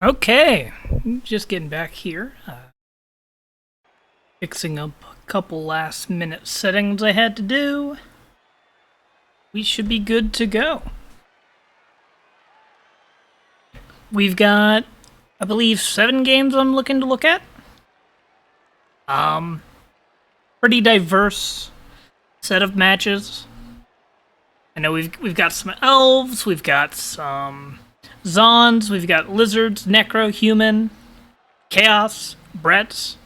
Okay, just getting back here. Fixing up a couple last minute settings I had to do. We should be good to go. We've got, I believe, 7 games I'm looking to look at. Pretty diverse set of matches. I know we've got some elves, we've got some Zons, we've got lizards, necro, human, chaos, Bretts,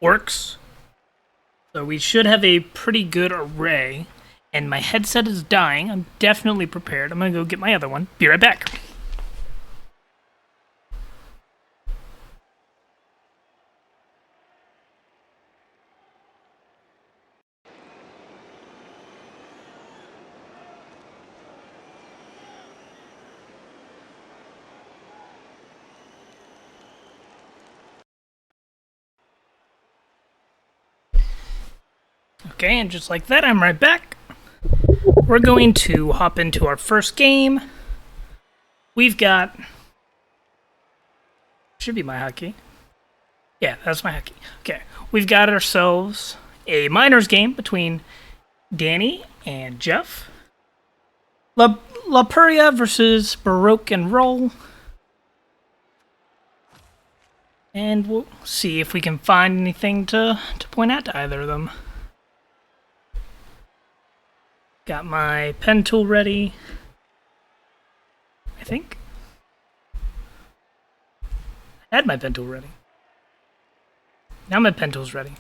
orcs. So we should have a pretty good array. And my headset is dying. I'm definitely prepared. I'm gonna go get my other one. Be right back. Okay, and just like that, I'm right back. We're going to hop into our first game. We've got... Should be my hotkey. Yeah, that's my hotkey. Okay, we've got ourselves a minors game between Danny and Jeff. La Puria versus Baroque and Roll. And we'll see if we can find anything to point out to either of them. Got my pen tool ready, I think. I had my pen tool ready. Now my pen tool's ready.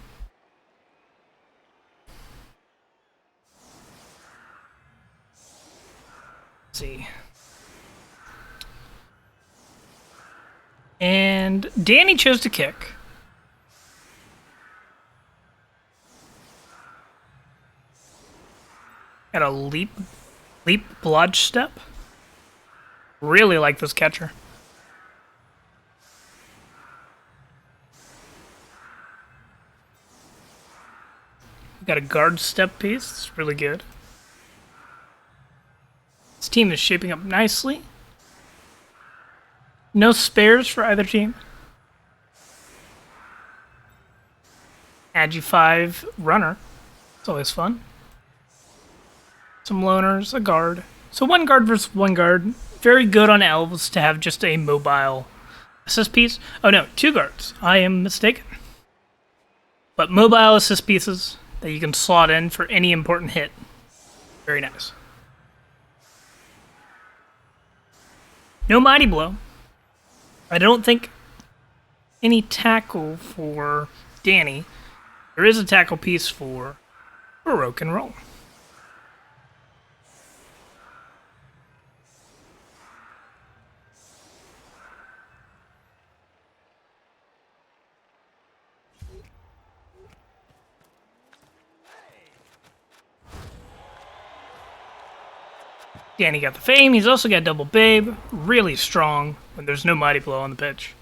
Let's see. And Danny chose to kick. Got a leap blodge step. Really like this catcher. Got a guard step piece. It's really good. This team is shaping up nicely. No spares for either team. Agi 5 runner. It's always fun. Some loners, a guard. So 1 guard versus 1 guard. Very good on elves to have just a mobile assist piece. Oh no, 2 guards. I am mistaken. But mobile assist pieces that you can slot in for any important hit. Very nice. No Mighty Blow. I don't think any tackle for Danny. There is a tackle piece for Baroque and Roll. Danny got the fame. He's also got double babe. Really strong when there's no Mighty Blow on the pitch.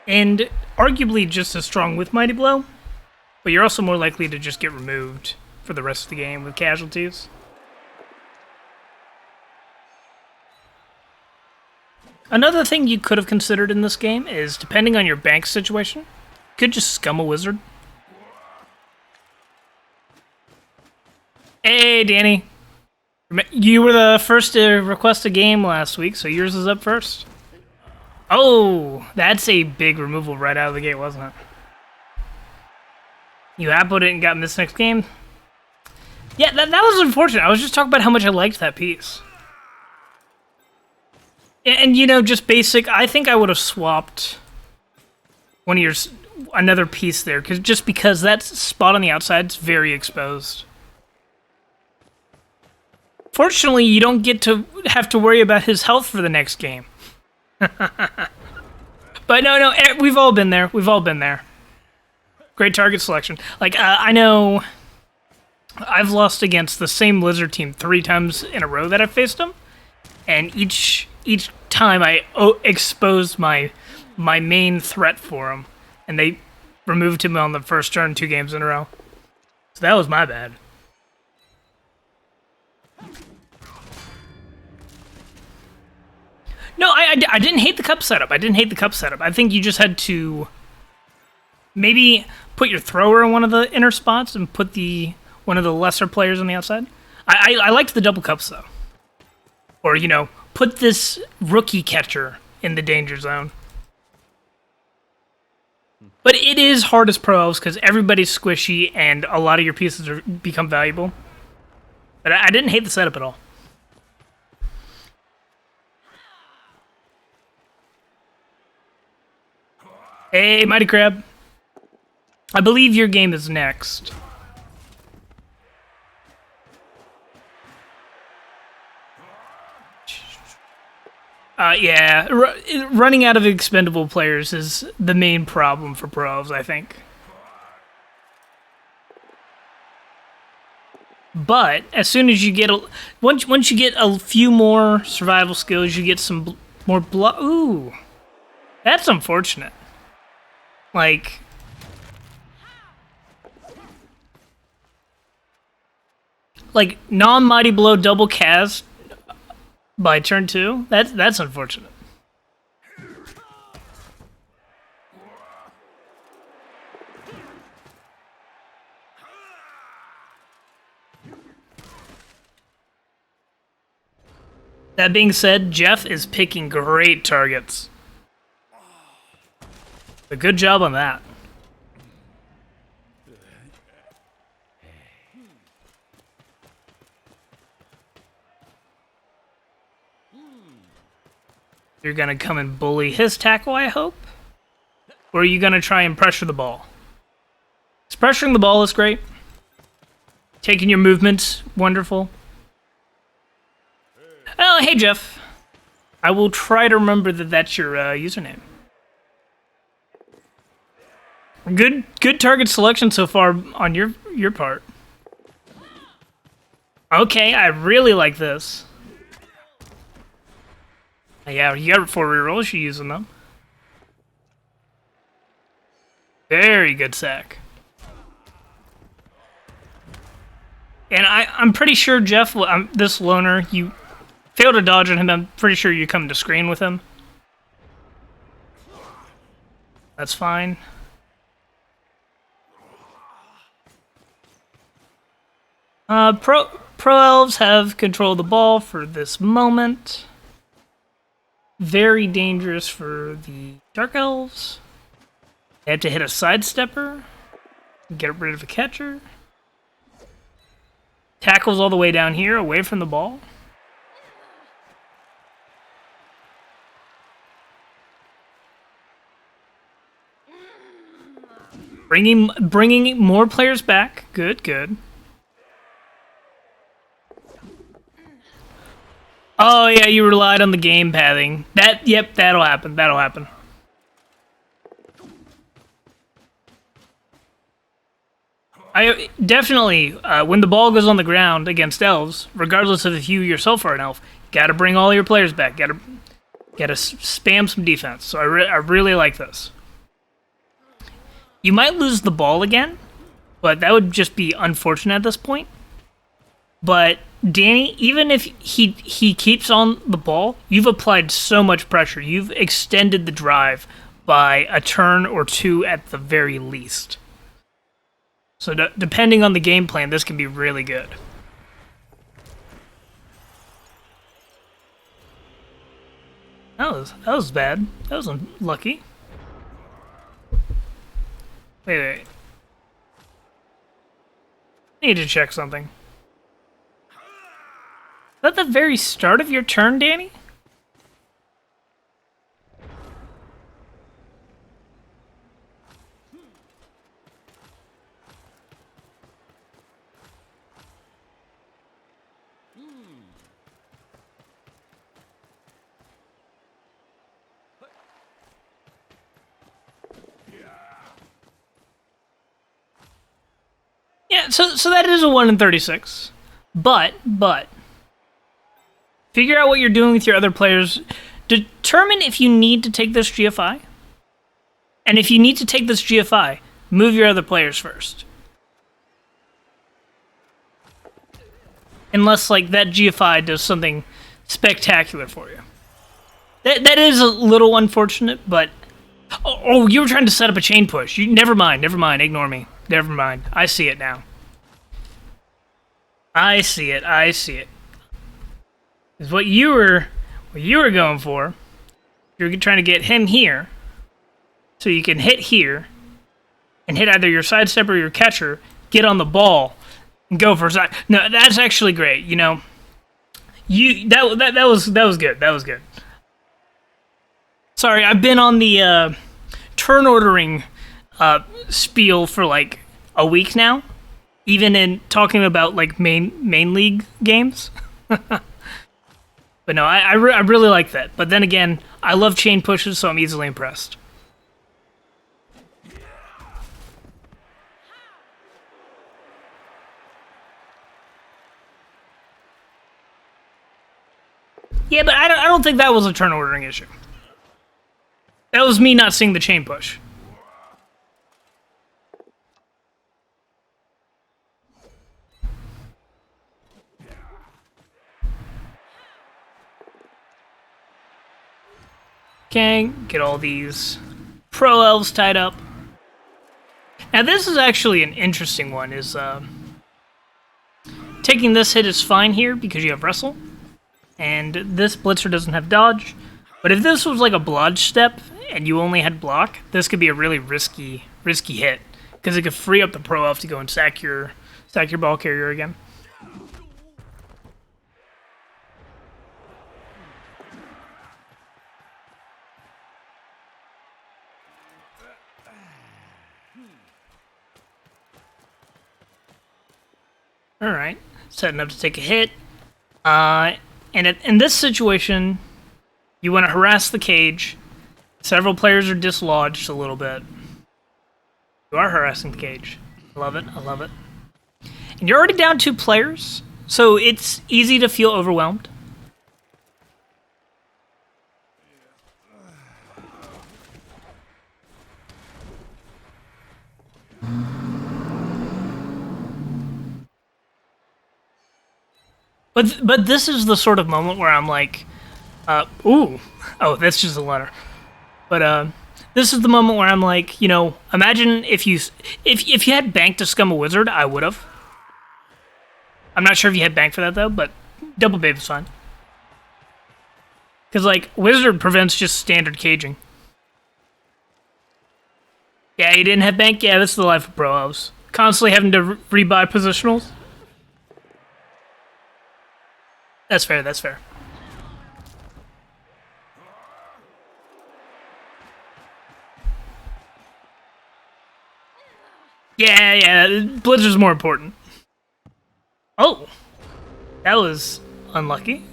And arguably just as strong with Mighty Blow, but you're also more likely to just get removed for the rest of the game with casualties. Another thing you could have considered in this game is, depending on your bank situation, you could just scum a wizard. Hey, Danny. You were the first to request a game last week, so yours is up first. Oh, that's a big removal right out of the gate, wasn't it? You appoed it and got in this next game? Yeah, that was unfortunate. I was just talking about how much I liked that piece. And you know, just basic, I think I would have swapped another piece there, because that spot on the outside is very exposed. Fortunately, you don't get to have to worry about his health for the next game. But no, we've all been there. We've all been there. Great target selection. Like, I know I've lost against the same lizard team 3 times in a row that I've faced them, and each time I exposed my main threat for him, and they removed him on the first turn 2 games in a row. So that was my bad. No, I didn't hate the cup setup. I didn't hate the cup setup. I think you just had to maybe put your thrower in one of the inner spots and put one of the lesser players on the outside. I liked the double cups though. Or, you know, put this rookie catcher in the danger zone. But it is hard as pro elves because everybody's squishy and a lot of your pieces become valuable. But I didn't hate the setup at all. Hey, Mighty Crab. I believe your game is next. Yeah, running out of expendable players is the main problem for pros, I think. But as soon as you get once you get a few more survival skills, you get some more blood. Ooh, that's unfortunate. Like, non-mighty blow double cast by turn 2. That's unfortunate. That being said, Jeff is picking great targets. A good job on that. You're gonna come and bully his tackle, I hope? Or are you gonna try and pressure the ball? Pressuring the ball is great. Taking your movements, wonderful. Oh, hey, Jeff. I will try to remember that that's your username. Good target selection so far on your part. Okay, I really like this. Yeah, you got 4 rerolls, you're using them. Very good sack. And I'm pretty sure, Jeff, this loner, you failed to dodge on him. I'm pretty sure you come to screen with him. That's fine. Pro elves have control of the ball for this moment. Very dangerous for the dark elves. They have to hit a sidestepper. Get rid of a catcher. Tackles all the way down here, away from the ball. Bringing more players back. Good. Oh yeah, you relied on the game pathing. Yep, that'll happen. I definitely, when the ball goes on the ground against elves, regardless of if you yourself are an elf, gotta bring all your players back. Gotta spam some defense. So I really like this. You might lose the ball again, but that would just be unfortunate at this point. But Danny, even if he keeps on the ball, you've applied so much pressure. You've extended the drive by a turn or 2 at the very least. So depending on the game plan, this can be really good. That was bad. That was unlucky. Wait. I need to check something. Is that the very start of your turn, Danny? Yeah, so that is a 1 in 36. But figure out what you're doing with your other players. Determine if you need to take this GFI. And if you need to take this GFI, move your other players first. Unless, like, that GFI does something spectacular for you. That is a little unfortunate, but you were trying to set up a chain push. Never mind. Ignore me. Never mind. I see it now. I see it. Is what you were going for. You're trying to get him here, so you can hit here, and hit either your sidestep or your catcher. Get on the ball and go for a side. No, that's actually great. You know, that was good. That was good. Sorry, I've been on the turn ordering spiel for like a week now, even in talking about like main league games. But no, I really like that. But then again, I love chain pushes, so I'm easily impressed. Yeah, but I don't think that was a turn ordering issue. That was me not seeing the chain push. Okay, get all these pro elves tied up. Now this is actually an interesting one, is taking this hit is fine here because you have wrestle. And this blitzer doesn't have dodge. But if this was like a blodge step and you only had block, this could be a really risky hit. Because it could free up the pro elf to go and sack your ball carrier again. Alright, setting up to take a hit. And in this situation, you want to harass the cage. Several players are dislodged a little bit. You are harassing the cage. I love it. And you're already down 2 players, so it's easy to feel overwhelmed. But this is the sort of moment where I'm like, ooh, oh, that's just a letter. But this is the moment where I'm like, you know, imagine if you had bank to scum a wizard, I would have. I'm not sure if you had bank for that though, but double babe is fine. Because like wizard prevents just standard caging. Yeah, you didn't have bank. Yeah, this is the life of pro elves. Constantly having to rebuy positionals. That's fair. Yeah, Blizzard's more important. Oh, that was unlucky.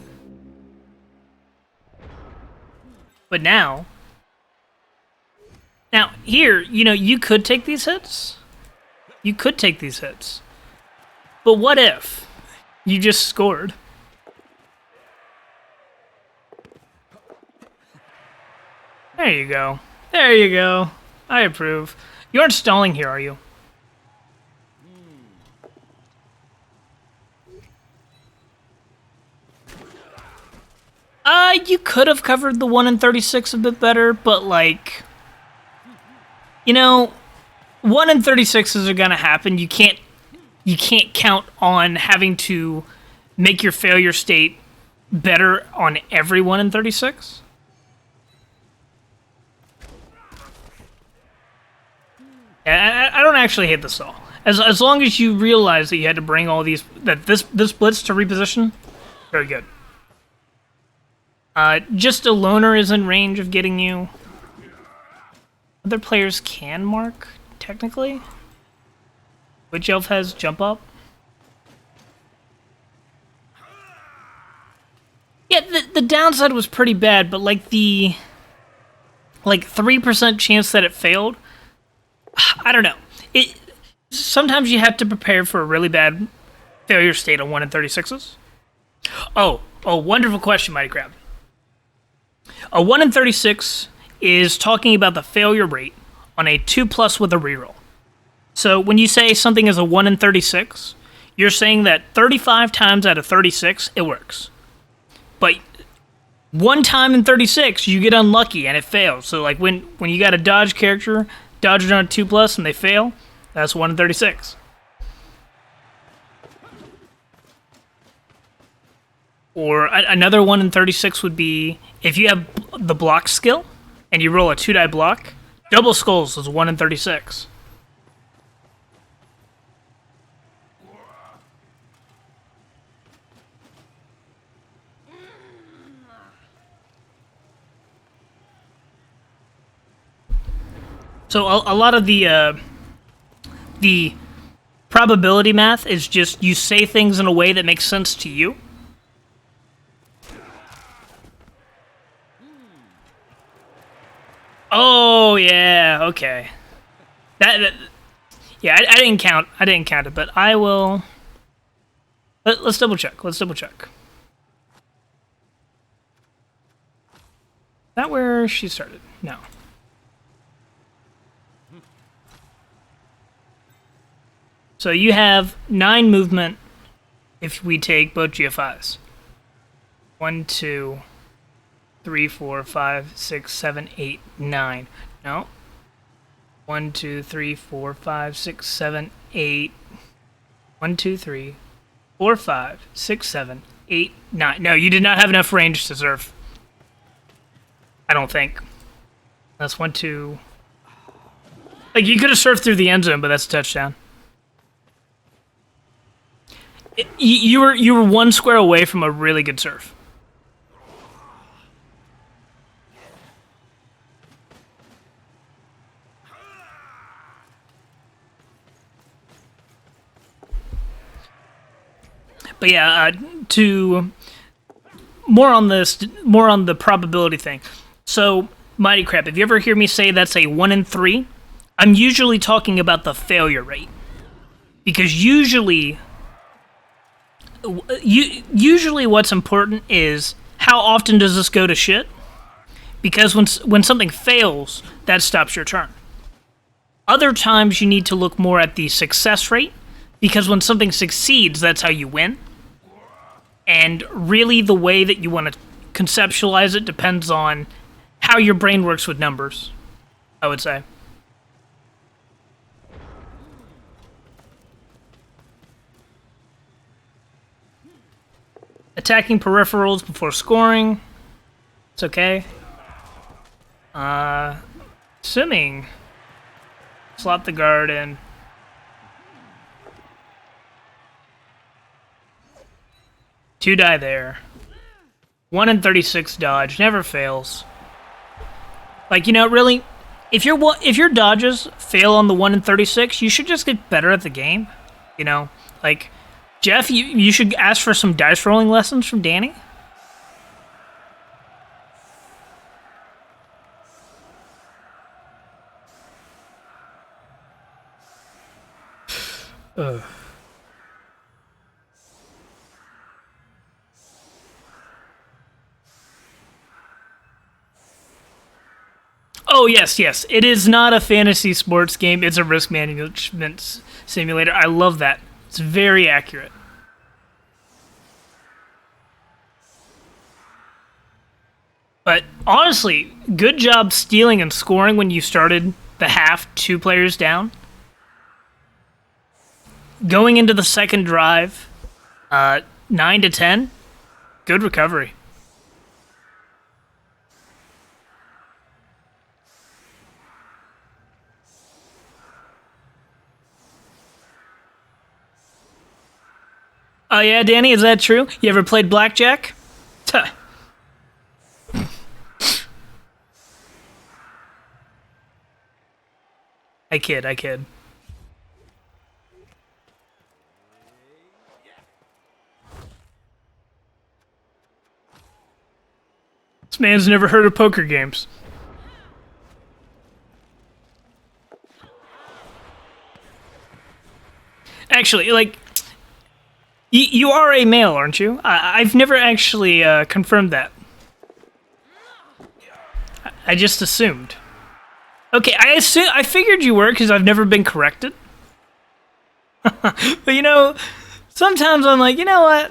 But now here, you know, you could take these hits. But what if you just scored? There you go. I approve. You aren't stalling here, are you? You could have covered the 1 in 36 a bit better, but like, you know, 1 in 36s are gonna happen. You can't count on having to make your failure state better on every 1 in 36. I don't actually hate this at all. As long as you realize that you had to bring all these, that this blitz to reposition, very good. Just a loner is in range of getting you. Other players can mark, technically. Witch Elf has jump up. Yeah, the downside was pretty bad, but like the 3% chance that it failed, I don't know. Sometimes you have to prepare for a really bad failure state on 1 in 36s. Oh, wonderful question, Mighty Crab. A 1 in 36 is talking about the failure rate on a 2+ with a reroll. So when you say something is a 1 in 36, you're saying that 35 times out of 36, it works. But one time in 36 you get unlucky and it fails. So like when you got a dodge character, dodged on a 2+ and they fail, that's 1 in 36. Or another 1 in 36 would be if you have the block skill and you roll a 2-die block, double skulls is 1 in 36. So a lot of the probability math is just you say things in a way that makes sense to you. Oh yeah, okay. Yeah, I didn't count. I didn't count it, but I will. Let's double check. Let's double check. Is that where she started? No. So you have 9 movement if we take both GFIs. 1, 2, 3, 4, 5, 6, 7, 8, 9. No. 1, 2, 3, 4, 5, 6, 7, 8. 1, 2, 3, 4, 5, 6, 7, 8, 9. No, you did not have enough range to surf. I don't think. That's 1, 2. Like, you could have surfed through the end zone, but that's a touchdown. You were 1 square away from a really good surf. But yeah, to more on the probability thing. So, Mighty Crap, if you ever hear me say that's a 1 in 3, I'm usually talking about the failure rate. Because usually what's important is how often does this go to shit? Because when something fails, that stops your turn. Other times you need to look more at the success rate, because when something succeeds, that's how you win. And really the way that you want to conceptualize it depends on how your brain works with numbers, I would say. Attacking peripherals before scoring. It's okay. Swimming. Slot the guard in. Two die there. 1 in 36 dodge. Never fails. Like, you know, really, if your dodges fail on the 1 in 36, you should just get better at the game. You know? Like, Jeff, you should ask for some dice rolling lessons from Danny. Ugh. Oh, yes. It is not a fantasy sports game. It's a risk management simulator. I love that. It's very accurate. But honestly, good job stealing and scoring when you started the half 2 players down. Going into the second drive, 9 to 10, good recovery. Oh yeah, Danny, is that true? You ever played blackjack? Tuh. I kid. This man's never heard of poker games. Actually, like, you are a male, aren't you? I've never actually confirmed that. I just assumed. Okay, I figured you were because I've never been corrected. But you know, sometimes I'm like, you know what?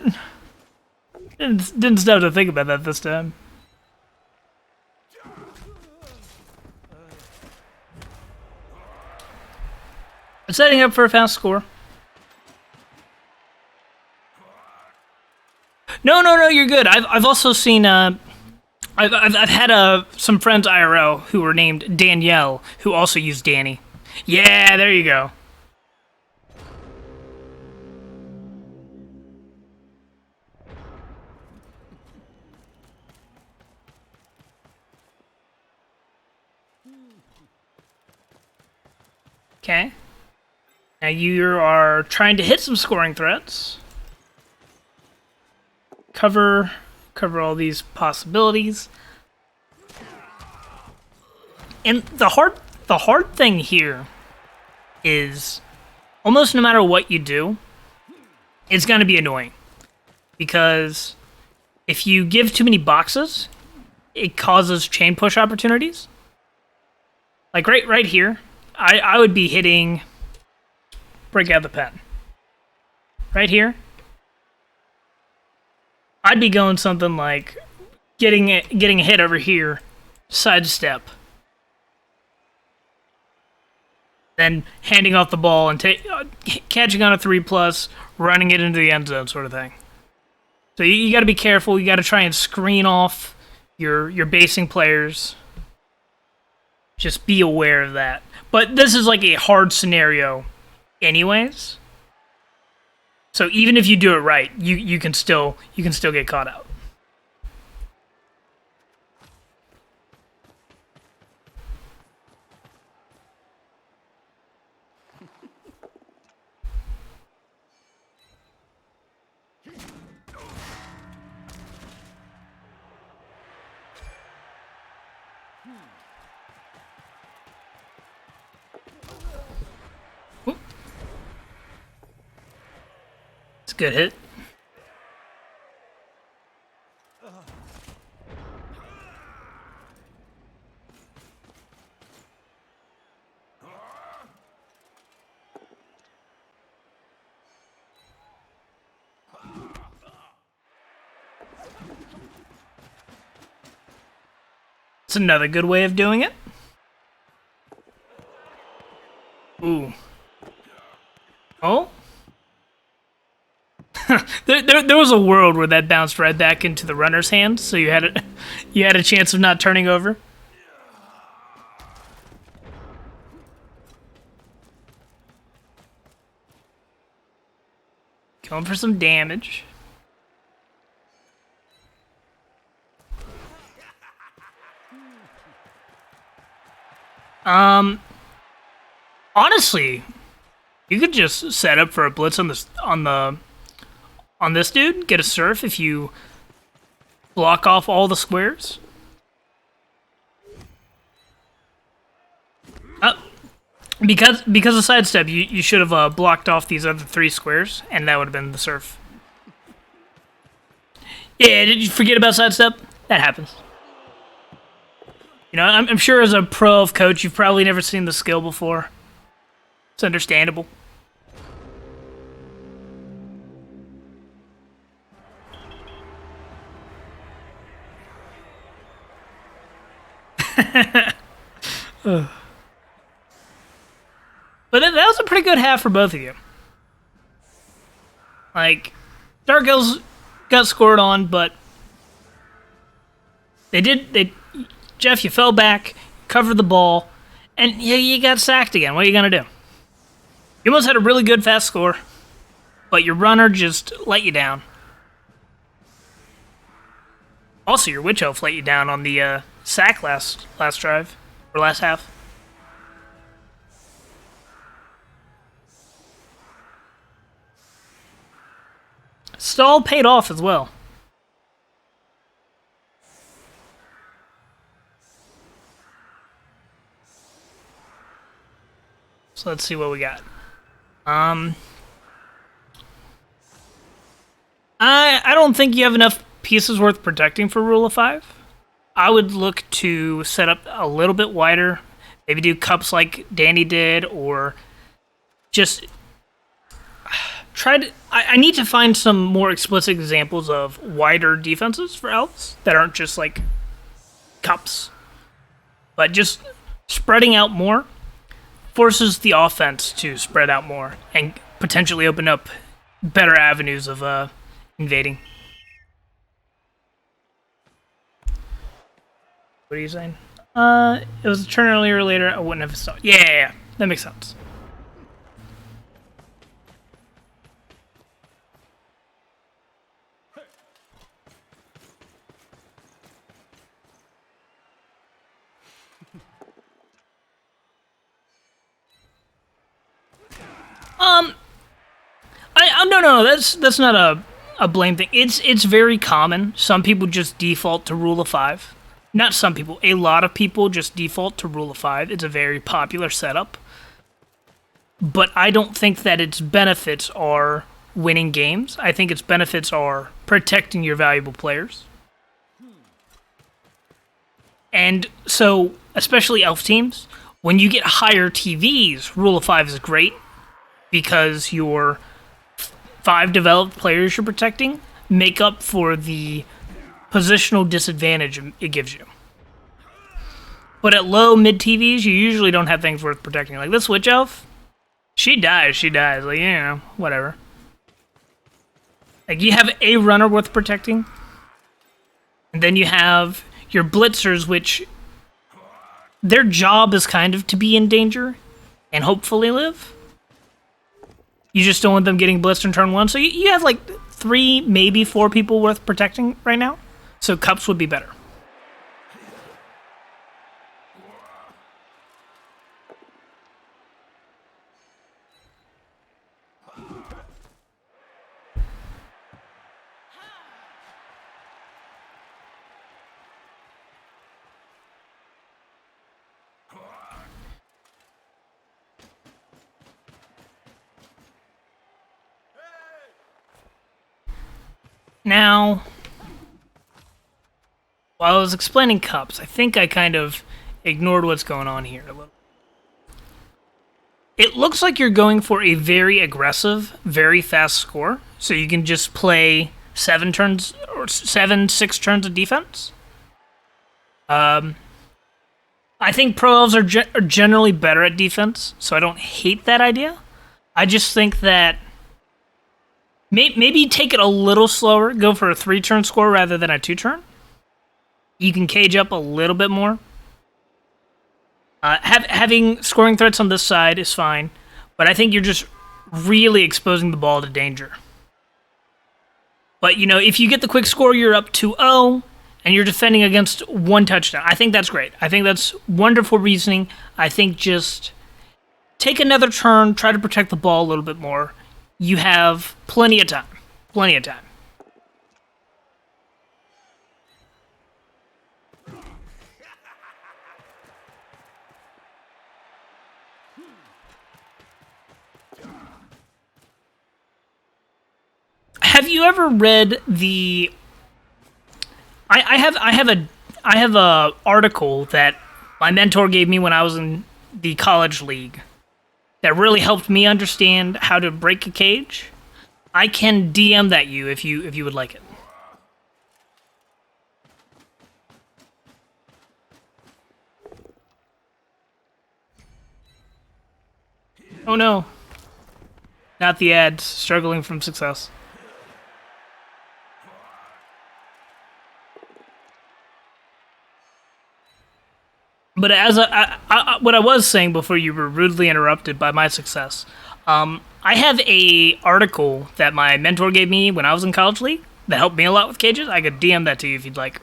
Didn't stop to think about that this time. Setting up for a fast score. No, you're good. I've also seen I've had some friends IRL who were named Danielle who also used Danny. Yeah, there you go. Okay. Now you are trying to hit some scoring threats. Cover all these possibilities. And the hard thing here is almost no matter what you do, it's going to be annoying. Because if you give too many boxes, it causes chain push opportunities. Like right here, I would be hitting break out the pen. Right here, I'd be going something like getting a hit over here, sidestep, then handing off the ball and catching on a 3+, running it into the end zone, sort of thing. So you got to be careful. You got to try and screen off your basing players. Just be aware of that. But this is like a hard scenario, anyways. So even if you do it right, you can still get caught out. It's a good hit. It's another good way of doing it. Ooh. Oh? there was a world where that bounced right back into the runner's hand, so you had a chance of not turning over. Going for some damage. Honestly, you could just set up for a blitz on this dude, get a surf if you block off all the squares. Because of sidestep, you should have blocked off these other 3 squares, and that would have been the surf. Yeah, did you forget about sidestep? That happens. You know, I'm sure as a pro of coach, you've probably never seen the skill before. It's understandable. But that was a pretty good half for both of you. Like, Dark Elves got scored on, but Jeff, you fell back, covered the ball, and you got sacked again. What are you gonna do? You almost had a really good fast score, but your runner just let you down. Also, your Witch Elf let you down on the sack last drive, or last half. Stall paid off as well. So let's see what we got. I don't think you have enough pieces worth protecting for Rule of 5. I would look to set up a little bit wider. Maybe do cups like Danny did, or just try to... I need to find some more explicit examples of wider defenses for elves that aren't just like cups. But just spreading out more. forces the offense to spread out more and potentially open up better avenues of invading. What are you saying? It was a turn earlier or later. I wouldn't have stopped. Yeah, that makes sense. No, that's not a blame thing. It's very common. Some people just default to rule of 5. Not some people. A lot of people just default to rule of 5. It's a very popular setup. But I don't think that its benefits are winning games. I think its benefits are protecting your valuable players. And so, especially elf teams, when you get higher TVs, rule of 5 is great because your 5 developed players you're protecting make up for the positional disadvantage it gives you. But at low mid TVs, you usually don't have things worth protecting. Like this witch elf, she dies. Like, you know, whatever. Like you have a runner worth protecting, and then you have your blitzers, which their job is kind of to be in danger and hopefully live. You just don't want them getting blitzed in turn 1. So you have like 3, maybe 4 people worth protecting right now. So cups would be better. Now, while I was explaining cups, I think I kind of ignored what's going on here a little. It looks like you're going for a very aggressive, very fast score, so you can just play 6 turns of defense. I think pro elves are generally better at defense, so I don't hate that idea. I just think that maybe take it a little slower, go for a 3-turn score rather than a 2-turn. You can cage up a little bit more. Having scoring threats on this side is fine, but I think you're just really exposing the ball to danger. But, you know, if you get the quick score, you're up 2-0, and you're defending against 1 touchdown. I think that's great. I think that's wonderful reasoning. I think just take another turn, try to protect the ball a little bit more. You have plenty of time. Plenty of time. Have you ever read the? I have a article that my mentor gave me when I was in the college league that really helped me understand how to break a cage. I can DM that you if you would like it. Oh no. Not the ads, struggling from success. But as what I was saying before you were rudely interrupted by my success, I have a article that my mentor gave me when I was in college league that helped me a lot with cages. I could DM that to you if you'd like.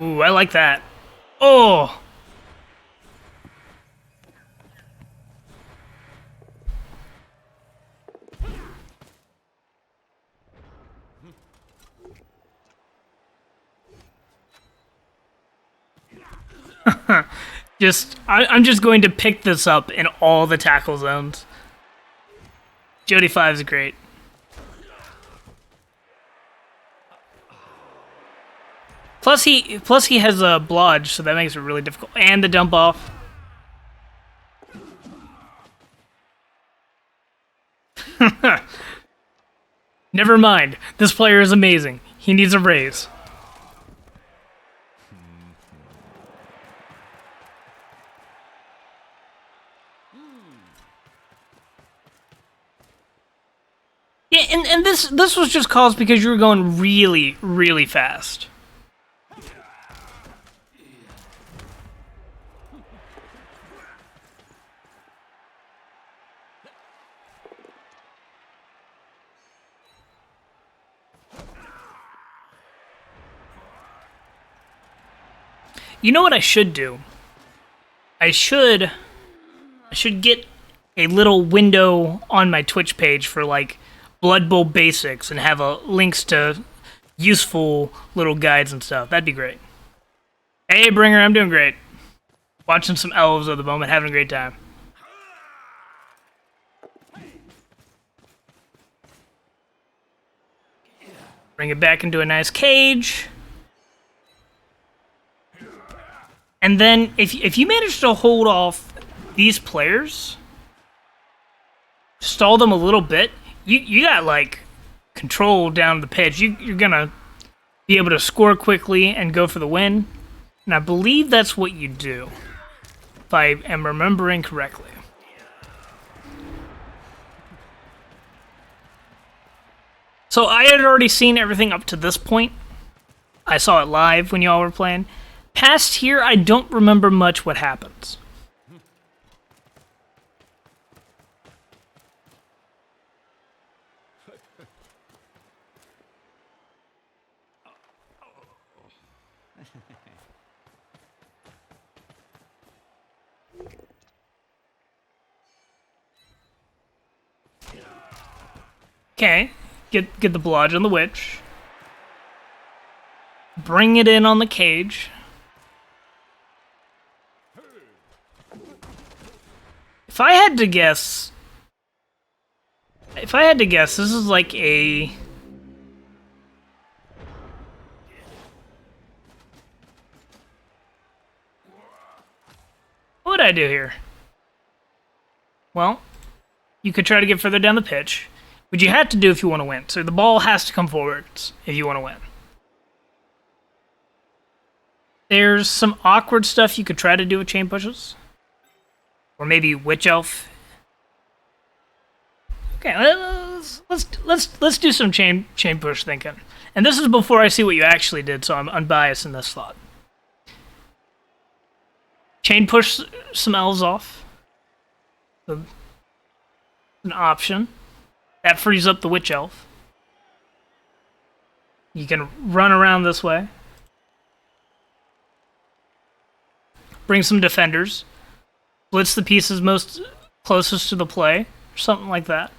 Ooh, I like that. Oh! I'm just going to pick this up in all the tackle zones. Jody 5 is great. Plus he has a blodge, so that makes it really difficult. And the dump off. Never mind. This player is amazing. He needs a raise. Yeah, and this was just caused because you were going really, really fast. You know what I should do? I should get a little window on my Twitch page for like Blood Bowl basics and have links to useful little guides and stuff. That'd be great. Hey, Bringer, I'm doing great. Watching some elves at the moment, having a great time. Bring it back into a nice cage. And then, if you manage to hold off these players, stall them a little bit, you got, like, control down the pitch. You're gonna be able to score quickly and go for the win. And I believe that's what you do, if I am remembering correctly. So I had already seen everything up to this point. I saw it live when y'all were playing. Past here, I don't remember much what happens. Okay, get the blodge on the witch. Bring it in on the cage. If I had to guess, this is like a... What would I do here? Well, you could try to get further down the pitch, which you have to do if you want to win. So the ball has to come forwards if you want to win. There's some awkward stuff you could try to do with chain pushes. Or maybe Witch Elf. Okay, let's do some chain push thinking. And this is before I see what you actually did, so I'm unbiased in this thought. Chain push some elves off. An option. That frees up the Witch Elf. You can run around this way. Bring some defenders. Blitz the pieces most closest to the play, or something like that.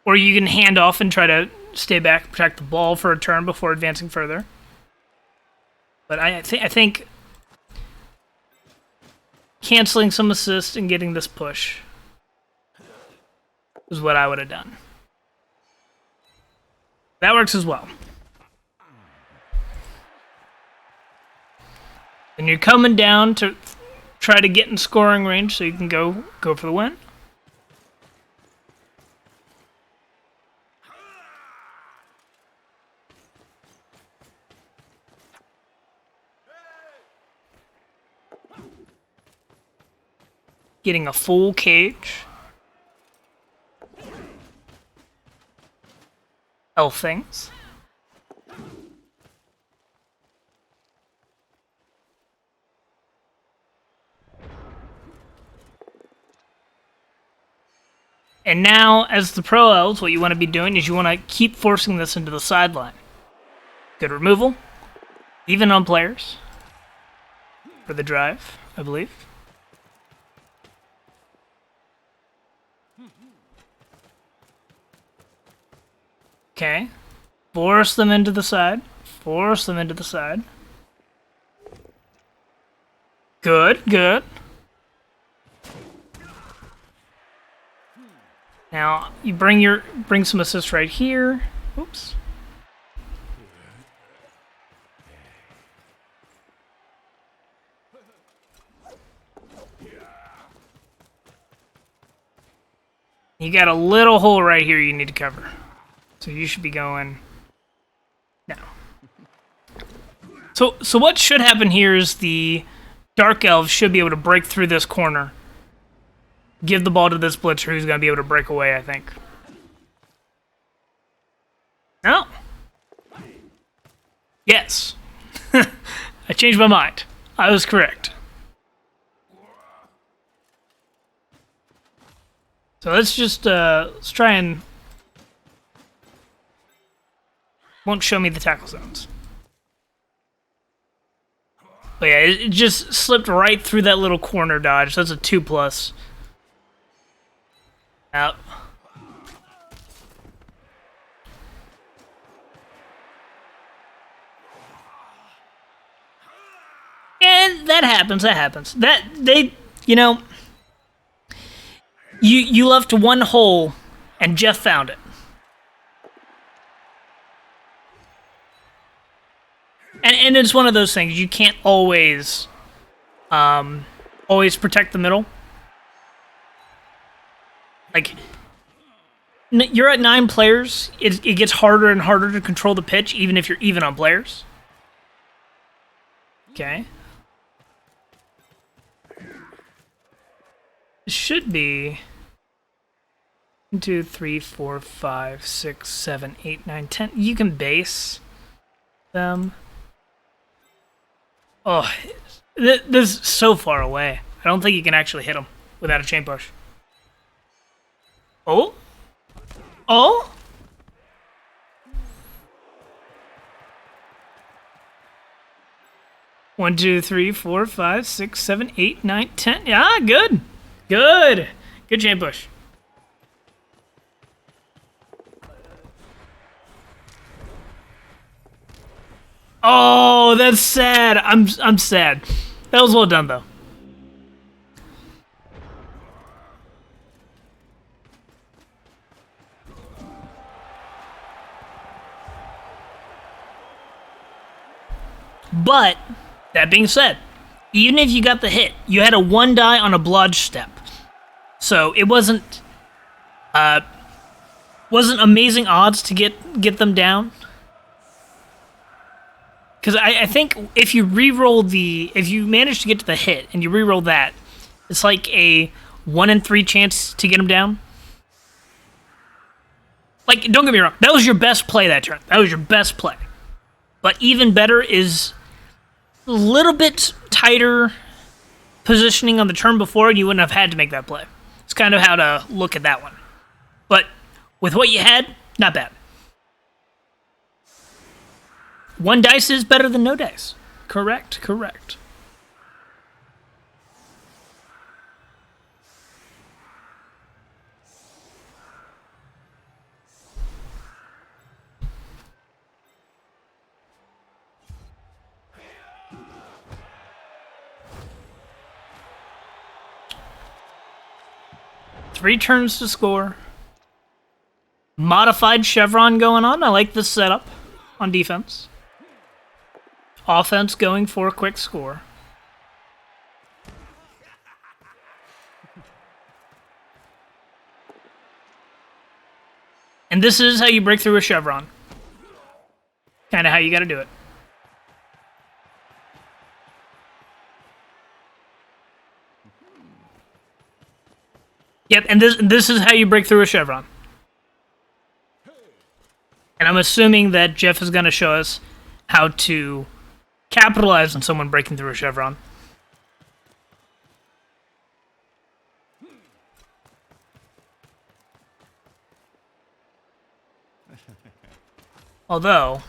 Or you can hand off and try to stay back, protect the ball for a turn before advancing further. But I think canceling some assist and getting this push is what I would have done. That works as well. And you're coming down to try to get in scoring range so you can go for the win. Getting a full cage. Elf things. And now, as the pro elves, what you want to be doing is you want to keep forcing this into the sideline. Good removal. Even on players. For the drive, I believe. Okay. Force them into the side. Force them into the side. Good, good. Now, you bring some assist right here. Oops. You got a little hole right here you need to cover. So you should be going now. So what should happen here is the Dark Elves should be able to break through this corner. Give the ball to this blitzer who's going to be able to break away, I think. No. Yes. I changed my mind. I was correct. So let's just, let's try and... Won't show me the tackle zones. But yeah, it just slipped right through that little corner dodge. That's a 2+. Out. And that happens. You know, you left one hole, and Jeff found it. And it's one of those things, you can't always protect the middle. Like, you're at 9 players, it gets harder and harder to control the pitch, even if you're even on players. Okay. It should be 1, 2, 3, 4, 5, 6, 7, 8, 9, 10. You can base them. Oh, this is so far away. I don't think you can actually hit them without a chain push. Oh? Oh? One, 2, 3, 4, 5, 6, 7, 8, 9, 10. Yeah, good. Good. Good chain push. Oh, that's sad. I'm sad. That was well done, though. But, that being said, even if you got the hit, you had a 1 die on a blodge step. So, it wasn't amazing odds to get them down. Because I think if you if you manage to get to the hit and you reroll that, it's like a 1 in 3 chance to get them down. Like, don't get me wrong, that was your best play that turn. That was your best play. But even better is a little bit tighter positioning on the turn before, and you wouldn't have had to make that play. It's kind of how to look at that one. But with what you had, not bad. 1 dice is better than no dice. Correct. 3 turns to score. Modified chevron going on. I like this setup on defense. Offense going for a quick score. And this is how you break through a chevron. Kind of how you got to do it. Yep, and this is how you break through a chevron. And I'm assuming that Jeff is going to show us how to capitalize on someone breaking through a chevron. Although,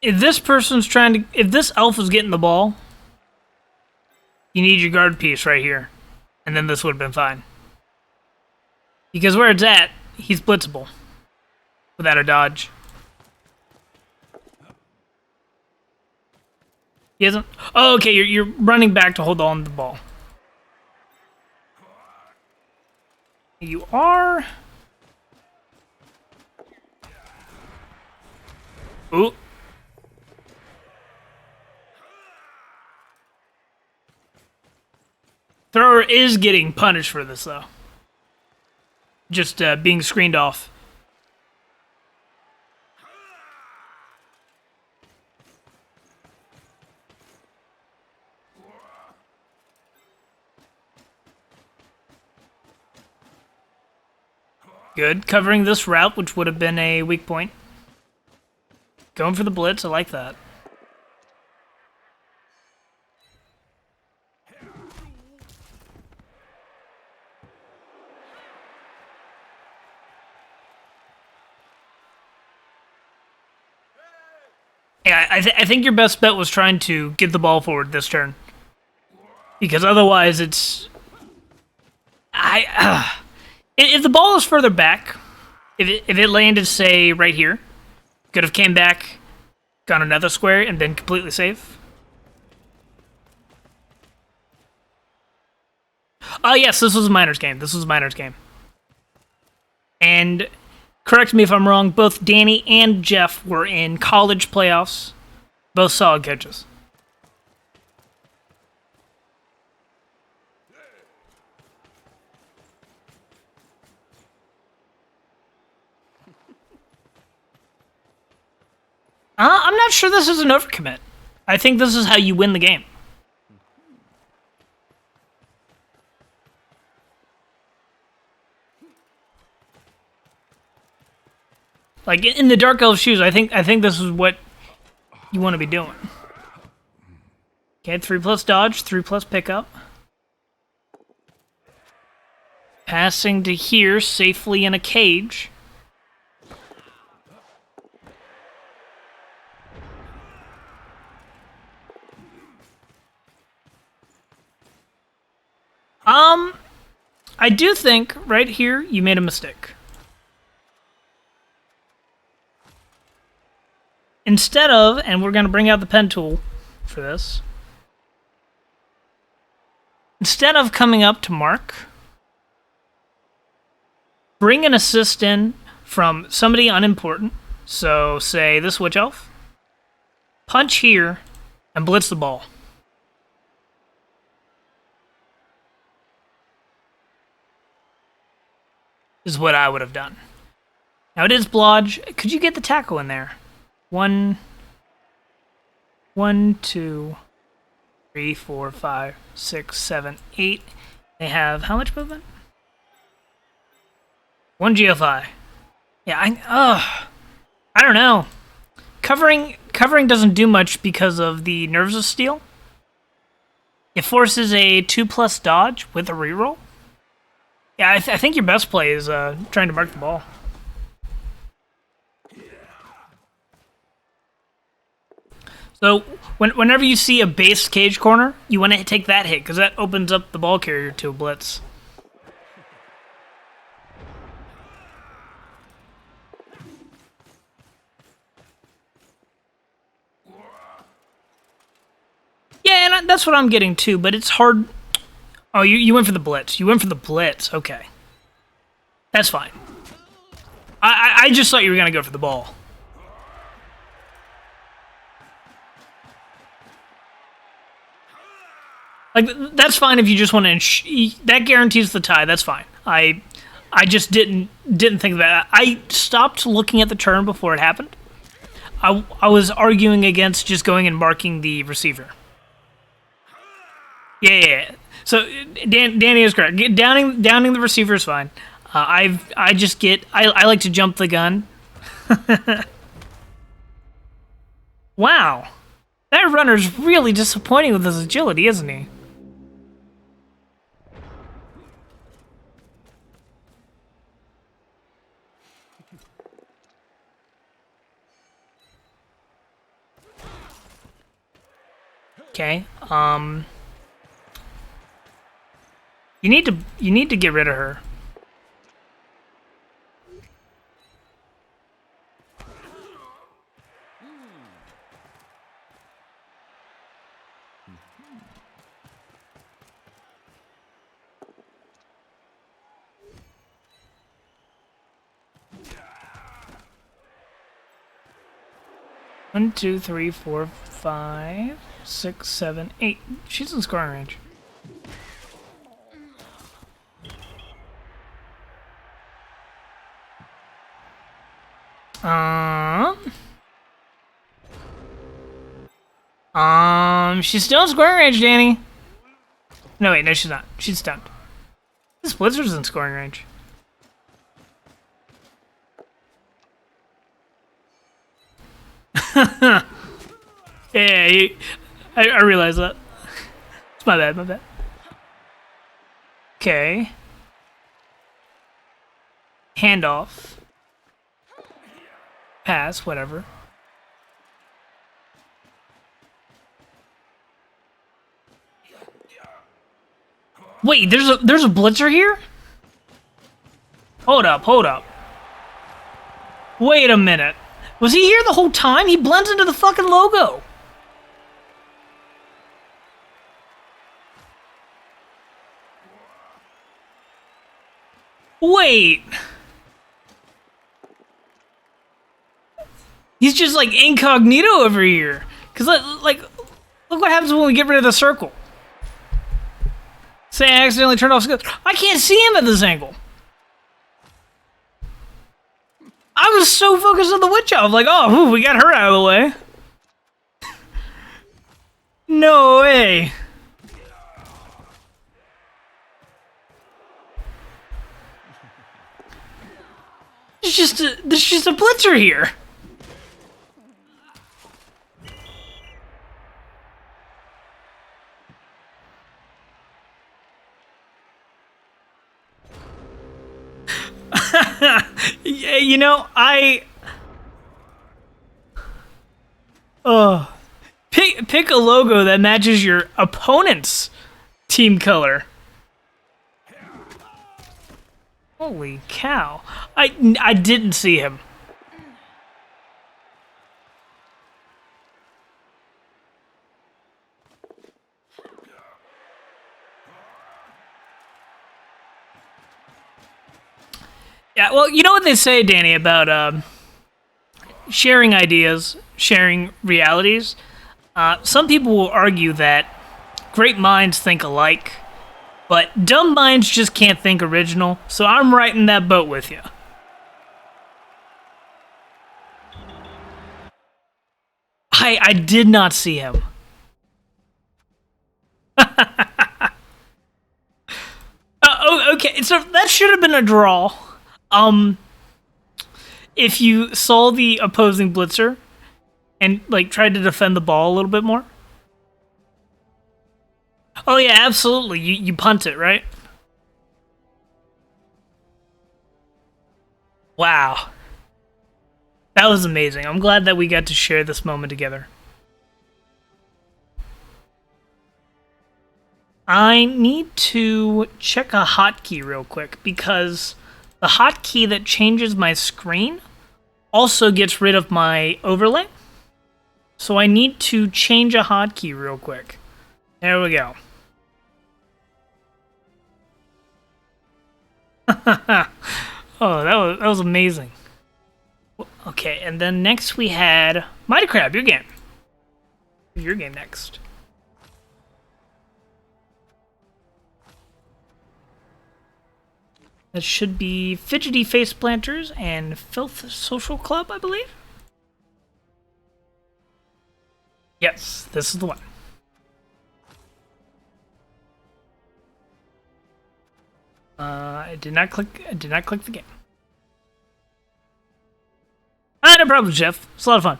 if this person's if this elf is getting the ball, you need your guard piece right here, and then this would have been fine. Because where it's at, he's blitzable without a dodge. He isn't. Oh, okay. You're running back to hold on to the ball. You are. Ooh. Thrower is getting punished for this, though. Just being screened off. Good. Covering this route, which would have been a weak point. Going for the blitz. I like that. Yeah, I think your best bet was trying to get the ball forward this turn. Because otherwise it's... If the ball is further back, if it landed, say, right here, could have came back, gone another square, and been completely safe. Oh, yes, this was a Miners game. This was a Miners game. And... correct me if I'm wrong, both Danny and Jeff were in college playoffs. Both solid coaches. I'm not sure this is an overcommit. I think this is how you win the game. Like, in the Dark Elf shoes, I think this is what you want to be doing. Okay, 3+ dodge, 3+ pickup. Passing to here, safely in a cage. I do think, right here, you made a mistake. Instead of, and we're going to bring out the pen tool for this, instead of coming up to mark, bring an assist in from somebody unimportant, so say this Witch Elf, punch here, and blitz the ball. Is what I would have done. Now it is Blodge. Could you get the tackle in there? 1, 2, 3, 4, 5, 6, 7, 8. They have how much movement? 1 GFI. Yeah, I don't know. Covering doesn't do much because of the Nerves of Steel. It forces a 2+ dodge with a reroll. Yeah, I think your best play is trying to mark the ball. So, whenever you see a base cage corner, you want to take that hit, because that opens up the ball carrier to a blitz. Yeah, and that's what I'm getting too, but it's hard... Oh, you went for the blitz. You went for the blitz. Okay. That's fine. I just thought you were going to go for the ball. Like, that's fine if you just want to... that guarantees the tie. That's fine. I just didn't think of that. I stopped looking at the turn before it happened. I was arguing against just going and marking the receiver. Yeah. So Danny is correct. Downing the receiver is fine. I like to jump the gun. Wow, that runner's really disappointing with his agility, isn't he? Okay. You need to get rid of her. One, 2, 3, 4, 5, 6, 7, 8. She's in scoring range. She's still in scoring range, Danny. No, wait, no, she's not. She's stunned. This Blizzard's in scoring range. Yeah, I realize that. It's my bad, my bad. Okay. Handoff. Pass, whatever. Wait, there's a blitzer here? Hold up, hold up. Wait a minute. Was he here the whole time? He blends into the fucking logo. Wait. He's just like incognito over here. Cause like, look what happens when we get rid of the circle. Say I accidentally turned off. I can't see him at this angle. I was so focused on the witch elf, like, oh, we got her out of the way. No way. There's just a blitzer here. Yeah, you know, pick a logo that matches your opponent's team color. Holy cow. I didn't see him. Yeah, well, you know what they say, Danny, about sharing ideas, sharing realities? Some people will argue that great minds think alike, but dumb minds just can't think original, so I'm right in that boat with you. I did not see him. Okay, so that should have been a draw. If you saw the opposing blitzer and like tried to defend the ball a little bit more. Oh yeah, absolutely. You punt it, right? Wow. That was amazing. I'm glad that we got to share this moment together. I need to check a hotkey real quick because the hotkey that changes my screen also gets rid of my overlay. So I need to change a hotkey real quick. There we go. Oh, that was amazing. Okay, and then next we had Mighty Crab, your game. Your game next. That should be Fidgety Face Planters and Filth Social Club, I believe. Yes, this is the one. I did not click the game. No problem, Jeff. It's a lot of fun.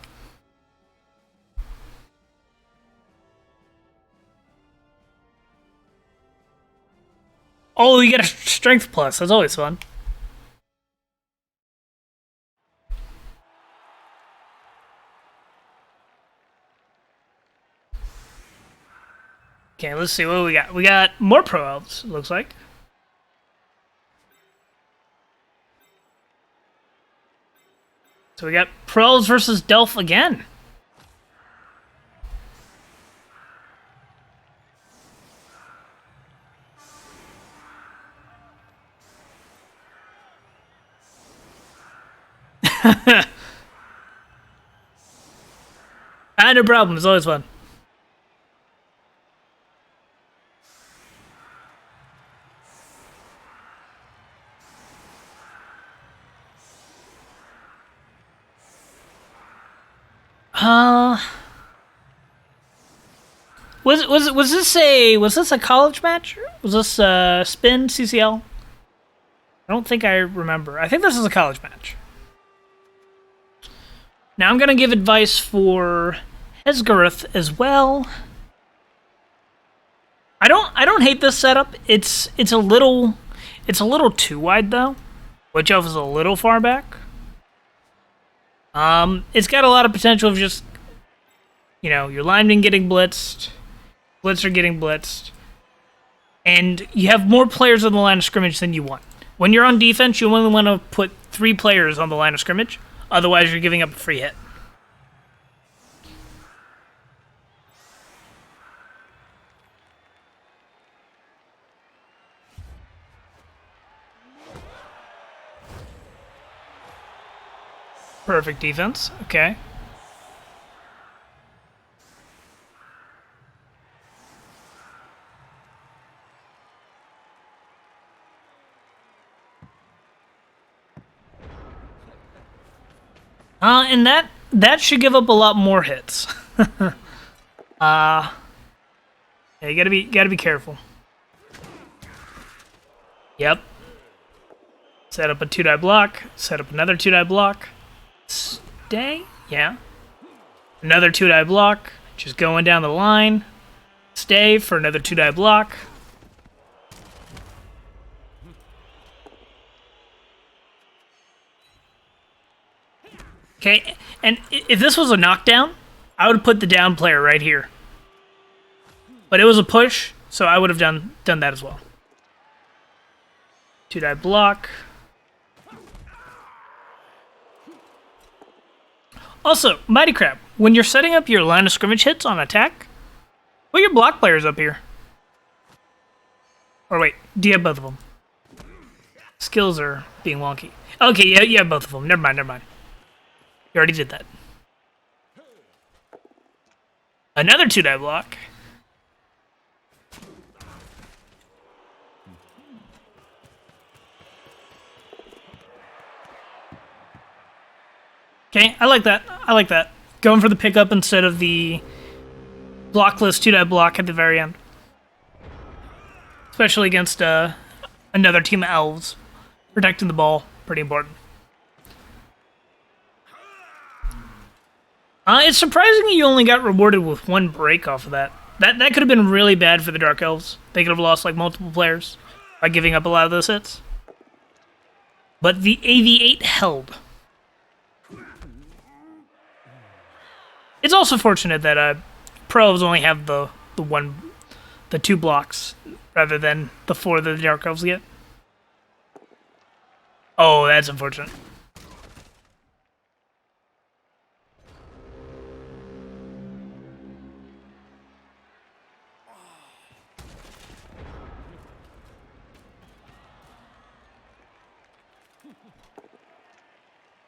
Oh, you get a strength plus. That's always fun. Okay, let's see what we got. We got more pro elves, it looks like. So we got pro elves versus Delph again. No problem. It's always fun. Was this a college match? Was this spin CCL? I don't think I remember. I think this is a college match. Now I'm gonna give advice for Hesgareth as well. I don't hate this setup. It's a little too wide though. Witch Elf is a little far back. It's got a lot of potential of just, you know, your linemen getting blitzed, blitzer getting blitzed, and you have more players on the line of scrimmage than you want. When you're on defense, you only want to put 3 players on the line of scrimmage. Otherwise, you're giving up a free hit. Perfect defense. Okay. And that should give up a lot more hits. Yeah, you gotta be careful. Yep. Set up a 2-die block. Set up another 2-die block. Stay. Yeah. Another 2-die block. Just going down the line. Stay for another 2-die block. Okay, and if this was a knockdown, I would put the down player right here. But it was a push, so I would have done that as well. 2-die block. Also, Mighty Crab, when you're setting up your line of scrimmage hits on attack, put your block players up here. Or wait, do you have both of them? Skills are being wonky. Okay, yeah, you have both of them. Never mind. You already did that. Another 2-die block. Okay, I like that. Going for the pickup instead of the blockless 2-die block at the very end. Especially against another team of elves. Protecting the ball, pretty important. It's surprising you only got rewarded with 1 break off of that. That could have been really bad for the Dark Elves. They could have lost like multiple players by giving up a lot of those hits. But the AV8 held. It's also fortunate that Pro Elves only have the 2 blocks rather than the 4 that the Dark Elves get. Oh, that's unfortunate.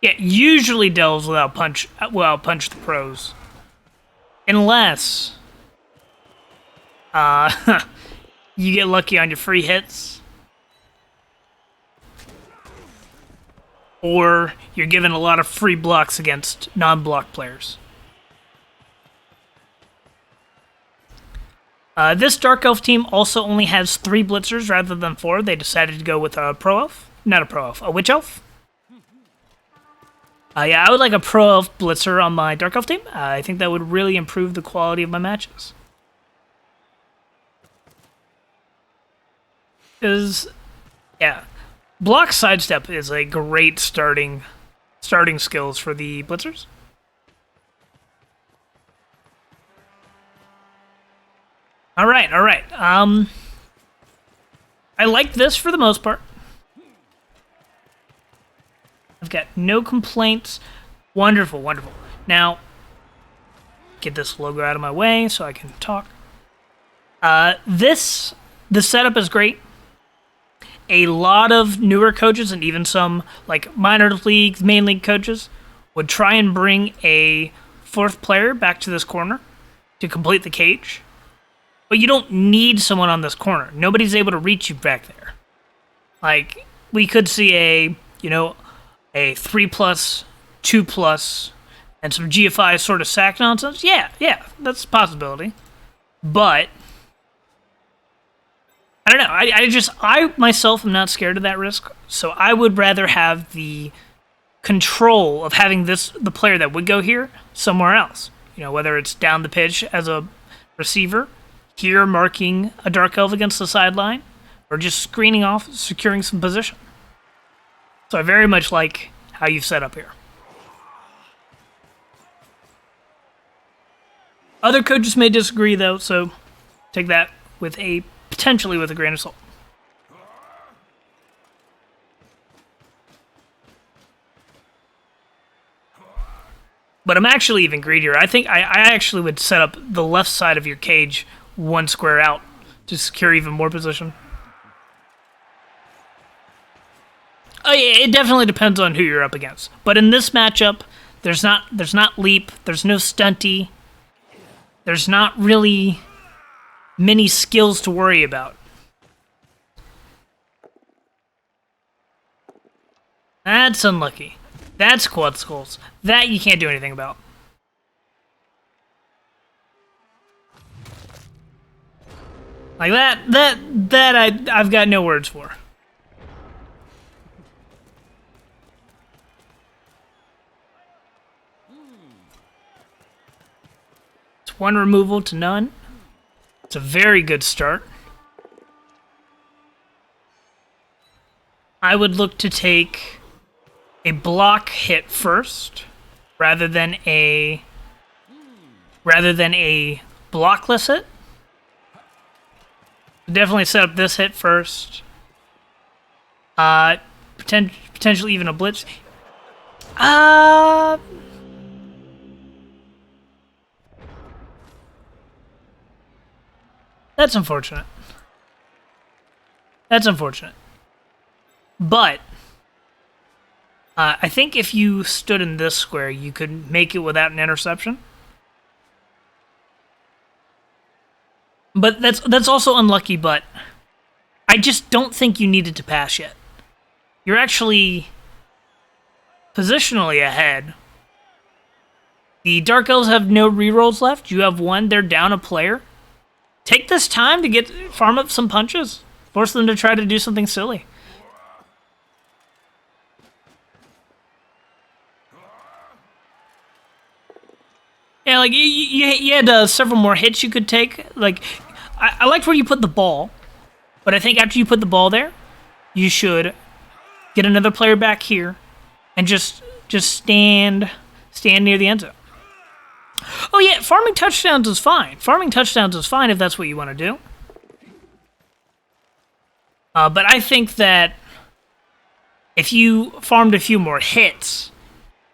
Yeah, usually delves without punch the pros. Unless you get lucky on your free hits. Or you're given a lot of free blocks against non-block players. This Dark Elf team also only has 3 blitzers rather than 4. They decided to go with a Pro Elf. Not a Pro Elf, a Witch Elf. Yeah, I would like a Pro Elf blitzer on my Dark Elf team. I think that would really improve the quality of my matches. Yeah, block sidestep is a great starting skills for the blitzers. All right. I like this for the most part. I've got no complaints. Wonderful. Now, get this logo out of my way so I can talk. The setup is great. A lot of newer coaches and even some like minor league, main league coaches would try and bring a 4th player back to this corner to complete the cage. But you don't need someone on this corner. Nobody's able to reach you back there. Like, we could see a 3+, 2+, and some GFI sort of sack nonsense, yeah, that's a possibility. But I don't know. I myself am not scared of that risk, so I would rather have the control of having the player that would go here somewhere else. You know, whether it's down the pitch as a receiver, here marking a Dark Elf against the sideline, or just screening off, securing some position. So I very much like how you've set up here. Other coaches may disagree, though, so take that potentially with a grain of salt. But I'm actually even greedier. I think I actually would set up the left side of your cage one square out to secure even more position. Oh yeah, it definitely depends on who you're up against. But in this matchup, there's not leap, there's no stunty, there's not really many skills to worry about. That's unlucky. That's quad skulls. That you can't do anything about. Like that I've got no words for. It's one removal to none. It's a very good start. I would look to take a block hit first, rather than a blockless hit. Definitely set up this hit first. Potentially even a blitz. That's unfortunate. But I think if you stood in this square, you could make it without an interception. But that's also unlucky, but I just don't think you needed to pass yet. You're actually positionally ahead. The Dark Elves have no rerolls left. You have one. They're down a player. Take this time to farm up some punches. Force them to try to do something silly. Yeah, like, you had several more hits you could take. Like, I liked where you put the ball, but I think after you put the ball there, you should get another player back here and just stand near the end zone. Oh yeah, farming touchdowns is fine. Farming touchdowns is fine if that's what you want to do. But I think that if you farmed a few more hits,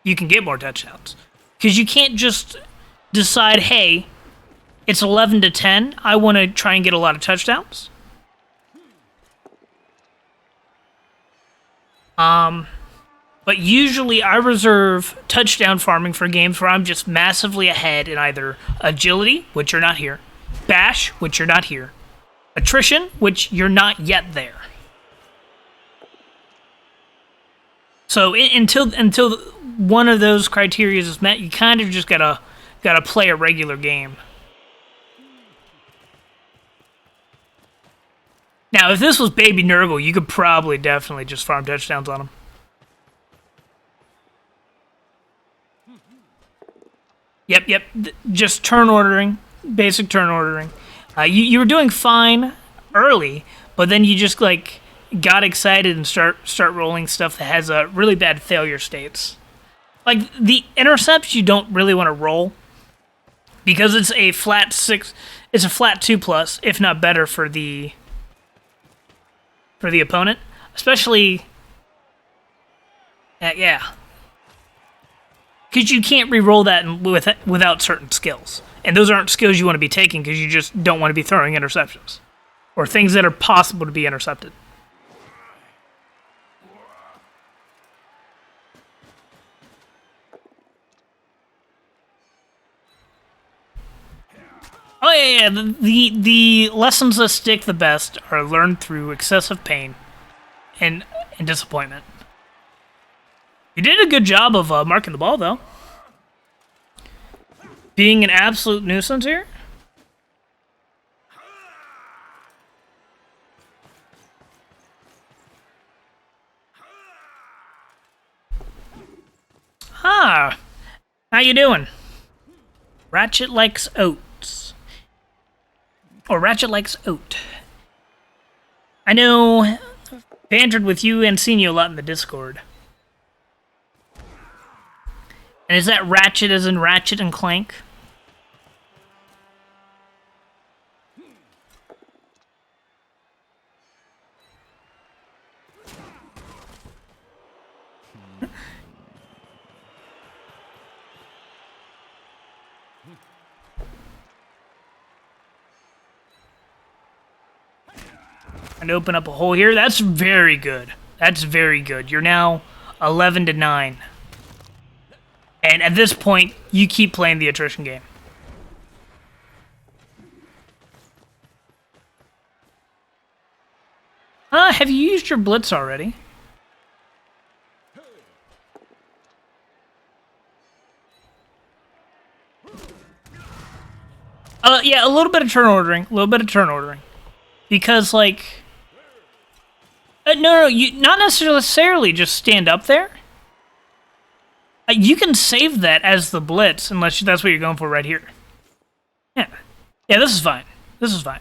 you can get more touchdowns. Because you can't just decide, hey, it's 11-10. I want to try and get a lot of touchdowns. But usually I reserve touchdown farming for games where I'm just massively ahead in either agility, which you're not here, bash, which you're not here, attrition, which you're not yet there. So until one of those criteria is met, you kind of just gotta play a regular game. Now, if this was Baby Nurgle, you could probably definitely just farm touchdowns on him. Yep. Just turn ordering, basic turn ordering. You were doing fine early, but then you just got excited and start rolling stuff that has really bad failure states. Like the intercepts, you don't really want to roll because it's a flat 6. It's a flat 2+, if not better for the opponent, especially. Yeah. Because you can't re-roll that without certain skills. And those aren't skills you want to be taking because you just don't want to be throwing interceptions. Or things that are possible to be intercepted. Oh yeah. The lessons that stick the best are learned through excessive pain and disappointment. You did a good job of marking the ball, though. being an absolute nuisance here? Ah, how you doing? Ratchet likes oats. Or Ratchet likes oat. I know, bantered with you and seen you a lot in the Discord. And is that Ratchet as in Ratchet and Clank? And open up a hole here. That's very good. That's very good. You're now 11-9. And at this point, you keep playing the attrition game. Have you used your blitz already? Yeah, a little bit of turn ordering. A little bit of turn ordering. Because, like... no, you not necessarily just stand up there. You can save that as the blitz, unless that's what you're going for right here. Yeah. Yeah, this is fine. This is fine.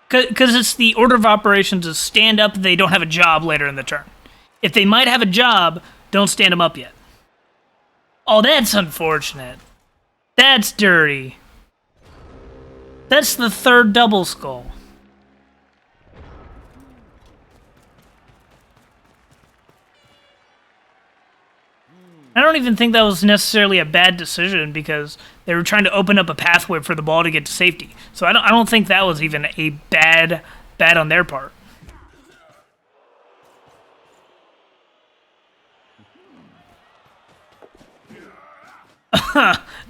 Because it's the order of operations is stand up, they don't have a job later in the turn. If they might have a job, don't stand them up yet. Oh, that's unfortunate. That's dirty. That's the third double skull. I don't even think that was necessarily a bad decision because they were trying to open up a pathway for the ball to get to safety. So I don't think that was even a bad on their part.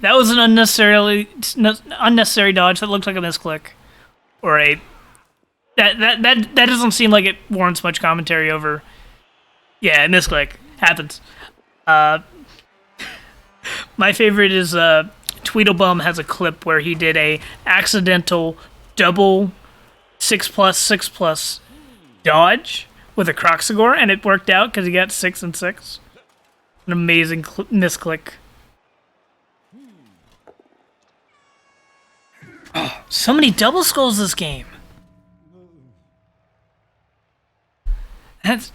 That was an unnecessary dodge that looked like a misclick, or a that doesn't seem like it warrants much commentary over. Yeah, misclick happens. My favorite is Tweedlebum has a clip where he did a accidental double 6+6+ dodge with a Croxagore, and it worked out because he got 6 and 6. An amazing misclick. Oh, so many double skulls this game. That's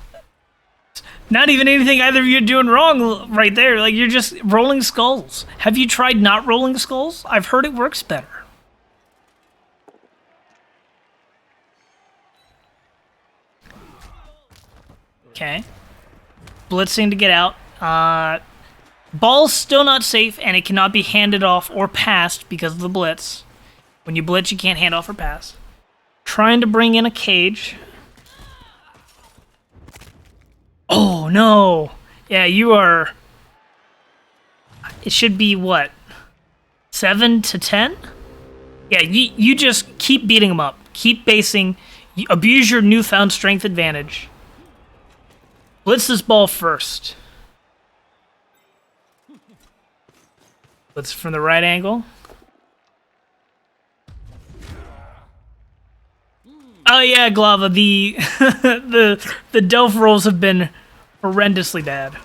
not even anything either of you are doing wrong right there. Like, you're just rolling skulls. Have you tried not rolling skulls? I've heard it works better. Okay. Blitzing to get out. Ball's still not safe, and it cannot be handed off or passed because of the blitz. When you blitz, you can't hand off or pass. Trying to bring in a cage. Oh, no. Yeah, you are... It should be, what? 7-10? Yeah, you just keep beating them up. Keep basing. Abuse your newfound strength advantage. Blitz this ball first. Blitz from the right angle. Oh yeah, Glava, the the Delph rolls have been horrendously bad.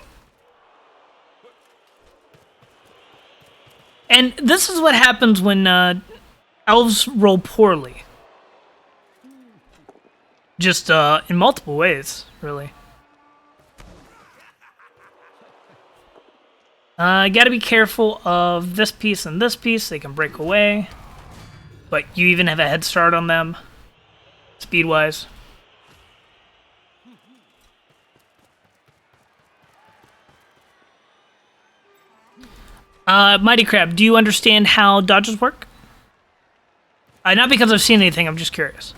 And this is what happens when elves roll poorly. Just in multiple ways, really. Gotta be careful of this piece and this piece. They can break away. But you even have a head start on them. Speed-wise. Mighty Crab, do you understand how dodges work? Not because I've seen anything, I'm just curious.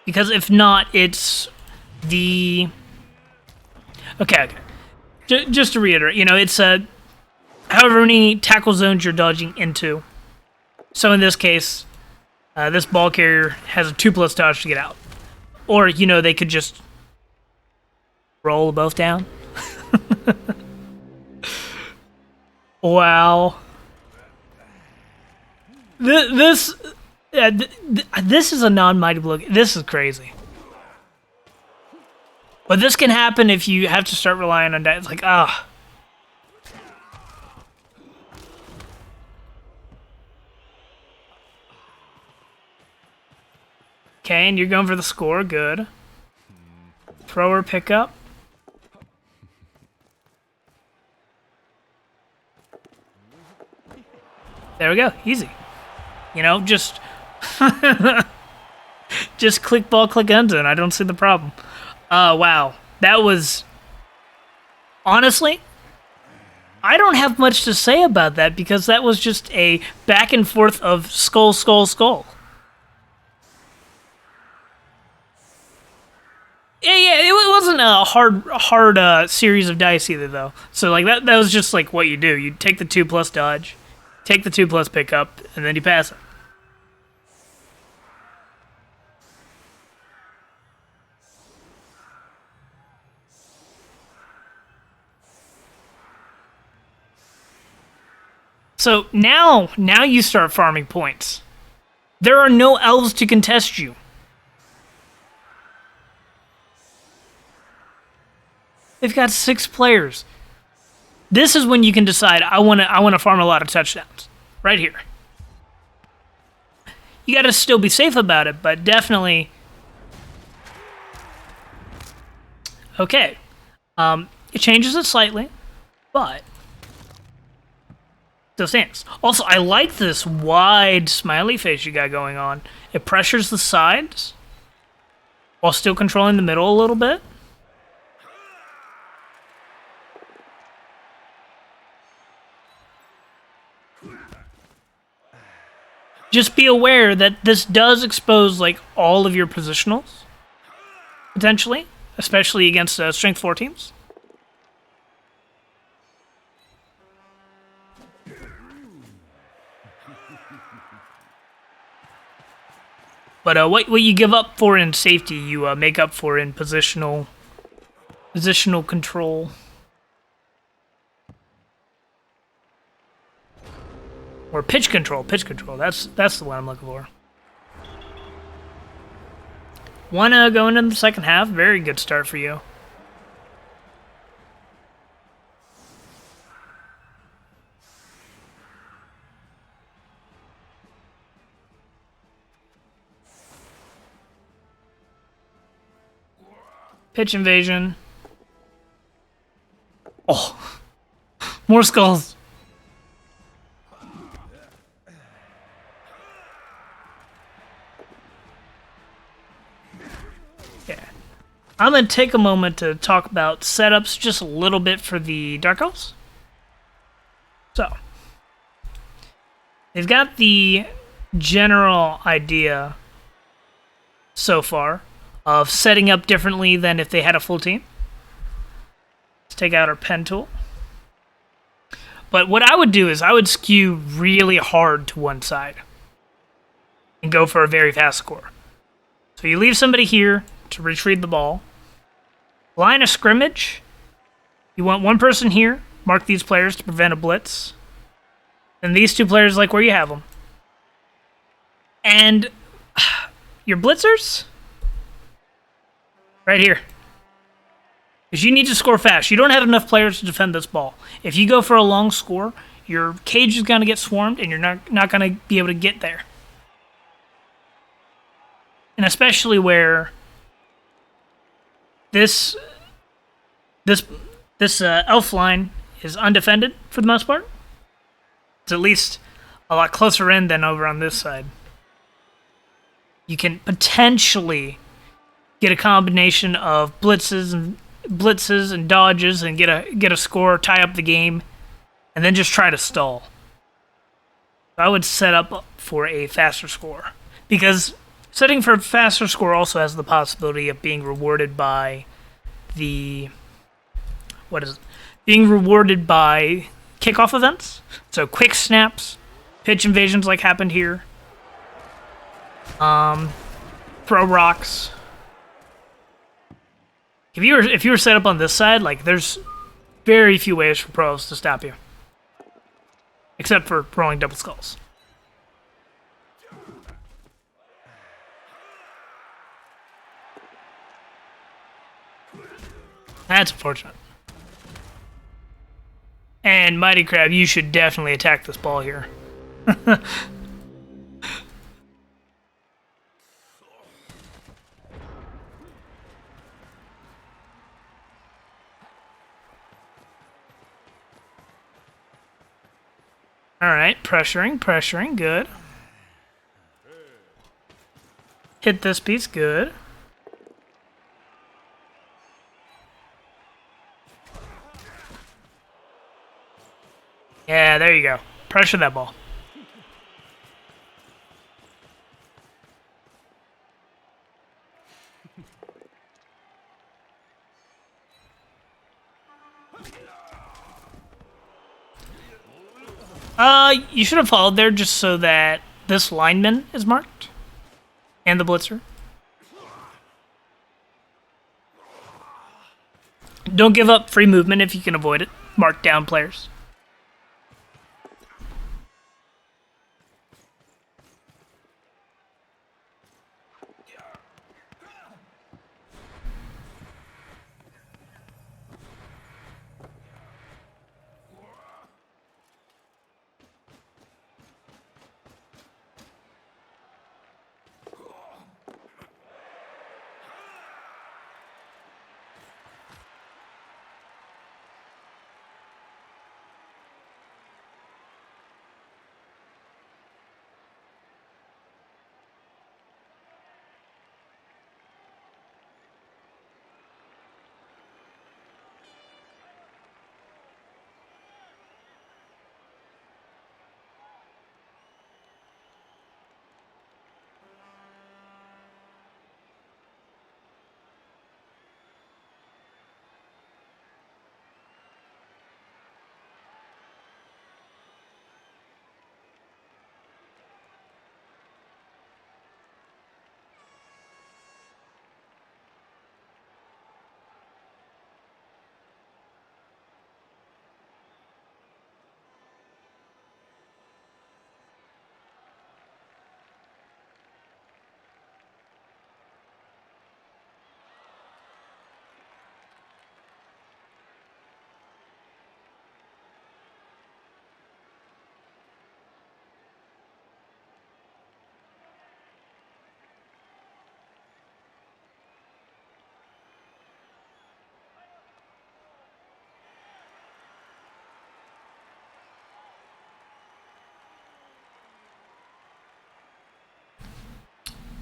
Because if not, it's the... Okay. Just to reiterate, it's however many tackle zones you're dodging into. So in this case... this ball carrier has a 2+ dodge to get out. Or, you know, they could just roll both down. Wow. This is a non-mighty blow. This is crazy. But this can happen if you have to start relying on that. It's like, ah. Okay, and you're going for the score. Good. Thrower pickup. There we go. Easy. You know, just just click ball, click engine. I don't see the problem. Wow. That was... Honestly, I don't have much to say about that because that was just a back and forth of skull, skull, skull. Yeah, it wasn't a hard series of dice either, though. So, like, that was just, like, what you do. You take the 2+ dodge, take the 2+ pickup, and then you pass it. So, now you start farming points. There are no elves to contest you. They've got 6 players. This is when you can decide, I want to farm a lot of touchdowns. Right here. You got to still be safe about it, but definitely... Okay. It changes it slightly, but... still stands. Also, I like this wide smiley face you got going on. It pressures the sides, while still controlling the middle a little bit. Just be aware that this does expose, like, all of your positionals, potentially, especially against Strength 4 teams. But what you give up for in safety, you make up for in positional control. Or pitch control. That's the one I'm looking for. Wanna go into the second half? Very good start for you. Pitch invasion. Oh, more skulls. I'm going to take a moment to talk about setups just a little bit for the Dark Elves. So, they've got the general idea so far of setting up differently than if they had a full team. Let's take out our pen tool. But what I would do is I would skew really hard to one side and go for a very fast score. So you leave somebody here to retrieve the ball. Line of scrimmage. You want one person here. Mark these players to prevent a blitz. And these 2 players like where you have them. And your blitzers? Right here. Because you need to score fast. You don't have enough players to defend this ball. If you go for a long score, your cage is going to get swarmed and you're not going to be able to get there. And especially where this elf line is undefended for the most part. It's at least a lot closer in than over on this side. You can potentially get a combination of blitzes and dodges and get a score, tie up the game, and then just try to stall. I would set up for a faster score because setting for a faster score also has the possibility of being rewarded by being rewarded by kickoff events. So quick snaps, pitch invasions like happened here. Throw rocks. if you were set up on this side, like there's very few ways for pros to stop you, except for rolling double skulls. That's unfortunate. And Mighty Crab, you should definitely attack this ball here. Alright, pressuring, good. Hit this piece, good. Yeah, there you go. Pressure that ball. You should have followed there just so that this lineman is marked. And the blitzer. Don't give up free movement if you can avoid it. Mark down players.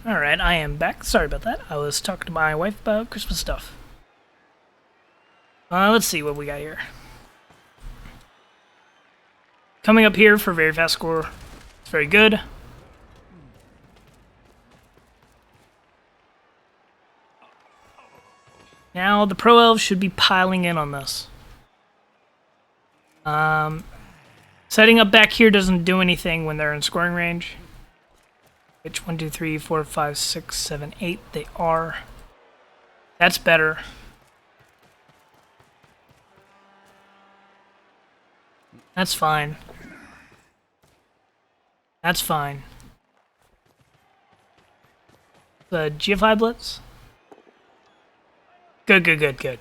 Alright, I am back. Sorry about that. I was talking to my wife about Christmas stuff. Let's see what we got here. Coming up here for very fast score. It's very good. Now the Pro Elves should be piling in on this. Setting up back here doesn't do anything when they're in scoring range. Which 1, 2, 3, 4, 5, 6, 7, 8 they are. That's better. That's fine. That's fine. The GFI Blitz? Good, good, good, good.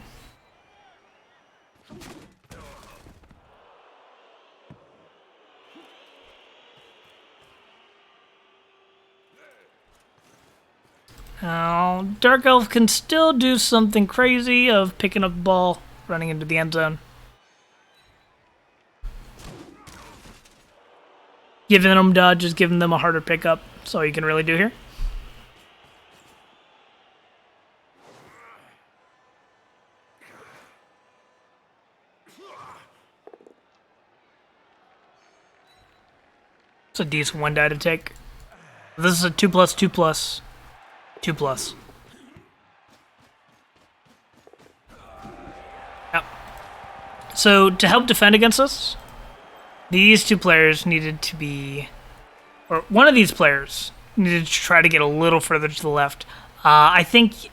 Now, Dark Elf can still do something crazy of picking up the ball, running into the end zone. Giving them dodges, giving them a harder pickup. That's all you can really do here. It's a decent one die to take. This is a 2+, 2+. 2+. Yep. So to help defend against us, these two players needed to be, or one of these players needed to try to get a little further to the left. I think,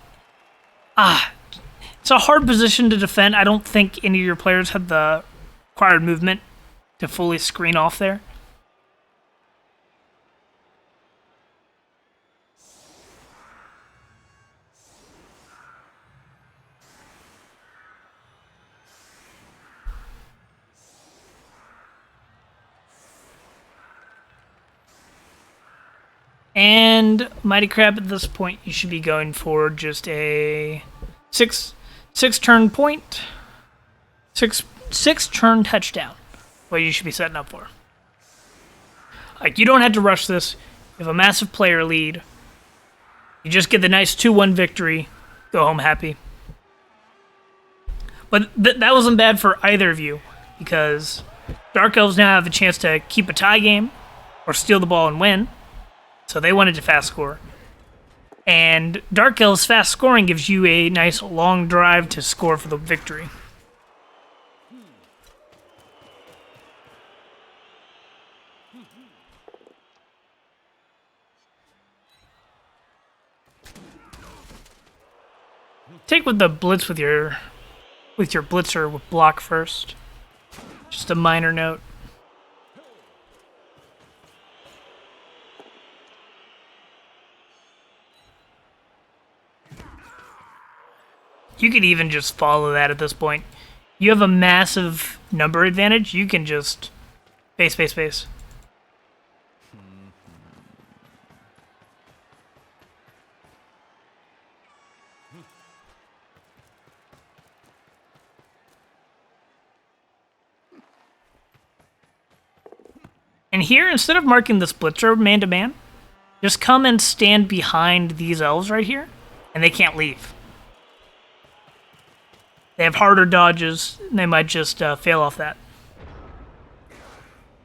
it's it's a hard position to defend. I don't think any of your players have the required movement to fully screen off there. And Mighty Crab, at this point, you should be going for just a six turn point, six turn touchdown. What you should be setting up for. Like, you don't have to rush this. You have a massive player lead. You just get the nice 2-1 victory. Go home happy. But that wasn't bad for either of you, because Dark Elves now have a chance to keep a tie game or steal the ball and win. So they wanted to fast score. And Dark Elves fast scoring gives you a nice long drive to score for the victory. Take with the blitz with your blitzer with block first. Just a minor note. You could even just follow that at this point. You have a massive number advantage. You can just base. And here, instead of marking this blitzer man-to-man, just come and stand behind these elves right here, and they can't leave. They have harder dodges, and they might just fail off that.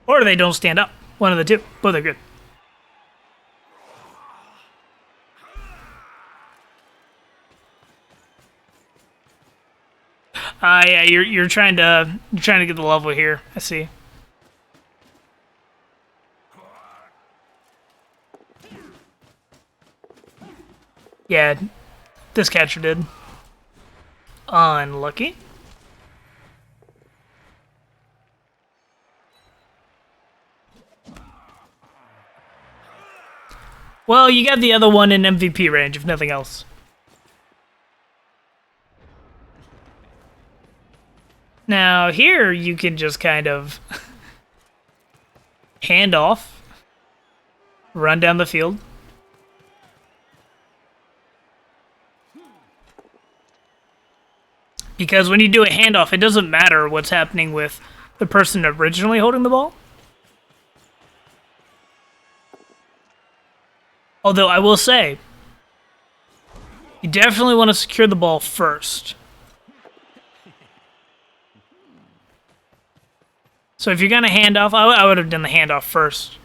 Or they don't stand up. One of the two. Both are good. Yeah, you're trying to get the level here. I see. Yeah, this catcher did. Unlucky. Well, you got the other one in MVP range, if nothing else. Now, here you can just kind of hand off, run down the field. Because when you do a handoff, it doesn't matter what's happening with the person originally holding the ball. Although I will say, you definitely want to secure the ball first. So if you're going to hand off, I would have done the handoff first.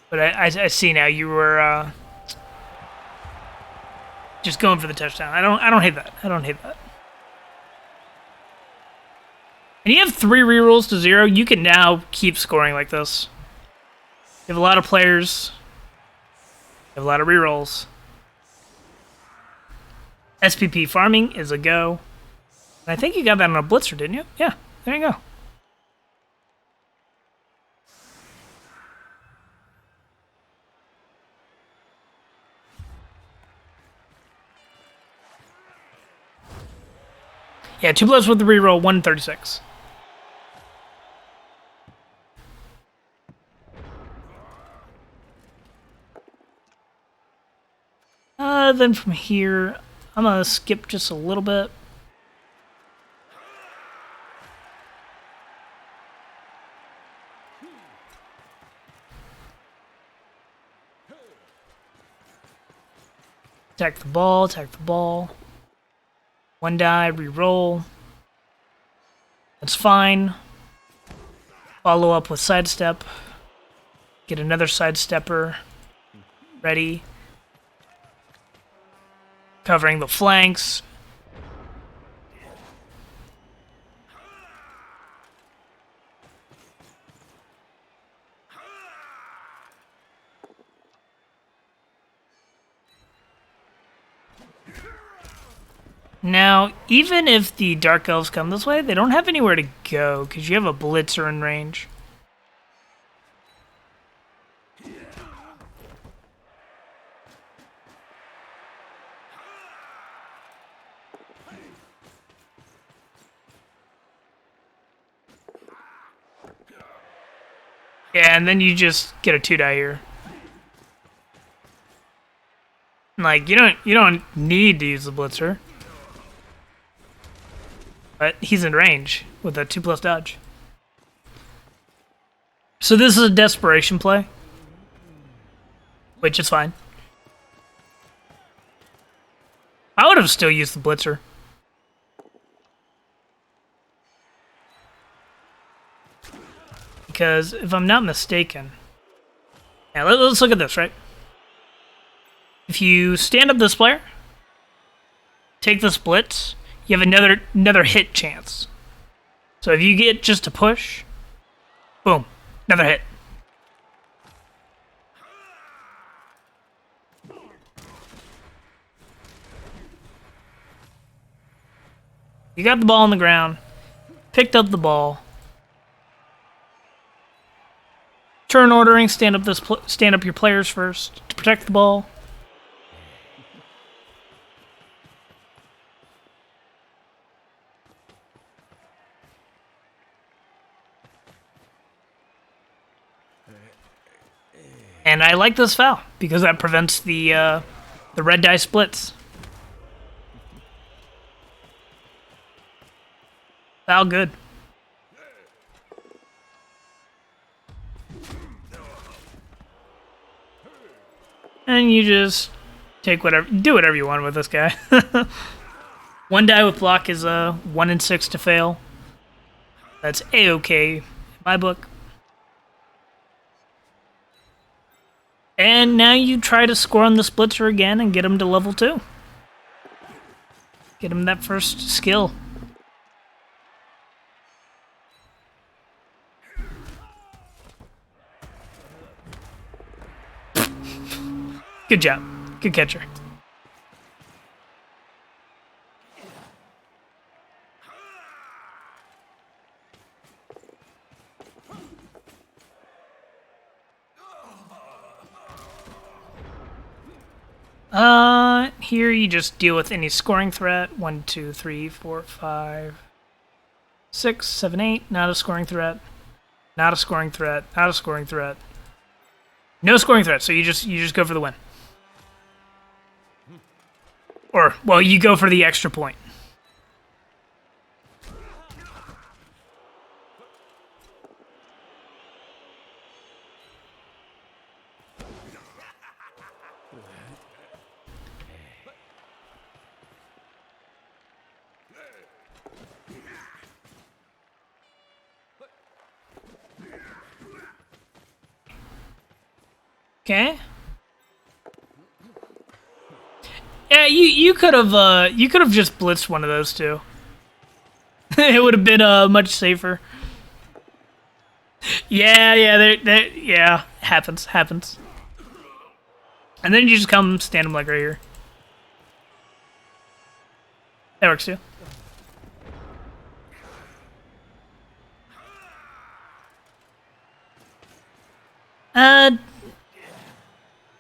But I see now you were just going for the touchdown. I don't hate that. I don't hate that. And you have 3 rerolls to 0. You can now keep scoring like this. You have a lot of players. You have a lot of rerolls. SPP farming is a go. And I think you got that on a blitzer, didn't you? Yeah, there you go. Yeah, 2 blitz with the reroll, 136. Then from here, I'm gonna skip just a little bit. Attack the ball. 1 die, re-roll. That's fine. Follow up with sidestep. Get another sidestepper. Ready. Covering the flanks. Now, even if the Dark Elves come this way, they don't have anywhere to go, because you have a Blitzer in range. Yeah, and then you just get a 2-die here. Like, you don't need to use the Blitzer. But he's in range with a 2+ dodge. So this is a desperation play. Which is fine. I would have still used the Blitzer. Because if I'm not mistaken... Yeah, let's look at this, right? If you stand up this player, take this blitz, you have another hit chance. So if you get just a push, boom, another hit. You got the ball on the ground, picked up the ball. Turn ordering, stand up your players first to protect the ball. And I like this foul because that prevents the red die splits. Foul good. And you just do whatever you want with this guy. 1 die with block is 1 in 6 to fail. That's A-okay in my book. And now you try to score on the Splitzer again and get him to level 2. Get him that first skill. Good job. Good catcher. Here you just deal with any scoring threat. 1, 2, 3, 4, 5, 6, 7, 8. Not a scoring threat. Not a scoring threat. Not a scoring threat. No scoring threat, so you just go for the win. Or, well, you go for the extra point. Okay. Yeah, you could have just blitzed one of those two. It would have been much safer. Yeah, happens. And then you just come stand him like right here. That works too.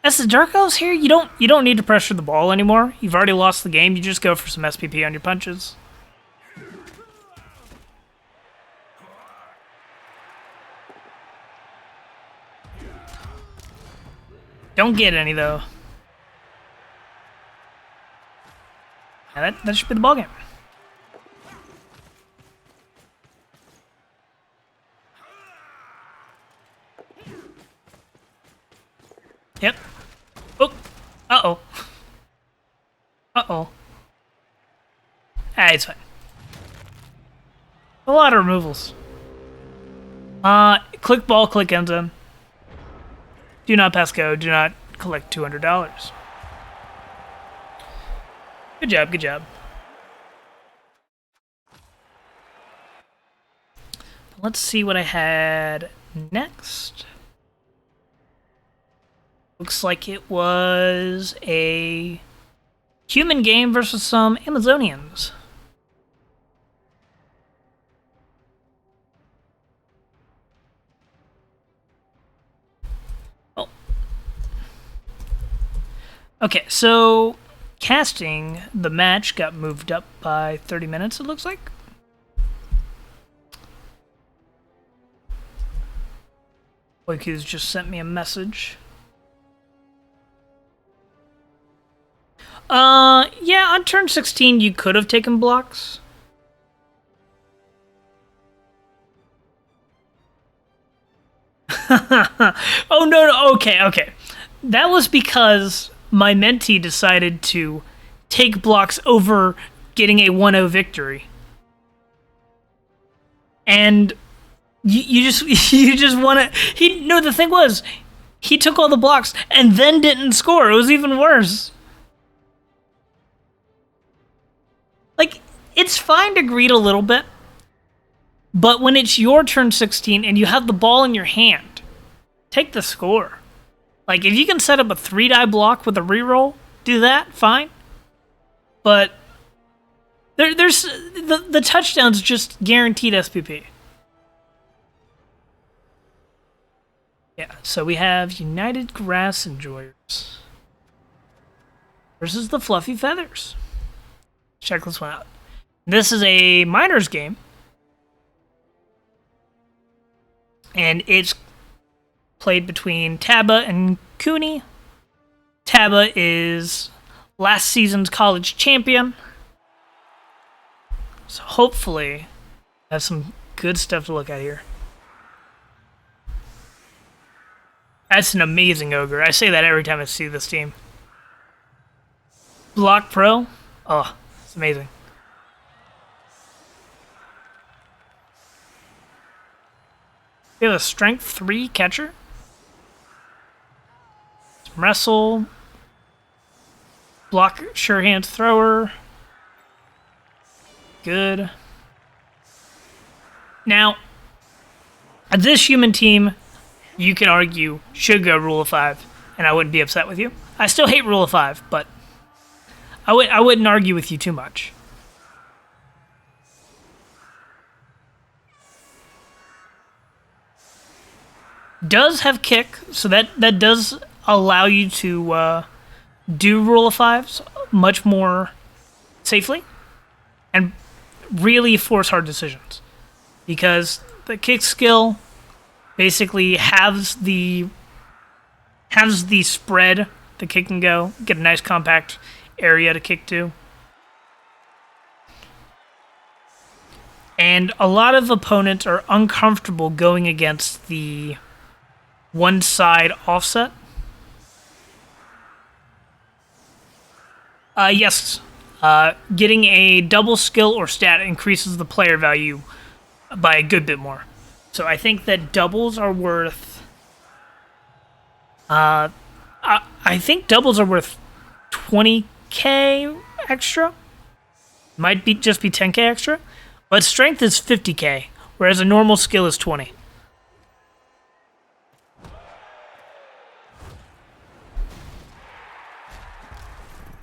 As the Dark Elves here, you don't need to pressure the ball anymore. You've already lost the game. You just go for some SPP on your punches. Don't get any though. Yeah, that should be the ball game. Yep. Oh. Uh-oh. Uh-oh. Ah, it's fine. A lot of removals. Click ball, click end zone. Do not pass go. Do not collect $200. Good job, good job. Let's see what I had next. Looks like it was a Human game versus some Amazonians. Oh. Okay, so casting, the match got moved up by 30 minutes, it looks like. Boyku's just sent me a message. Yeah, on turn 16 you could have taken blocks. Oh, no, okay. That was because my mentee decided to take blocks over getting a 1-0 victory. And you just want to... No, the thing was, he took all the blocks and then didn't score. It was even worse. Like, it's fine to greed a little bit, but when it's your turn 16 and you have the ball in your hand, take the score. Like, if you can set up a 3-die block with a reroll, do that, fine. But there's the touchdown's just guaranteed SPP. Yeah, so we have United Grass Enjoyers versus the Fluffy Feathers. Check this one out. This is a minors game, and it's played between Taba and Cooney. Taba is last season's college champion, so hopefully have some good stuff to look at here. That's an amazing ogre. I say that every time I see this team. Block Pro? Oh, it's amazing. We have a Strength 3 catcher. Some Wrestle. Block Sure Hands thrower. Good. Now, this human team, you can argue, should go Rule of 5, and I wouldn't be upset with you. I still hate Rule of 5, but I wouldn't argue with you too much. Does have kick, so that does allow you to do Rule of 5s much more safely and really force hard decisions, because the kick skill basically halves the spread the kick can go, get a nice compact area to kick to. And a lot of opponents are uncomfortable going against the one side offset. Yes, getting a double skill or stat increases the player value by a good bit more. So I think that doubles are worth... I think doubles are worth 20k extra. Might be just be 10k extra. But strength is 50k, whereas a normal skill is 20.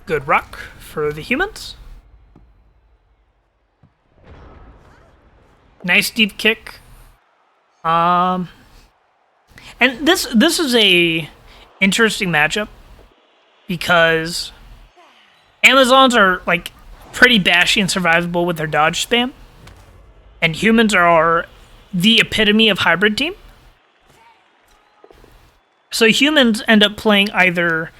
Good rock for the humans. Nice deep kick. And this is a interesting matchup because Amazons are like pretty bashy and survivable with their dodge spam, and humans are the epitome of hybrid team. So humans end up playing either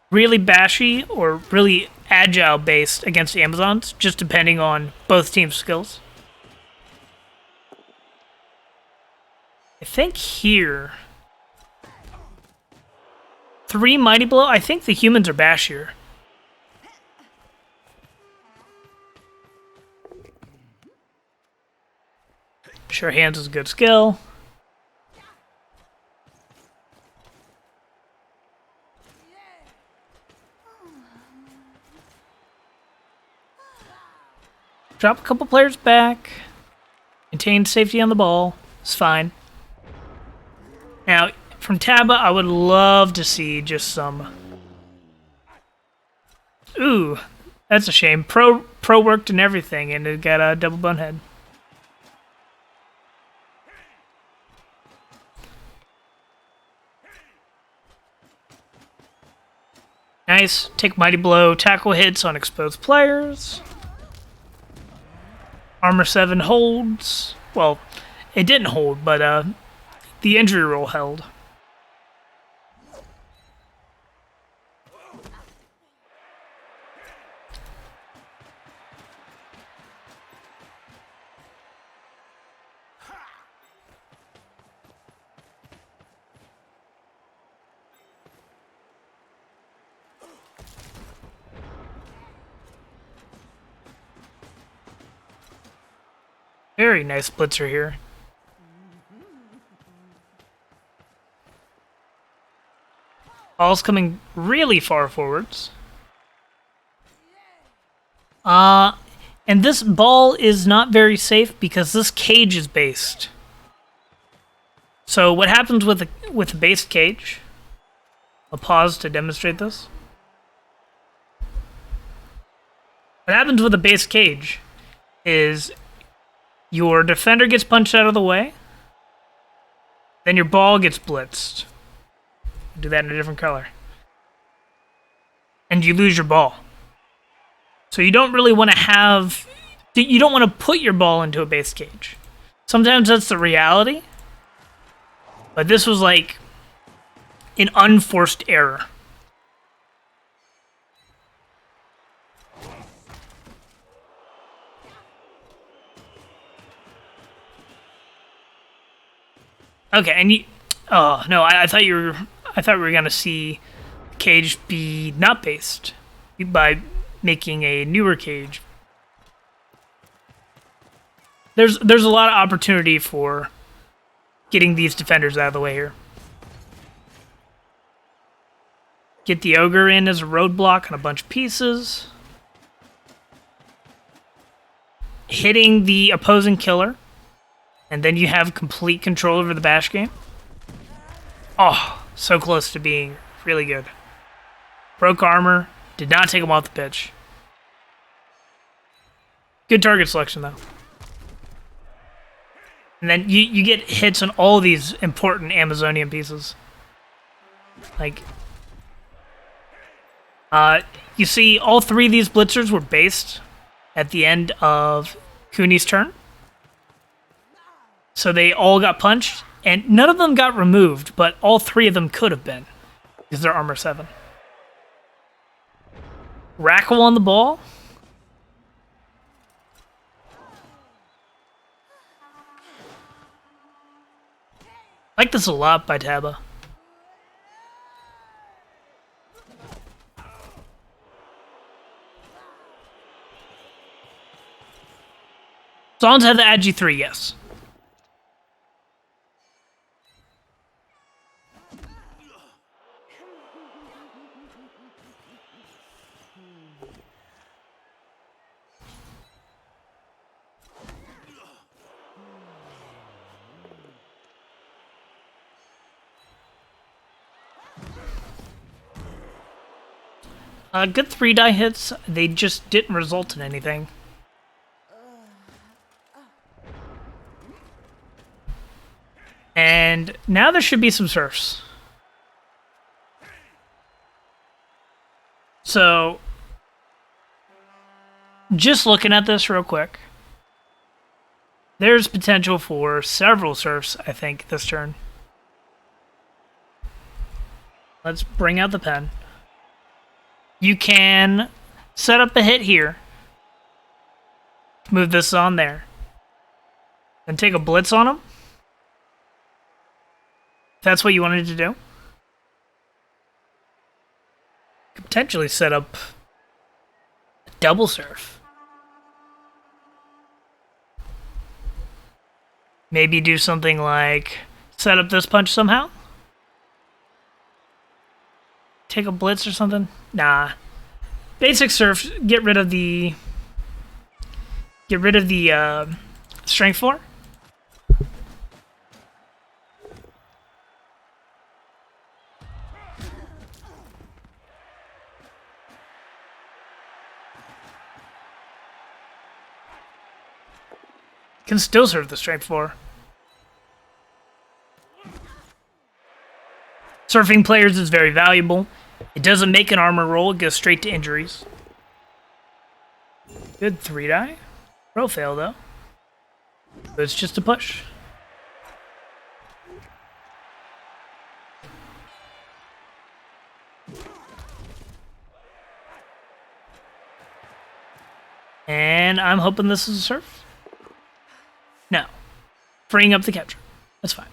really bashy or really agile based against Amazons, just depending on both teams' skills. I think here 3 Mighty Blow. I think the humans are bashier. Sure Hands is a good skill. Drop a couple players back. Maintain safety on the ball. It's fine. Now, from Taba, I would love to see just some... Ooh, That's a shame. Pro worked and everything, and it got a double bonehead. Nice. Take mighty blow. Tackle hits on exposed players. Armor 7 holds. Well, it didn't hold, but the injury roll held. Very nice blitzer here. Ball's coming really far forwards. And this ball is not very safe because this cage is based. So what happens with a based cage? I'll pause to demonstrate this. What happens with a base cage is your defender gets punched out of the way, then your ball gets blitzed. Do that in a different color. And you lose your ball. So you don't really want to have... You don't want to put your ball into a base cage. Sometimes that's the reality. But this was like an unforced error. Okay, and you... Oh, no, I thought we were going to see cage be not based by making a newer cage. There's a lot of opportunity for getting these defenders out of the way here. Get the ogre in as a roadblock on a bunch of pieces. Hitting the opposing killer. And then you have complete control over the bash game. Oh, so close to being really good. Broke armor. Did not take him off the pitch. Good target selection, though. And then you get hits on all these important Amazonian pieces. Like... you see, all three of these blitzers were based at the end of Cooney's turn. So they all got punched, and none of them got removed, but all three of them could have been, because they're armor 7. Rackle on the ball. I like this a lot by Taba. Zons had the Agi 3, yes. Good 3-die hits. They just didn't result in anything. And now there should be some surfs. So, just looking at this real quick, there's potential for several surfs, I think, this turn. Let's bring out the pen. You can set up a hit here. Move this on there. Then take a blitz on him. If that's what you wanted to do. Could potentially set up a double surf. Maybe do something like set up this punch somehow. Take a blitz or something? Nah. Basic surf, get rid of the strength 4. Can still serve the strength 4. Surfing players is very valuable. It doesn't make an armor roll, it goes straight to injuries. Good 3 die. Roll fail though. But it's just a push. And I'm hoping this is a surf. No. Freeing up the capture. That's fine.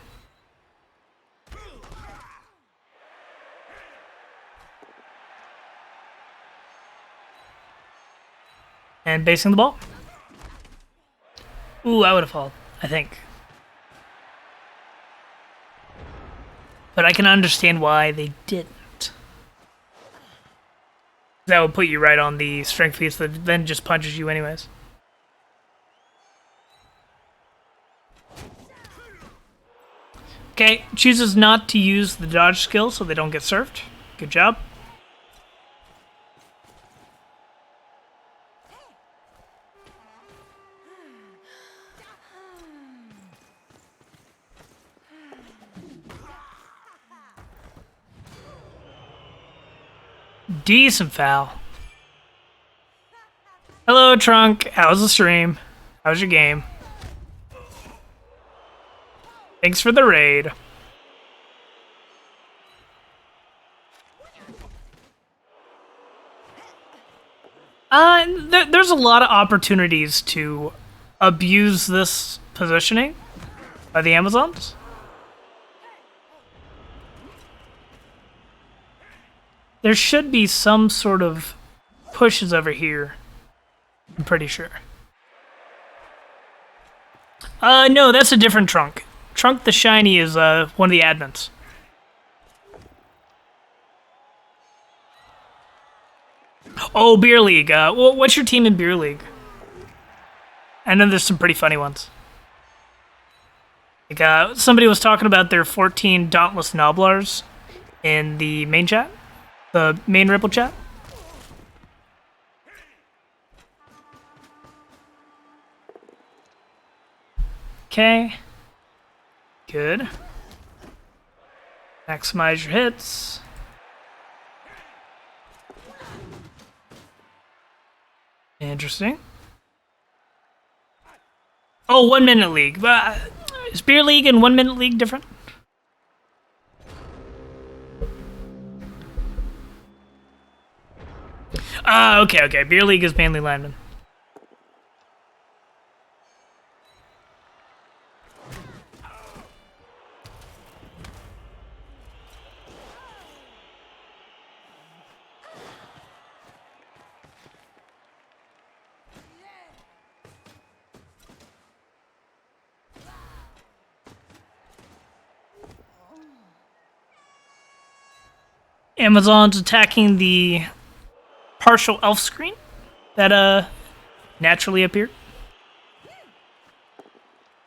And basing the ball. Ooh, I would have fallen, I think. But I can understand why they didn't. That would put you right on the strength piece that then just punches you anyways. Okay, chooses not to use the dodge skill so they don't get surfed. Good job. Decent foul. Hello, Trunk. How's the stream? How's your game? Thanks for the raid. There's a lot of opportunities to abuse this positioning by the Amazons. There should be some sort of pushes over here. I'm pretty sure. No, that's a different Trunk. Trunk the Shiny is one of the admins. Oh, Beer League. What's your team in Beer League? I know there's some pretty funny ones. Like, somebody was talking about their 14 Dauntless Nobblars in the main chat. The main Rebbl chat. Okay. Good. Maximize your hits. Interesting. Oh, 1 minute league. Is Beer League and 1 minute league different? Okay. Beer League is mainly lineman. Amazon's attacking the partial elf screen that naturally appeared.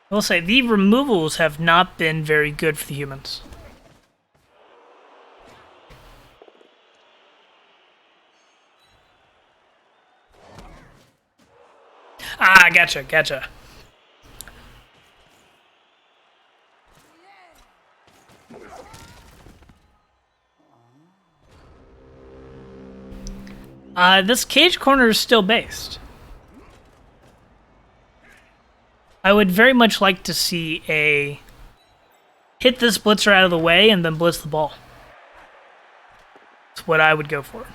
I will say the removals have not been very good for the humans. Ah, gotcha. This cage corner is still based. I would very much like to see a hit this blitzer out of the way and then blitz the ball. That's what I would go for.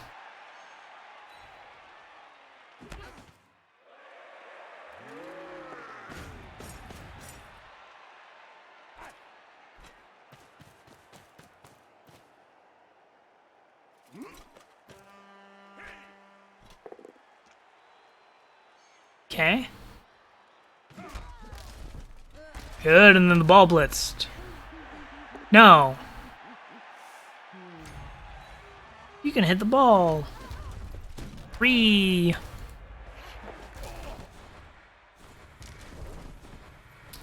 Okay. Good, and then the ball blitzed. No. You can hit the ball. 3.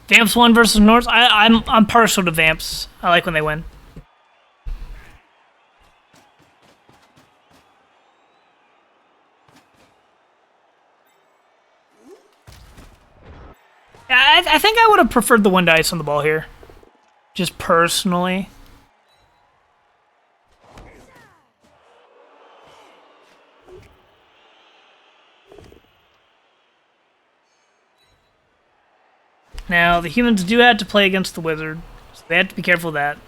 Vamps won versus Norse. I'm partial to Vamps. I like when they win. I think I would have preferred the 1 dice on the ball here. Just personally. Now, the humans do have to play against the wizard, so they have to be careful of that.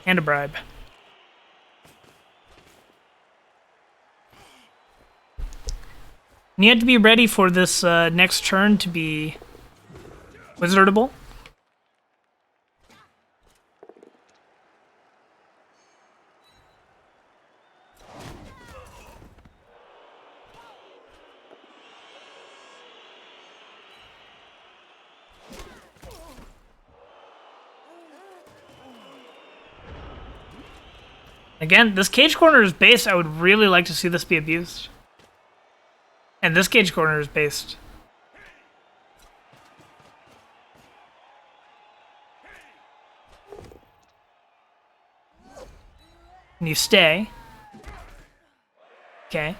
And a bribe. And you have to be ready for this next turn to be wizardable. Again, this cage corner is based. I would really like to see this be abused. And this cage corner is based. And you stay. Okay.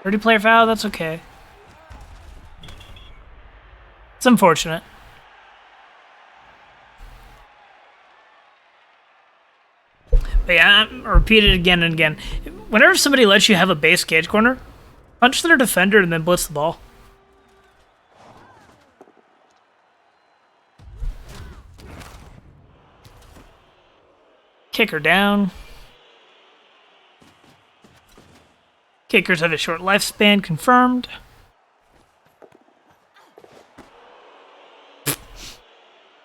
Dirty player foul, that's okay. It's unfortunate. But yeah, I'll repeat it again and again. Whenever somebody lets you have a base cage corner, punch their defender and then blitz the ball. Kicker down. Kickers have a short lifespan, confirmed.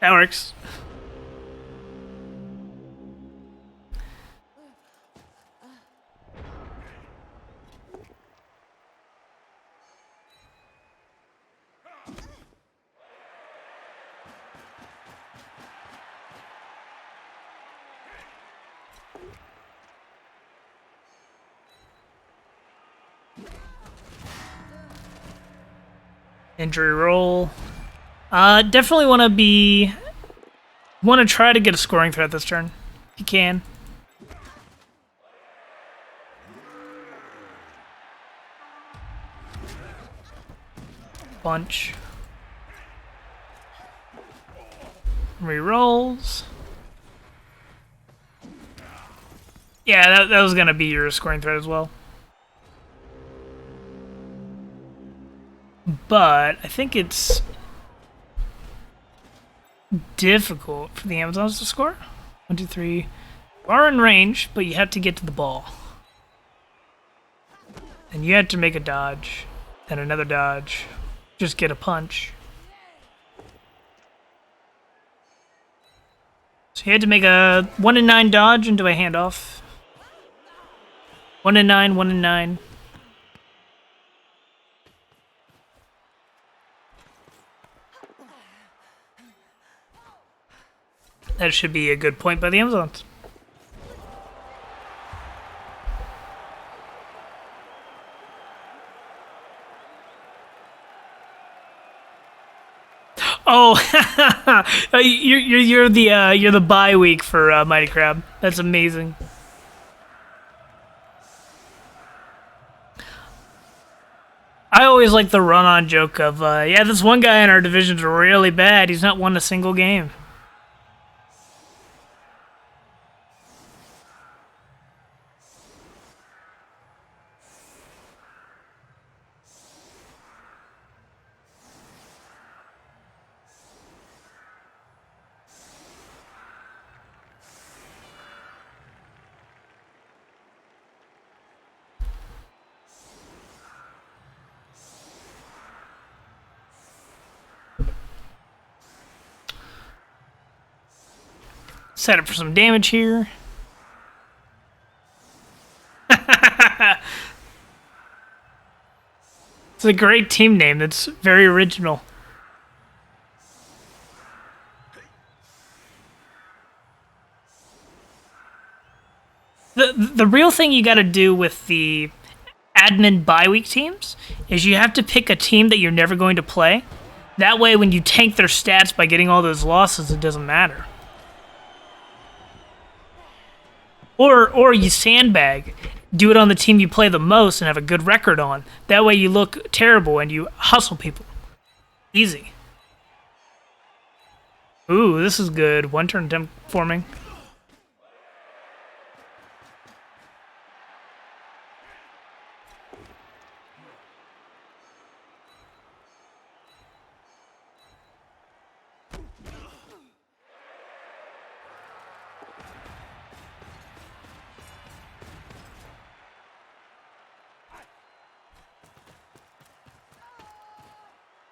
That works. Injury roll. Definitely want to try to get a scoring threat this turn, if you can. Bunch. Rerolls. Yeah, that was gonna be your scoring threat as well. But I think it's difficult for the Amazons to score. 1, 2, 3. You are in range, but you have to get to the ball. And you have to make a dodge, then another dodge. Just get a punch. So you had to make a 1 in 9 dodge into a handoff. 1 in 9, 1 in 9. That should be a good point by the Amazons. Oh, you're the bye week for Mighty Crab. That's amazing. I always like the run-on joke of, yeah, this one guy in our division's really bad. He's not won a single game. Set up for some damage here. It's a great team name that's very original. The real thing you got to do with the admin bye week teams is you have to pick a team that you're never going to play. That way when you tank their stats by getting all those losses, it doesn't matter. Or you sandbag, do it on the team you play the most and have a good record on. That way you look terrible and you hustle people. Easy. Ooh, this is good. One turn temp forming.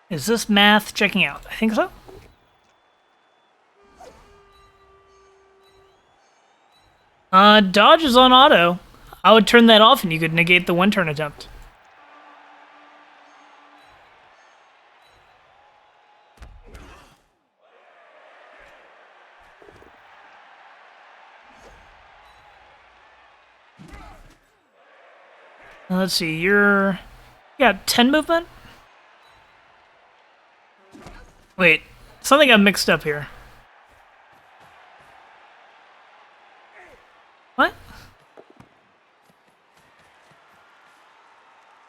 Is this math checking out? I think so. Dodge is on auto. I would turn that off and you could negate the one turn attempt. Let's see, you got 10 movement? Wait, something got mixed up here. What?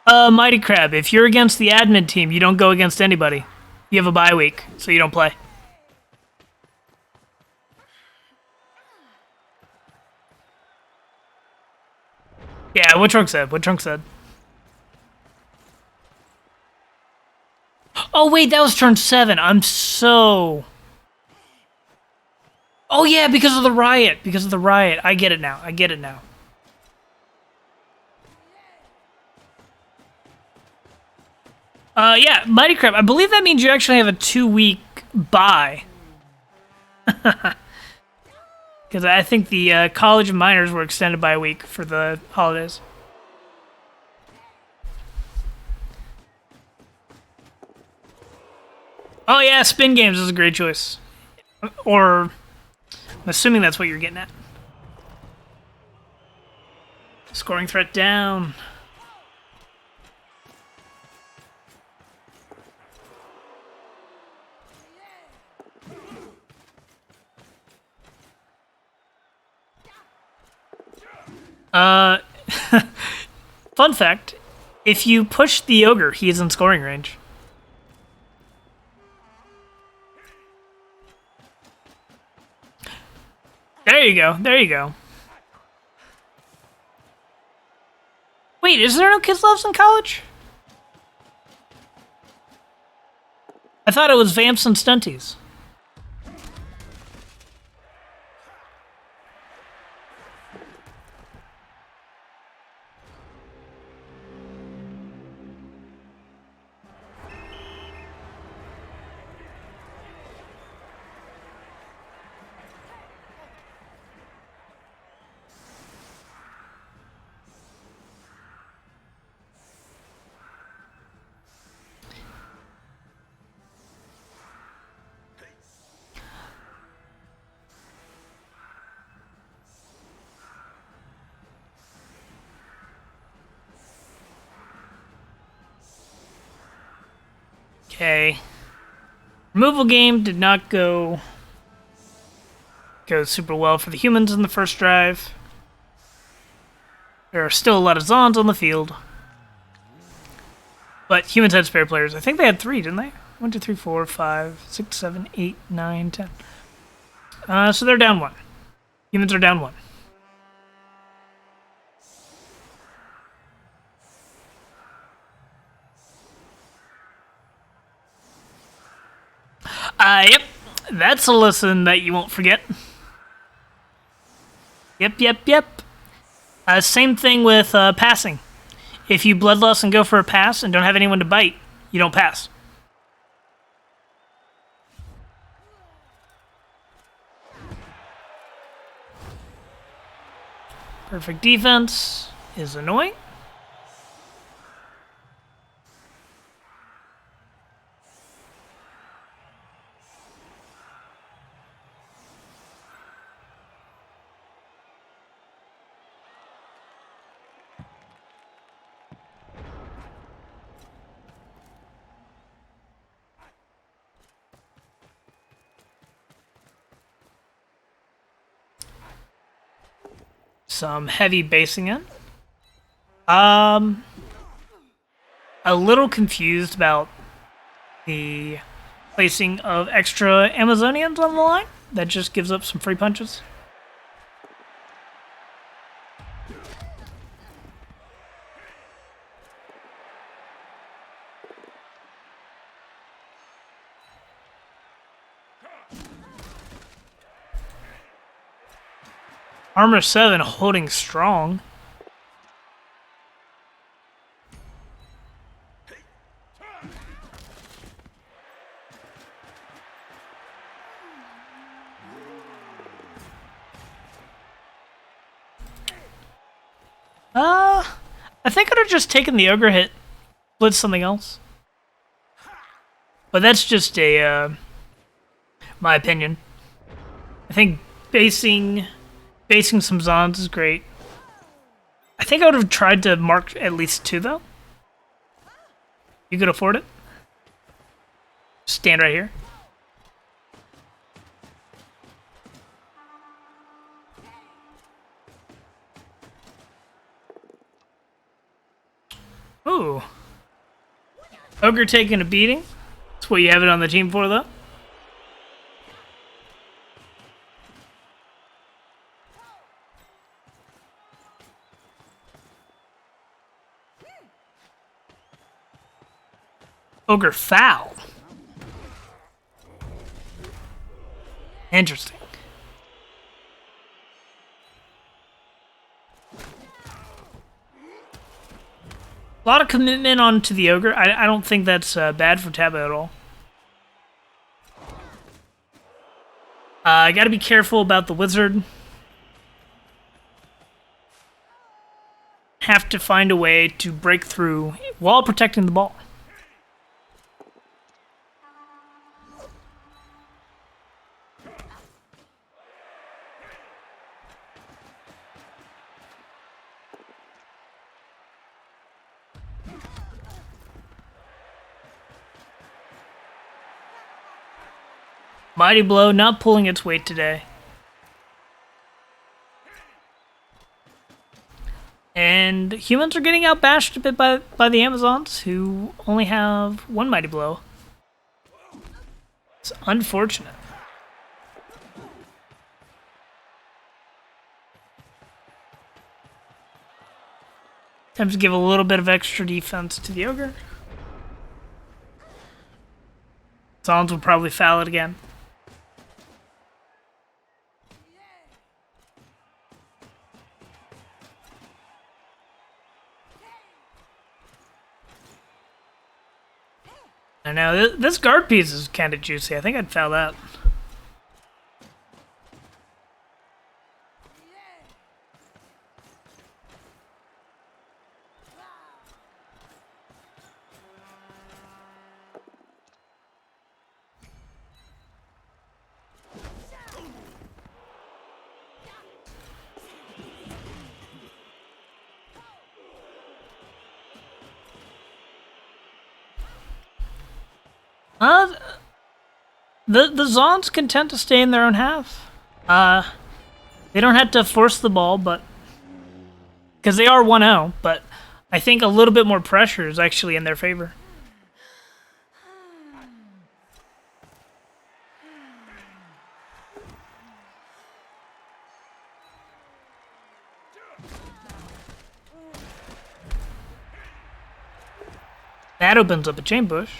Mighty Crab, if you're against the admin team, you don't go against anybody. You have a bye week, so you don't play. Yeah, what Trunk said, what Trunk said. Oh, wait, that was turn 7. I'm so... Oh, yeah, because of the riot. Because of the riot. I get it now. I get it now. Yeah, Mighty Crab. I believe that means you actually have a 2-week bye. Because I think the College of Miners were extended by a week for the holidays. Oh yeah, Spin Games is a great choice. Or, I'm assuming that's what you're getting at. Scoring threat down. Fun fact, if you push the ogre, he is in scoring range. There you go, there you go. Wait, is there no Kids Loves in college? I thought it was Vamps and Stunties. Okay. Removal game did not go super well for the humans in the first drive. There are still a lot of Zons on the field. But humans had spare players. I think they had 3, didn't they? 1, 2, 3, 4, 5, 6, 7, 8, 9, 10. So they're down 1. Humans are down 1. Yep. That's a lesson that you won't forget. Yep. Same thing with passing. If you bloodlust and go for a pass and don't have anyone to bite, you don't pass. Perfect defense is annoying. some heavy basing in. Um, a little confused about the placing of extra Amazonians on the line. That just gives up some free punches. Armor 7 holding strong. I think I'd have just taken the ogre hit, blitz something else. But that's just a my opinion. I think basing some Zons is great. I think I would have tried to mark at least 2 though. You could afford it. Stand right here. Ooh. Ogre taking a beating. That's what you have it on the team for, though. Ogre foul. Interesting. A lot of commitment onto the ogre. I don't think that's bad for Tabo at all. I gotta be careful about the wizard. Have to find a way to break through while protecting the ball. Mighty Blow not pulling its weight today. And humans are getting outbashed a bit by the Amazons, who only have 1 Mighty Blow. It's unfortunate. Time to give a little bit of extra defense to the ogre. Zons will probably foul it again. I know, this guard piece is kind of juicy. I think I'd foul that. The Zons can tend to stay in their own half. They don't have to force the ball, but because they are 1-0, but I think a little bit more pressure is actually in their favor. That opens up a chain push.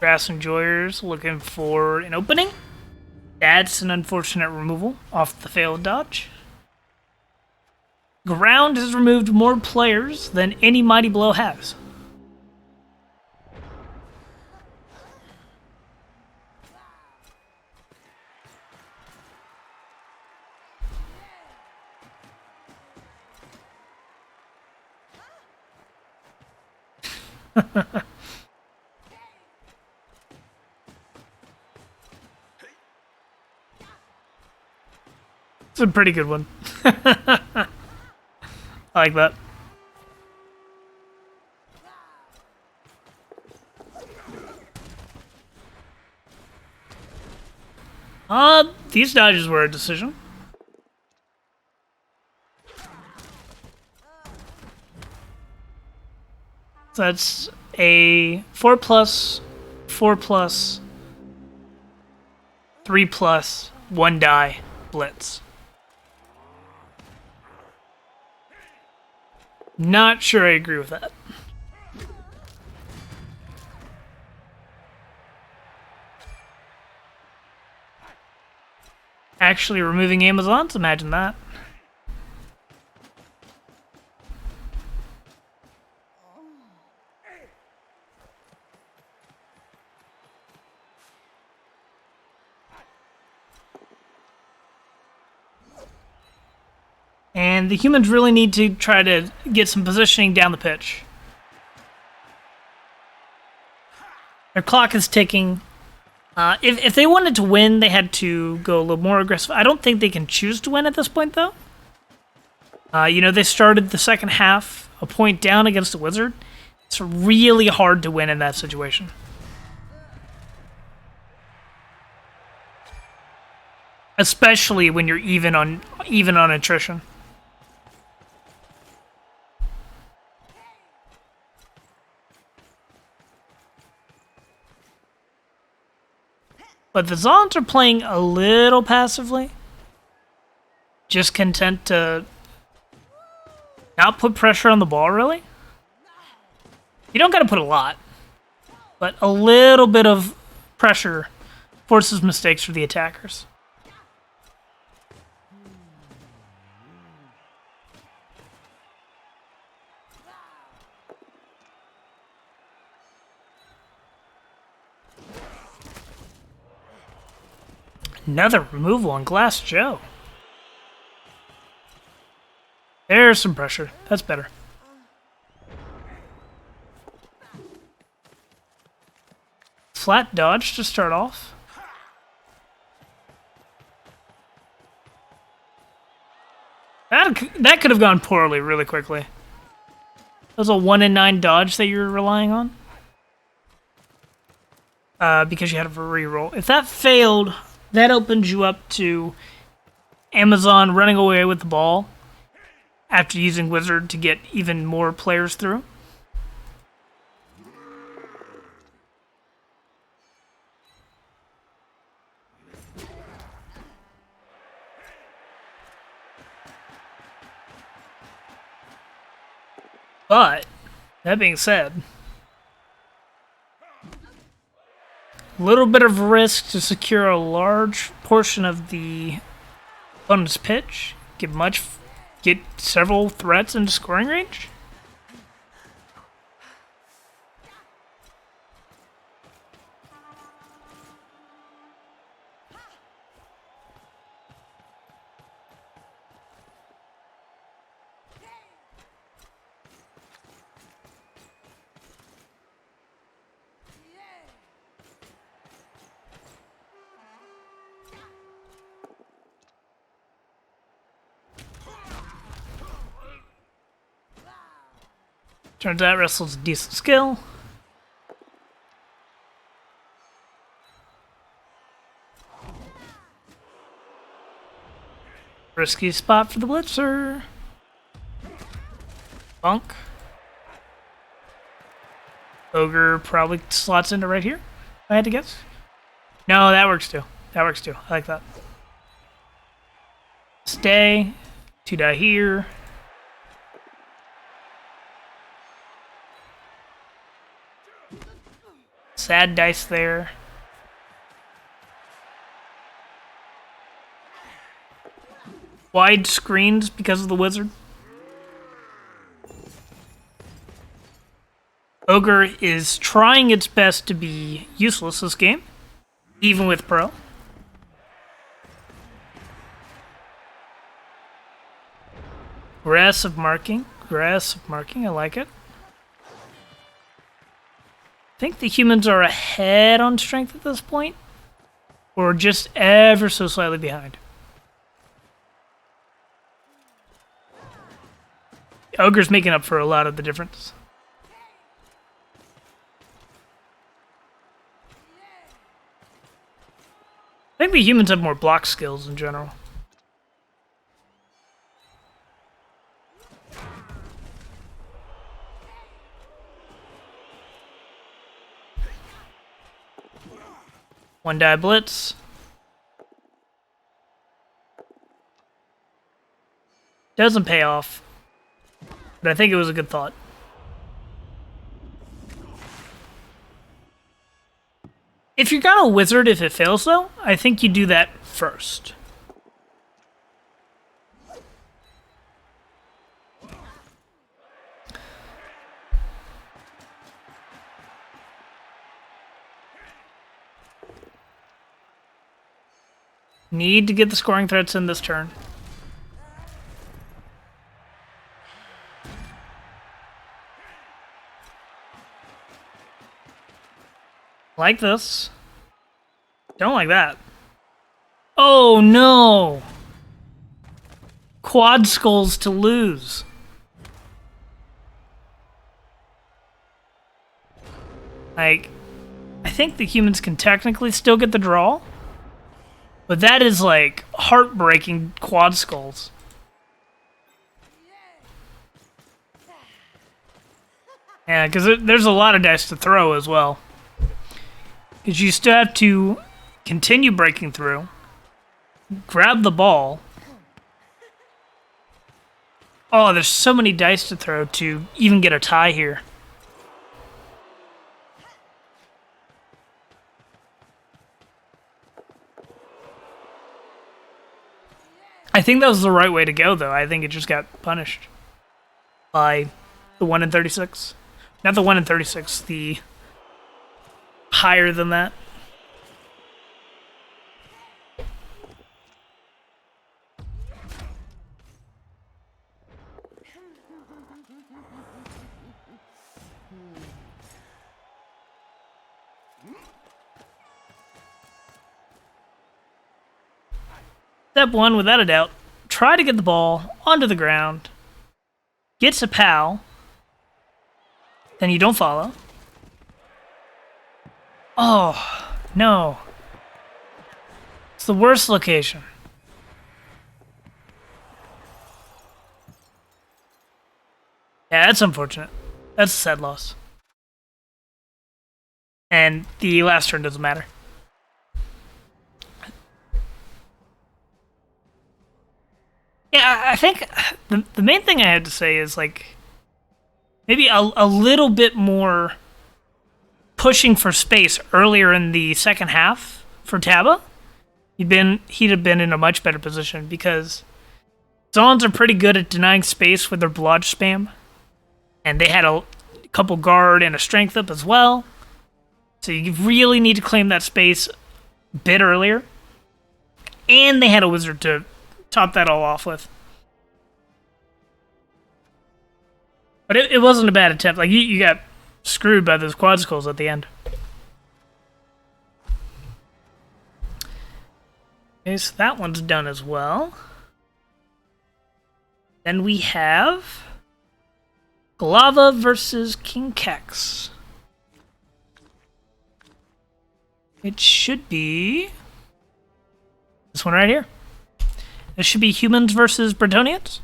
Grass Enjoyers looking for an opening. That's an unfortunate removal off the failed dodge. Ground has removed more players than any Mighty Blow has. It's a pretty good one. I like that. These dodges were a decision. So that's a 4+, 4+, 3+, 1 die blitz. Not sure I agree with that. Actually removing Amazons, imagine that. And the humans really need to try to get some positioning down the pitch. Their clock is ticking. If they wanted to win, they had to go a little more aggressive. I don't think they can choose to win at this point, though. You know, they started the second half a point down against the Wizard. It's really hard to win in that situation. Especially when you're even on attrition. But the Zons are playing a little passively. Just content to not put pressure on the ball, really. You don't gotta put a lot. But a little bit of pressure forces mistakes for the attackers. Another removal on Glass Joe. There's some pressure. That's better. Flat dodge to start off. That could have gone poorly really quickly. That was a 1 in 9 dodge that you're relying on. Because you had a reroll. If that failed, that opens you up to Amazon running away with the ball after using Wizard to get even more players through. But, that being said, a little bit of risk to secure a large portion of the opponent's pitch, get several threats into scoring range. Turns out Wrestle's a decent skill. Risky spot for the Blitzer. Bunk. Ogre probably slots into right here, if I had to guess. No, that works too. That works too. I like that. Stay. 2 die here. Sad dice there. Wide screens because of the Wizard. Ogre is trying its best to be useless this game, even with Pro. Aggressive marking, I like it. I think the humans are ahead on strength at this point, or just ever so slightly behind. Ogre's making up for a lot of the difference. I think the humans have more block skills in general. One die blitz. Doesn't pay off, but I think it was a good thought. If you're gonna wizard if it fails though, I think you do that first. Need to get the scoring threats in this turn. Like this. Don't like that. Oh no! Quad skulls to lose. Like, I think the humans can technically still get the draw. But that is like heartbreaking quad skulls. Yeah, because there's a lot of dice to throw as well. Because you still have to continue breaking through, grab the ball. Oh, there's so many dice to throw to even get a tie here. I think that was the right way to go, though. I think it just got punished by the 1 in 36. Not the 1 in 36, the higher than that. Step 1, without a doubt, try to get the ball onto the ground, gets a POW, then you don't follow. Oh, no. It's the worst location. Yeah, that's unfortunate. That's a sad loss. And the last turn doesn't matter. Yeah, I think the main thing I had to say is, like, maybe a little bit more pushing for space earlier in the second half for Taba. He'd have been in a much better position, because Zons are pretty good at denying space with their blodge spam. And they had a couple guard and a strength up as well. So you really need to claim that space a bit earlier. And they had a wizard to top that all off with. But it wasn't a bad attempt. Like, you got screwed by those quad skulls at the end. Okay, so that one's done as well. Then we have Glava versus King Kex. It should be this one right here. This should be humans versus Bretonians.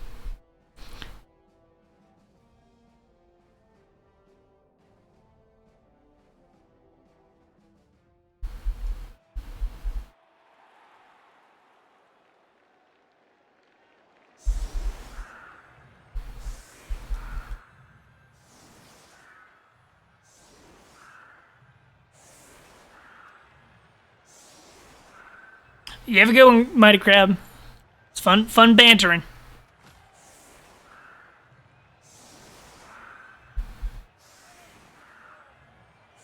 You have a good one, Mighty Crab. It's fun bantering.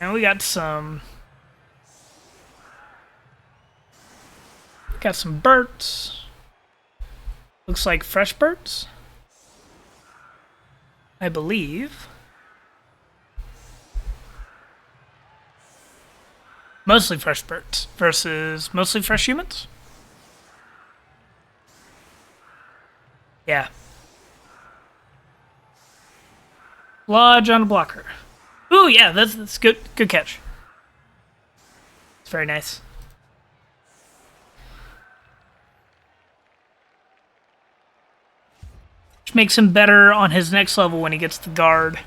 And we got some birds. Looks like fresh birds, I believe. Mostly fresh birds versus mostly fresh humans. Yeah. Lodge on a blocker. Ooh, yeah, that's good. Good catch. It's very nice. Which makes him better on his next level when he gets the guard.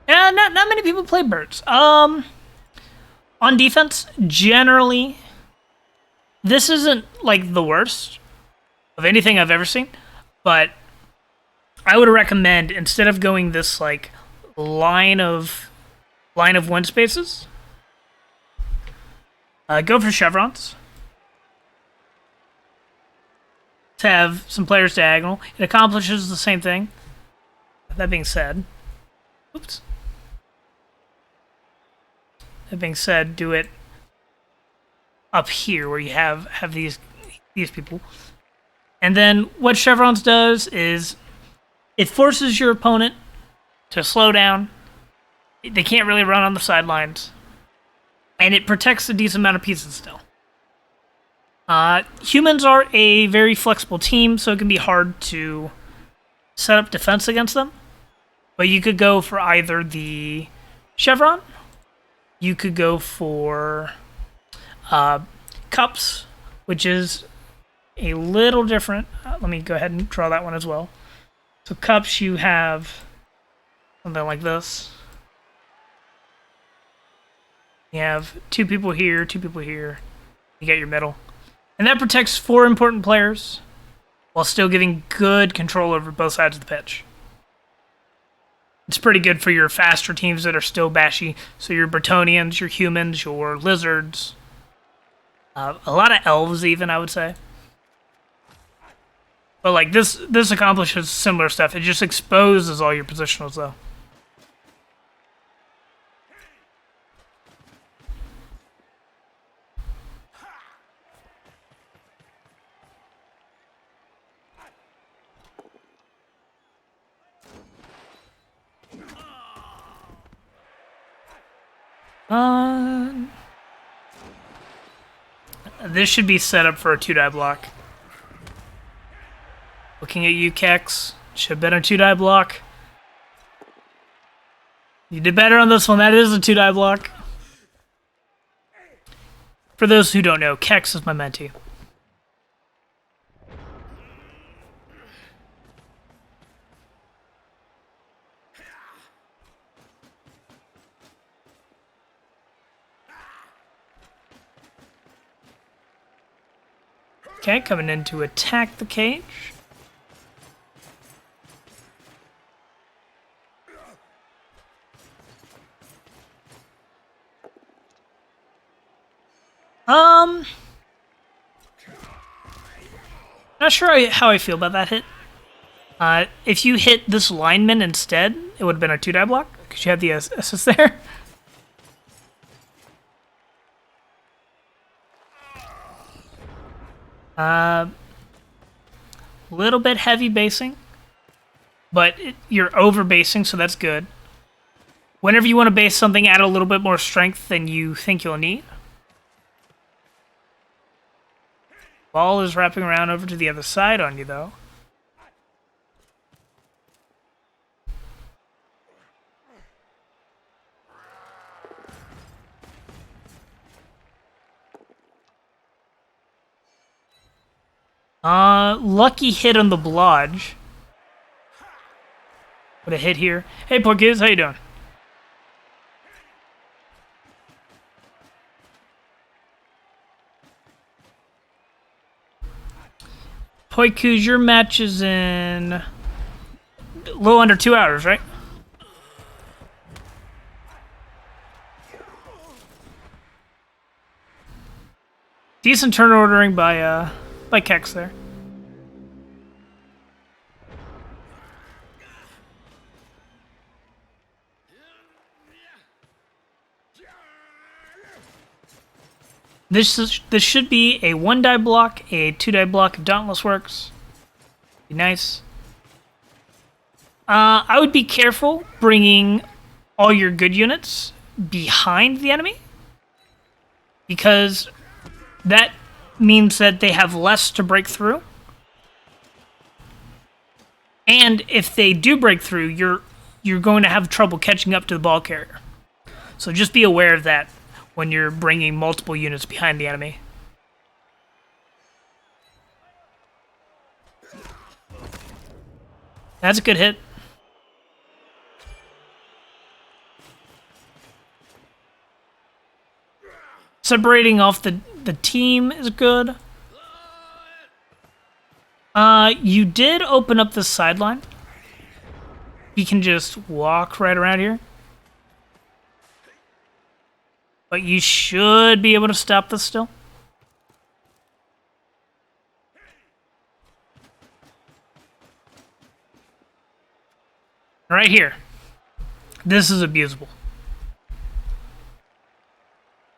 Yeah, not many people play birds. On defense, generally, this isn't like the worst of anything I've ever seen, but I would recommend instead of going this like line of wind spaces, go for chevrons to have some players diagonal. It accomplishes the same thing. That being said, oops. That being said, do it up here where you have these people. And then what chevrons does is it forces your opponent to slow down. They can't really run on the sidelines. And it protects a decent amount of pieces still. Humans are a very flexible team, so it can be hard to set up defense against them. But you could go for either the chevron, you could go for cups, which is a little different. Let me go ahead and draw that one as well. So cups, you have something like this. You have two people here, two people here. You got your middle. And that protects 4 important players while still giving good control over both sides of the pitch. It's pretty good for your faster teams that are still bashy. So your Bretonians, your humans, your lizards. A lot of elves even, I would say. But like this accomplishes similar stuff. It just exposes all your positionals though. This should be set up for a 2-die block. Looking at you, Kex. Should have been a 2-die block. You did better on this one. That is a 2-die block. For those who don't know, Kex is my mentee. Okay, coming in to attack the cage. Not sure how I feel about that hit. If you hit this lineman instead, it would have been a 2-die block, because you had the assist there. Little bit heavy basing, but you're over basing, so that's good. Whenever you want to base something, add a little bit more strength than you think you'll need. Ball is wrapping around over to the other side on you, though. Lucky hit on the blodge. What a hit here. Hey, poor kids, how you doing? Poikuz, your match is in a little under 2 hours, right? Decent turn ordering by Kex there. This should be a 1-die block, a 2-die block if Dauntless works. Be nice. I would be careful bringing all your good units behind the enemy, because that means that they have less to break through. And if they do break through, you're going to have trouble catching up to the ball carrier. So just be aware of that when you're bringing multiple units behind the enemy. That's a good hit. Separating off the team is good. You did open up the sideline. You can just walk right around here. But you should be able to stop this still. Right here. This is abusable.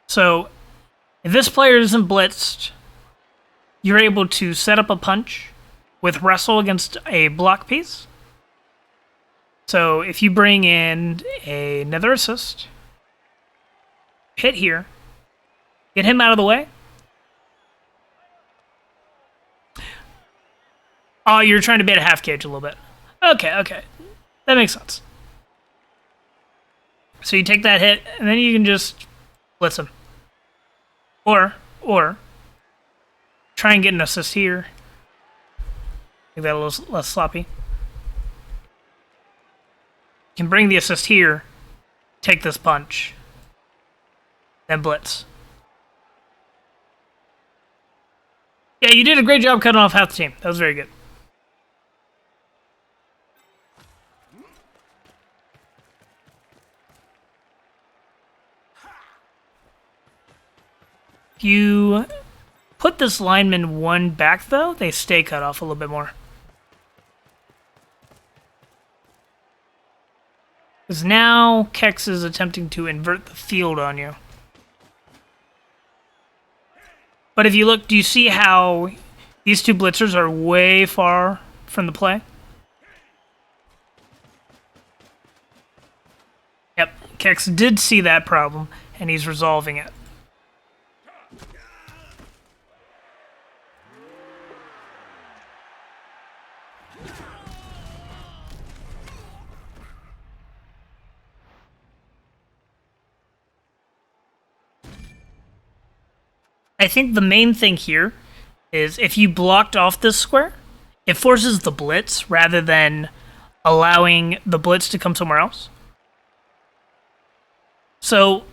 So, if this player isn't blitzed, you're able to set up a punch with wrestle against a block piece. So if you bring in another assist, hit here, get him out of the way. Oh, you're trying to bait a half cage a little bit. Okay. That makes sense. So you take that hit, and then you can just blitz him. Or try and get an assist here. Make that a little less sloppy. You can bring the assist here, take this punch, then blitz. Yeah, you did a great job cutting off half the team. That was very good. If you put this lineman one back, though, they stay cut off a little bit more. Because now Kex is attempting to invert the field on you. But if you look, do you see how these two blitzers are way far from the play? Yep, Kex did see that problem, and he's resolving it. I think the main thing here is if you blocked off this square, it forces the blitz rather than allowing the blitz to come somewhere else. So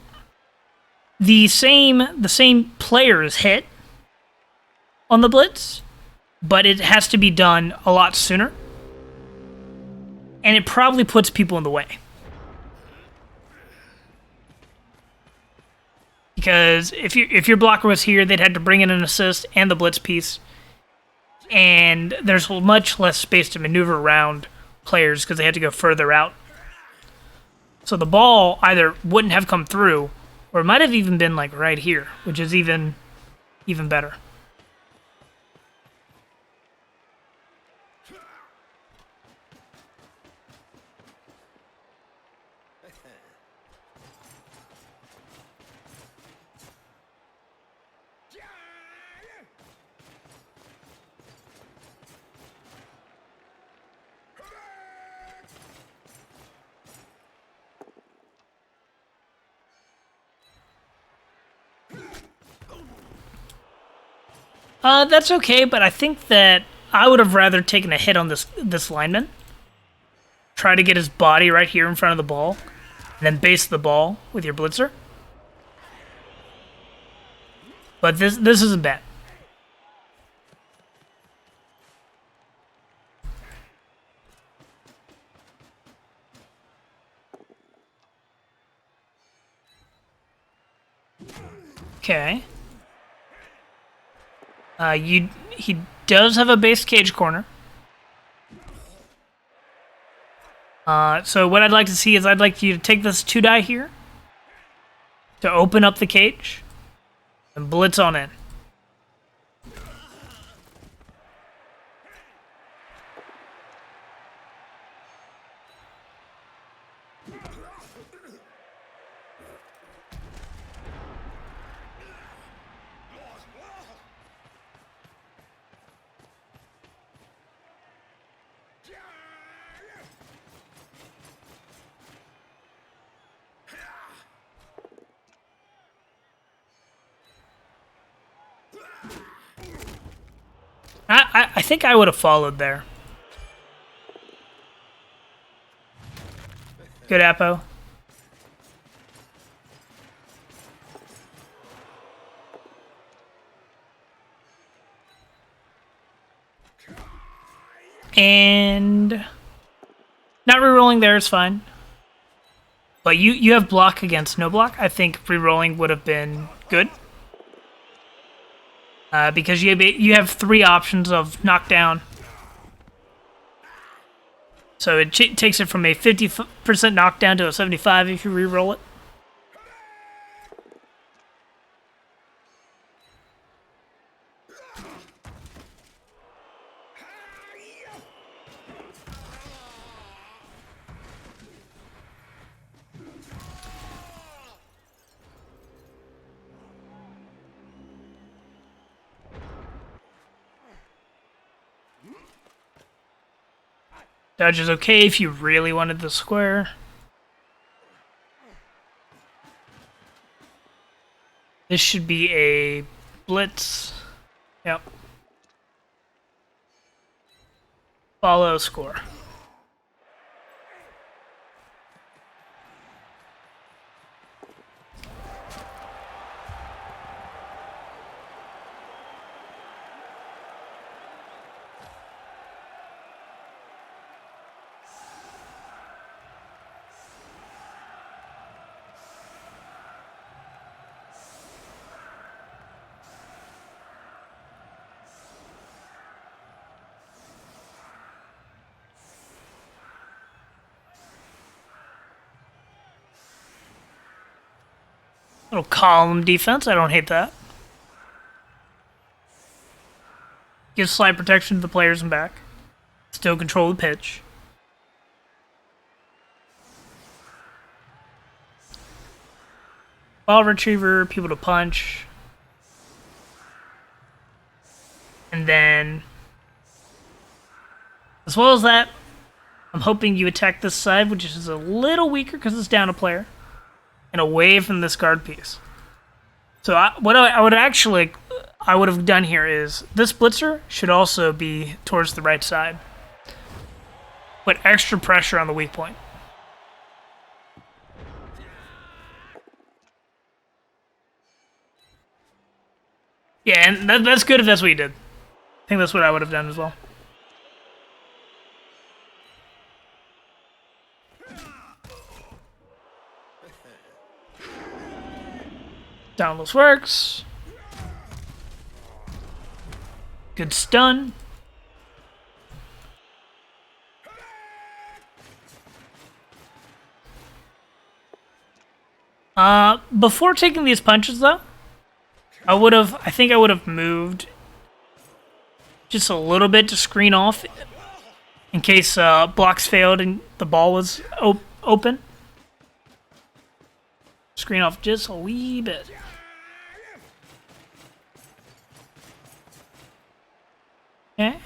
the same player is hit on the blitz, but it has to be done a lot sooner. And it probably puts people in the way. Because if your blocker was here, they'd have to bring in an assist and the blitz piece. And there's much less space to maneuver around players because they had to go further out. So the ball either wouldn't have come through, or it might have even been like right here, which is even better. That's okay, but I think that I would have rather taken a hit on this lineman. Try to get his body right here in front of the ball, and then base the ball with your blitzer. But this isn't bad. Okay. He does have a base cage corner. So what I'd like to see is I'd like you to take this 2-die here to open up the cage and blitz on in. I think I would have followed there. Good Apo. And not rerolling there is fine. But you have block against no block. I think rerolling would have been good. Because you have 3 options of knockdown. So it takes it from a 50% knockdown to a 75 if you reroll it. Dodge is okay if you really wanted the square. This should be a blitz. Yep. Follow score. Little column defense, I don't hate that. Gives slide protection to the players in back. Still control the pitch. Ball retriever, people to punch. And then, as well as that, I'm hoping you attack this side, which is a little weaker because it's down a player. And away from this guard piece. So what I would have done here is this blitzer should also be towards the right side. Put extra pressure on the weak point. Yeah, and that's good if that's what you did. I think that's what I would have done as well. Downless works. Good stun. Before taking these punches though, I think I would have moved just a little bit to screen off in case blocks failed and the ball was open. Screen off just a wee bit. Okay.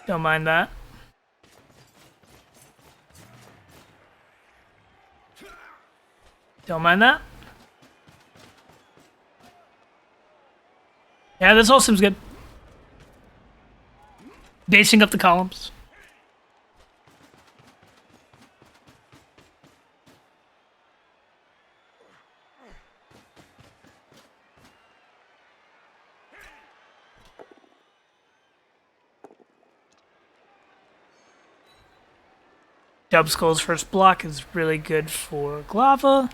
Don't mind that. Don't mind that. Yeah, this all seems good. Basing up the columns. Dub Skull's first block is really good for Glava.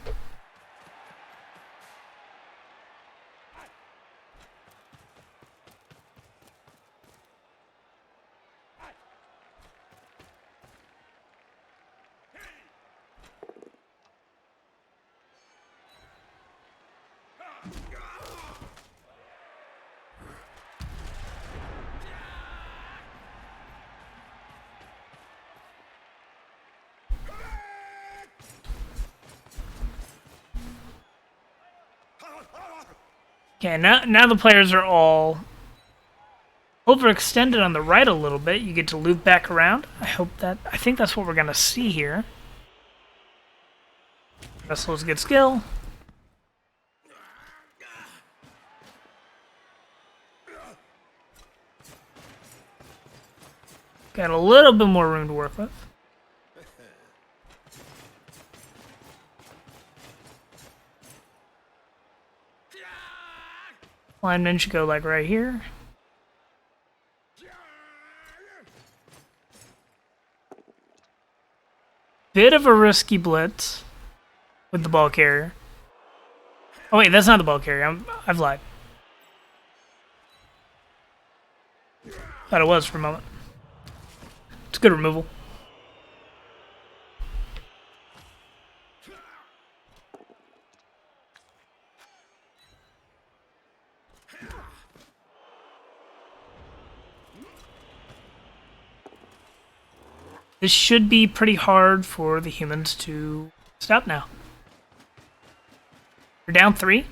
Okay, now the players are all overextended on the right a little bit. You get to loop back around. I think that's what we're gonna see here. Vessel's good skill. Got a little bit more room to work with. Linemen should go like right here. Bit of a risky blitz with the ball carrier. Oh wait, that's not the ball carrier. I've lied. Thought it was for a moment. It's a good removal. This should be pretty hard for the humans to stop now. We're down 3.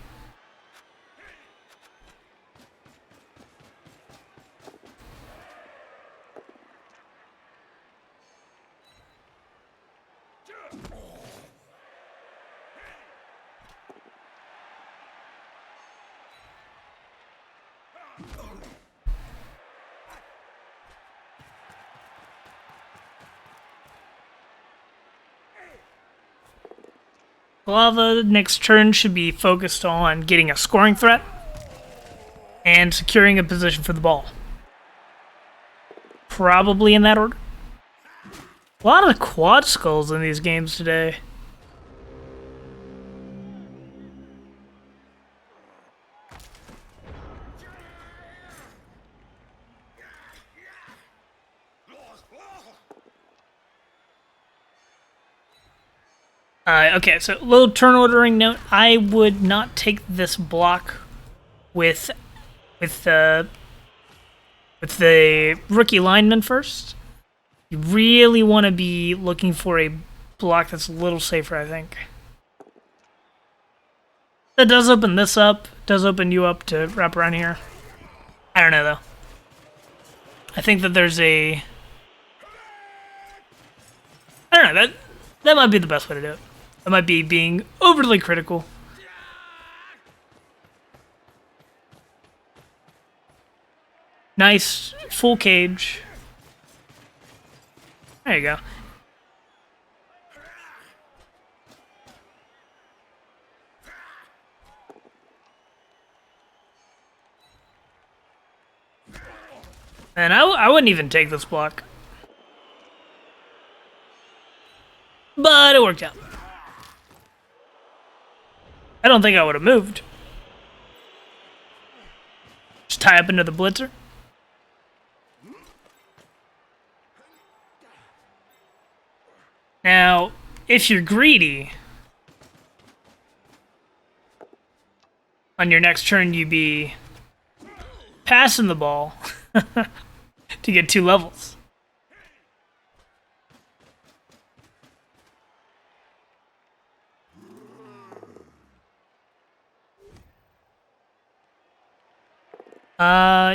Lava next turn should be focused on getting a scoring threat and securing a position for the ball. Probably in that order. A lot of quad skulls in these games today. Okay, so little turn ordering note. I would not take this block with the rookie lineman first. You really want to be looking for a block that's a little safer, I think. That does open this up. Does open you up to wrap around here. I don't know, though. I think that there's a... I don't know, that might be the best way to do it. That might be being overly critical. Nice, full cage. There you go. And I wouldn't even take this block. But it worked out. I don't think I would have moved. Just tie up into the blitzer. Now, if you're greedy, on your next turn you'd be passing the ball to get 2 levels.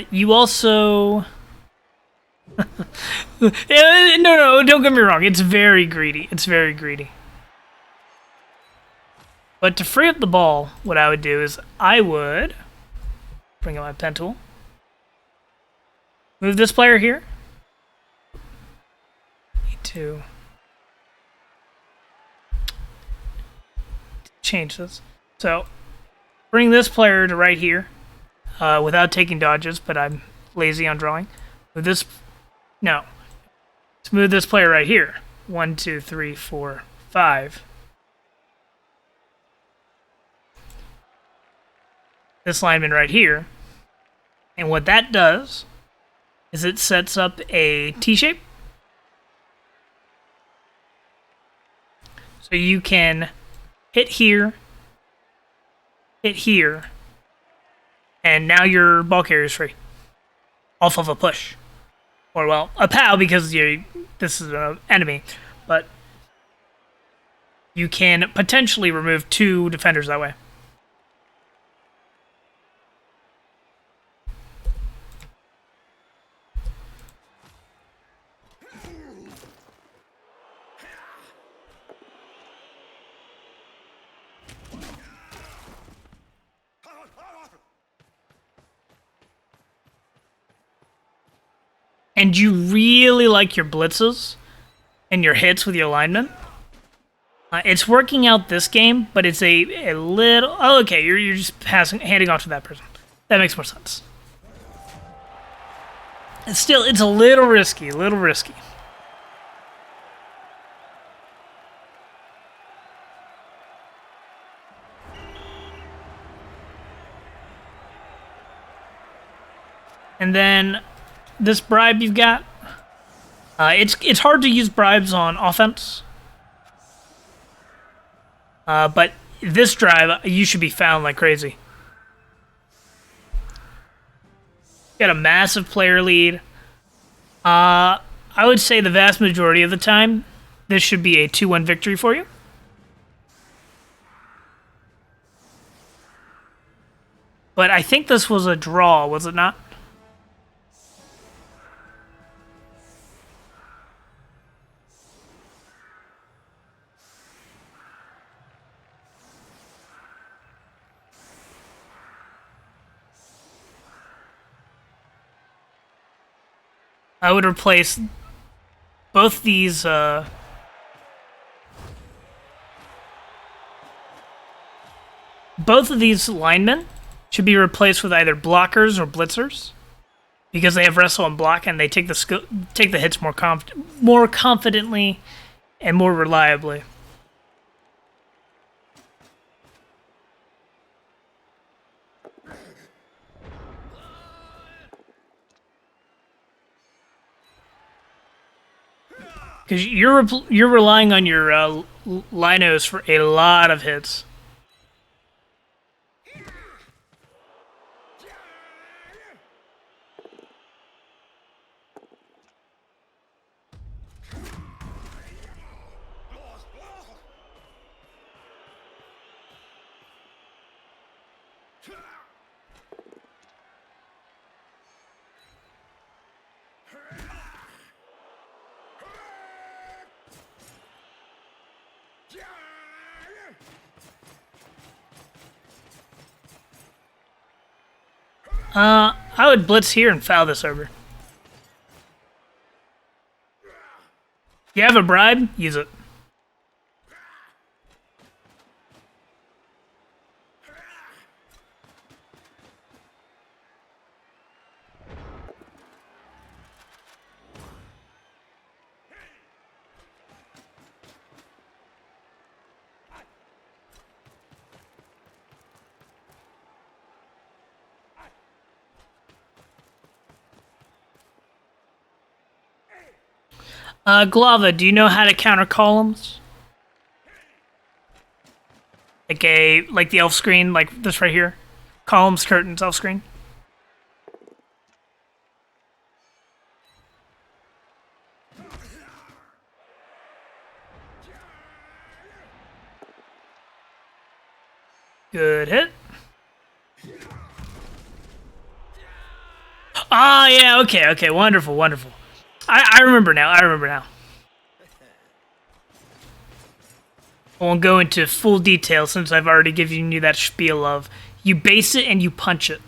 You also... no, don't get me wrong. It's very greedy. It's very greedy. But to free up the ball, what I would do is I would bring up my pen tool. Move this player here. Need to change this. So, bring this player to right here without taking dodges, but I'm lazy on drawing. Move this... No. Let's move this player right here. 1, 2, 3, 4, 5. This lineman right here. And what that does is it sets up a T-shape. So you can hit here, and now your ball carrier is free. Off of a push. Or, well, a POW because this is an enemy. But you can potentially remove 2 defenders that way. and you really like your blitzes and your hits with your linemen, it's working out this game, but it's a little... Oh, okay, you're just handing off to that person. That makes more sense. Still, it's a little risky, And then this bribe you've got, it's hard to use bribes on offense. But this drive, you should be found like crazy. Got a massive player lead. I would say the vast majority of the time, this should be a 2-1 victory for you. But I think this was a draw, was it not? I would replace both these both of these linemen should be replaced with either blockers or blitzers, because they have wrestle and block, and they take the hits more confidently and more reliably. Because you're relying on your linos for a lot of hits. I would blitz here and foul this over. You have a bribe? Use it. Glava, do you know how to counter columns? Like the elf screen, like this right here? Columns, curtains, elf screen? Good hit. Ah, yeah, okay, wonderful. I remember now. I won't go into full detail since I've already given you that spiel of you base it and you punch it.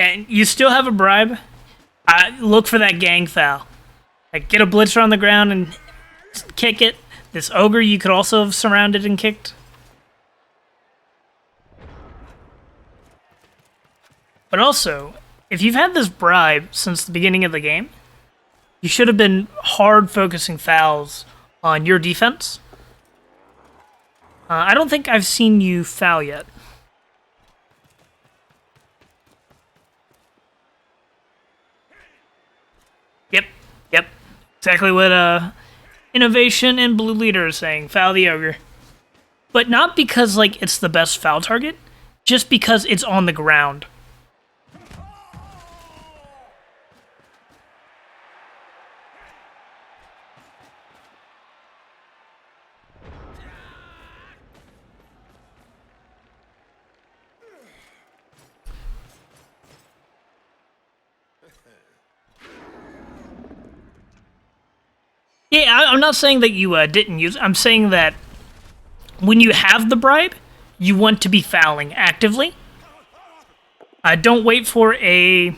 And you still have a bribe. Look for that gang foul. Like, get a blitzer on the ground and kick it. This ogre you could also have surrounded and kicked. But also, if you've had this bribe since the beginning of the game, you should have been hard focusing fouls on your defense. I don't think I've seen you foul yet. Yep. Exactly what Innovation and Blue Leader is saying. Foul the ogre. But not because like it's the best foul target, just because it's on the ground. Yeah, I'm not saying that you didn't use. I'm saying that when you have the bribe, you want to be fouling actively. Don't wait for a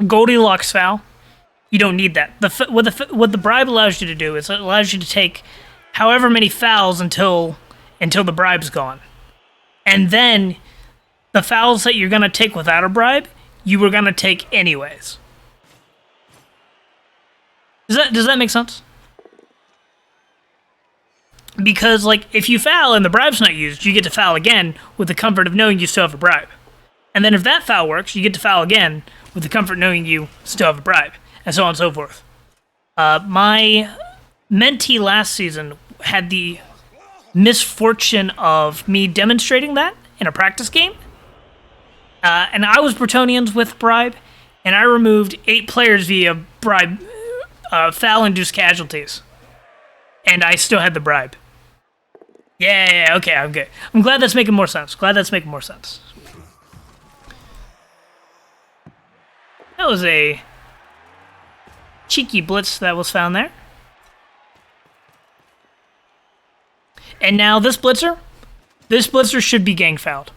Goldilocks foul. You don't need that. What the bribe allows you to do is it allows you to take however many fouls until the bribe's gone, and then the fouls that you're gonna take without a bribe, you were gonna take anyways. Does that make sense? Because, like, if you foul and the bribe's not used, you get to foul again with the comfort of knowing you still have a bribe. And then if that foul works, you get to foul again with the comfort knowing you still have a bribe, and so on and so forth. My mentee last season had the misfortune of me demonstrating that in a practice game. And I was Bretonians with bribe, and I removed 8 players via bribe, foul-induced casualties. And I still had the bribe. Yeah, okay, I'm good. I'm glad that's making more sense. That was a cheeky blitz that was found there. And now this blitzer should be gang fouled.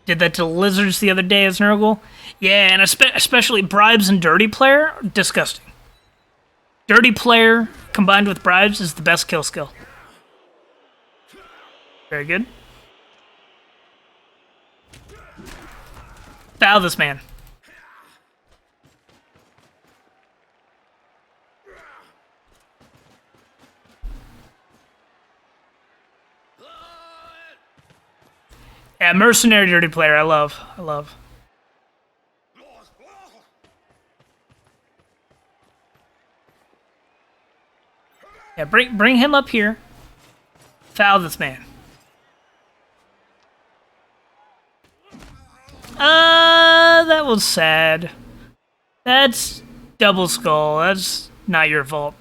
Did that to lizards the other day as Nurgle. Yeah, and especially bribes and dirty player, disgusting. Dirty player combined with bribes is the best kill skill. Very good. Foul this man. Yeah, mercenary dirty player, I love. Yeah, bring him up here. Foul this man. That was sad. That's double skull. That's not your fault.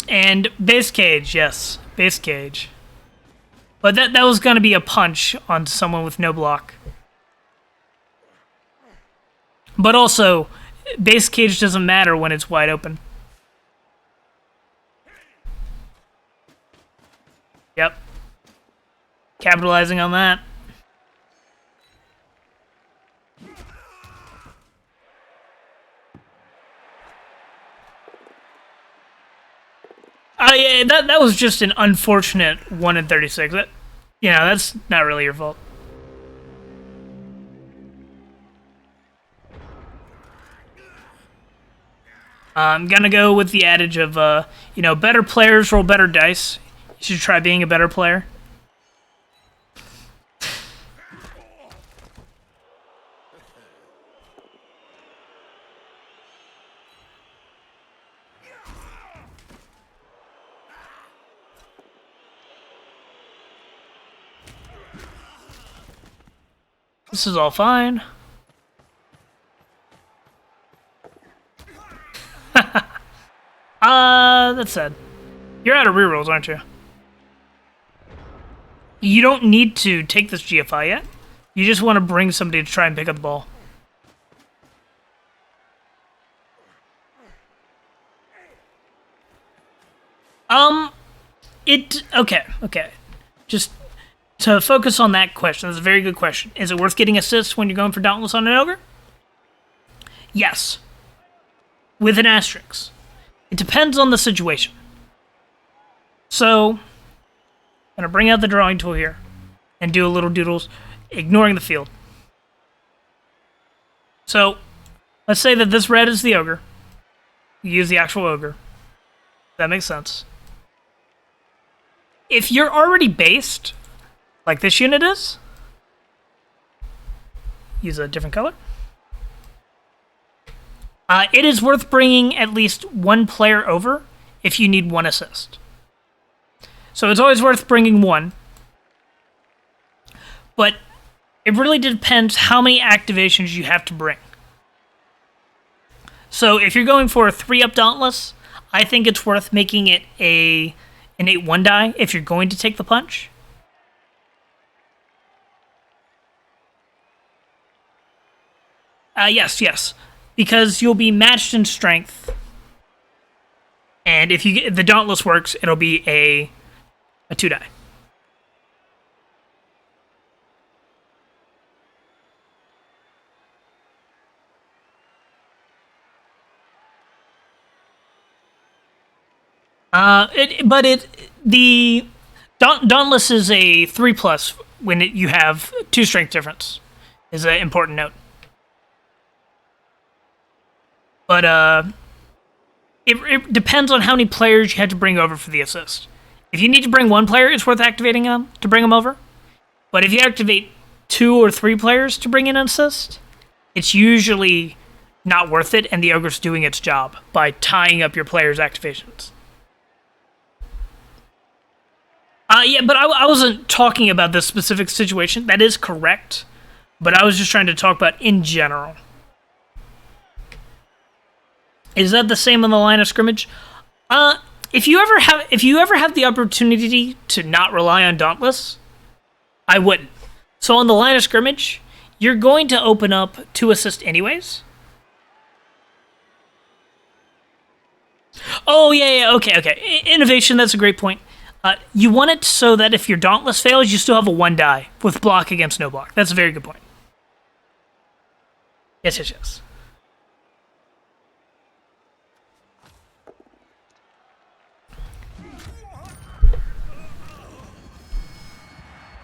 And base cage, yes. Base cage. But that was going to be a punch on someone with no block. But also, base cage doesn't matter when it's wide open. Yep. Capitalizing on that. Yeah, that was just an unfortunate 1 in 36. That's not really your fault. I'm gonna go with the adage of, better players roll better dice. You should try being a better player. This is all fine. That's sad. You're out of rerolls, aren't you? You don't need to take this GFI yet. You just want to bring somebody to try and pick up the ball. Okay. Just to focus on that question, that's a very good question. Is it worth getting assists when you're going for Dauntless on an Ogre? Yes. With an asterisk. It depends on the situation. So, I'm going to bring out the drawing tool here and do a little doodles, ignoring the field. So, let's say that this red is the Ogre. You use the actual Ogre. That makes sense. If you're already based, like this unit is, use a different color. It is worth bringing at least one player over if you need one assist. So it's always worth bringing one. But it really depends how many activations you have to bring. So if you're going for a 3-up Dauntless, I think it's worth making it an 8-1 die if you're going to take the punch. Yes, yes. Because you'll be matched in strength. And if you get, the Dauntless works, it'll be a 2-die. The Dauntless is a 3+ when you have 2 strength difference. Is an important note. But it depends on how many players you had to bring over for the assist. If you need to bring 1 player, it's worth activating them to bring them over. But if you activate 2 or 3 players to bring in an assist, it's usually not worth it, and the Ogre's doing its job by tying up your players' activations. Yeah, but I wasn't talking about this specific situation. That is correct, but I was just trying to talk about in general. Is that the same on the line of scrimmage? If you ever have the opportunity to not rely on Dauntless, I wouldn't. So on the line of scrimmage, you're going to open up 2 assist anyways. Oh yeah, okay. Innovation. That's a great point. You want it so that if your Dauntless fails, you still have a 1 die with block against no block. That's a very good point. Yes.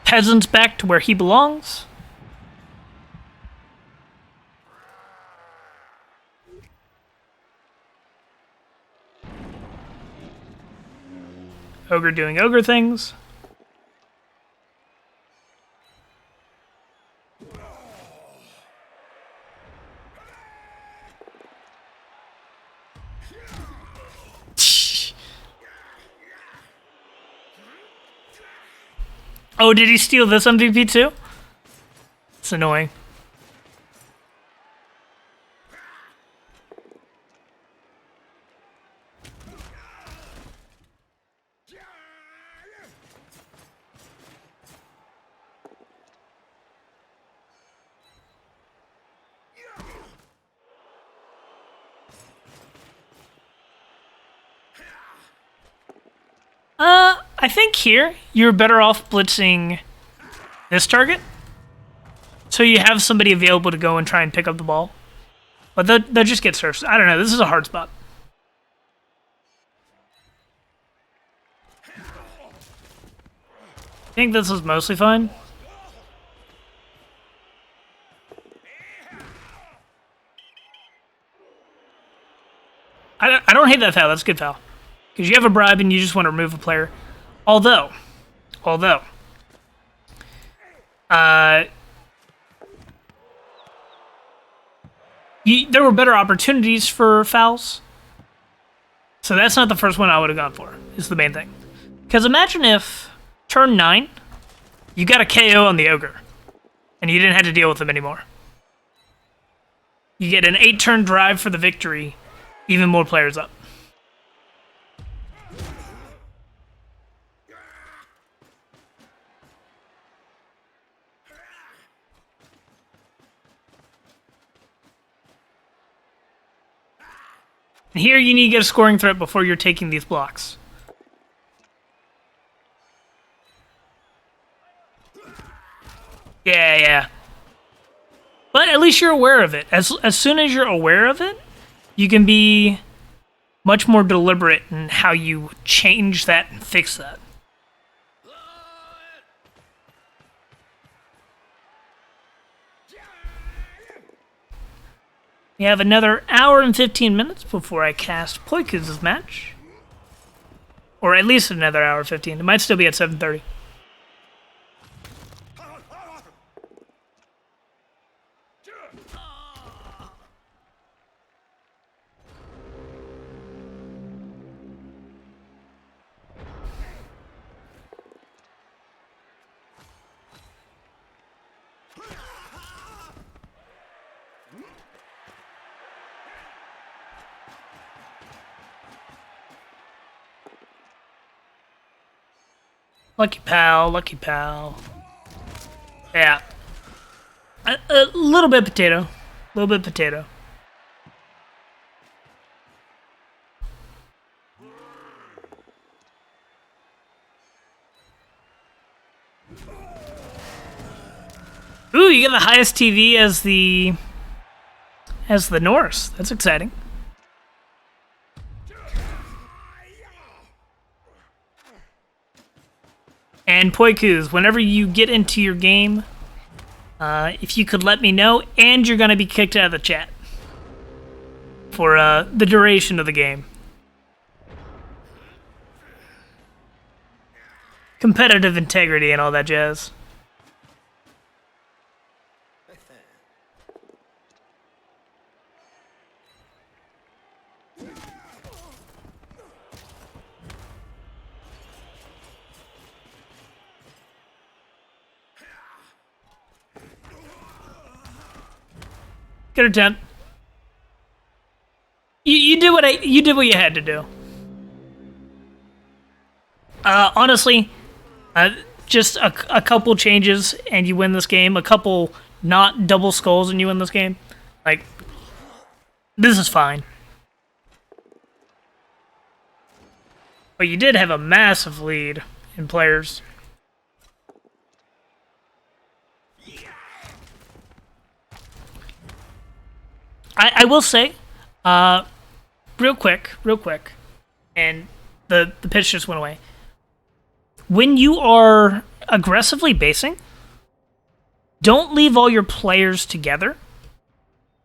Peasant's back to where he belongs. Ogre doing ogre things. Oh, did he steal this MVP too? It's annoying. I think here you're better off blitzing this target, so you have somebody available to go and try and pick up the ball. But they'll just get surfed. I don't know. This is a hard spot. I think this is mostly fine. I don't hate that foul. That's a good foul. Because you have a bribe and you just want to remove a player. Although, there were better opportunities for fouls. So that's not the first one I would have gone for, is the main thing. Because imagine if, turn 9, you got a KO on the Ogre, and you didn't have to deal with him anymore. You get an 8-turn drive for the victory, even more players up. And here you need to get a scoring threat before you're taking these blocks. Yeah. But at least you're aware of it. As soon as you're aware of it, you can be much more deliberate in how you change that and fix that. We have another hour and 15 minutes before I cast Poikuz's match. Or at least another hour 15. It might still be at 7:30. Lucky pal. Yeah. A little bit potato. A little bit potato. Ooh, you get the highest TV as the Norse. That's exciting. And Poikuz, whenever you get into your game, if you could let me know, and you're going to be kicked out of the chat for the duration of the game. Competitive integrity and all that jazz. Good attempt. You did what you had to do. Honestly, just a couple changes and you win this game. A couple not double skulls and you win this game. Like, this is fine. But you did have a massive lead in players. I will say, real quick, and the pitch just went away. When you are aggressively basing, don't leave all your players together.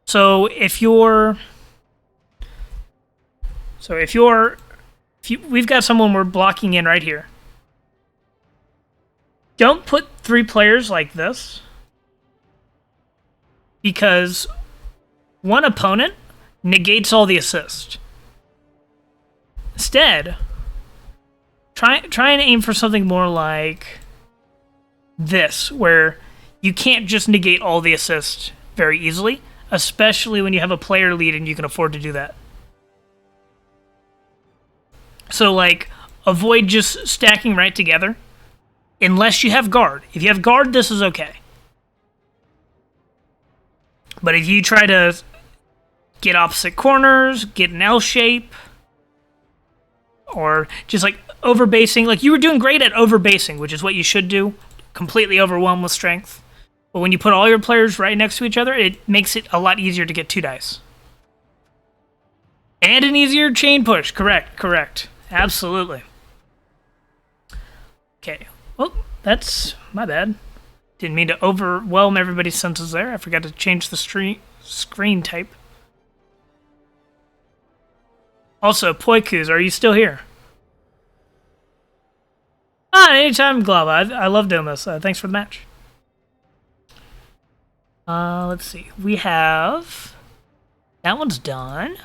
So if we've got someone we're blocking in right here. Don't put 3 players like this, because one opponent negates all the assist. Instead, try and aim for something more like this, where you can't just negate all the assist very easily, especially when you have a player lead and you can afford to do that. So, like, avoid just stacking right together, unless you have guard. If you have guard, this is okay. But if you try to get opposite corners, get an L shape, or just like overbasing, like you were doing great at overbasing, which is what you should do, completely overwhelmed with strength. But when you put all your players right next to each other, it makes it a lot easier to get 2 dice. And an easier chain push, correct. Absolutely. Okay, well, that's my bad. Didn't mean to overwhelm everybody's senses there. I forgot to change the screen type. Also, Poikuz, are you still here? Anytime, Glava. I love doing this. Thanks for the match. Let's see. We have... That one's done.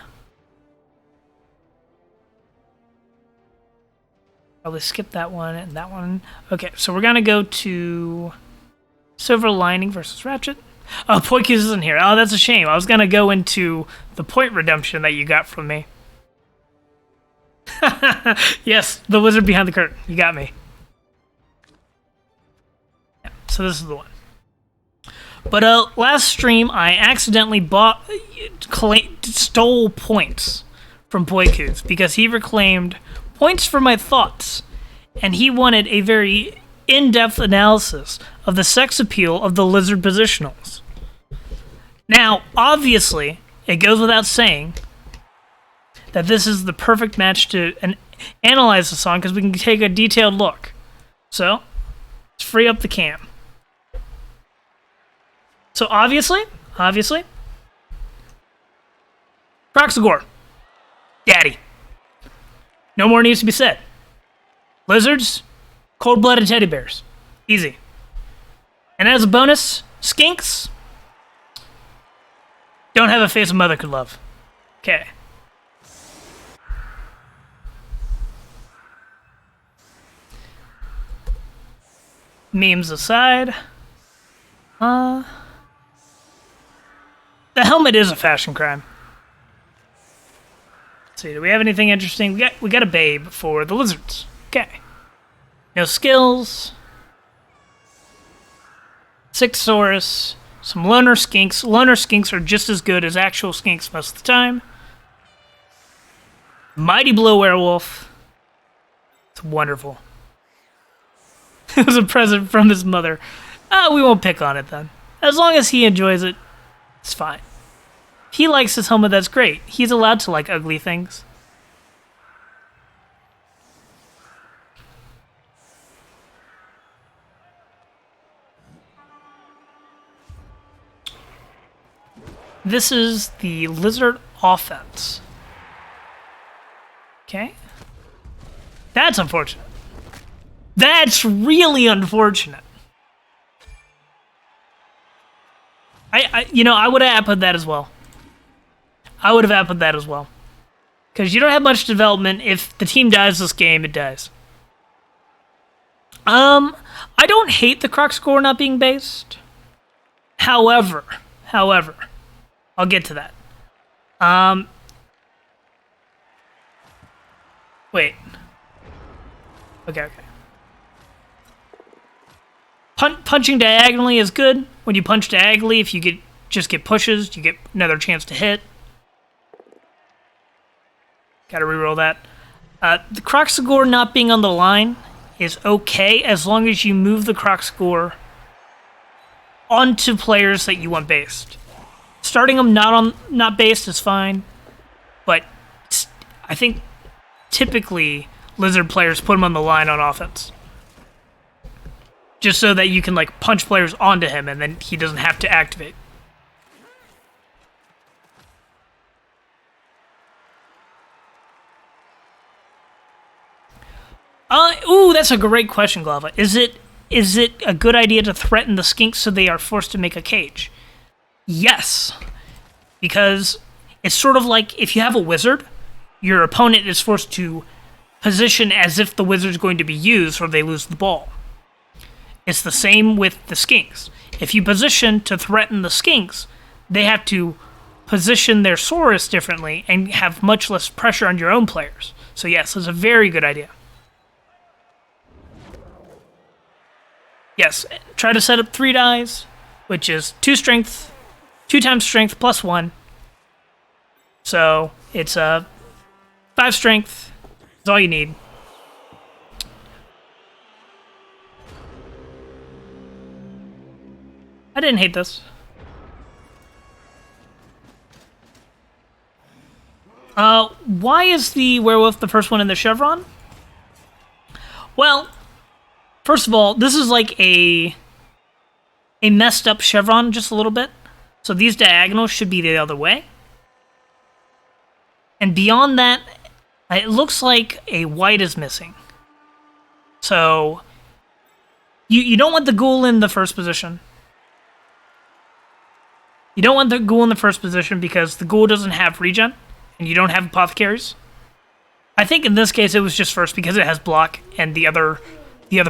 Probably skip that one and that one. Okay, so we're going to go to Silver Lining versus Ratchet. Oh, Poikuz isn't here. Oh, that's a shame. I was going to go into the point redemption that you got from me. Yes, the wizard behind the curtain. You got me. Yeah, so this is the one. But last stream, I accidentally stole points from Poikuz because he reclaimed points for my thoughts, and he wanted a very in-depth analysis of the sex appeal of the lizard positionals. Now, obviously, it goes without saying that this is the perfect match to analyze the song because we can take a detailed look. So, let's free up the cam. So obviously, Proxagore, daddy. No more needs to be said. Lizards, cold-blooded teddy bears. Easy. And as a bonus, skinks don't have a face a mother could love. Okay. Memes aside. The helmet is a fashion crime. Let's see, do we have anything interesting? We got a babe for the lizards. Okay. No skills. Sixosaurus. some loner skinks. Loner skinks are just as good as actual skinks most of the time. Mighty Blow Werewolf. It's wonderful. It was a present from his mother. We won't pick on it then. As long as he enjoys it, it's fine. If he likes his helmet, that's great. He's allowed to like ugly things. This is the Lizard offense. Okay. That's unfortunate. That's really unfortunate. I would have apped that as well. I would have apped that as well. Because you don't have much development. If the team dies this game, it dies. I don't hate the Croc score not being based. However, I'll get to that. Wait. Okay. Punching diagonally is good. When you punch diagonally, if you just get pushes, you get another chance to hit. Gotta reroll that. The Croc score not being on the line is okay as long as you move the Croc score onto players that you want based. Starting them not based is fine, but I think typically Lizard players put him on the line on offense. Just so that you can like punch players onto him and then he doesn't have to activate. Ooh, that's a great question, Glava. Is it a good idea to threaten the skinks so they are forced to make a cage? Yes. Because it's sort of like if you have a wizard, your opponent is forced to position as if the wizard's going to be used or they lose the ball. It's the same with the skinks. If you position to threaten the skinks, they have to position their Saurus differently and have much less pressure on your own players. So yes, it's a very good idea. Yes, try to set up 3 dies, which is 2 strength, 2 times strength plus 1. So it's 5 strength. That's all you need. I didn't hate this. Why is the werewolf the first one in the chevron? Well, first of all, this is like a messed up chevron just a little bit. So these diagonals should be the other way. And beyond that, it looks like a white is missing. So you don't want the ghoul in the first position. You don't want the ghoul in the first position because the ghoul doesn't have regen, and you don't have apothecaries. I think in this case it was just first because it has block, and the other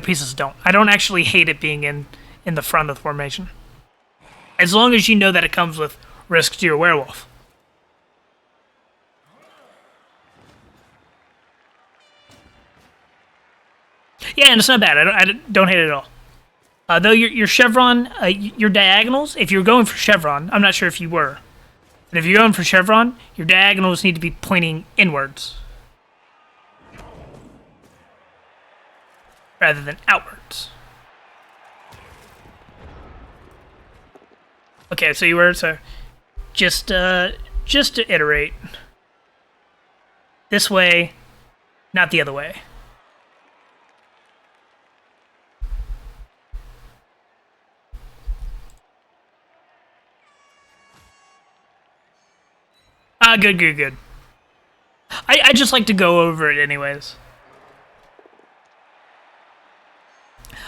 pieces don't. I don't actually hate it being in the front of the formation. As long as you know that it comes with risk to your werewolf. Yeah, and it's not bad. I don't hate it at all. Though your chevron, your diagonals, if you're going for chevron, I'm not sure if you were, but if you're going for chevron, your diagonals need to be pointing inwards rather than outwards. Okay, so you were, so just to iterate, this way, not the other way. Good. I just like to go over it anyways.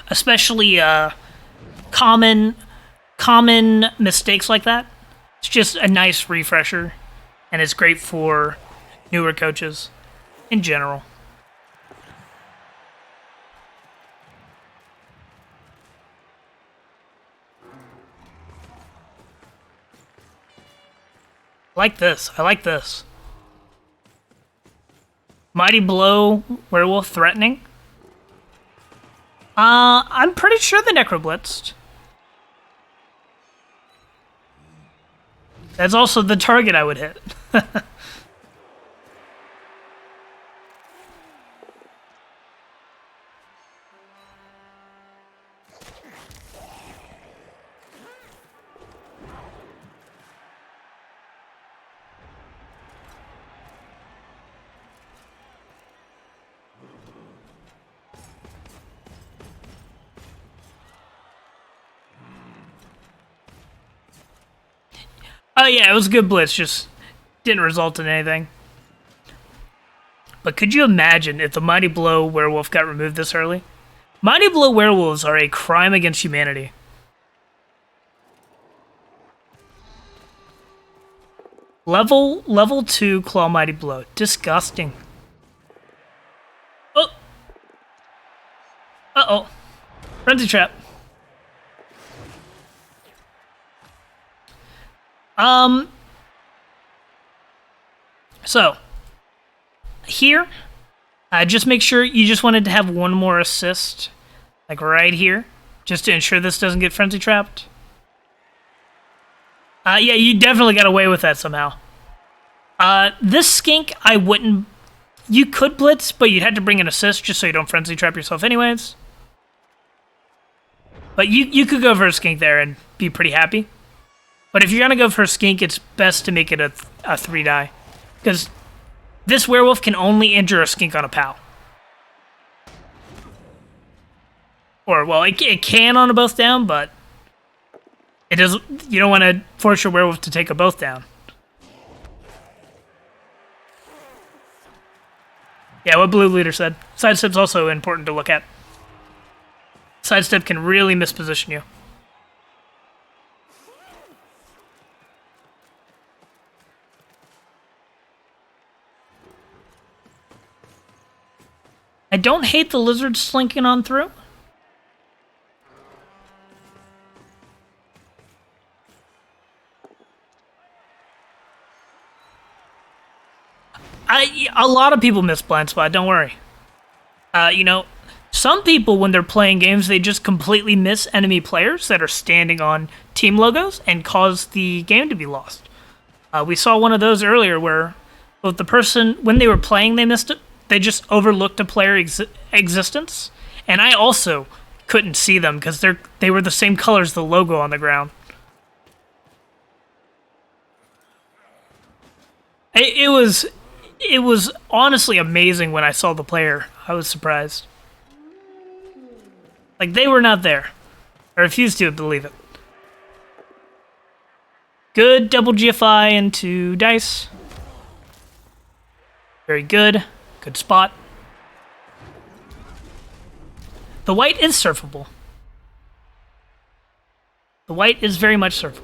Especially common mistakes like that. It's just a nice refresher, and it's great for newer coaches in general. I like this. Mighty Blow, Werewolf threatening. I'm pretty sure the Necro blitzed. That's also the target I would hit. Oh yeah, it was a good blitz, just didn't result in anything. But could you imagine if the Mighty Blow werewolf got removed this early? Mighty Blow werewolves are a crime against humanity. Level 2 Claw Mighty Blow. Disgusting. Oh! Uh-oh. Frenzy Trap. So, here, just make sure you just wanted to have one more assist, like right here, just to ensure this doesn't get frenzy trapped. Yeah, you definitely got away with that somehow. This skink, I wouldn't... You could blitz, but you'd have to bring an assist just so you don't frenzy trap yourself anyways. But you could go for a skink there and be pretty happy. But if you're going to go for a skink, it's best to make it a 3-die. Because this werewolf can only injure a skink on a POW. Or, well, it can on a both down, but it doesn't. You don't want to force your werewolf to take a both down. Yeah, what Blue Leader said. Sidestep's also important to look at. Sidestep can really misposition you. I don't hate the lizard slinking on through. A lot of people miss blind spot, don't worry. You know, some people, when they're playing games, they just completely miss enemy players that are standing on team logos and cause the game to be lost. We saw one of those earlier where both the person, when they were playing, they missed it. They just overlooked a player existence. And I also couldn't see them because they were the same color as the logo on the ground. It was honestly amazing when I saw the player. I was surprised. Like, they were not there. I refuse to believe it. Good double GFI into dice. Very good. Good spot. The white is surfable. The white is very much surfable.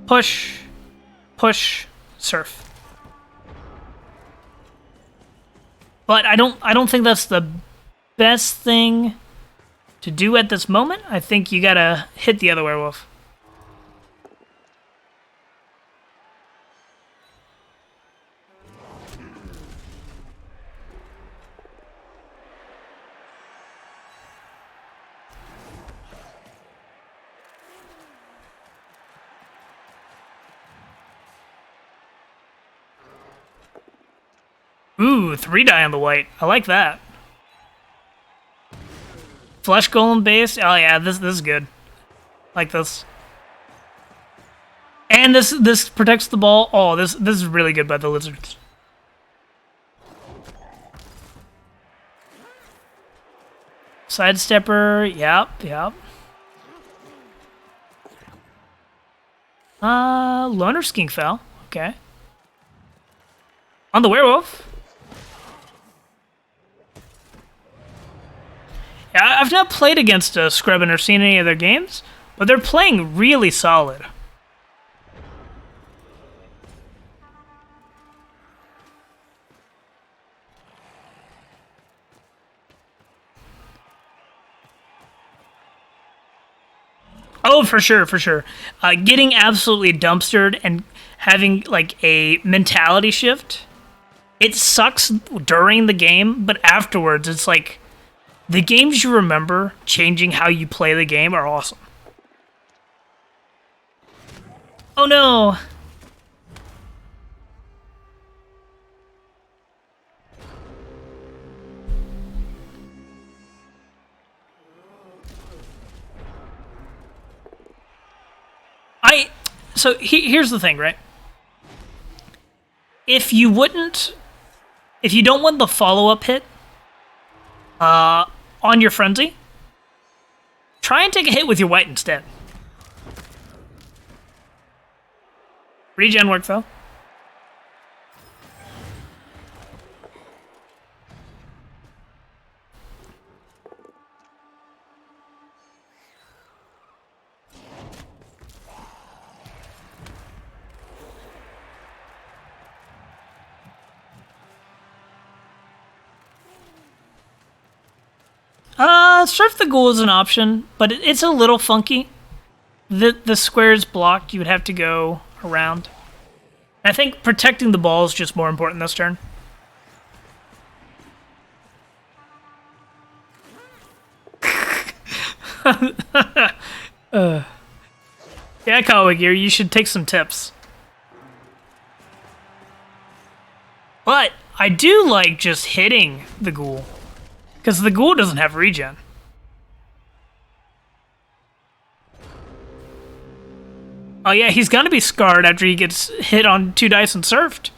Push, push, surf. But I don't think that's the best thing to do at this moment. I think you gotta hit the other werewolf. Ooh, 3-die on the white. I like that. Flesh Golem base. Oh yeah, this is good. Like this. And this protects the ball. Oh, this is really good by the lizards. Sidestepper. Yep. Loner Skink fell. Okay. On the werewolf. Yeah, I've not played against Scrubbin or seen any of their games, but they're playing really solid. Oh, for sure. Getting absolutely dumpstered and having, like, a mentality shift, it sucks during the game, but afterwards, it's like, the games you remember changing how you play the game are awesome. Oh no! So here's the thing, right? If you don't want the follow-up hit on your frenzy, try and take a hit with your white instead. Regen work though. Surf the Ghoul is an option, but it's a little funky. The square is blocked, you would have to go around. I think protecting the ball is just more important this turn. Yeah, Kawagir, you should take some tips. But I do like just hitting the Ghoul, because the Ghoul doesn't have regen. Oh yeah, he's gonna be scarred after he gets hit on 2 dice and surfed.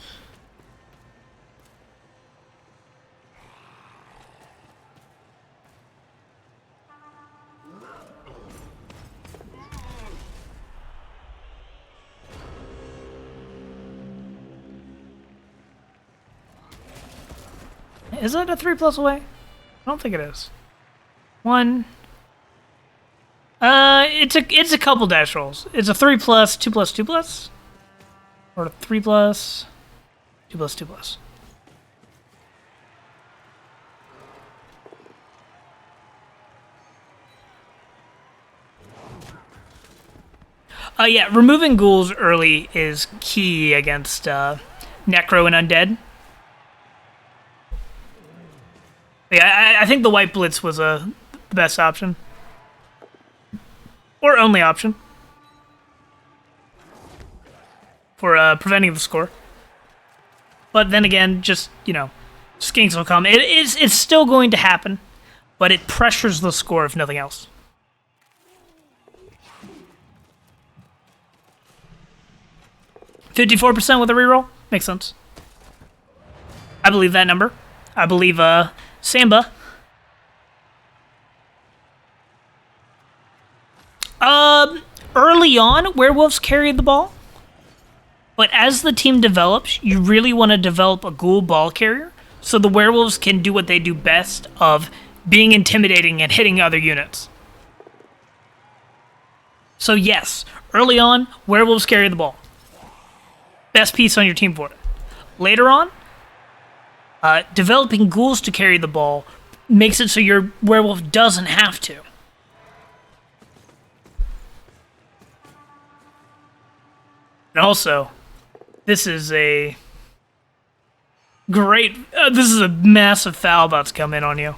Is that a 3+ away? I don't think it is. 1. It's a couple dash rolls. It's a 3+, 2+, 2+, or a 3+, 2+, 2+. Yeah, removing ghouls early is key against Necro and Undead. Yeah, I think the White Blitz was the best option. Or only option. For preventing the score. But then again, just skinks will come. It's still going to happen, but it pressures the score if nothing else. $54% with a reroll? Makes sense. I believe that number. I believe Samba. Early on, werewolves carried the ball. But as the team develops, you really want to develop a ghoul ball carrier so the werewolves can do what they do best of being intimidating and hitting other units. So yes, early on, werewolves carry the ball. Best piece on your team for it. Later on, developing ghouls to carry the ball makes it so your werewolf doesn't have to. And also, this is a great... this is a massive foul about to come in on you.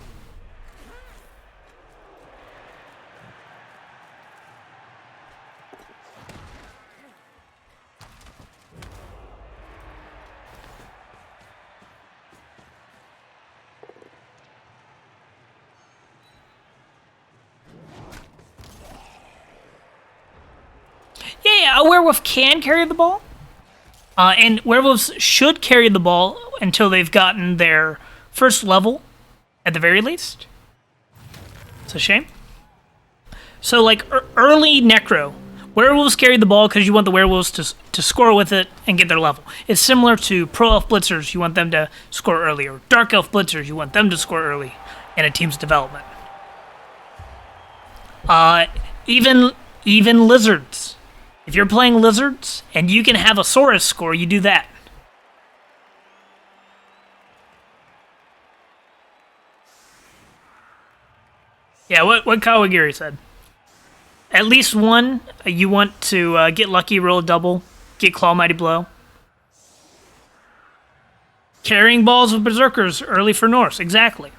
Yeah, a werewolf can carry the ball. And werewolves should carry the ball until they've gotten their first level, at the very least. It's a shame. So, like, early Necro, werewolves carry the ball because you want the werewolves to score with it and get their level. It's similar to Pro Elf Blitzers, you want them to score early, or Dark Elf Blitzers, you want them to score early in a team's development. Even Lizards. If you're playing Lizards and you can have a Saurus score, you do that. Yeah, what Kawagiri said. At least one, you want to get lucky, roll a double, get Claw Mighty Blow. Carrying balls with Berserkers early for Norse, exactly.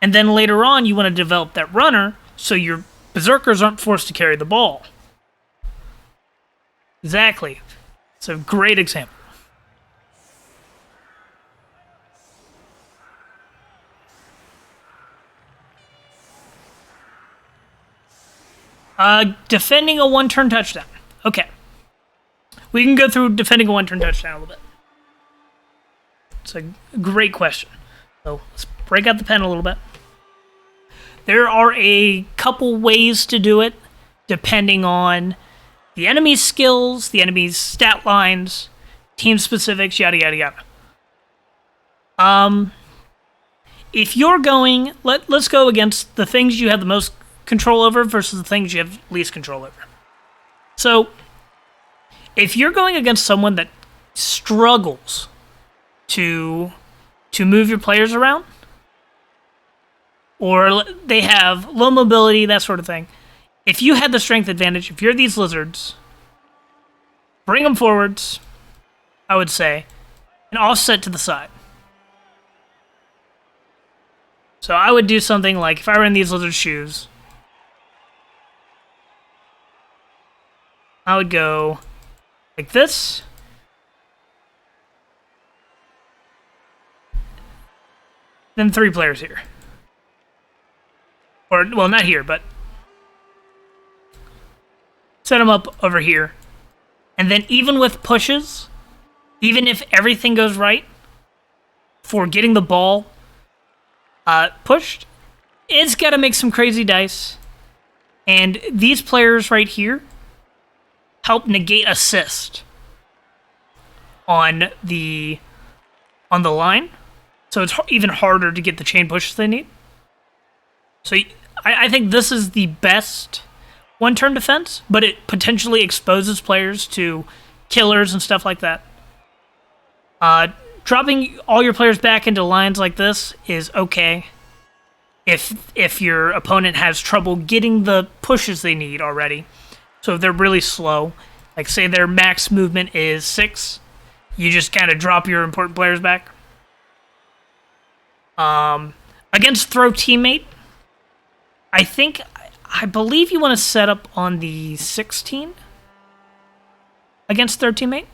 And then later on, you want to develop that runner so your Berserkers aren't forced to carry the ball. Exactly. It's a great example. Defending a one-turn touchdown. Okay. We can go through defending a one-turn touchdown a little bit. It's a great question. So let's break out the pen a little bit. There are a couple ways to do it, depending on the enemy's skills, the enemy's stat lines, team specifics, yada yada yada. If you're going, let's go against the things you have the most control over versus the things you have least control over. So, if you're going against someone that struggles to move your players around, or they have low mobility, that sort of thing, if you had the strength advantage, if you're these lizards, bring them forwards, I would say, and offset to the side. So I would do something like, if I were in these lizard shoes, I would go like this. Then 3 players here. Or, well, not here, but set them up over here. And then even with pushes, even if everything goes right for getting the ball pushed, it's got to make some crazy dice. And these players right here help negate assist on the line. So it's even harder to get the chain pushes they need. So I think this is the best one-turn defense, but it potentially exposes players to killers and stuff like that. Dropping all your players back into lines like this is okay if your opponent has trouble getting the pushes they need already. So if they're really slow, like say their max movement is 6, you just kind of drop your important players back. Against throw teammate, I believe you want to set up on the 16 against third teammate.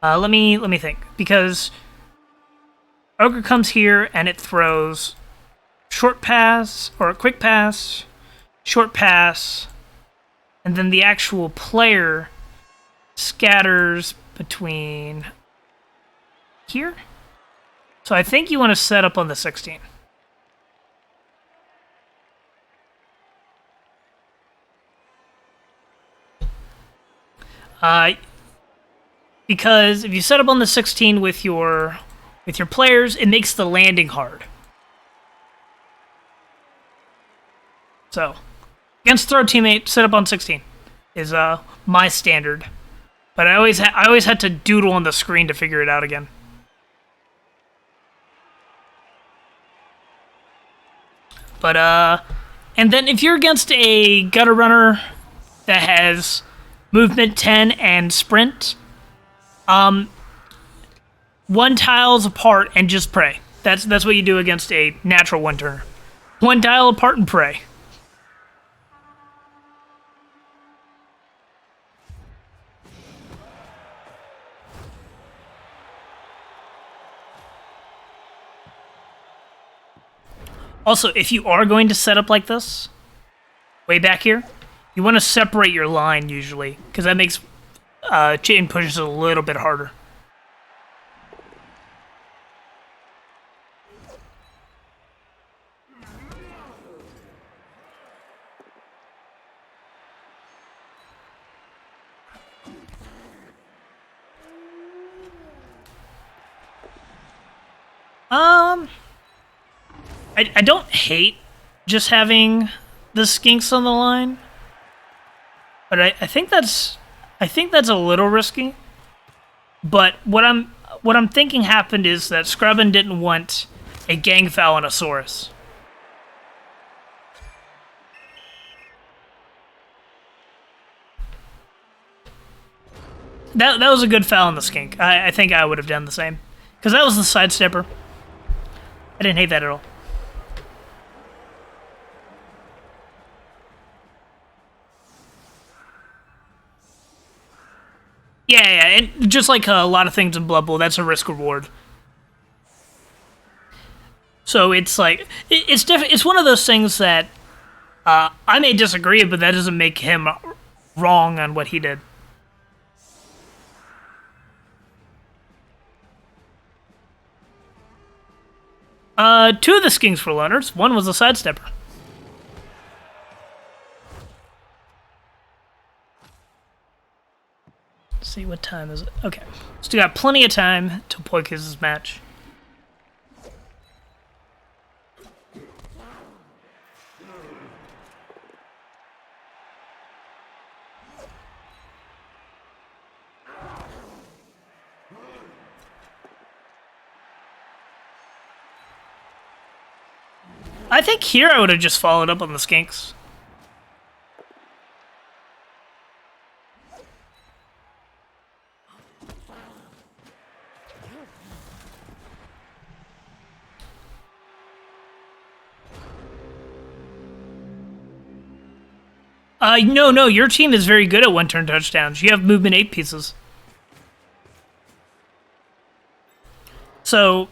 Let me think, because Ogre comes here and it throws short pass or a quick pass, short pass, and then the actual player scatters between here. So I think you want to set up on the 16. Because if you set up on the 16 with your players, it makes the landing hard. So, against throw teammate, set up on 16 is my standard. But I always had to doodle on the screen to figure it out again. But and then if you're against a gutter runner that has movement 10 and sprint, 1 tiles apart and just pray. That's what you do against a natural one-turner. 1 tile apart and pray. Also, if you are going to set up like this, way back here, you want to separate your line usually, because that makes chain pushes a little bit harder. I don't hate just having the skinks on the line, but I think that's a little risky. But what I'm thinking happened is that Scrubbin didn't want a gang foul on a Saurus. That was a good foul on the skink. I think I would have done the same, because that was the sidestepper. I didn't hate that at all. Yeah, and just like a lot of things in Blood Bowl, that's a risk reward. So it's like it's one of those things that I may disagree, but that doesn't make him wrong on what he did. Two of the skinks were learners. One was a sidestepper. Let's see, what time is it? Okay. Still got plenty of time to Poikis' match. I think here I would have just followed up on the skinks. No, your team is very good at one-turn touchdowns. You have movement 8 pieces. So,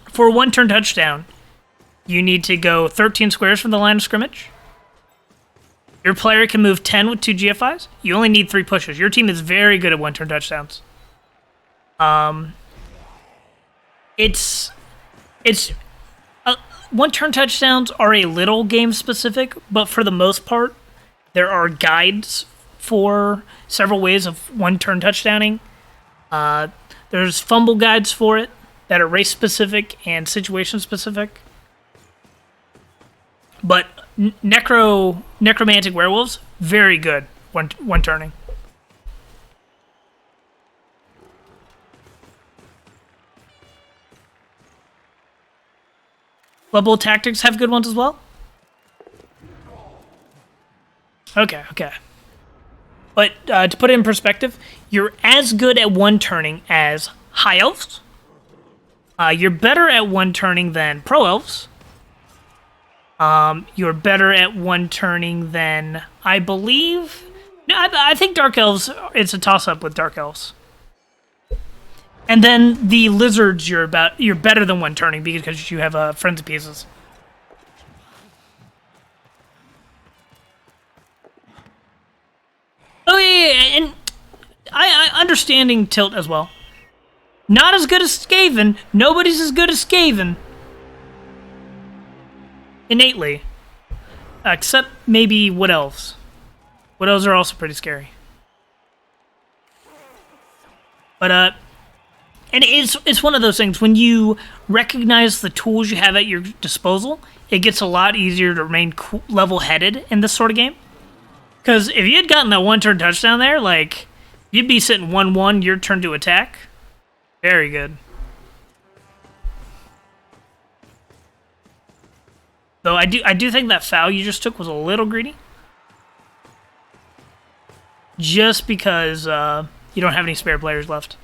for a one-turn touchdown, you need to go 13 squares from the line of scrimmage. Your player can move 10 with 2 GFIs. You only need 3 pushes. Your team is very good at one-turn touchdowns. It's one-turn touchdowns are a little game-specific, but for the most part, there are guides for several ways of one-turn touchdowning. There's fumble guides for it that are race-specific and situation-specific. But necromantic werewolves, very good one-turning. Level tactics have good ones as well? Okay. But to put it in perspective, you're as good at one-turning as High Elves. You're better at one-turning than Pro Elves. You're better at one-turning than, I believe... No, I think Dark Elves, it's a toss-up with Dark Elves. And then the Lizards, you're better than one-turning because you have Frenzy Pieces. Oh, yeah, and I understanding Tilt as well. Not as good as Skaven. Nobody's as good as Skaven. Innately. Except maybe Wood Elves. Wood Elves are also pretty scary. But, and it's one of those things, when you recognize the tools you have at your disposal, it gets a lot easier to remain level-headed in this sort of game. Because if you had gotten that one-turn touchdown there, like, you'd be sitting 1-1, your turn to attack. Very good. Though I do think that foul you just took was a little greedy. Just because you don't have any spare players left.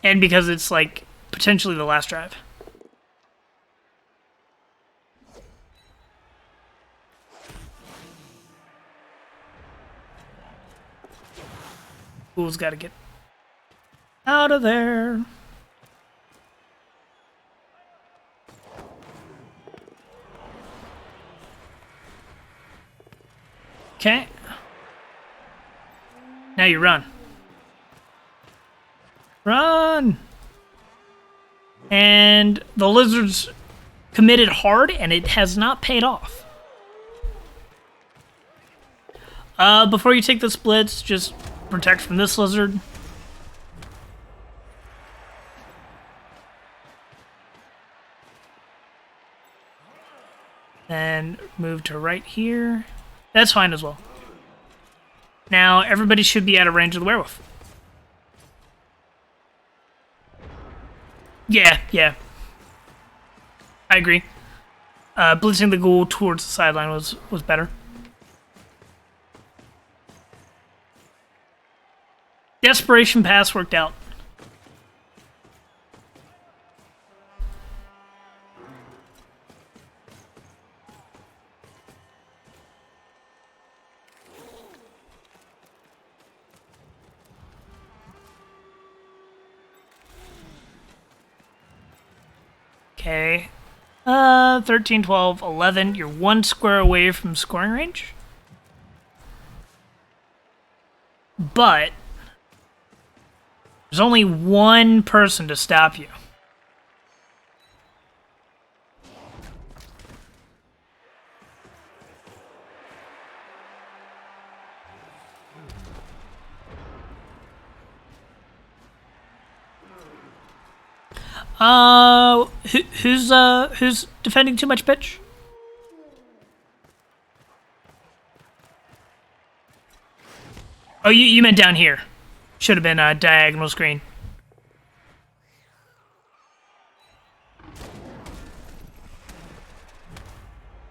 And because it's, like, potentially the last drive. Fool's got to get out of there. Okay. Now you run. Run! And the Lizards committed hard, and it has not paid off. Before you take the splits, just protect from this Lizard. Then move to right here. That's fine as well. Now, everybody should be out of range of the werewolf. Yeah. I agree. Blitzing the ghoul towards the sideline was better. Desperation pass worked out. Okay. 13, 12, 11. You're 1 square away from scoring range. But there's only one person to stop you. Who's defending too much pitch? Oh, you meant down here. Should have been a diagonal screen.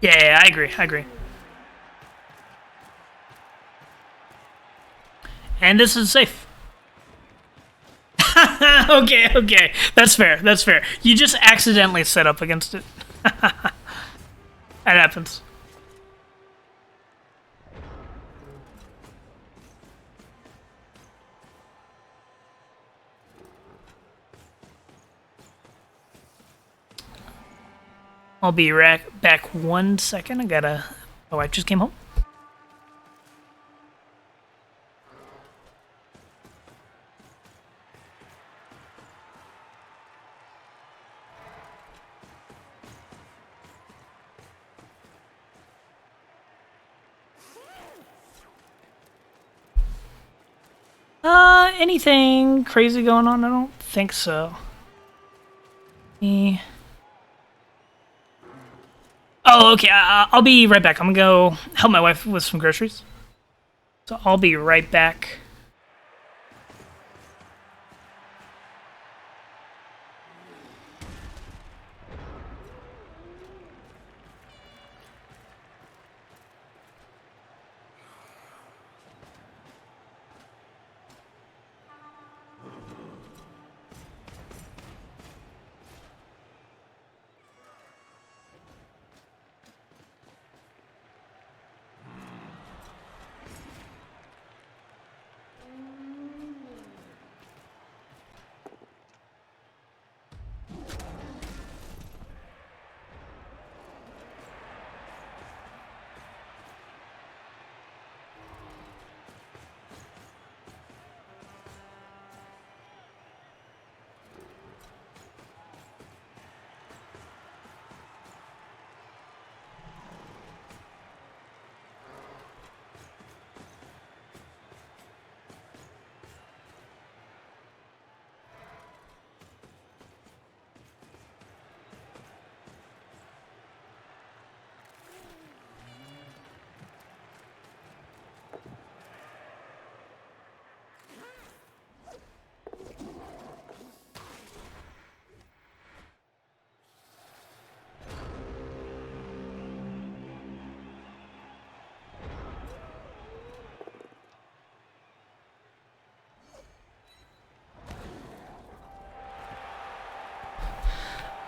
Yeah, I agree. And this is safe. Okay. That's fair. You just accidentally set up against it. That happens. I'll be back 1 second. My wife just came home. Anything crazy going on? I don't think so. Oh, okay. I'll be right back. I'm gonna go help my wife with some groceries. So I'll be right back.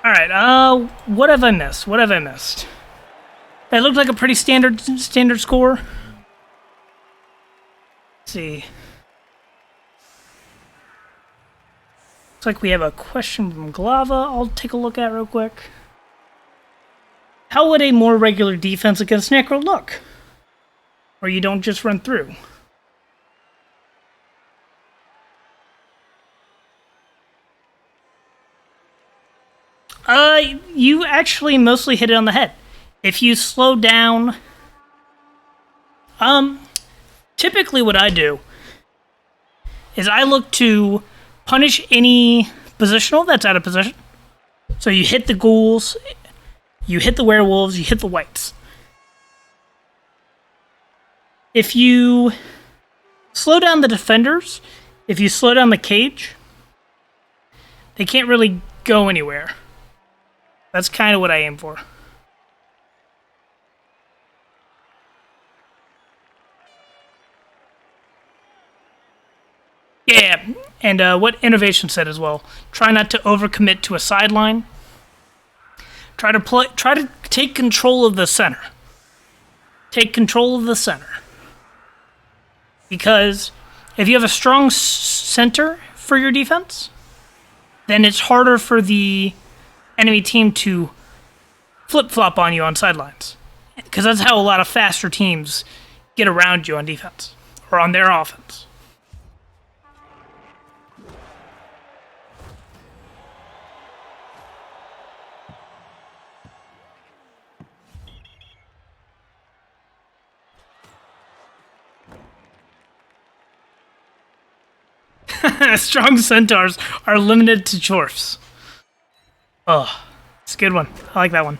All right. What have I missed? That looked like a pretty standard score. Let's see. Looks like we have a question from Glava. I'll take a look at real quick. How would a more regular defense against Necro look? Where you don't just run through. You actually mostly hit it on the head. If you slow down, typically what I do is I look to punish any positional that's out of position. So you hit the ghouls, you hit the werewolves, you hit the wights. If you slow down the defenders, if you slow down the cage, they can't really go anywhere. That's kind of what I aim for. Yeah, and what Innovation said as well. Try not to overcommit to a sideline. Try to take control of the center. Take control of the center. Because if you have a strong center for your defense, then it's harder for the enemy team to flip-flop on you on sidelines. Because that's how a lot of faster teams get around you on defense. Or on their offense. Strong centaurs are limited to dwarfs. Oh, it's a good one. I like that one.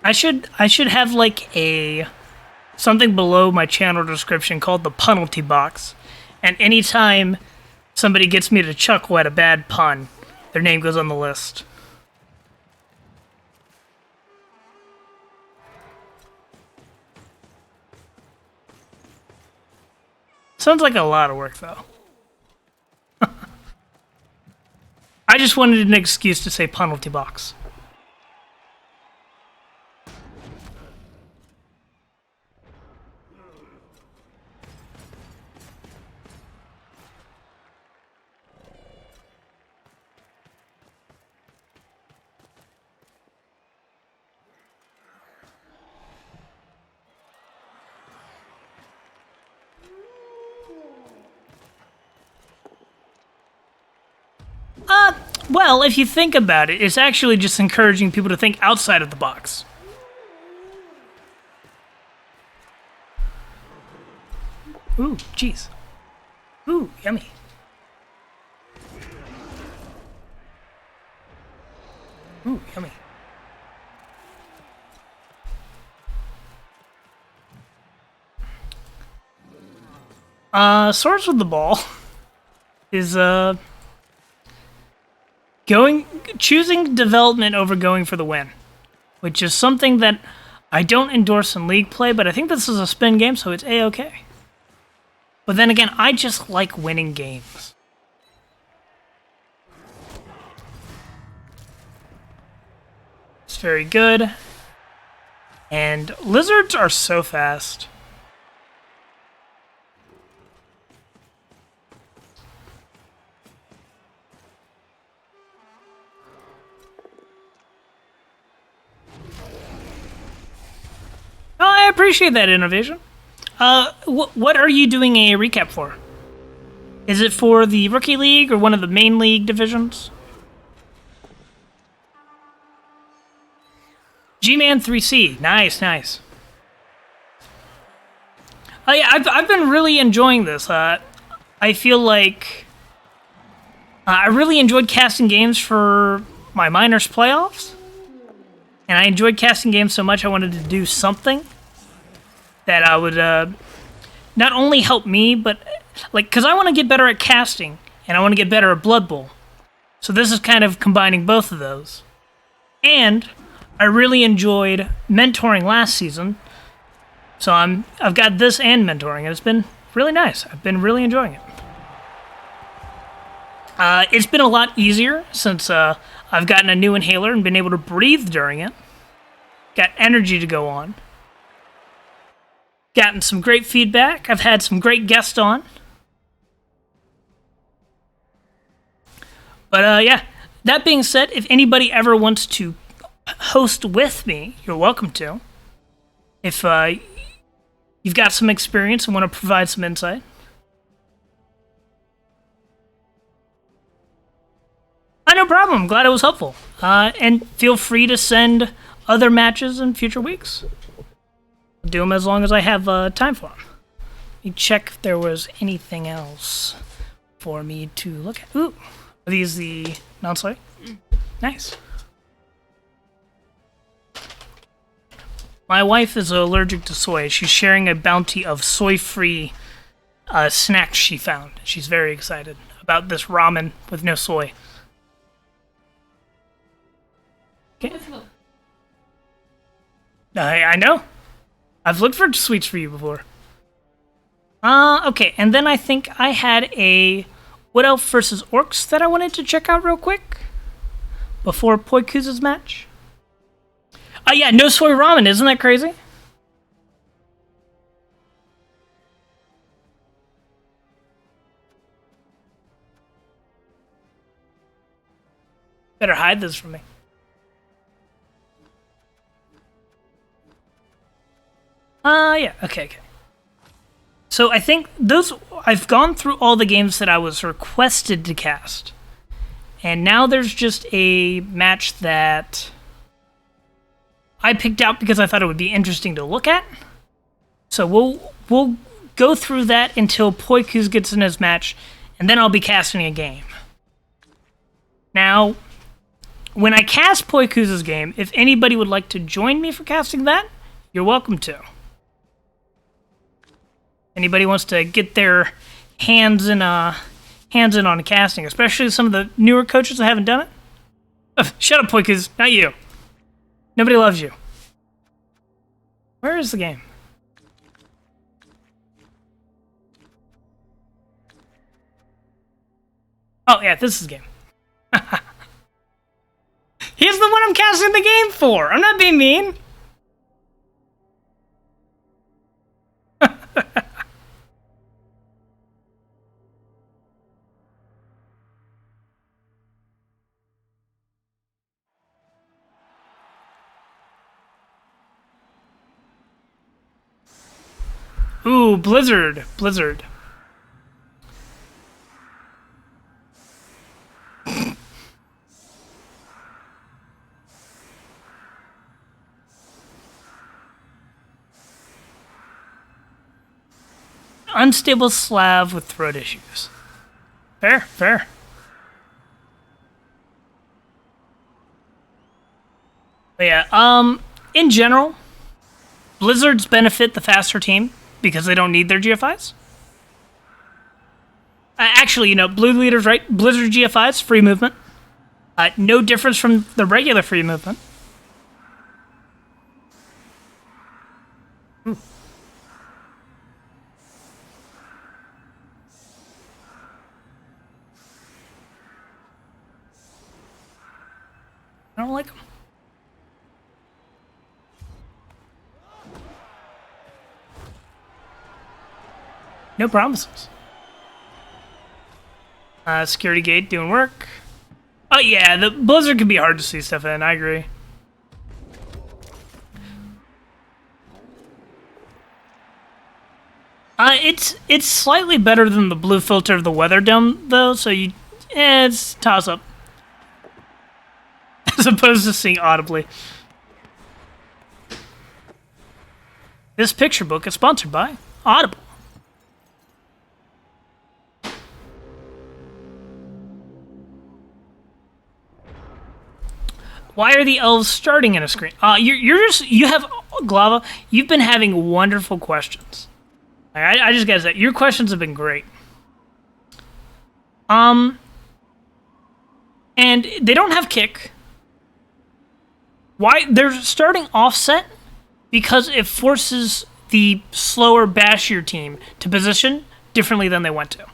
I should have like a something below my channel description called the penalty box, and anytime somebody gets me to chuckle at a bad pun, their name goes on the list. Sounds like a lot of work, though. I just wanted an excuse to say penalty box. Well, if you think about it, it's actually just encouraging people to think outside of the box. Ooh, jeez. Ooh, yummy. Ooh, yummy. Swords with the ball is, choosing development over going for the win, which is something that I don't endorse in League play, but I think this is a spin game, so it's A-okay. But then again, I just like winning games. It's very good. And lizards are so fast. Oh, I appreciate that innovation. What are you doing a recap for? Is it for the Rookie League or one of the main league divisions? G-Man 3C. Nice, nice. Oh, yeah, I've been really enjoying this. I feel like I really enjoyed casting games for my minors playoffs. And I enjoyed casting games so much I wanted to do something that I would not only help me, but like, because I want to get better at casting and I want to get better at Blood Bowl. So this is kind of combining both of those. And I really enjoyed mentoring last season. So I've got this and mentoring, and it's been really nice. I've been really enjoying it. It's been a lot easier since I've gotten a new inhaler and been able to breathe during it. Got energy to go on. Gotten some great feedback. I've had some great guests on. But yeah, that being said, if anybody ever wants to host with me, you're welcome to. If you've got some experience and want to provide some insight. No problem. I'm glad it was helpful. And feel free to send other matches in future weeks. I'll do them as long as I have time for them. Let me check if there was anything else for me to look at. Ooh, are these the non-soy? Nice. My wife is allergic to soy. She's sharing a bounty of soy-free snacks she found. She's very excited about this ramen with no soy. Okay. I know. I've looked for sweets for you before. Okay, and then I think I had a Wood Elf versus Orcs that I wanted to check out real quick. before Poikuza's match. Yeah, no soy ramen. Isn't that crazy? Better hide this from me. Yeah, okay. So I think I've gone through all the games that I was requested to cast. And now there's just a match that I picked out because I thought it would be interesting to look at. So we'll go through that until Poikuz gets in his match, and then I'll be casting a game. Now, when I cast Poikuz's game, if anybody would like to join me for casting that, you're welcome to. Anybody wants to get their hands in on casting, especially some of the newer coaches that haven't done it? Shut up, Poikuz. Not you. Nobody loves you. Where is the game? Oh, yeah, this is the game. He's the one I'm casting the game for. I'm not being mean. Ooh, Blizzard. Unstable Slav with throat issues. Fair. But yeah, in general, Blizzards benefit the faster team because they don't need their GFIs. Actually, Blue Leader's right. Blizzard GFIs, free movement. No difference from the regular free movement. I don't like them. No promises. Security gate doing work. Oh yeah, the Blizzard can be hard to see stuff in, I agree. It's slightly better than the blue filter of the Weather Dome, though, so it's toss-up. As opposed to seeing audibly. This picture book is sponsored by Audible. Why are the elves starting in a screen? You have Glava. You've been having wonderful questions. I just gotta say, your questions have been great. And they don't have kick. Why they're starting offset? Because it forces the slower, bashier team to position differently than they went to.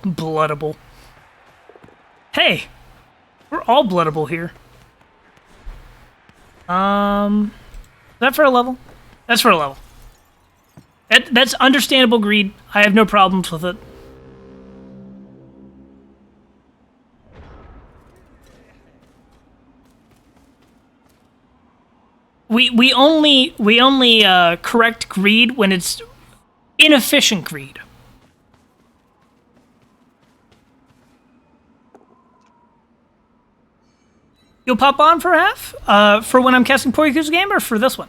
Bloodable. Hey, we're all bloodable here. Is that for a level? That's for a level. That's understandable greed. I have no problems with it. We only correct greed when it's inefficient greed. You'll pop on for half? For when I'm casting Poiku's game, or for this one?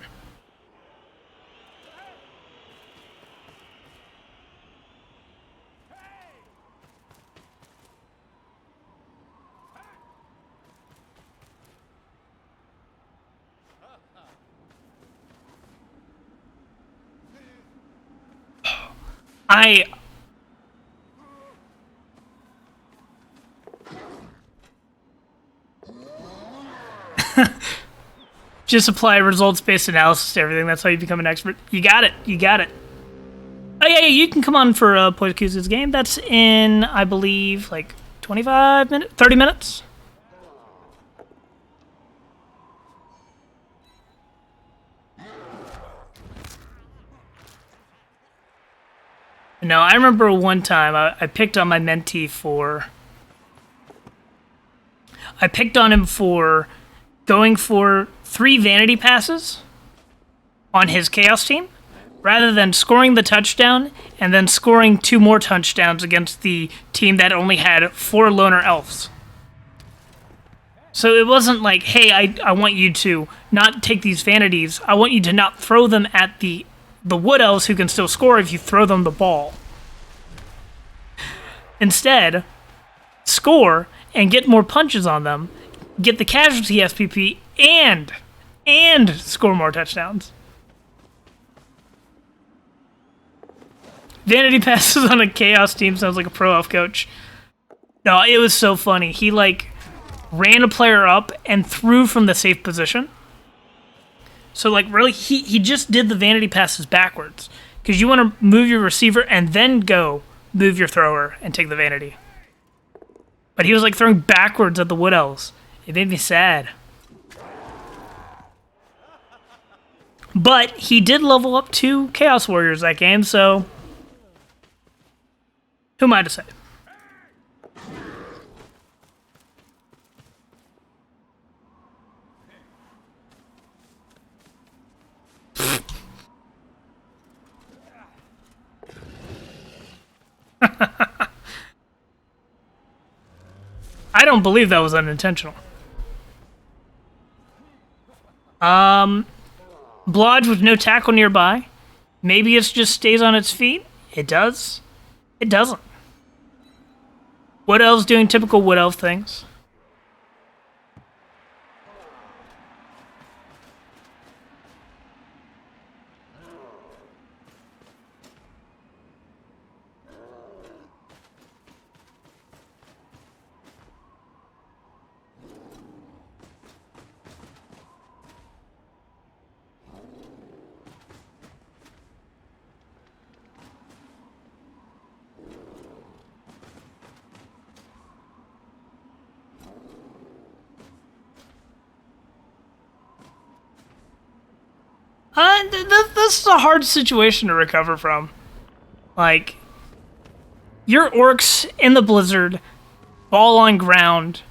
Just apply results-based analysis to everything. That's how you become an expert. You got it. yeah, you can come on for Poikuza's game. That's in, I believe, like 25 minutes, 30 minutes. No, I remember one time I picked on my mentee for. I picked on him for going for 3 vanity passes on his Chaos team, rather than scoring the touchdown and then scoring 2 more touchdowns against the team that only had 4 loner elves. So it wasn't like, hey, I want you to not take these vanities. I want you to not throw them at the wood elves who can still score if you throw them the ball. Instead, score and get more punches on them, get the casualty SPP, and score more touchdowns. Vanity passes on a Chaos team sounds like a pro elf coach. No, it was so funny. He, like, ran a player up and threw from the safe position. So, like, really, he just did the vanity passes backwards. Because you want to move your receiver and then go move your thrower and take the vanity. But he was, like, throwing backwards at the wood elves. It made me sad. But he did level up 2 Chaos Warriors that game, so who am I to say? I don't believe that was unintentional. Blodge with no tackle nearby. Maybe it just stays on its feet. It does. It doesn't. Wood Elves doing typical Wood Elf things. This is a hard situation to recover from. Like, your orcs in the blizzard, ball on ground.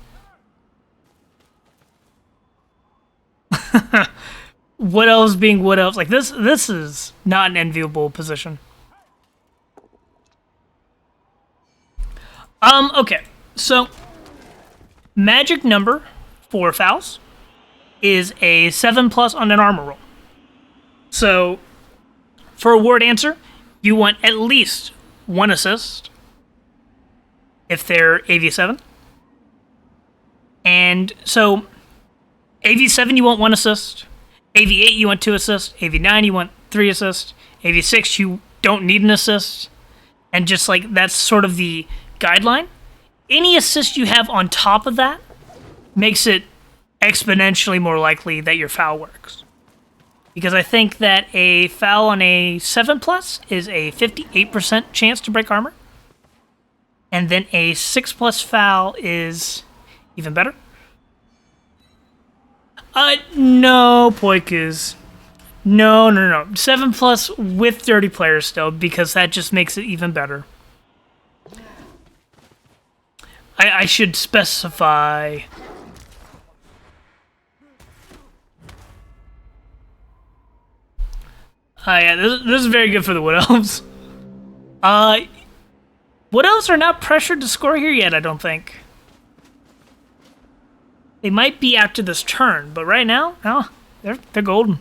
Wood elves being wood elves. Like, this is not an enviable position. Okay. So, magic number for fouls is a 7+ on an armor roll. So, for a ward answer, you want at least 1 assist if they're AV7. And so, AV7 you want 1 assist, AV8 you want 2 assists, AV9 you want 3 assists, AV6 you don't need an assist, and just like that's sort of the guideline. Any assist you have on top of that makes it exponentially more likely that your foul works. Because I think that a foul on a 7+ is a 58% chance to break armor. And then a 6+ foul is even better. No, Poikus. No. 7+ with 30 players still, because that just makes it even better. I should specify. Yeah, this is very good for the Wood Elves. Wood Elves are not pressured to score here yet, I don't think. They might be after this turn, but right now, no, they're golden.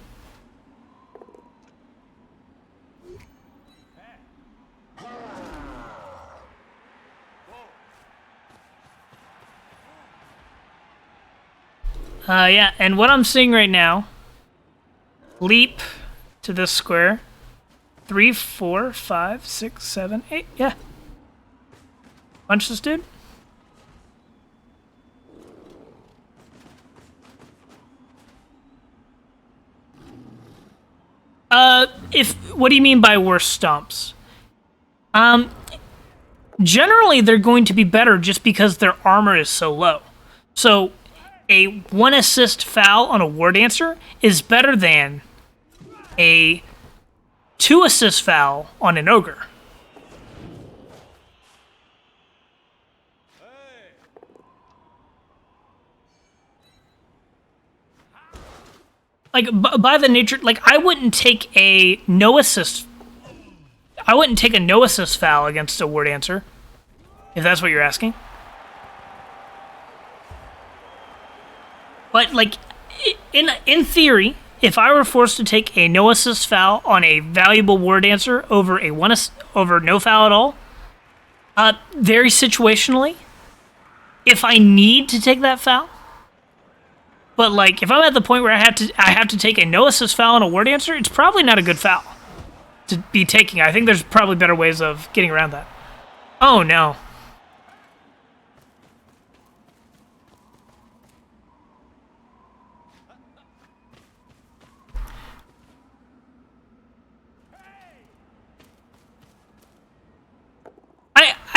Yeah, and what I'm seeing right now, leap to this square, 3, 4, 5, 6, 7, 8, yeah. Punch this dude. What do you mean by worse stomps? Generally, they're going to be better just because their armor is so low. So, a 1 assist foul on a War Dancer is better than a 2 assist foul on an Ogre. Like, by the nature, like, I wouldn't take a no assist foul against a War Dancer, if that's what you're asking. But, like, in theory, if I were forced to take a no assist foul on a valuable War Dancer over over no foul at all, very situationally, if I need to take that foul, but like if I'm at the point where I have to take a no assist foul on a War Dancer, it's probably not a good foul to be taking. I think there's probably better ways of getting around that. Oh no.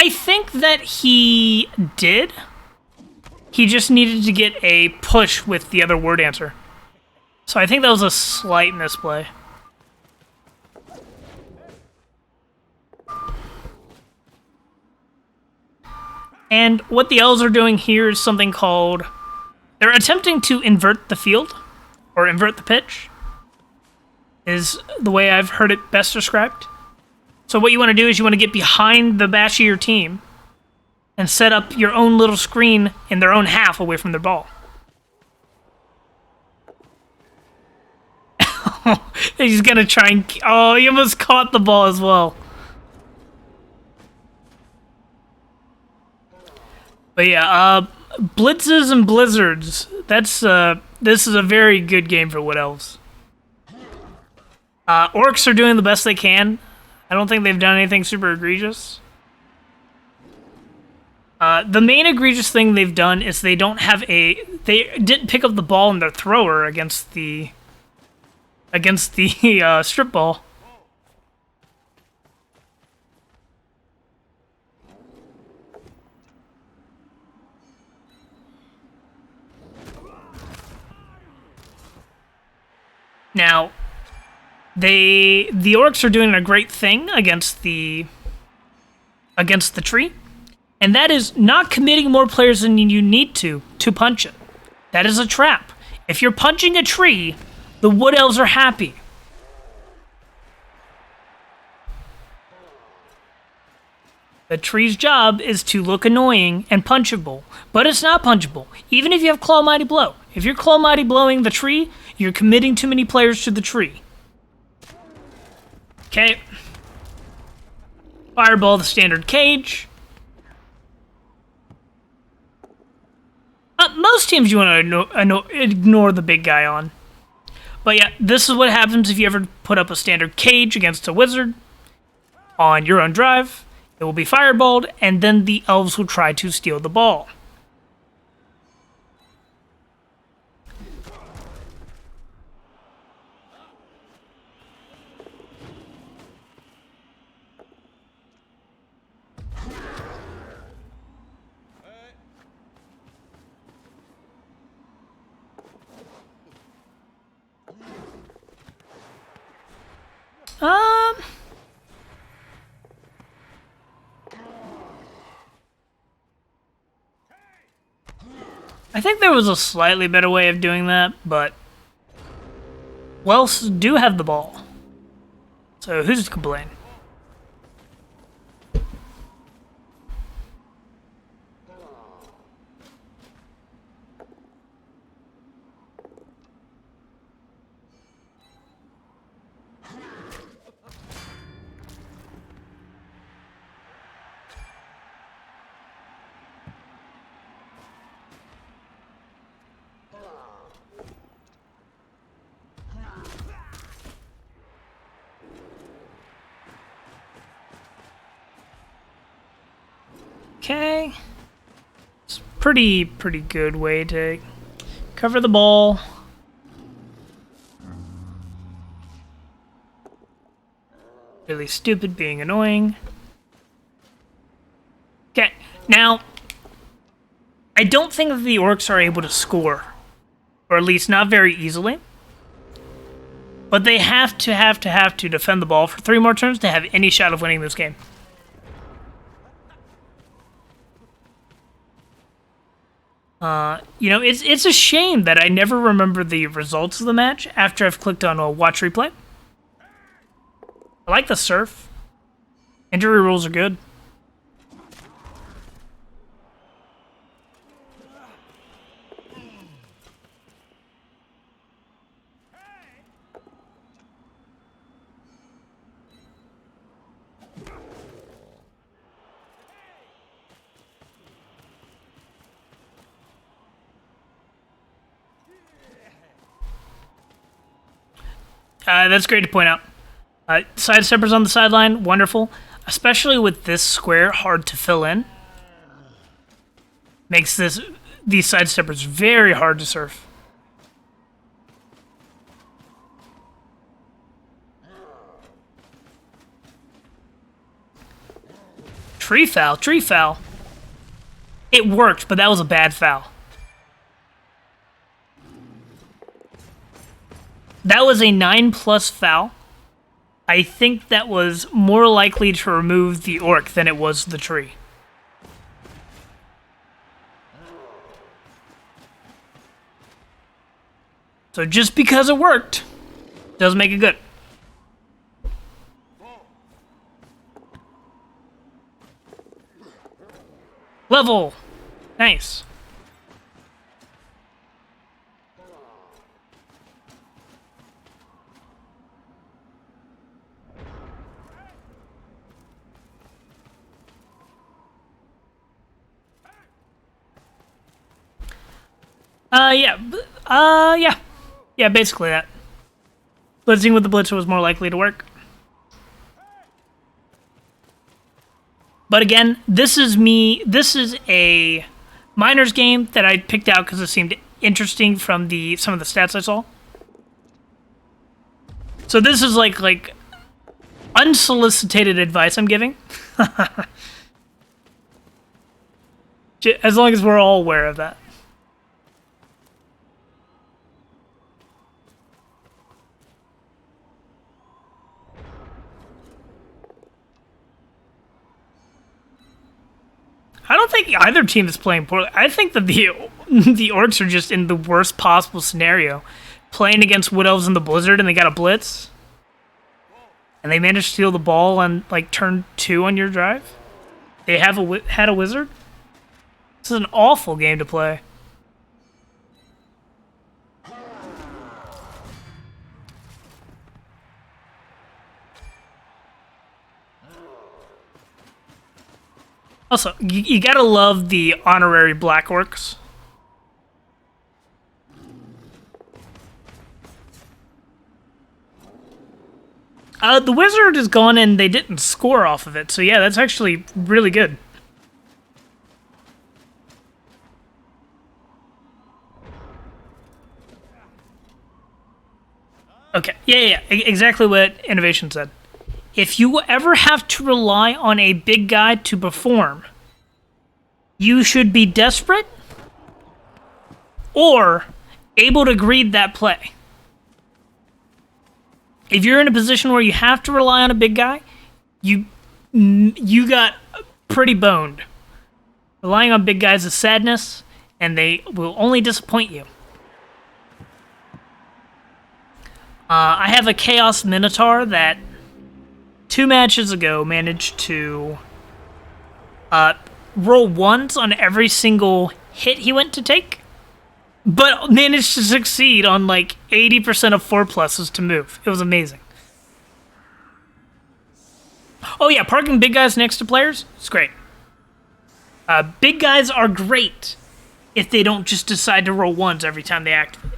I think that he did. He just needed to get a push with the other War Dancer. So I think that was a slight misplay. And what the elves are doing here is something called... They're attempting to invert the field, or invert the pitch, is the way I've heard it best described. So what you want to do is you want to get behind the bash of your team and set up your own little screen in their own half away from their ball. He's going to try and... Oh, he almost caught the ball as well. But yeah, blitzes and blizzards. This is a very good game for Wood Elves. Orcs are doing the best they can. I don't think they've done anything super egregious. The main egregious thing they've done is they didn't pick up the ball in their thrower against the strip ball. Now, the orcs are doing a great thing against the tree, and that is not committing more players than you need to punch it. That is a trap. If you're punching a tree, the Wood Elves are happy. The tree's job is to look annoying and punchable, but it's not punchable, even if you have Claw Mighty Blow. If you're Claw Mighty Blowing the tree, you're committing too many players to the tree. Okay. Fireball the standard cage. Most teams you want to ignore the big guy on. But yeah, this is what happens if you ever put up a standard cage against a wizard on your own drive. It will be fireballed, and then the elves will try to steal the ball. I think there was a slightly better way of doing that, but Welsh do have the ball. So who's to complain? Okay. It's a pretty good way to cover the ball. Really stupid being annoying. Okay, now, I don't think that the orcs are able to score, or at least not very easily. But they have to defend the ball for 3 more turns to have any shot of winning this game. You know, it's a shame that I never remember the results of the match after I've clicked on a watch replay. I like the surf. Injury rules are good. That's great to point out. Sidesteppers on the sideline, wonderful. Especially with this square hard to fill in. Makes these sidesteppers very hard to surf. Tree foul, tree foul. It worked, but that was a bad foul. That was a 9+ foul. I think that was more likely to remove the orc than it was the tree. So just because it worked, doesn't make it good. Level. Nice. Yeah, basically that. Blitzing with the blitzer was more likely to work. But again, this is a miners game that I picked out because it seemed interesting from some of the stats I saw. So this is like unsolicited advice I'm giving. As long as we're all aware of that. I don't think either team is playing poorly. I think that the orcs are just in the worst possible scenario. Playing against Wood Elves in the Blizzard and they got a blitz. And they managed to steal the ball on like turn 2 on your drive. They had a wizard. This is an awful game to play. Also, you gotta love the honorary black orcs. The wizard is gone and they didn't score off of it, so yeah, that's actually really good. Okay, yeah, exactly what Innovation said. If you ever have to rely on a big guy to perform, you should be desperate or able to read that play. If you're in a position where you have to rely on a big guy, you got pretty boned. Relying on big guys is sadness, and they will only disappoint you. I have a Chaos Minotaur that 2 matches ago managed to roll ones on every single hit he went to take, but managed to succeed on like 80% of 4+s to move. It was amazing. Oh yeah, parking big guys next to players, it's great. Big guys are great if they don't just decide to roll ones every time they activate.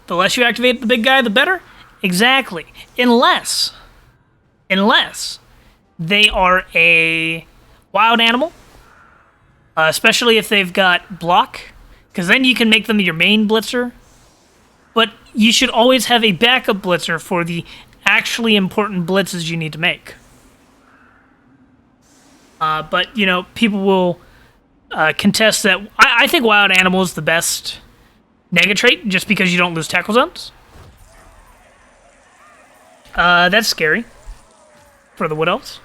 The less you activate the big guy, the better? Exactly. Unless they are a wild animal, especially if they've got block, because then you can make them your main blitzer. But you should always have a backup blitzer for the actually important blitzes you need to make. But you know, people will contest that. I think Wild Animal is the best Nega trait, just because you don't lose tackle zones. That's scary for the Wood Elves.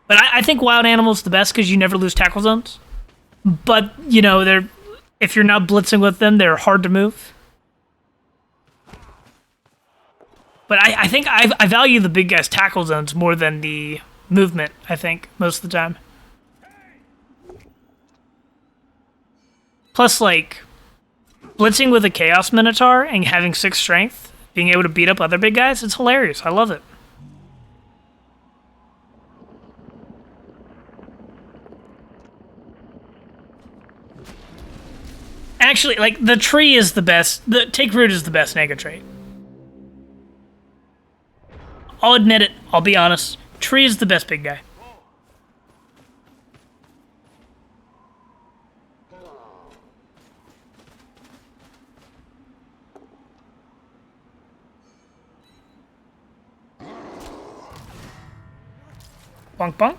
But I think Wild Animal is the best because you never lose tackle zones. But you know, they're if you're not blitzing with them, they're hard to move. But I think I value the big guys' tackle zones more than the movement, I think, most of the time. Plus, like, blitzing with a Chaos Minotaur and having 6 strength, being able to beat up other big guys, it's hilarious. I love it. Actually, like, the tree is the best. The Take Root is the best Nega trait. I'll admit it. I'll be honest. Tree is the best big guy. Bonk bonk.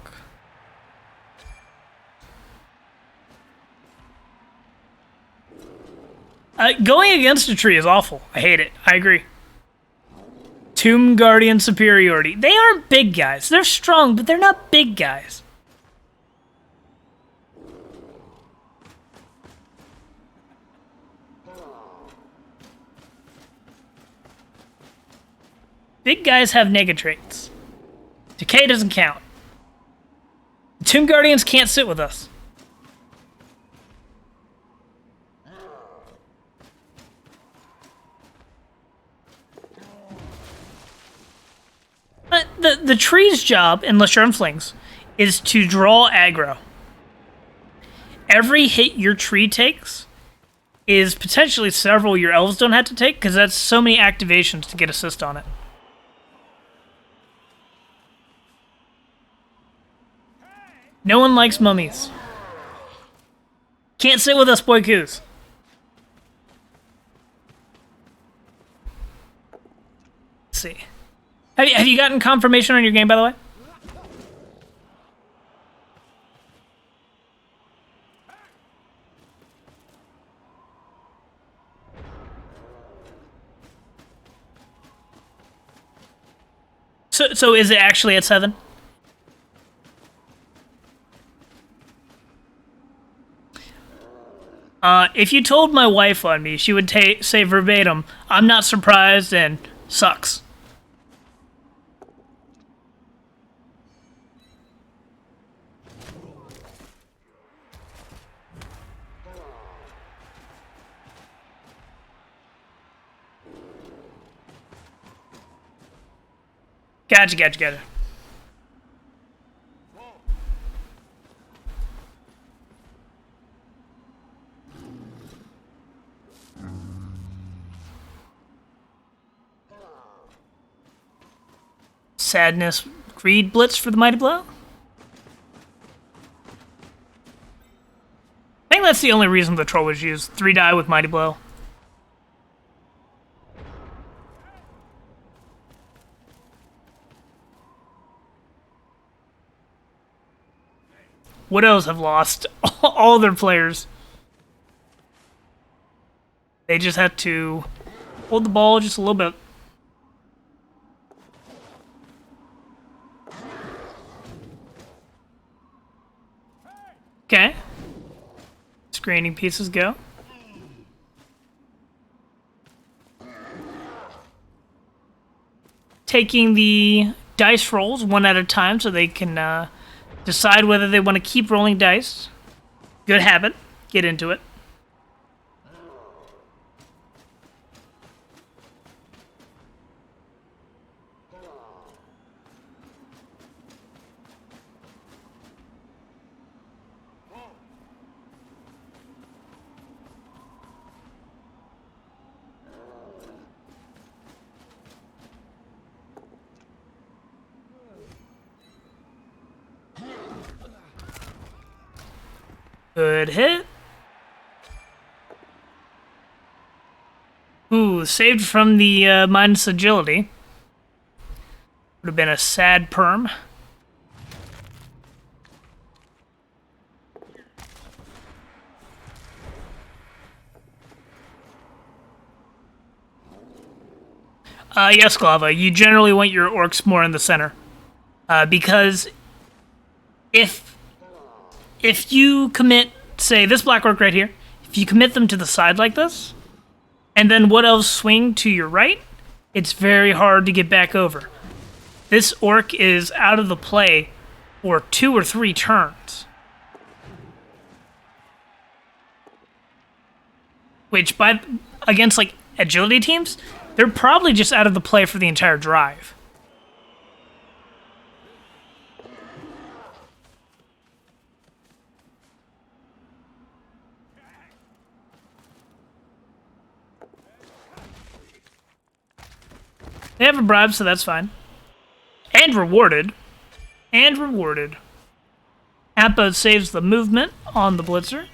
Going against a tree is awful. I hate it. I agree. Tomb Guardian superiority. They aren't big guys. They're strong, but they're not big guys. Big guys have Nega traits. Decay doesn't count. The Tomb Guardians can't sit with us. The tree's job, unless you're on flings, is to draw aggro. Every hit your tree takes is potentially several your elves don't have to take, because that's so many activations to get assist on it. No one likes mummies. Can't sit with us, boy coos. Let's see. Have you gotten confirmation on your game, by the way? So is it actually at 7? If you told my wife on me, she would say verbatim, "I'm not surprised," and "sucks." Gotcha. Sadness, greed, blitz for the mighty blow. I think that's the only reason the troll was used. 3 die with mighty blow. Widows have lost all their players. They just have to hold the ball just a little bit. Okay. Screening pieces go. Taking the dice rolls one at a time so they can decide whether they want to keep rolling dice. Good habit. Get into it. Good hit. Ooh, saved from the minus agility. Would have been a sad perm. Yes, Glava. You generally want your orcs more in the center. Because if you commit, say, this black orc right here, if you commit them to the side like this, and then wood elves swing to your right, it's very hard to get back over. This orc is out of the play for 2 or 3 turns. Which, against, like, agility teams, they're probably just out of the play for the entire drive. They have a bribe, so that's fine. And rewarded. And rewarded. Appa saves the movement on the Blitzer.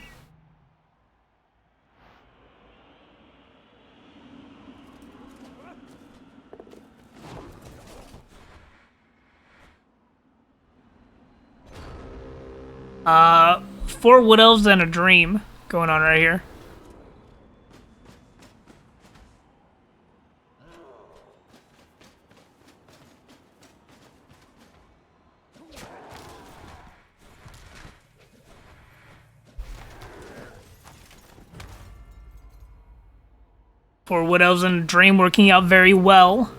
Four Wood Elves and a Dream going on right here. Four Wood Elves and a Dream working out very well.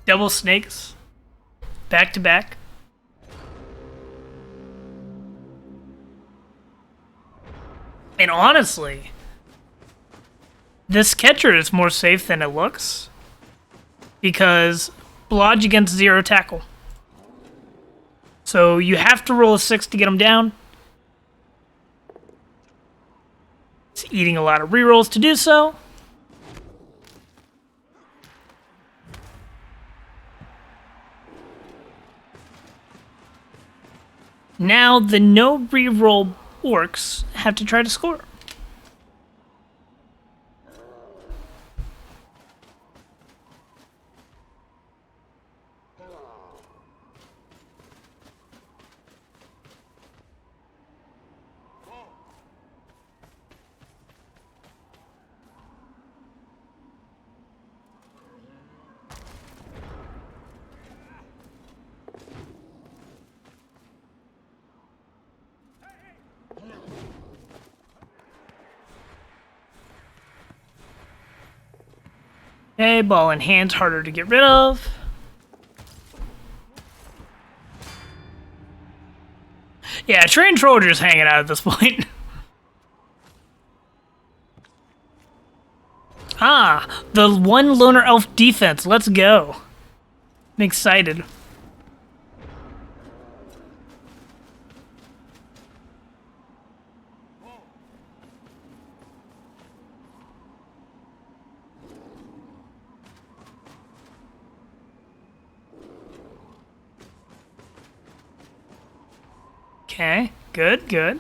Double snakes. Back to back. And honestly, this catcher is more safe than it looks. Because blodge against 0 tackle. So you have to roll a 6 to get him down. It's eating a lot of rerolls to do so. Now the no reroll orcs have to try to score. Okay, ball in hand's harder to get rid of. Yeah, trained trollers hanging out at this point. Ah, the one loner elf defense. Let's go. I'm excited. Okay, good, good.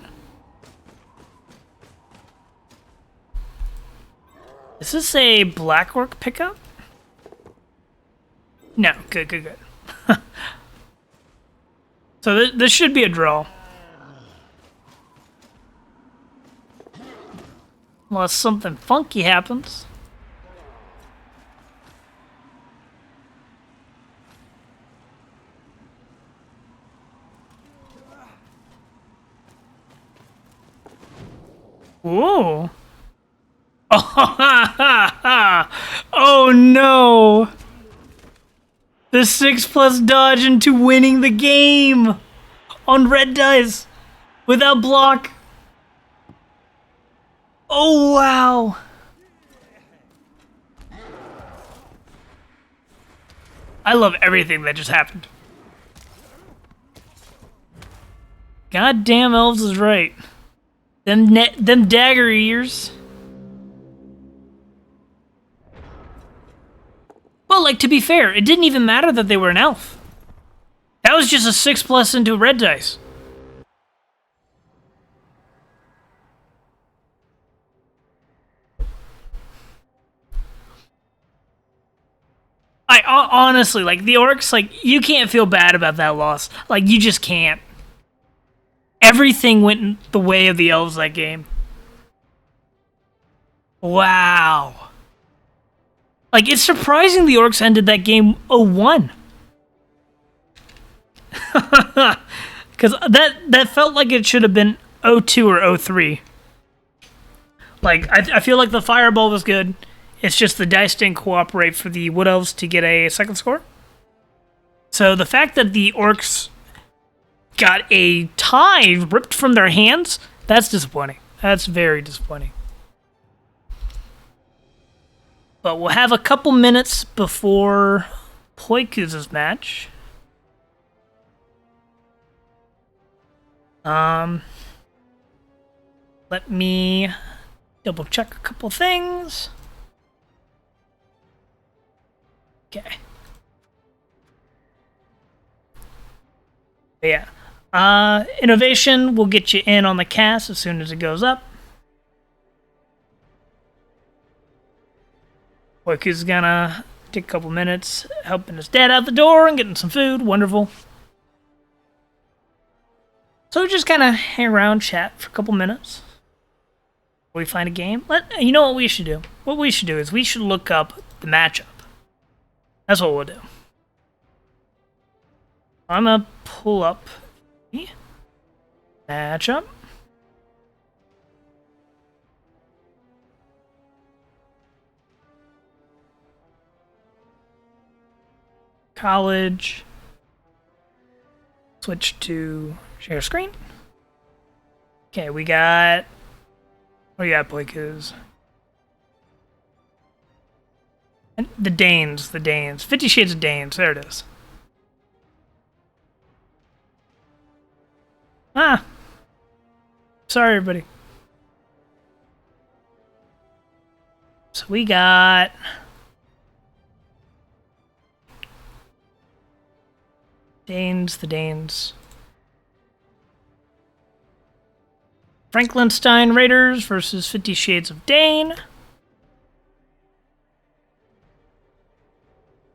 Is this a black orc pickup? No, good, good, good. So this should be a draw. Unless something funky happens. Ooh. Oh no! The 6+ dodge into winning the game on red dice without block. Oh wow! I love everything that just happened. Goddamn, elves is right. Them dagger ears. Well, like, to be fair, it didn't even matter that they were an elf. That was just a 6+ into red dice. Honestly, like, the orcs, like, you can't feel bad about that loss. Like, you just can't. Everything went in the way of the elves that game. Wow. Like, it's surprising the orcs ended that game 0-1. Because that felt like it should have been 0-2 or 0-3. Like, I feel like the fireball was good. It's just the dice didn't cooperate for the Wood Elves to get a second score. So the fact that the orcs got a tie ripped from their hands, that's disappointing. That's very disappointing. But we'll have a couple minutes before Poikuz's match. Let me double check a couple things. Okay. But yeah. Innovation will get you in on the cast as soon as it goes up. Poikuz is gonna take a couple minutes helping his dad out the door and getting some food. Wonderful. So just kind of hang around, chat for a couple minutes. We find a game. You know what we should do? What we should do is we should look up the matchup. That's what we'll do. I'm gonna pull up the matchup. College. Switch to share screen. Okay, we got. What do you got, Poikuz? And the Danes. 50 Shades of Danes. There it is. Ah. Sorry, everybody. So we got. The Danes. Franklinstein Raiders versus 50 Shades of Dane.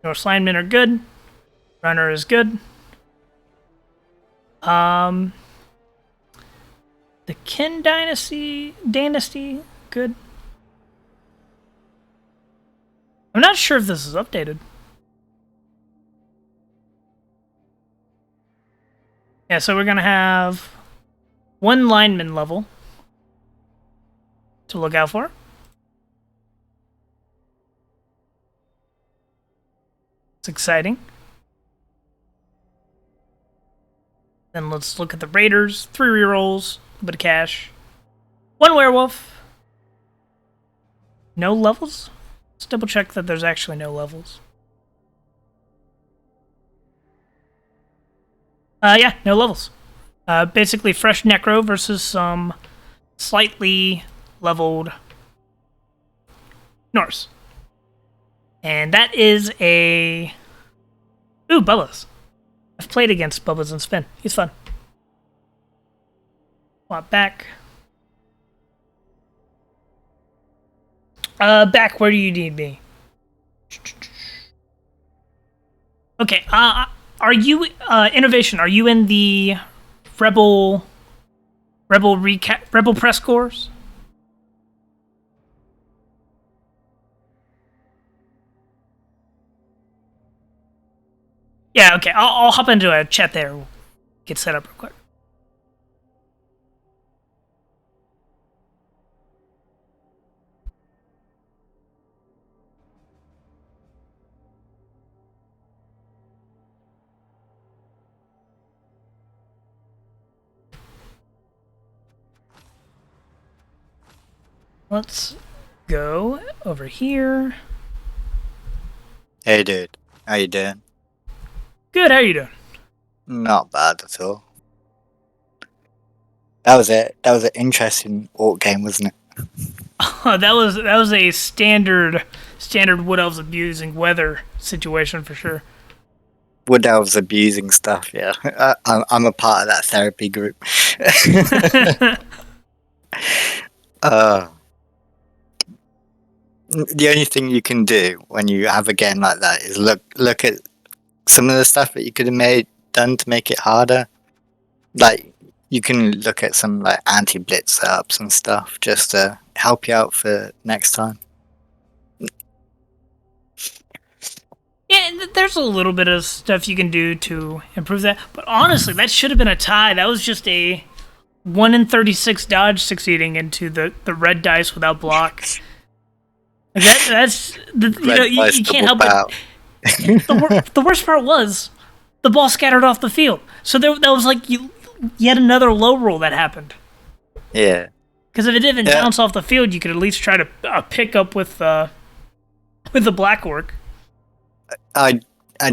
Norse linemen are good. Runner is good. The Qin Dynasty, good. I'm not sure if this is updated. Yeah, so we're going to have one lineman level to look out for. It's exciting. Then let's look at the Raiders. 3 rerolls, a bit of cash. 1 werewolf. No levels? Let's double check that there's actually no levels. Yeah, no levels. Basically fresh Necro versus some slightly leveled Norse. And that is a... Ooh, Bubba's. I've played against Bubba's and Spin. He's fun. Swap back. Back, where do you need me? Okay, are you, Innovation, are you in the Rebbl press course? Yeah, okay, I'll hop into a chat there. Get set up real quick. Let's go over here. Hey dude, how you doing? Good, how you doing? Not bad at all. That was it. That was an interesting orc game, wasn't it? that was a standard Wood Elves abusing weather situation for sure. Wood Elves abusing stuff, yeah. I'm a part of that therapy group. The only thing you can do when you have a game like that is look at some of the stuff that you could have done to make it harder. Like you can look at some like anti-blitz setups and stuff just to help you out for next time. Yeah, there's a little bit of stuff you can do to improve that, but honestly, that should have been a tie. That was just a 1 in 36 dodge succeeding into the red dice without block. That's you can't help it. The worst part was the ball scattered off the field, so that was like yet another low roll that happened. Yeah. Because if it didn't bounce off the field, you could at least try to pick up with the black orc. I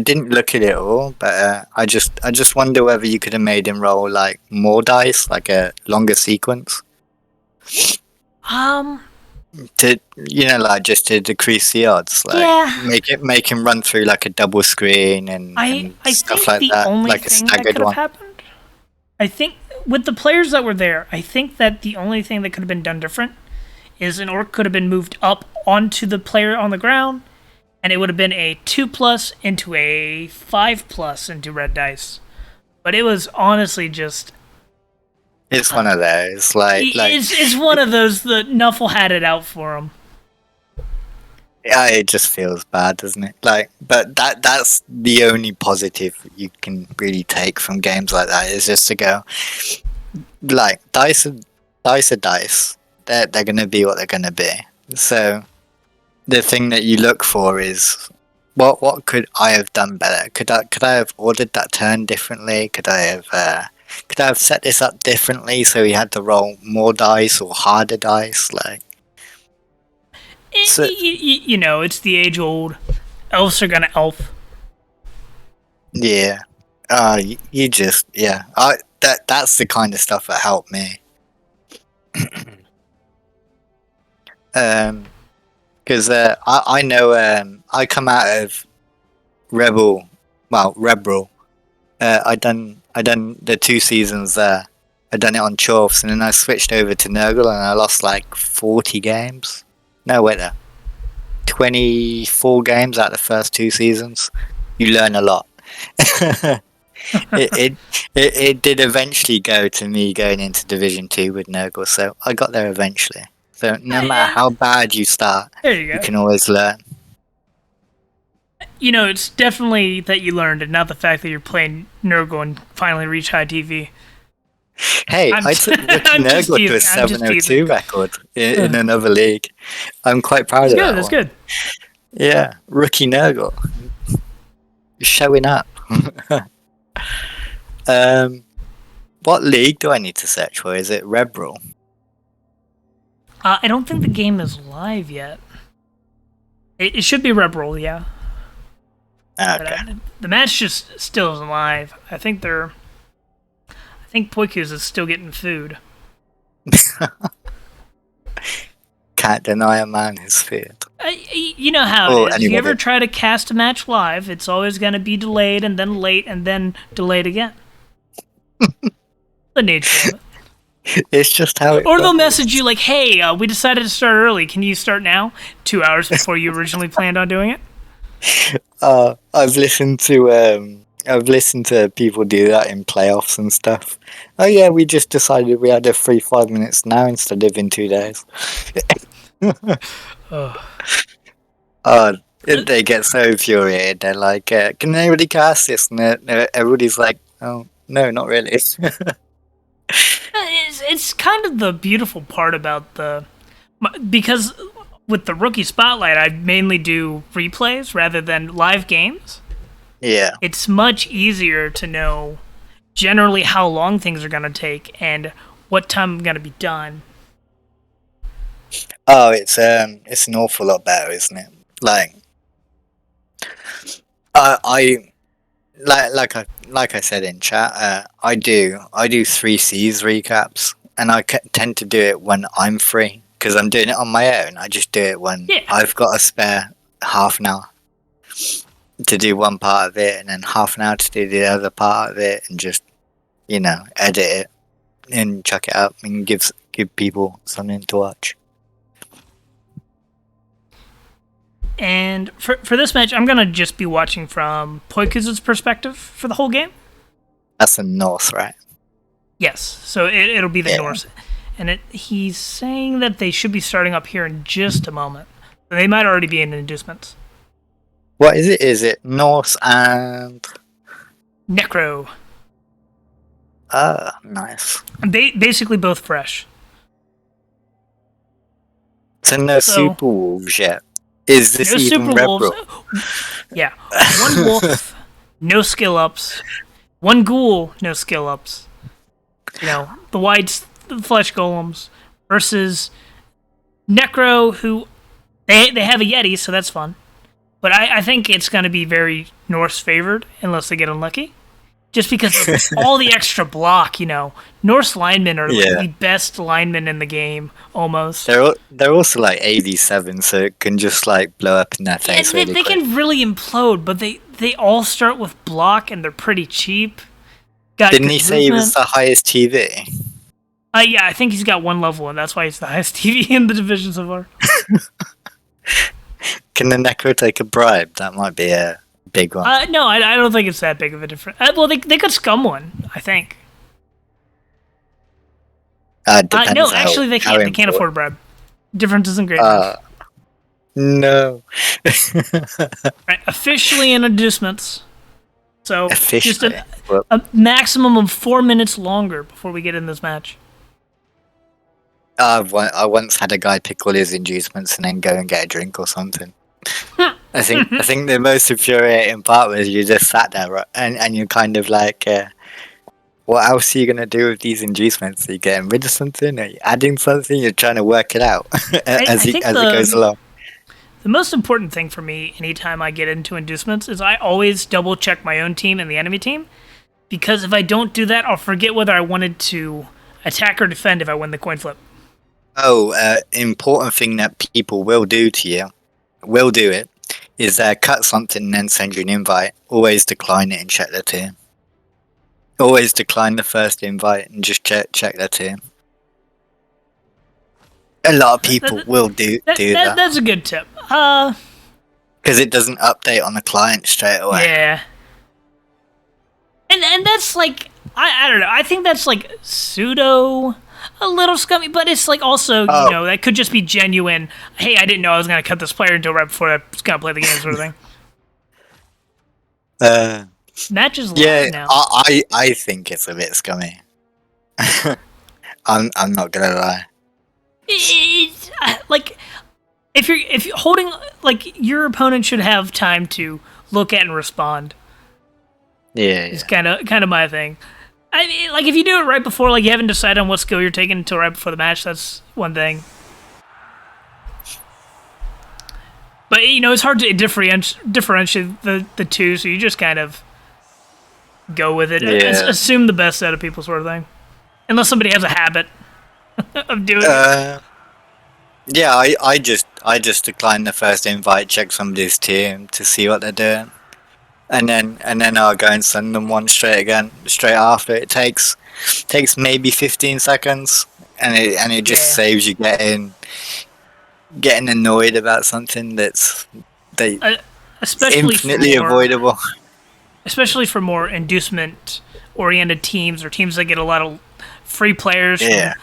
didn't look at it all, but I just wonder whether you could have made him roll like more dice, like a longer sequence. To like just to decrease the odds, like make him run through like a double screen and stuff like that, like a staggered one. Happened, I think with the players that were there, I think that the only thing that could have been done different is an orc could have been moved up onto the player on the ground, and it would have been a 2+ into a 5+ into red dice. But it was honestly just. It's one of those, it's one of those that Nuffle had it out for him. Yeah, it just feels bad, doesn't it? Like, but that's the only positive you can really take from games like that is just to go, like, dice are dice. They're gonna be what they're gonna be. So the thing that you look for is what could I have done better? Could I have ordered that turn differently? Could I have set this up differently so he had to roll more dice or harder dice? Like, it's the age-old elves are gonna elf. Yeah. That's the kind of stuff that helped me. Because I know I come out of Rebbl. I done the 2 seasons there. I done it on Chorfs, and then I switched over to Nurgle, and I lost like 40 games. No, wait there. 24 games out of the first 2 seasons. You learn a lot. it did eventually go to me going into Division 2 with Nurgle, so I got there eventually. So no matter how bad you start, you can always learn. It's definitely that you learned, and not the fact that you're playing Nurgle and finally reach high TV. Hey, I took Rookie Nurgle to a 702 record in another league. I'm quite proud of that. That's good. Yeah, Rookie Nurgle. Showing up. What league do I need to search for? Is it Rebbl? I don't think the game is live yet. It should be Rebbl, yeah. Okay. But, the match just still isn't live. I think Poikuz is still getting food. Can't deny a man his food. You know how it is. If you ever try to cast a match live, it's always going to be delayed and then late and then delayed again. The nature of it. It's just how it Or they'll message you like, hey, we decided to start early. Can you start now? 2 hours before you originally planned on doing it? I've listened to people do that in playoffs and stuff. Oh yeah, we just decided we had a free 5 minutes now instead of in 2 days. They get so infuriated. They're like, can anybody cast this? And everybody's like, oh, no, not really. It's kind of the beautiful part about because with the Rookie Spotlight, I mainly do replays rather than live games. Yeah. It's much easier to know generally how long things are going to take and what time I'm going to be done. Oh, it's an awful lot better, isn't it? Like, like I said in chat, I do 3Cs recaps, and I tend to do it when I'm free because I'm doing it on my own. I just do it when I've got a spare half an hour to do one part of it, and then half an hour to do the other part of it, and just edit it and chuck it up and give people something to watch. And for this match, I'm gonna just be watching from Poikuz's perspective for the whole game. That's the North, right? Yes, so it'll be the Yeah. Norse, and he's saying that they should be starting up here in just a moment. They might already be in inducements. What is it? Is it North and... Necro. Nice. Basically both fresh. So no So- Super Wolves yet. Is this No even Super Wolves. Rebbl? Yeah, one wolf, no skill ups. One ghoul, no skill ups. You know, the whites, the flesh golems, versus Necro, who they have a Yeti, so that's fun. But I think it's going to be very Norse favored unless they get unlucky. Just because of all the extra block, you know. Norse linemen are like Yeah. the best linemen in the game, almost. They're also like 87, so it can just like blow up in their Yeah, face they really quick. can really implode, but they all start with block and they're pretty cheap. Got Didn't good he say he was movement. the highest TV? Yeah, I think he's got one level, and that's why he's the highest TV in the division so far. Can the Necro take a bribe? That might be a big one. No, I don't think it's that big of a difference. Well, they could scum one, I think. Depends No, how- actually, they how can't. They can't important- afford bribe. Difference isn't great enough. No. Right, officially in inducements. So just Officially. Well, a maximum of 4 minutes longer before we get in this match. I once had a guy pick all his inducements and then go and get a drink or something. I think the most infuriating part was you just sat there, right, and you're kind of like, what else are you gonna do with these inducements? Are you getting rid of something? Are you adding something? You're trying to work it out as it goes along. The most important thing for me anytime I get into inducements is I always double check my own team and the enemy team. Because if I don't do that, I'll forget whether I wanted to attack or defend if I win the coin flip. Oh, important thing that people will do to you, will do it, is cut something and then send you an invite. Always decline it and check their team. Always decline the first invite and just check their team. A lot of people will do that That's a good tip. because it doesn't update on the client straight away. Yeah. And that's like, I don't know, I think that's like pseudo a little scummy, but it's like also, you know, that could just be genuine. Hey, I didn't know I was going to cut this player until right before I was going to play the game, sort of thing. Matches live Yeah, now. I think it's a bit scummy. I'm not gonna lie. It's, like, if you're holding, like, your opponent should have time to look at and respond. Yeah, It's kind of my thing. I mean, like, if you do it right before, like, you haven't decided on what skill you're taking until right before the match, that's one thing. But, you know, it's hard to differentiate the two, so you just kind of go with it. Yeah. Assume the best out of people, sort of thing. Unless somebody has a habit of doing it. Yeah, I just decline the first invite, check somebody's team to see what they're doing, and then I'll go and send them one straight after. It takes maybe 15 seconds, and it just saves you getting annoyed about something that's Especially infinitely for, avoidable. Especially for more inducement-oriented teams or teams that get a lot of free players from,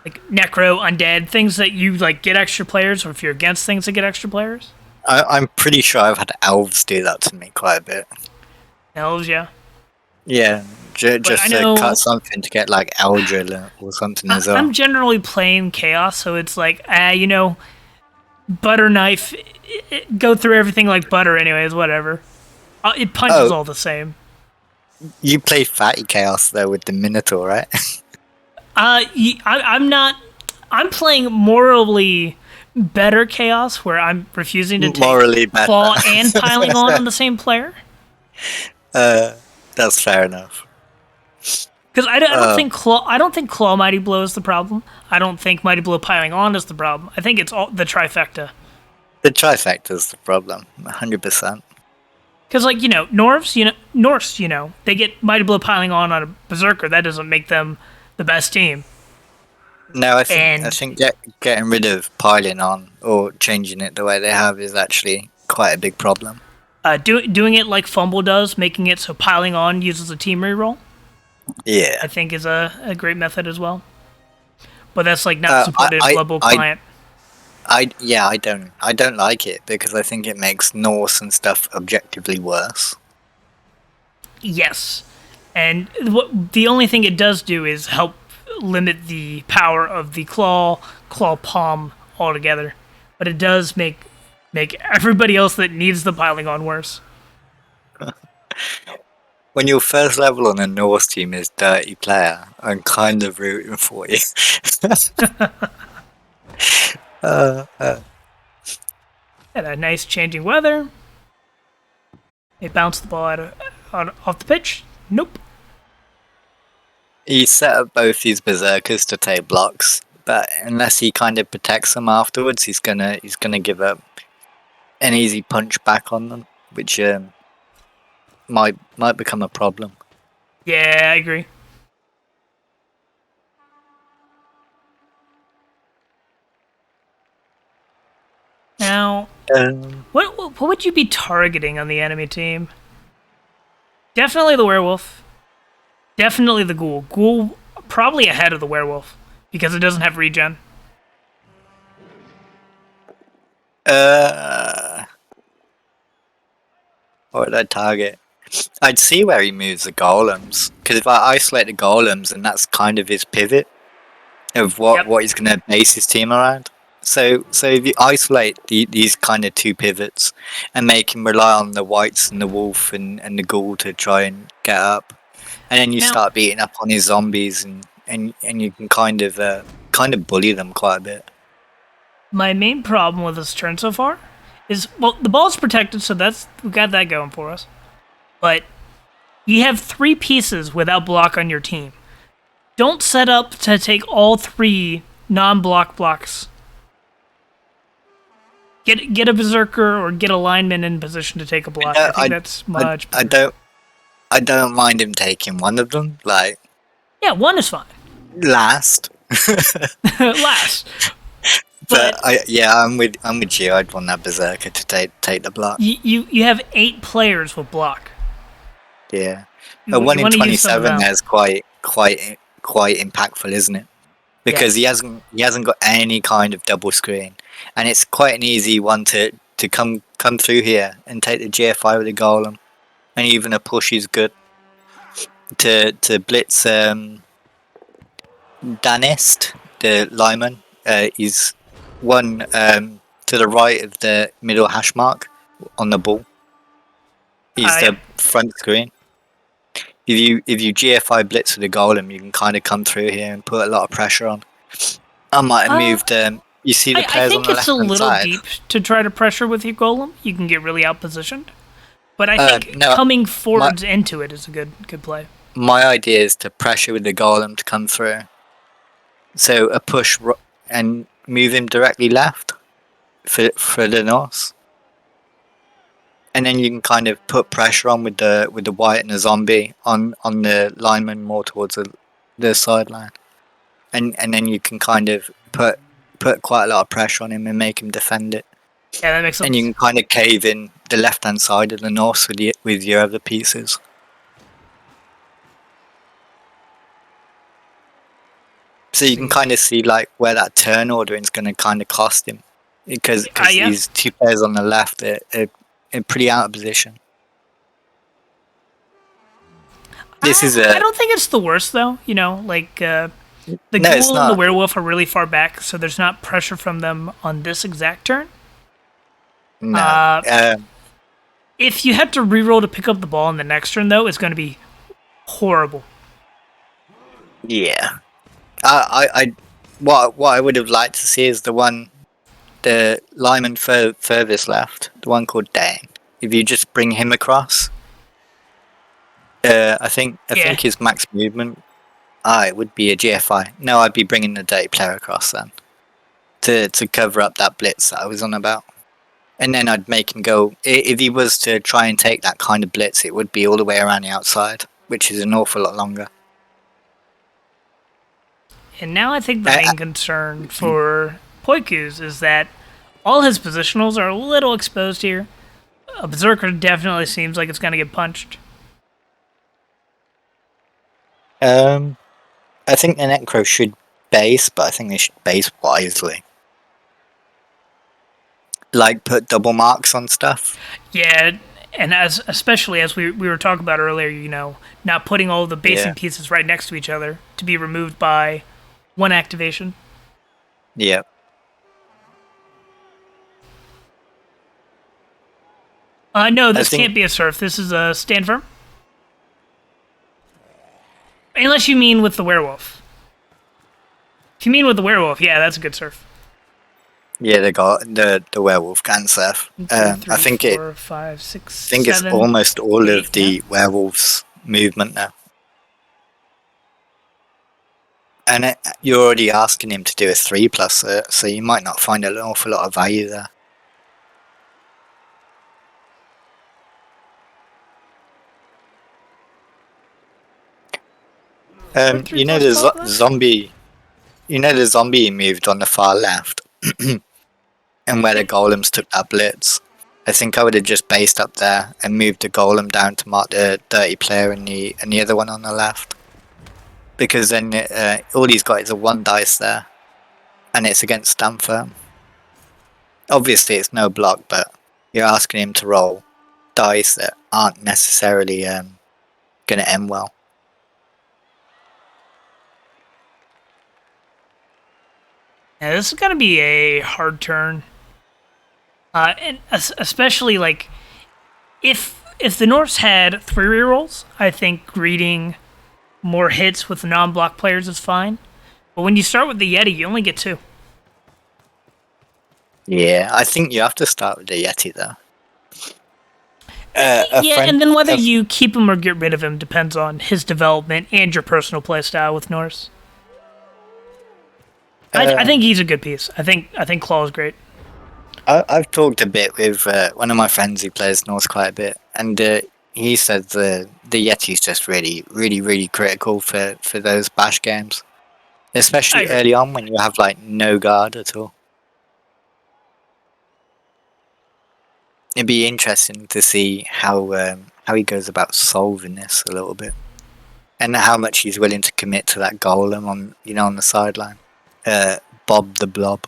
like Necro, Undead, things that you like get extra players, or if you're against things that get extra players. I'm pretty sure I've had elves do that to me quite a bit. Elves, yeah. Yeah, just I know- to cut something to get like Eldril or something as well. I'm generally playing Chaos, so it's like, you know, butter knife, go through everything like butter anyways, whatever. It punches all the same. You play Fatty Chaos though with the Minotaur, right? I'm not... I'm playing morally better Chaos, where I'm refusing to take Morally better. claw and piling on the same player. That's fair enough. Because I don't think claw mighty blow is the problem. I don't think mighty blow piling on is the problem. I think it's all the trifecta. The trifecta's the problem, 100%. Because, like, you know, Norse, you know, they get mighty blow piling on a berserker. That doesn't make them the best team. No, I think getting rid of piling on or changing it the way they have is actually quite a big problem. Doing it like Fumble does, making it so piling on uses a team reroll, Yeah. I think is a great method as well. But that's like not Uh, supported in I, global I, client. I don't like it because I think it makes Norse and stuff objectively worse. Yes, and the only thing it does do is help limit the power of the claw palm altogether. But it does make everybody else that needs the piling on worse. When your first level on a Norse team is Dirty Player, I'm kind of rooting for you. And a nice changing weather. They bounce the ball off the pitch. Nope. He set up both these berserkers to take blocks, but unless he kind of protects them afterwards, he's gonna give up an easy punch back on them, which might become a problem. Yeah, I agree. Now, what would you be targeting on the enemy team? Definitely the werewolf. Definitely the ghoul. Ghoul probably ahead of the werewolf because it doesn't have regen. What would I target? I'd see where he moves the golems, because if I isolate the golems, and that's kind of his pivot of what he's going to base his team around. So if you isolate these kind of two pivots and make him rely on the wights and the wolf and the ghoul to try and get up, and then you start beating up on his zombies and you can kind of bully them quite a bit. My main problem with this turn so far is, well, the ball's protected, so we got that going for us. But you have 3 pieces without block on your team. Don't set up to take all 3 non-block blocks. Get a berserker or get a lineman in position to take a block. I think that's much better. I don't mind him taking one of them, like... Yeah, one is fine. Last. Last. But I'm with you. I'd want that berserker to take the block. You have 8 players with block. Yeah, a 1 in 27 is quite impactful, isn't it? Because he hasn't got any kind of double screen, and it's quite an easy one to come through here and take the GFI with the golem, and even a push is good to blitz Danist, the lineman. Is one to the right of the middle hash mark on the ball. He's the front screen. If you GFI blitz with the golem, you can kind of come through here and put a lot of pressure on. I might have moved. You see the players on the left hand side. I think it's a little deep to try to pressure with your golem. You can get really out positioned. But I think coming forwards into it is a good play. My idea is to pressure with the golem to come through. So a push and move him directly left for the Norse. And then you can kind of put pressure on with the wight and the zombie on the lineman more towards the sideline, and then you can kind of put quite a lot of pressure on him and make him defend it. Yeah, that makes sense. And you can kind of cave in the left hand side of the Norse with your other pieces. So you can kind of see like where that turn ordering is going to kind of cost him, because these 2 players on the left are pretty out of position. I don't think it's the worst though. You know, like the ghoul and the werewolf are really far back, so there's not pressure from them on this exact turn. No. If you had to reroll to pick up the ball in the next turn, though, it's going to be horrible. Yeah. What I would have liked to see is the lineman furthest left, the one called Dane. If you just bring him across, I think his max movement, it would be a GFI. No, I'd be bringing the Dirty Player across then to cover up that blitz that I was on about, and then I'd make him go. If he was to try and take that kind of blitz, it would be all the way around the outside, which is an awful lot longer. And now I think the main concern for Poikus is that all his positionals are a little exposed here. a berserker definitely seems like it's gonna get punched. I think the Necro should base, but I think they should base wisely. Like put double marks on stuff. Yeah, and especially as we were talking about earlier, not putting all the basing Yeah. pieces right next to each other to be removed by one activation. Yeah. No, I this think can't be a surf. This is a stand firm. Unless you mean with the werewolf. If you mean with the werewolf, yeah, that's a good surf. yeah, they got the werewolf can surf. 1, 2, I 3, think 4, 5, 6, think it's 7, almost all 8, of the werewolves movement now. And you're already asking him to do a 3+, so you might not find an awful lot of value there. You know the zombie. You know the zombie moved on the far left, and where the golems took that blitz. I think I would have just based up there and moved the golem down to mark the dirty player and the other one on the left, because then all he's got is a 1 dice there, and it's against stand firm. Obviously, it's no block, but you're asking him to roll dice that aren't necessarily going to end well. Yeah, this is gonna be a hard turn, and especially like if the Norse had 3 rerolls, I think greeting more hits with non-block players is fine. But when you start with the Yeti, you only get 2. Yeah, I think you have to start with the Yeti though. And then whether you keep him or get rid of him depends on his development and your personal playstyle with Norse. I think he's a good piece. I think Claw is great. I've talked a bit with one of my friends who plays Norse quite a bit, and he said the Yeti's just really critical for those bash games, especially early on when you have like no guard at all. It'd be interesting to see how he goes about solving this a little bit, and how much he's willing to commit to that golem on the sideline. Bob the Blob.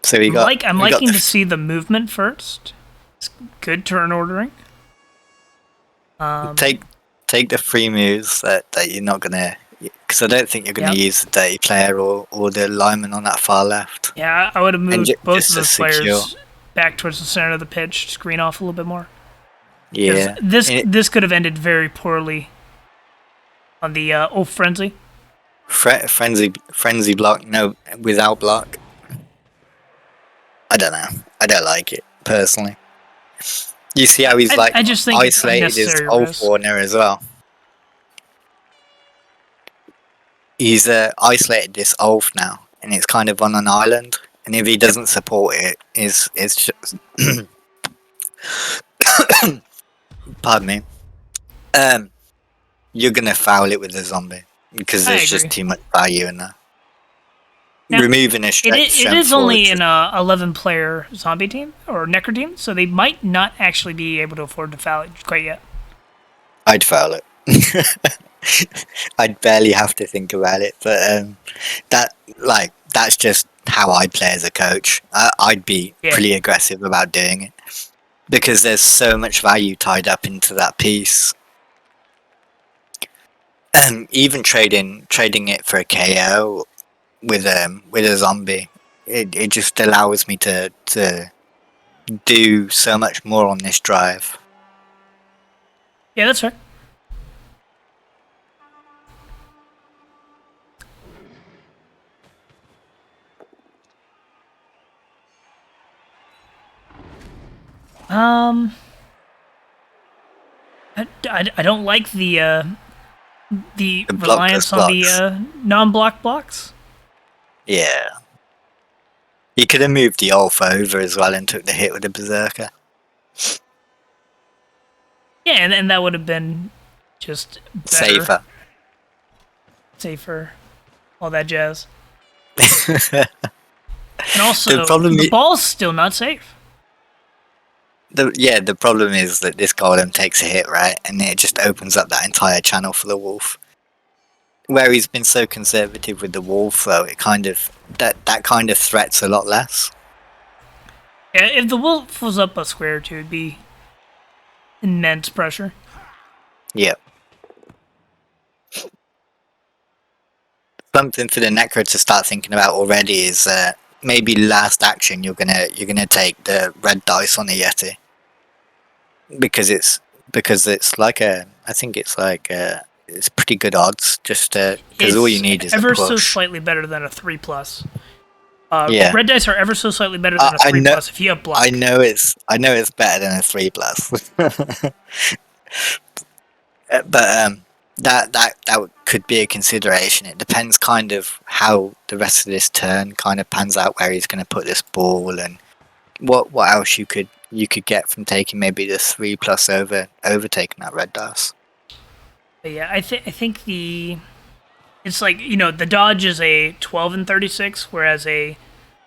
So I'm liking to see the movement first. It's good turn ordering. Take the 3 moves that you're not gonna, because I don't think you're gonna use the dirty player or the lineman on that far left. Yeah, I would have moved both of those secure players back towards the center of the pitch, screen off a little bit more. Yeah, this could have ended very poorly on the frenzy. Frenzy block, no, without block. I don't know. I don't like it personally. You see how he's I just think isolated his Ulf Warner as well. He's isolated this Ulf now, and it's kind of on an island. And if he doesn't support it, it's just pardon me. You're gonna foul it with a zombie because there's just too much value in there. Now, removing a strength. It is only an 11-player zombie team or Necro team, so they might not actually be able to afford to foul it quite yet. I'd foul it. I'd barely have to think about it, but that's just how I play as a coach. I'd be pretty aggressive about doing it because there's so much value tied up into that piece. Even trading it for a KO with a zombie, it just allows me to do so much more on this drive. Yeah, that's right. I don't like the reliance on the non-block blocks. Yeah. You could have moved the Ulf over as well and took the hit with the Berserker. Yeah, and that would have been just better. Safer. all that jazz. the And also, problem, the ball's still not safe. the problem is that this golem takes a hit, right, and it just opens up that entire channel for the wolf. Where he's been so conservative with the wolf, though, it kind of that kind of threat's a lot less. Yeah, if the wolf was up a square or two, it'd be immense pressure. Yeah. Something for the Necro to start thinking about already is maybe last action you're gonna take the red dice on the Yeti because it's like I think it's like it's pretty good odds just because all you need is a ever push. so slightly better than a 3+. Yeah. Red dice are ever so slightly better than a 3+ if you have block. I know it's better than a 3+. But that could be a consideration. It depends kind of how the rest of this turn kind of pans out, where he's going to put this ball and what else you could get from taking maybe the 3+ over taking that red dice. But yeah, I think it's like, the dodge is a 12 and 36, whereas a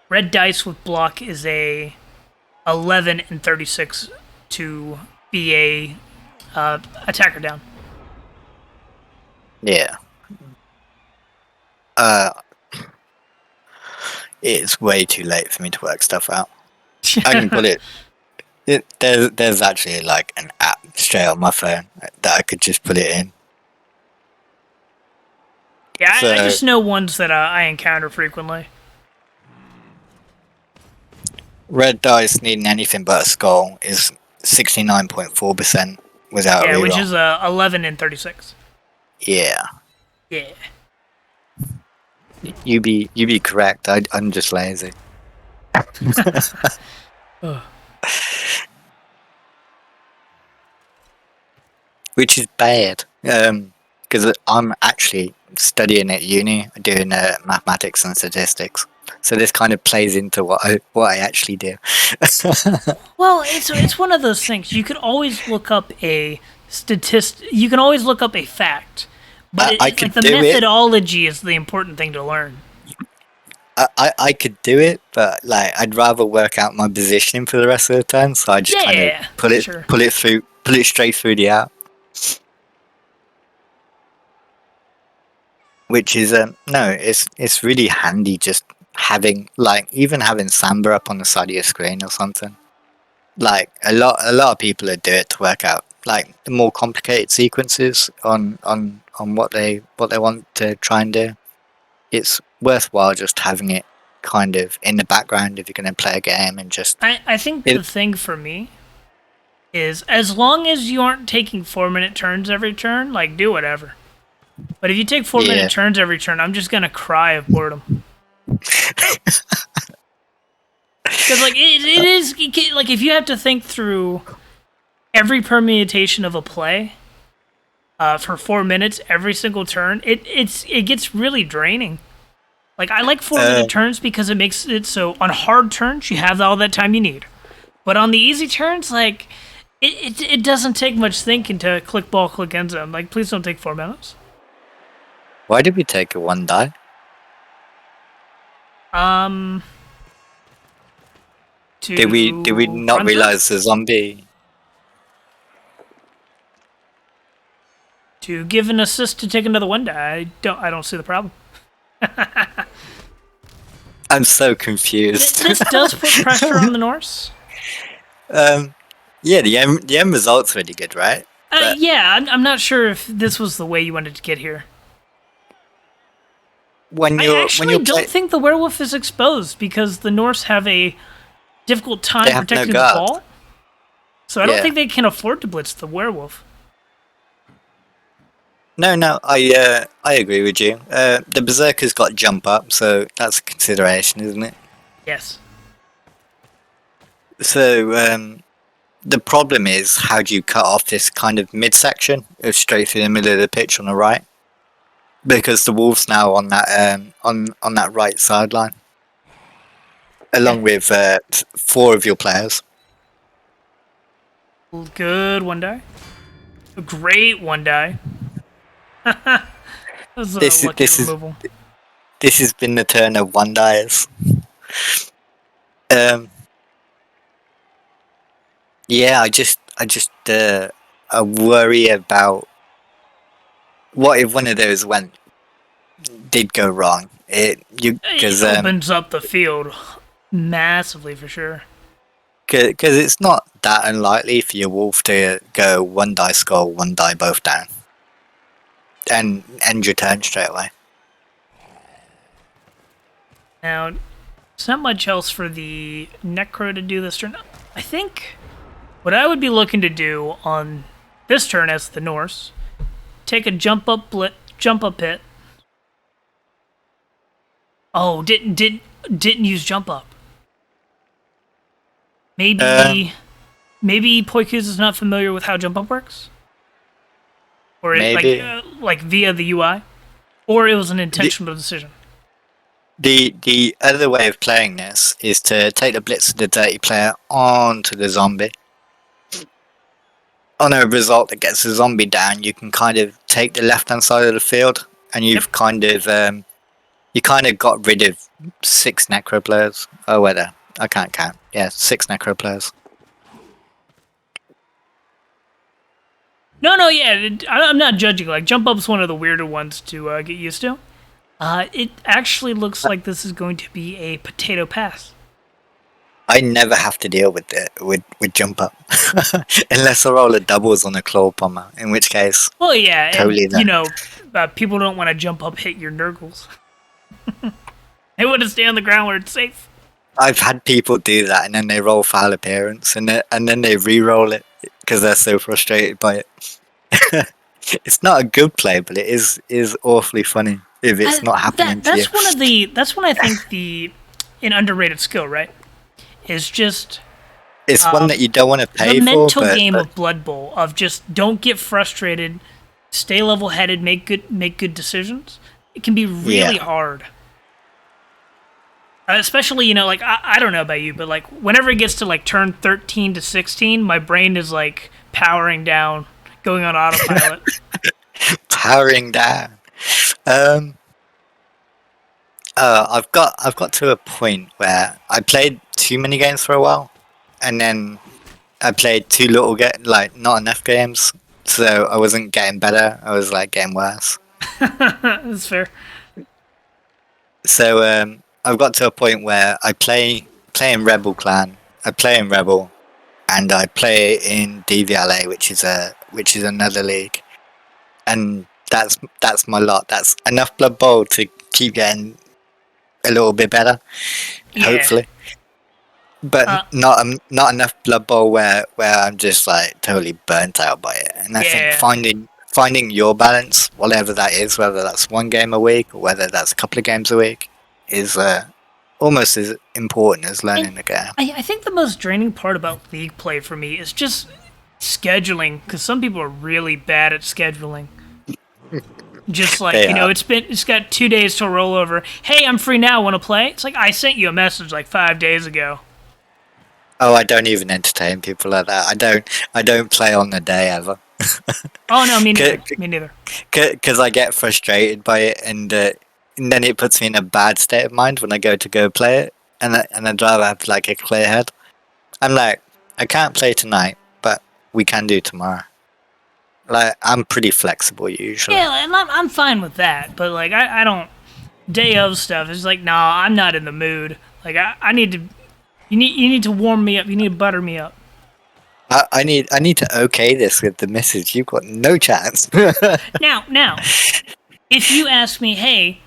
red dice with block is a 11 and 36 to be a attacker down. Yeah. It's way too late for me to work stuff out. I can put it. There's actually like an app straight on my phone that I could just put it in. Yeah, I just know ones that I encounter frequently. Red dice needing anything but a skull is 69.4% without a reroll. Which is 11 and 36. Yeah. Yeah. You be correct. I'm just lazy. Which is bad. Because I'm actually studying at uni, doing mathematics and statistics. So this kind of plays into what I actually do. Well, it's one of those things. You could always look up a You can always look up a fact, but the methodology is the important thing to learn. I could do it, but like I'd rather work out my positioning for the rest of the turn. So I just kind of pull it straight through the app. Which is no, it's really handy just having even having Samba up on the side of your screen or something. Like a lot of people would do it to work out like the more complicated sequences on what they want to try and do. It's worthwhile just having it kind of in the background if you're going to play a game and just. I think the thing for me is as long as you aren't taking 4-minute turns every turn, like do whatever. But if you take 4-minute turns every turn, I'm just gonna cry of boredom. Because like it is like if you have to think through every permutation of a play for 4 minutes every single turn, it gets really draining. Like I like 4-minute turns because it makes it so on hard turns you have all that time you need, but on the easy turns, like it doesn't take much thinking to click ball, click end zone. Like please don't take 4 minutes. Why did we take a 1 die? Did we not realize the zombie? To give an assist to take another 1 die, I don't see the problem. I'm so confused. This does put pressure on the Norse. Yeah, the end result's really good, right? Yeah, I'm not sure if this was the way you wanted to get here. I don't think the werewolf is exposed because the Norse have a difficult time protecting the ball. So I don't think they can afford to blitz the werewolf. No, I agree with you. The berserker's got jump up, so that's a consideration, isn't it? Yes. So the problem is, how do you cut off this kind of midsection straight through the middle of the pitch on the right? Because the wolf's now on that on that right sideline, along with 4 of your players. Good 1 die. A great 1 die. That was a lucky removal. this has been the turn of one dice. Yeah, I worry about what if one of those did go wrong. It opens up the field massively for sure. Because it's not that unlikely for your wolf to go one die skull, one die both down, and end your turn straight away. Now, there's not much else for the Necro to do this turn. I think what I would be looking to do on this turn as the Norse, take a jump up hit. Oh, didn't use jump up. Maybe Poikuz is not familiar with how jump up works, or like via the UI, or it was an intentional decision. The other way of playing this is to take the blitz of the dirty player onto the zombie. On a result that gets the zombie down, you can kind of take the left hand side of the field, and you've kind of got rid of 6 necro players. Oh, whether I can't count. Yeah, 6 necro players. No, yeah, I'm not judging. Like, jump up's one of the weirder ones to get used to. It actually looks like this is going to be a potato pass. I never have to deal with jump up unless I roll a doubles on a claw bomber. In which case, well, yeah, totally. And, people don't want to jump up hit your Nurgles. They want to stay on the ground where it's safe. I've had people do that, and then they roll foul appearance, and then they re-roll it because they're so frustrated by it. It's not a good play, but it is awfully funny if it's not happening to you. That's one I think an underrated skill, right? Is just it's one that you don't want to pay the for. mental game of Blood Bowl of just don't get frustrated, stay level-headed, make good decisions. It can be really hard. Especially, like, I don't know about you, but, like, whenever it gets to, like, turn 13 to 16, my brain is, like, powering down, going on autopilot. Powering down. I've got to a point where I played too many games for a while, and then I played too little, not enough games, so I wasn't getting better, I was, like, getting worse. That's fair. So, I've got to a point where I play in Rebbl clan, I play in Rebbl, and I play in DVLA, which is another league, and that's my lot. That's enough Blood Bowl to keep getting a little bit better, hopefully. But not enough Blood Bowl where I'm just like totally burnt out by it. And I think finding your balance, whatever that is, whether that's one game a week or whether that's a couple of games a week, is almost as important as learning the game. I think the most draining part about League play for me is just scheduling, because some people are really bad at scheduling. Just like, it's got 2 days till rollover. Hey, I'm free now, want to play? It's like, I sent you a message like 5 days ago. Oh, I don't even entertain people like that. I don't play on the day ever. Oh no, me neither. Because I get frustrated by it, and then it puts me in a bad state of mind when I go play it, and I'd rather have like a clear head. I'm like, I can't play tonight, but we can do tomorrow. Like, I'm pretty flexible usually. Yeah, and I'm fine with that, but like I don't day of stuff. It's like, nah, I'm not in the mood. Like I need to. You need to warm me up. You need to butter me up. I need to okay this with the missus. You've got no chance. Now, if you ask me, hey,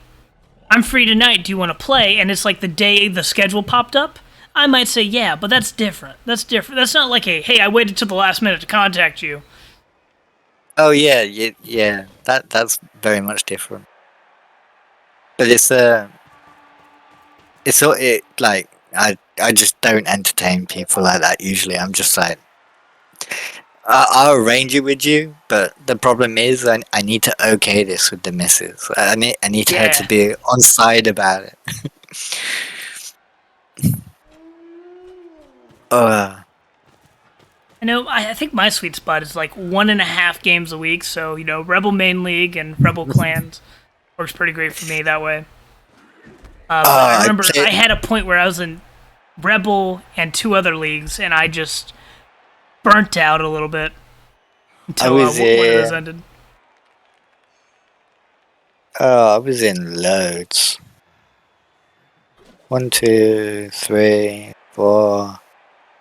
I'm free tonight, do you want to play? And it's like the day the schedule popped up, I might say yeah, but that's different. That's different. That's not like hey, I waited till the last minute to contact you. Oh yeah. That's very much different. But I just don't entertain people like that usually. I'm just like, I'll arrange it with you, but the problem is I need to okay this with the missus. I need her to be on side about it. I know, I think my sweet spot is like 1.5 games a week, so, Rebbl main league and Rebbl clans works pretty great for me that way. But I I remember play. I had a point where I was in Rebbl and 2 other leagues, and I just burnt out a little bit I until was one of those in. ended. I was in loads. 1, 2, 3, 4.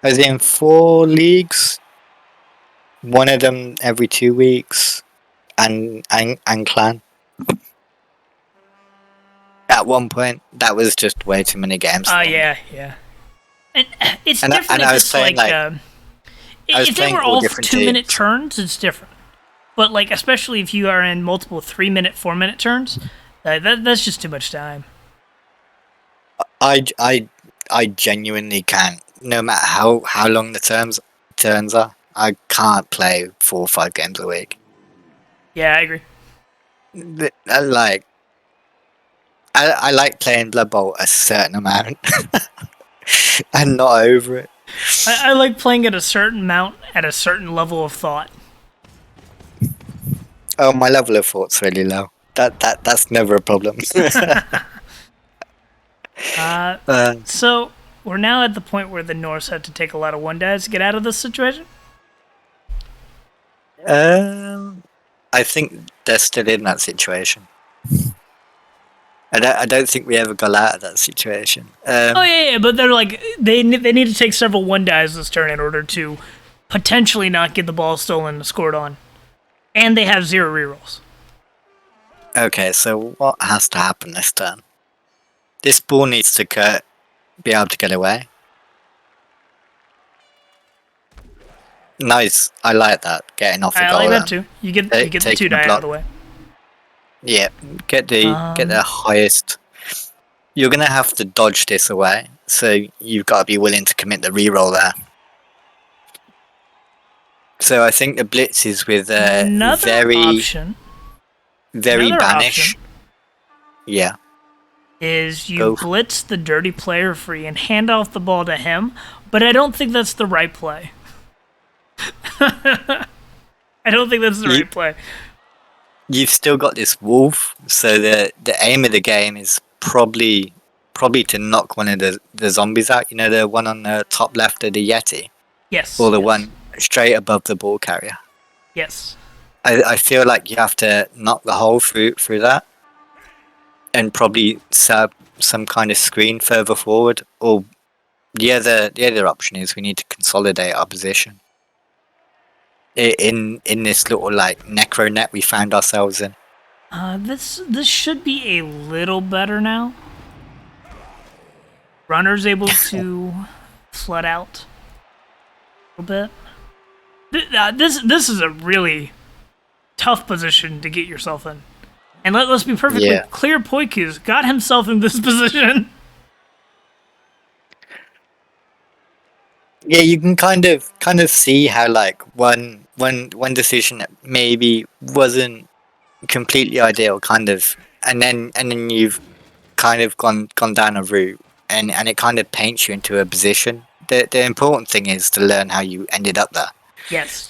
I was in 4 leagues. One of them every 2 weeks, and clan. At one point, that was just way too many games for me. Yeah. And it's And different I if was it's playing like like I was if they playing were all all different 2 minute teams. turns, it's different. But like especially if you are in multiple 3 minute, 4 minute turns, that's just too much time. I I I genuinely can't. No matter how long the turns are, I can't play 4 or 5 games a week. Yeah, I agree. I like I like playing Blood Bowl a certain amount, and not over it. I like playing at a certain amount at a certain level of thought. Oh, my level of thought's really low. That's never a problem. Uh, uh, so we're now at the point where the Norse have to take a lot of one dies to get out of this situation. um, I think they're still in that situation. I don't think we ever got out of that situation. Oh yeah, but they're like they need to take several one dies this turn in order to potentially not get the ball stolen and scored on, and they have 0 rerolls. Okay, so what has to happen this turn? This ball needs to be able to get away. Nice, I like that. Getting off the I goal. like that too. You get the Taking 2 a die out of block. the way. Yeah, get the highest. You're gonna have to dodge this away, so you've got to be willing to commit the reroll there. So I think the blitz is with Another option. very Another banish. option Yeah, is you go. blitz the dirty player free and hand off the ball to him, but I don't think that's the right play. I don't think that's the right play. You've still got this wolf, so the aim of the game is probably to knock one of the zombies out. You know, the one on the top left of the Yeti, Yes. or the one straight above the ball carrier. Yes. I feel like you have to knock the hole through that, and probably set up some kind of screen further forward. Or the other option is we need to consolidate our position in this little like necro net we found ourselves in. This should be a little better now. Runner's able to flood out a little bit. This is a really tough position to get yourself in. And let's be perfectly clear, Poiku's got himself in this position. Yeah, you can kind of see how like one decision that maybe wasn't completely ideal, and then you've kind of gone down a route, and it kind of paints you into a position. The important thing is to learn how you ended up there. Yes.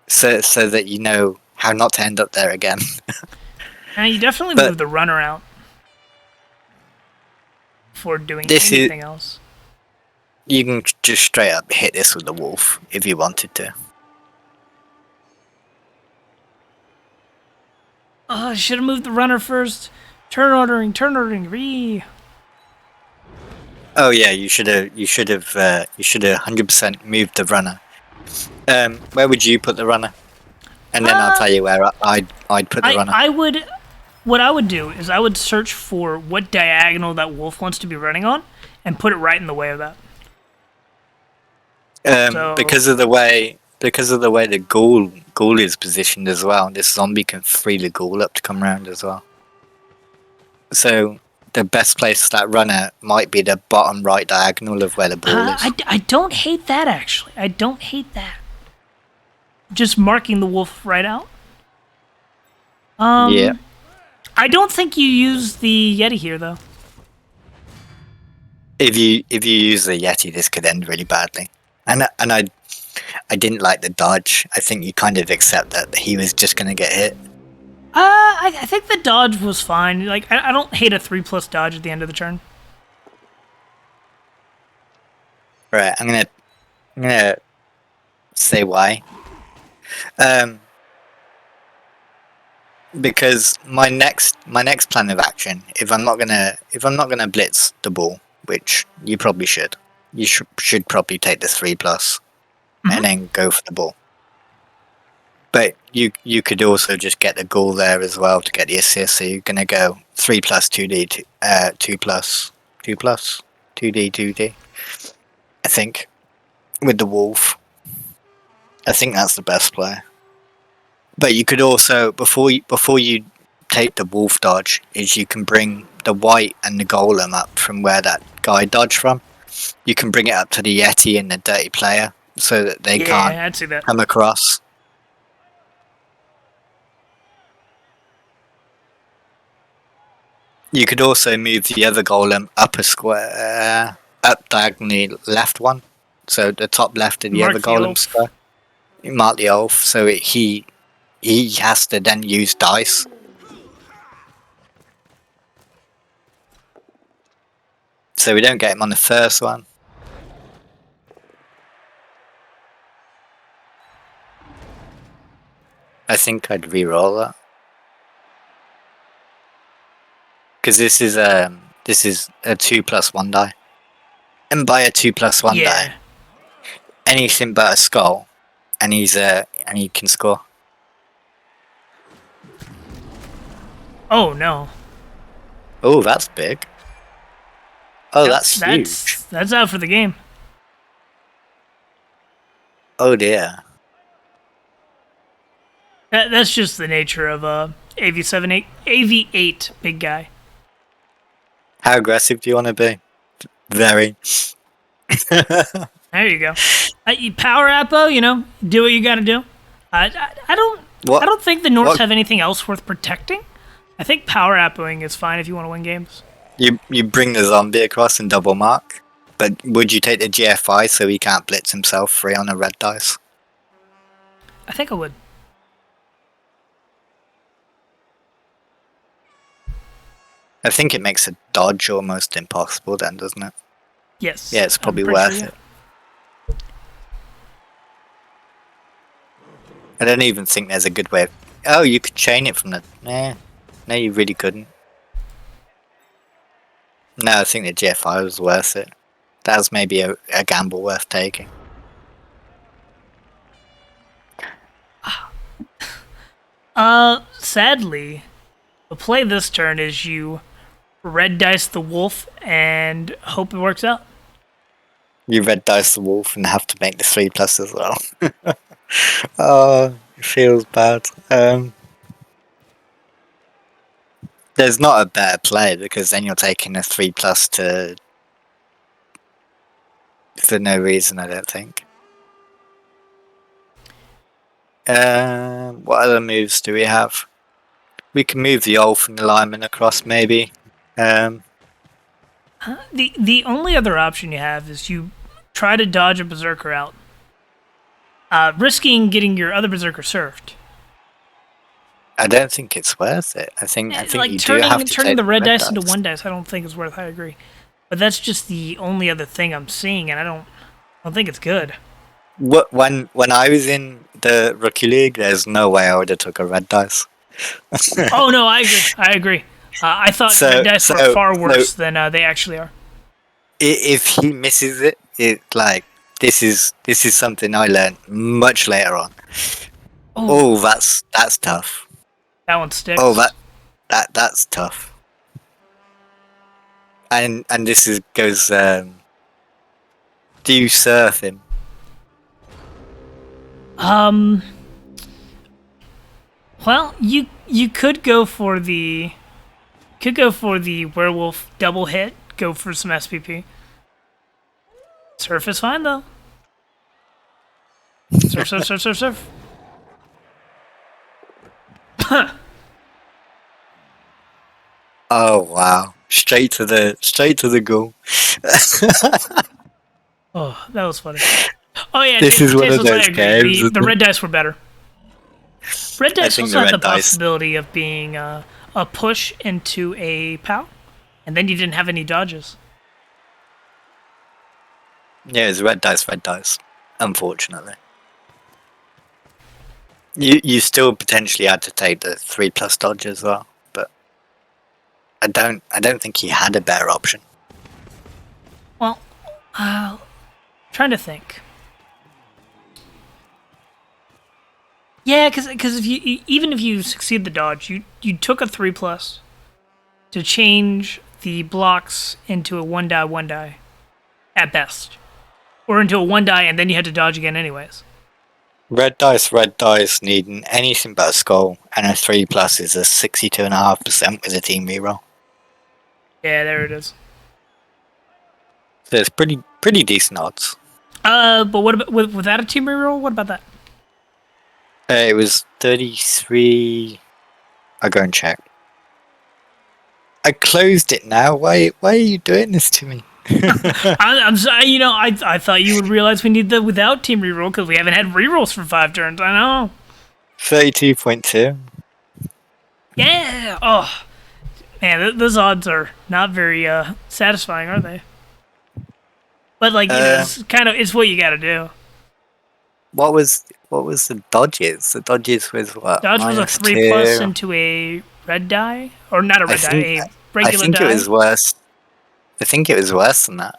So that you know how not to end up there again. Now you definitely move the runner out before doing anything else. You can just straight up hit this with the wolf if you wanted to. I should have moved the runner first. Turn ordering, re. Oh yeah, you should have 100% moved the runner. Where would you put the runner? And then I'll tell you where I'd put the runner. What I would do is I would search for what diagonal that wolf wants to be running on, and put it right in the way of that. Because of the way the ghoul is positioned as well, this zombie can free the ghoul up to come around as well. So the best place for that runner might be the bottom right diagonal of where the ball is. I don't hate that, actually. I don't hate that. Just marking the wolf right out. Yeah. I don't think you use the Yeti here, though. If you use the Yeti, this could end really badly. And I didn't like the dodge. I think you kind of accept that he was just going to get hit. I think the dodge was fine. Like, I don't hate a 3+ dodge at the end of the turn. Right, I'm gonna say why. Because my next plan of action, if I'm not gonna blitz the ball, which you probably should, you should probably take the 3+ and then go for the ball. But you could also just get the goal there as well to get the assist. So you're gonna go 3+, 2D, 2+, 2+, 2D, 2D. I think with the wolf, I think that's the best play. But you could also before you take the wolf dodge, is you can bring the white and the golem up from where that guy dodged from. You can bring it up to the Yeti and the dirty player so that they can't I'd see that. come across. You could also move the other golem up a square, up diagonally left one. So the top left of the Mark other the golem elf. square. You mark the elf, so he has to then use dice. So we don't get him on the first one. I think I'd re-roll that. Because this is a 2+1 die. And by a 2+1 die, anything but a skull, and he can score. Oh no. Oh, that's big. Oh, that's huge. That's out for the game. Oh dear. That's just the nature of AV8 big guy. How aggressive do you want to be? Very. There you go. You power Appo, do what you got to do. I don't think the Norse have anything else worth protecting. I think power Appoing is fine if you want to win games. You bring the zombie across and double mark, but would you take the GFI so he can't blitz himself free on a red dice? I think I would. I think it makes a dodge almost impossible then, doesn't it? Yes. Yeah, it's probably worth it. I don't even think there's a good way of... Oh, you could chain it from the... No, you really couldn't. No, I think the GFI was worth it. That was maybe a gamble worth taking. Sadly, the play this turn is you red dice the wolf and hope it works out. You red dice the wolf and have to make the 3+ as well. Oh, it feels bad. There's not a better play because then you're taking a 3+ for no reason, I don't think. What other moves do we have? We can move the Ulf and the Lineman across, maybe. The only other option you have is you try to dodge a Berserker out, risking getting your other Berserker served. I don't think it's worth it. I think like you do have to turning take the red dice into 1 dice. I don't think is worth. I agree, but that's just the only other thing I'm seeing, and I don't think it's good. When I was in the rookie league, there's no way I would have took a red dice. Oh no, I agree. I thought red dice were far worse than they actually are. If he misses it, this is something I learned much later on. Oh, that's tough. That one sticks. Oh, that's tough. And this goes. Do you surf him? Well, you could go for the werewolf double hit. Go for some SPP. Surf is fine though. Surf. Oh wow! Straight to the goal. Oh, that was funny. Oh yeah, this is one of those games. The red dice were better. Red I dice think also the had the red dice. possibility of being a push into a POW, and then you didn't have any dodges. Yeah, it's red dice. Unfortunately, you still potentially had to take the 3+ dodge as well, but I don't think he had a better option. Well, trying to think. Yeah, because if you even if you succeed the dodge, you took a 3+ to change the blocks into a 1 die at best, or into a 1 die, and then you had to dodge again anyways. Red dice needing anything but a skull, and a 3+ is a 62.5% with a team reroll. Yeah, there it is. So it's pretty decent odds. But what about without a team reroll? What about that? It was 33. I'll go and check. I closed it now. Why are you doing this to me? I'm sorry. I thought you would realize we need the without team reroll because we haven't had rerolls for 5 turns. I know. 32.2. Yeah. Oh, man, those odds are not very satisfying, are they? But it's what you got to do. What was the dodges? The dodges was what? Dodge was a -2. 3+ into a red die, or not a red die, a I regular think die. it was worse. I think it was worse than that.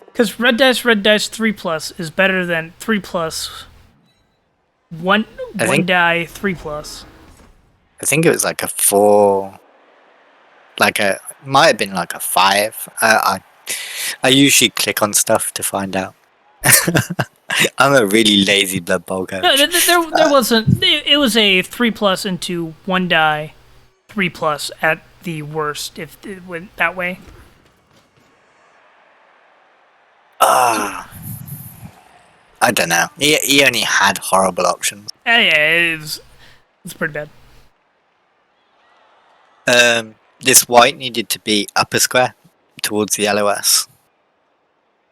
Because red dice 3+ is better than 3+, one die 3+. I think it was like a 4. Might have been like a 5. I usually click on stuff to find out. I'm a really lazy Blood Bowl coach. No, there wasn't. It was a 3+ into 1 die, 3+ at the worst. If it went that way. I don't know. He only had horrible options. Yeah, it's pretty bad. This white needed to be upper square towards the LOS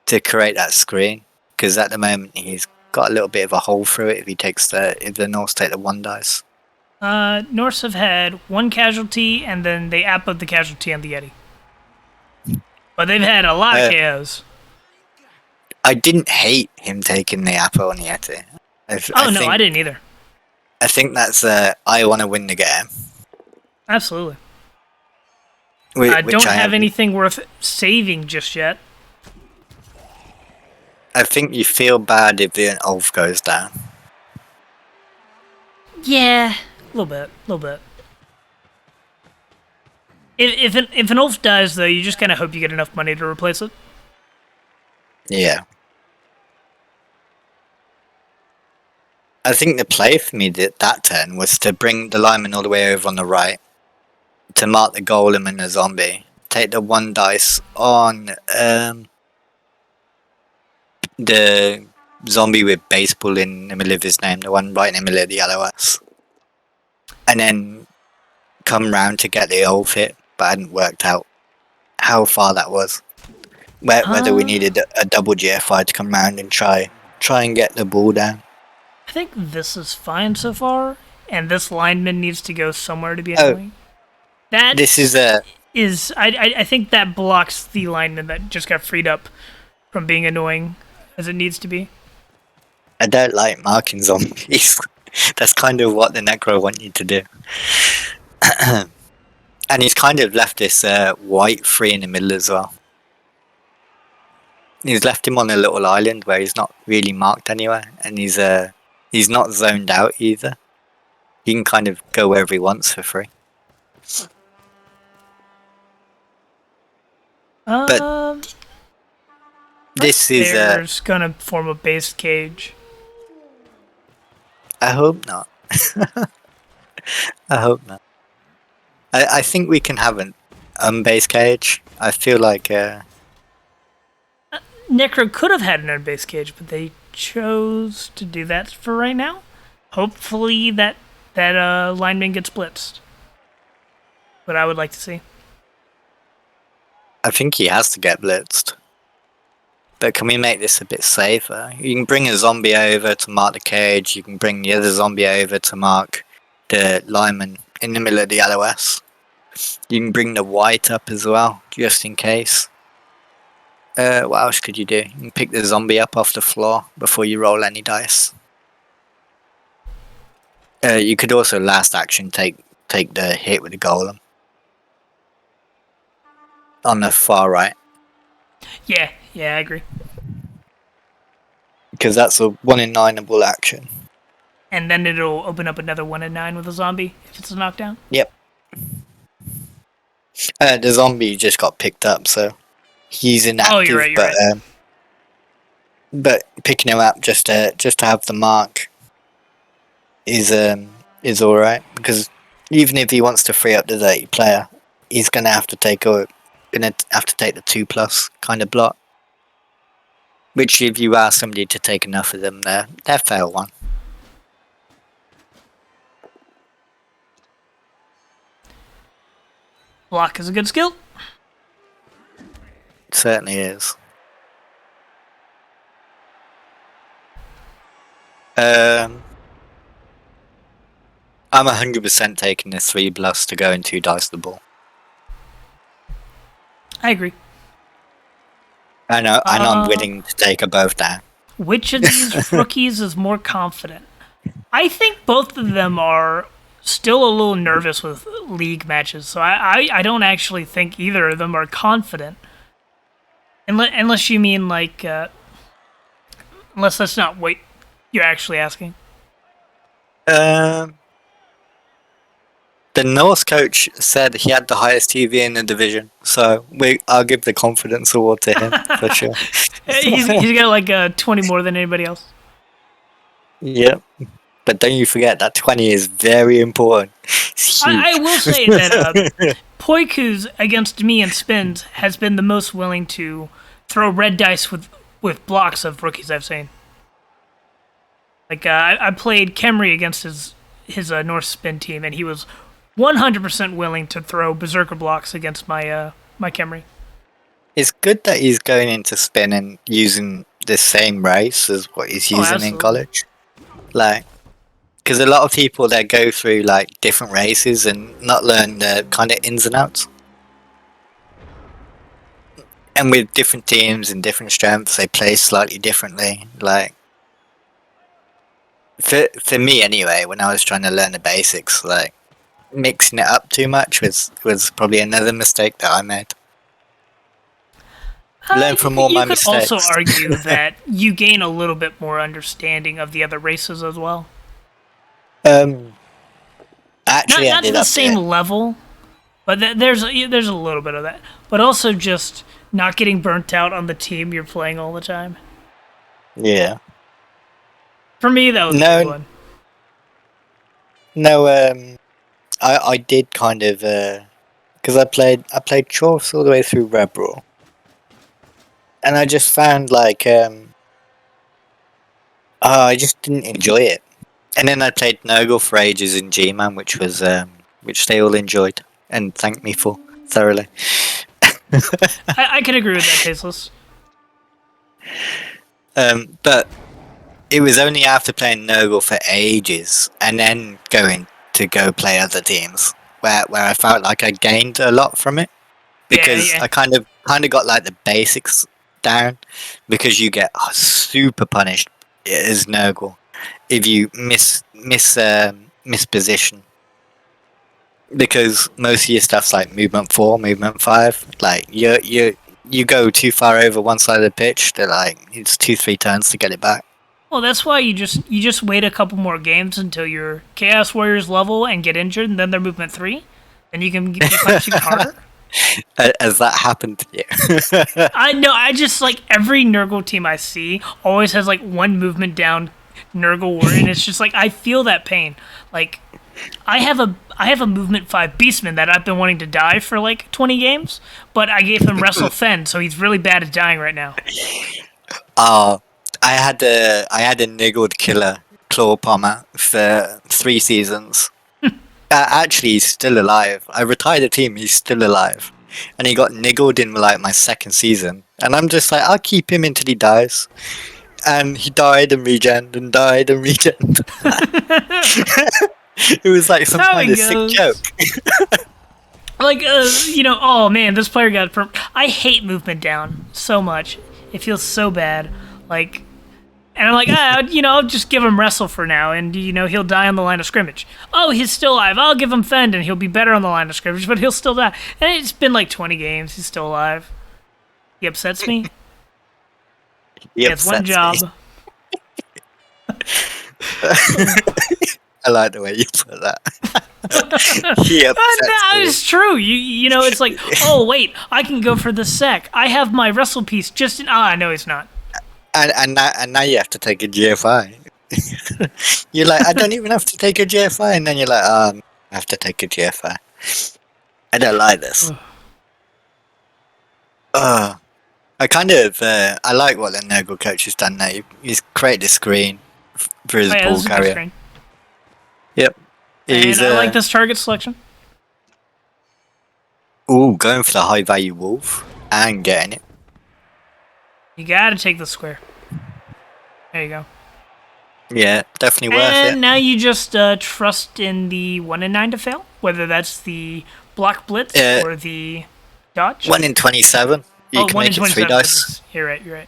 to create that screen, because at the moment he's got a little bit of a hole through it if the Norse take the 1 dice. Norse have had 1 casualty, and then they appoed the casualty on the Yeti. But they've had a lot of KOs. I didn't hate him taking the apple on the Yeti. I didn't either. I think that's I want to win the game. Absolutely. I don't have anything worth saving just yet. I think you feel bad if the Ulf goes down. Yeah, a little bit. If an Ulf dies, though, you just kind of hope you get enough money to replace it. Yeah. I think the play for me that turn was to bring the lineman all the way over on the right, to mark the golem and the zombie, take the 1 dice on the zombie with baseball in the middle of his name, the one right in the middle of the LOS, and then come round to get the Ulf hit, but I hadn't worked out how far that was. Whether we needed a double GFI to come round and try and get the ball down. I think this is fine so far, and this lineman needs to go somewhere to be annoying. I think that blocks the lineman that just got freed up from being annoying as it needs to be. I don't like marking zombies. That's kind of what the Necro want you to do. And he's kind of left this white free in the middle as well. He's left him on a little island where he's not really marked anywhere, and he's not zoned out either. He can kind of go wherever he wants for free. But this is gonna form a base cage. I hope not. I hope not. I think we can have an unbase cage. I feel like Necro could have had an unbase cage, but they chose to do that for right now. Hopefully that lineman gets blitzed. What I would like to see. I think he has to get blitzed. but can we make this a bit safer? You can bring a zombie over to mark the cage. You can bring the other zombie over to mark the lineman in the middle of the LOS. You can bring the white up as well, just in case. What else could you do? You can pick the zombie up off the floor before you roll any dice. You could also last action take the hit with the golem on the far right, Yeah, I agree. because that's a 1 in 9able action. And then it'll open up another 1 in 9 with a zombie if it's a knockdown. Yep. The zombie just got picked up, so he's inactive. Oh, you're right. But picking him up just to have the mark is all right, because even if he wants to free up the dirty player, he's gonna have to take the 2+ kind of block. Which, if you ask somebody to take enough of them, they're fair one. Block is a good skill. It certainly is. I'm 100% taking the 3+ to go and 2 dice the ball. I agree. I know I'm willing to take a both down. Which of these rookies is more confident? I think both of them are still a little nervous with league matches, so I don't actually think either of them are confident. Unless you mean like, unless that's not what you're actually asking. The Norse coach said he had the highest TV in the division, so I'll give the confidence award to him for sure. He's got like 20 more than anybody else. Yep. But don't you forget that 20 is very important. I will say that Poiku's against me and spins has been the most willing to throw red dice with blocks of rookies I've seen. Like I played Kemri against his North spin team, and he was 100% willing to throw berserker blocks against my my Kemri. It's good that he's going into spin and using the same race as what he's using in college. Like, because a lot of people that go through like different races and not learn the kind of ins and outs. And with different teams and different strengths, they play slightly differently. Like, for me anyway, when I was trying to learn the basics, like mixing it up too much was probably another mistake that I made. Learn from all my mistakes. You could also argue that you gain a little bit more understanding of the other races as well. Actually, not to the same level, but there's a little bit of that. But also just not getting burnt out on the team you're playing all the time. Yeah. For me, that was a good one. No, I did kind of because I played Chorfs all the way through Rebbl, and I just found like I just didn't enjoy it. And then I played Nurgle for ages in G-Man, which they all enjoyed and thanked me for thoroughly. I can agree with that, Tasteless. But it was only after playing Nurgle for ages and then going to go play other teams where I felt like I gained a lot from it, because I kind of got like the basics down, because you get super punished as Nurgle if you miss position, because most of your stuff's like movement 4, movement 5. Like you go too far over one side of the pitch, they're like it's 2-3 turns to get it back. Well, that's why you just wait a couple more games until your Chaos Warriors level and get injured, and then they're movement 3, and you can be punching harder. Has that happened to you? I know. I just like every Nurgle team I see always has like one movement down Nurgle warrior, and it's just like I feel that pain. Like I have a movement 5 Beastman that I've been wanting to die for like 20 games, but I gave him Wrestle Fend, so he's really bad at dying right now. I had a niggled killer Claw Pommer for 3 seasons. Actually, he's still alive. I retired the team. He's still alive, and he got niggled in like my 2nd season, And I'm just like, I'll keep him until he dies. And he died and regened and died and regened. It was like some kind of sick joke. Like, oh man, this player got... I hate movement down so much. It feels so bad. Like, and I'm like, I'll just give him wrestle for now, and, he'll die on the line of scrimmage. Oh, he's still alive. I'll give him fend, and he'll be better on the line of scrimmage, but he'll still die. And it's been like 20 games. He's still alive. He upsets me. He has one job. I like the way you put that. He upsets me. It's true. It's like, oh wait, I can go for the sec. I have my wrestle piece just in. No, he's not. And now you have to take a GFI. You're like, I don't even have to take a GFI, and then you're like, I have to take a GFI. I don't like this. I kind of I like what the Nurgle coach has done now. He's created a screen for his ball carrier. Yep. And I like this target selection. Ooh, going for the high value wolf and getting it. You gotta take the square. There you go. Yeah, definitely worth it. And now you just trust in the 1 in 9 to fail, whether that's the block blitz or the dodge. 1 in 27. You can make it 3 dice. You're right.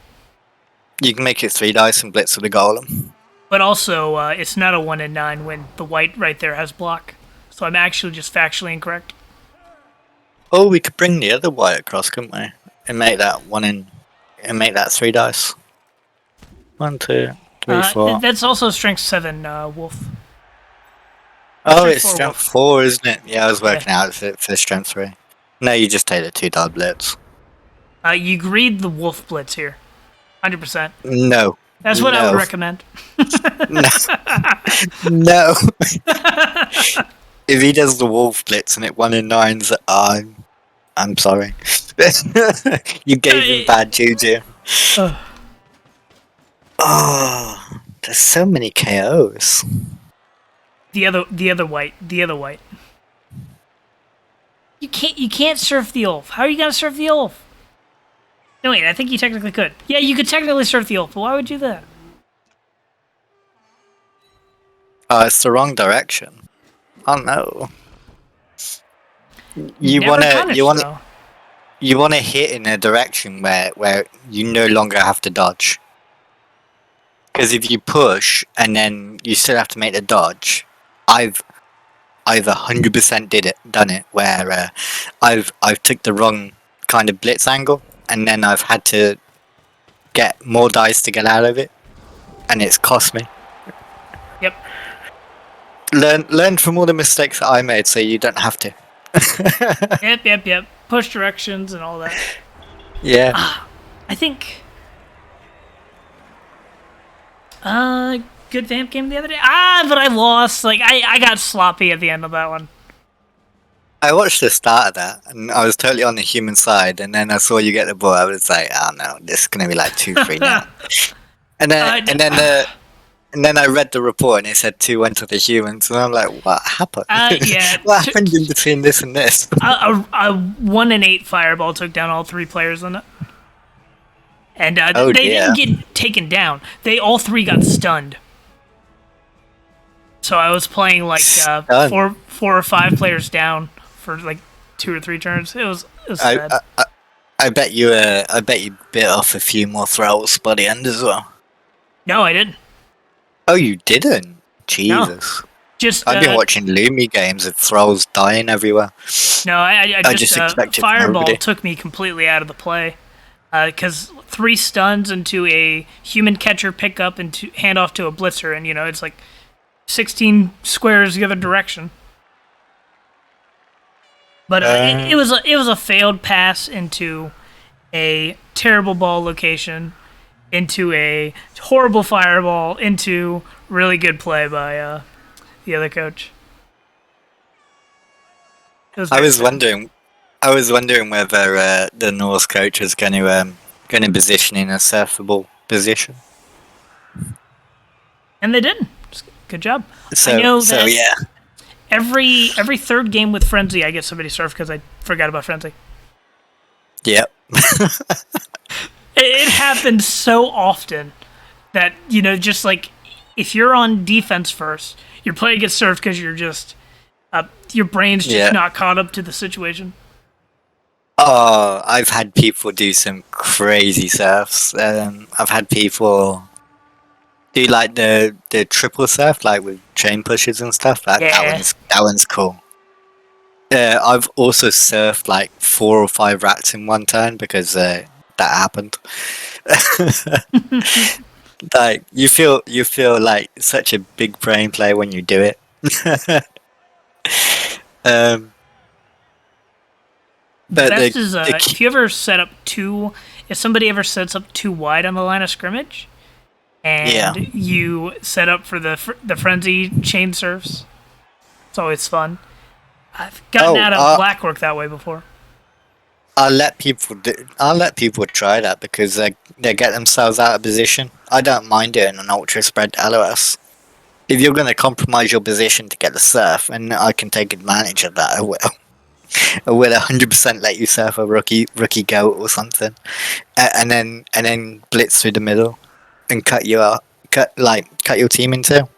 You can make it 3 dice and blitz with a golem. But also, it's not a 1 in 9 when the white right there has block. So I'm actually just factually incorrect. Oh, we could bring the other white across, couldn't we? And make that 3 dice. 1, 2, 3, 4. That's also strength 7, wolf. Oh, it's strength 4, isn't it? Yeah, I was working out for strength 3. No, you just take the 2-die blitz. You greed the wolf blitz here. 100%. No. That's what I would recommend. No. If he does the wolf blitz and it 1 in 9s, I'm sorry. You gave him bad juju. Oh, there's so many KOs. The other white. You can't surf the Ulf. How are you gonna surf the Ulf? No wait, I think you technically could. Yeah, you could technically surf the Ulf, but why would you do that? It's the wrong direction. Oh no. You wanna hit in a direction where you no longer have to dodge. Because if you push and then you still have to make the dodge, I've 100% done it where I've took the wrong kind of blitz angle and then I've had to get more dice to get out of it, and it's cost me. Yep. Learn from all the mistakes that I made, so you don't have to. Yep. Push directions and all that. Yeah. I think. Good vamp game the other day. But I lost. Like I got sloppy at the end of that one. I watched the start of that, and I was totally on the human side, and then I saw you get the ball. I was like, oh no, this is gonna be like 2-3 now. And then I read the report, and it said 2 went to the humans, and I'm like, what happened? Yeah. What happened in between this and this? A 1 in 8 fireball took down all 3 players in it. And they didn't get taken down. They all 3 got stunned. So I was playing like 4 or 5 players down for like 2 or 3 turns. It was sad. I bet you bit off a few more throws by the end as well. No, I didn't. Oh, you didn't? Jesus. No. I've been watching Lumi games of thralls dying everywhere. No, I just expected fireball took me completely out of the play. Because 3 stuns into a human catcher pickup and hand off to a blitzer, and it's like 16 squares the other direction. But it was a failed pass into a terrible ball location, into a horrible fireball, into really good play by the other coach. I was wondering whether the Norse coach is going to position in a surfable position. And they did. Good job. I know that every 3rd game with Frenzy, I get somebody surf because I forgot about Frenzy. Yep. It happens so often that, just like if you're on defense first, your player gets served because you're just your brain's just Yeah. not caught up to the situation. Oh, I've had people do some crazy surfs. I've had people do like the triple surf, like with chain pushes and stuff. That Yeah. that one's cool. I've also surfed like 4 or 5 rats in one turn because that happened. Like you feel like such a big brain play when you do it. um, The but best is the if you ever set up if somebody ever sets up too wide on the line of scrimmage, yeah. and you set up for the frenzy chain surfs, it's always fun. I've gotten Oh, out of black work that way before. I'll let people try that because they get themselves out of position. I don't mind doing an ultra spread LOS. If you're going to compromise your position to get the surf, and I can take advantage of that, I will. I will 100% let you surf a rookie goat or something, and then blitz through the middle and cut your team in two.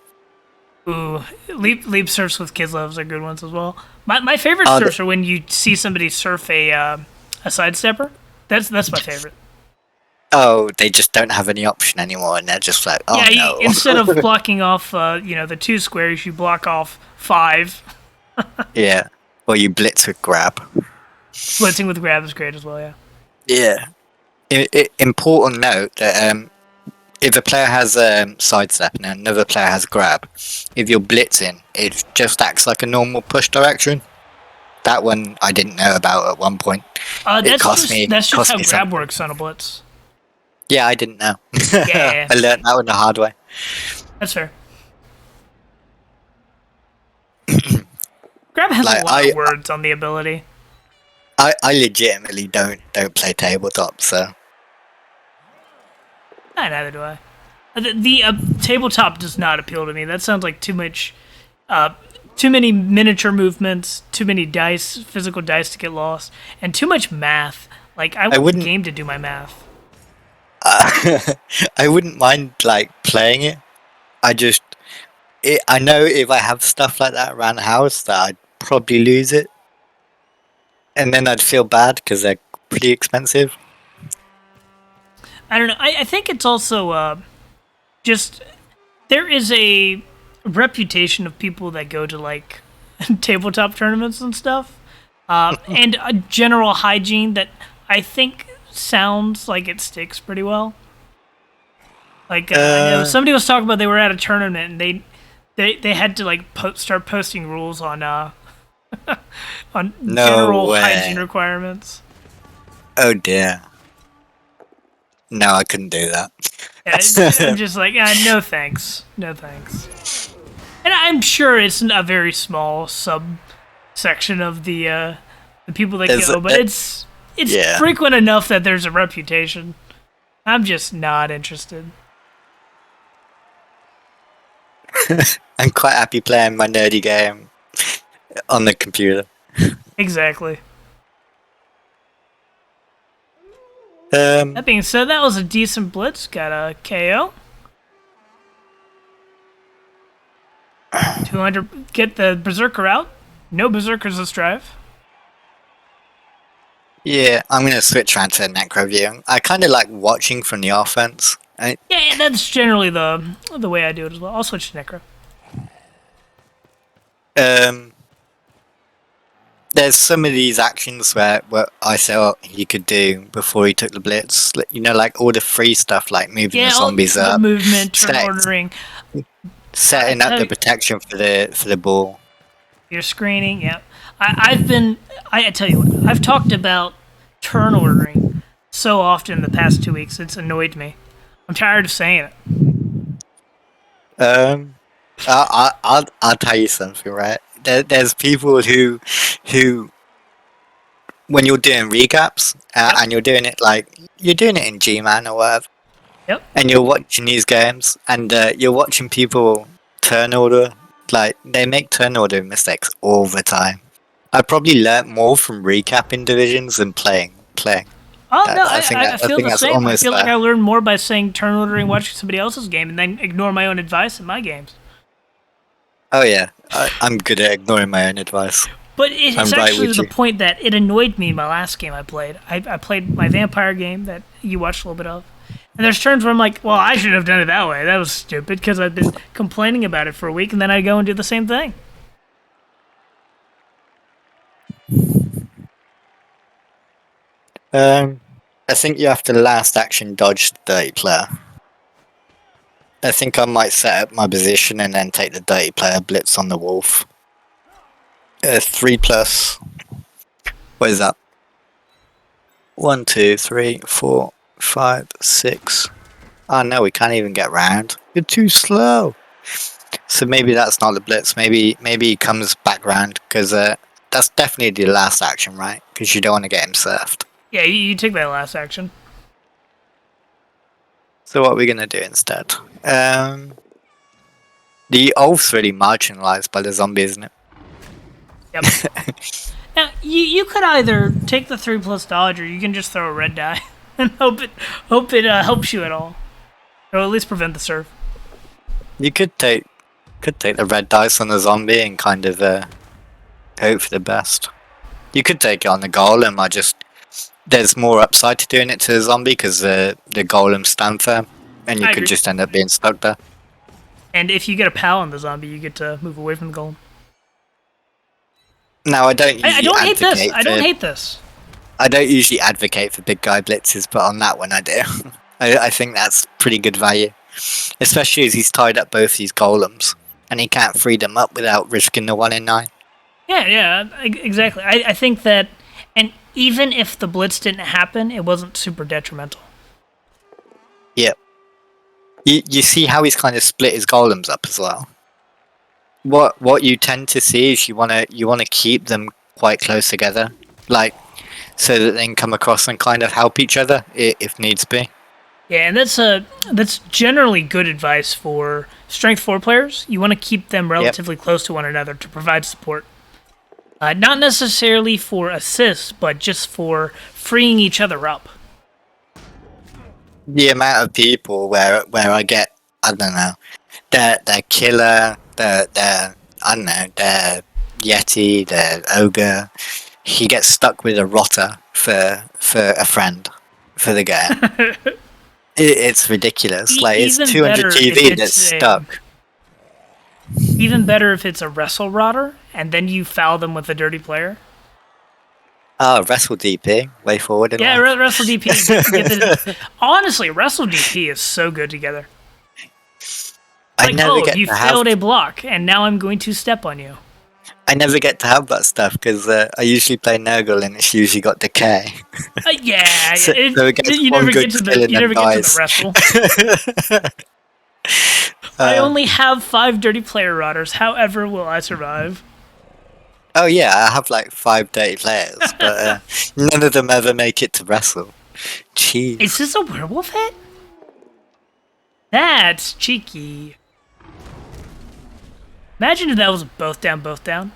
Ooh, leap surfs with kids loves are good ones as well. My favorite Oh, surfs are when you see somebody surf a sidestepper. That's my favorite. they just don't have any option anymore, and they're just like, oh Yeah, no. instead of blocking off the 2 squares, you block off 5. Yeah, or you blitz with grab. Blitzing with grab is great as well. Yeah. Yeah. Important note that if a player has sidestep and another player has grab, if you're blitzing, it just acts like a normal push direction. That one I didn't know about at one point. It cost me. That's just Cost how me grab something. works on a blitz. Yeah, I didn't know. Yeah, I learned that one the hard way. that's fair. Grab has Like a lot of words on the ability. I legitimately don't play tabletop, so Neither do I. The tabletop does not appeal to me. That sounds like too much, too many miniature movements, too many physical dice to get lost, and too much math. Like I want the wouldn't. game to do my math. I wouldn't mind like playing it. I know if I have stuff like that around the house that I'd probably lose it, and then I'd feel bad because they're pretty expensive. I don't know. I think it's also just there is a reputation of people that go to like tabletop tournaments and stuff, and a general hygiene that I think sounds like it sticks pretty well. Like I know somebody was talking about they were at a tournament and they had to like start posting rules on on No general way. hygiene requirements. Oh dear. No, I couldn't do that. I'm just like, no thanks, no thanks. And I'm sure it's a very small subsection of the people that go, but it's yeah. frequent enough that there's a reputation. I'm just not interested. I'm quite happy playing my nerdy game on the computer. Exactly. Um, That being said, that was a decent blitz. Got a KO. 200. Get the Berserker out. No Berserkers this drive. yeah, I'm gonna switch around to necro viewing. I kind of like watching from the offense. Yeah, that's generally the way I do it as well. I'll switch to Necro. There's some of these actions where I thought he could do before he took the blitz. You know, like all the free stuff, like moving the zombies the up, movement, turn ordering, setting up the protection for the ball. your screening. Yeah, I tell you what, I've talked about turn ordering so often in the past 2 weeks. It's annoyed me. I'm tired of saying it. I'll tell you something, right? There's people who when you're doing recaps and you're doing it like you're doing it in G-Man or whatever. Yep. And you're watching these games and you're watching people turn order, like they make turn order mistakes all the time. I probably learnt more from recapping divisions than playing. Oh no, I I feel think the that's same. I almost feel like there. I learn more by saying turn ordering, watching somebody else's game, and then ignore my own advice in my games. Oh yeah, I'm good at ignoring my own advice. But I'm it's right actually to with the you. point that it annoyed me my last game I played. I played my vampire game that you watched a little bit of. And there's turns where I'm like, well, I should have done it that way. That was stupid because I've been complaining about it for a week, and then I go and do the same thing. Um, I think you have to last action dodge the dirty player. I think I might set up my position and then take the dirty player blitz on the wolf. 3+. What is that? 1, 2, 3, 4, 5, 6. Oh no, we can't even get round. You're too slow. So maybe that's not the blitz. Maybe he comes back round because that's definitely the last action, right? Because you don't want to get him surfed. Yeah, you take that last action. So what are we gonna do instead? The Ulf's really marginalized by the zombie, isn't it? Yep. Now you could either take the 3+ dodge, or you can just throw a red die and hope it helps you at all, or at least prevent the surf. You could take the red dice on the zombie and kind of hope for the best. You could take it on the golem. There's more upside to doing it to the zombie because the golem stand firm, and you I could agree. just end up being stuck there. And if you get a pal on the zombie, you get to move away from the golem. Now I don't I usually don't hate this. advocate I don't for hate this. I don't usually advocate for big guy blitzes, but on that one I do. I think that's pretty good value, especially as he's tied up both these golems and he can't free them up without risking the 1 in 9. Yeah, exactly. I think that, and even if the blitz didn't happen, it wasn't super detrimental. Yep. You see how he's kind of split his golems up as well. What you tend to see is you wanna keep them quite close together, like so that they can come across and kind of help each other if needs be. Yeah, and that's generally good advice for strength 4 players. You want to keep them relatively close to one another to provide support. Not necessarily for assists, but just for freeing each other up. The amount of people where I get, I don't know, their killer, their I don't know, their yeti, their ogre, he gets stuck with a rotter for a friend for the game. It's ridiculous. Like it's Even 200 better if TV that's it's stuck. Even better if it's a wrestle rotter, and then you foul them with a dirty player. Oh, wrestle DP, way forward in Yeah, life. wrestle DP. Honestly, wrestle DP is so good together. I Like, never oh, get you to have failed a block, and now I'm going to step on you. I never get to have that stuff because I usually play Nurgle and it's usually got decay. Yeah, So it gets you one never good get to skill the and you then never get to dies. the wrestle. I only have 5 dirty player rotters. However, will I survive? Oh yeah, I have like 5 dirty players, but none of them ever make it to wrestle. Jeez. Is this a werewolf hit? That's cheeky. Imagine if that was both down, both down.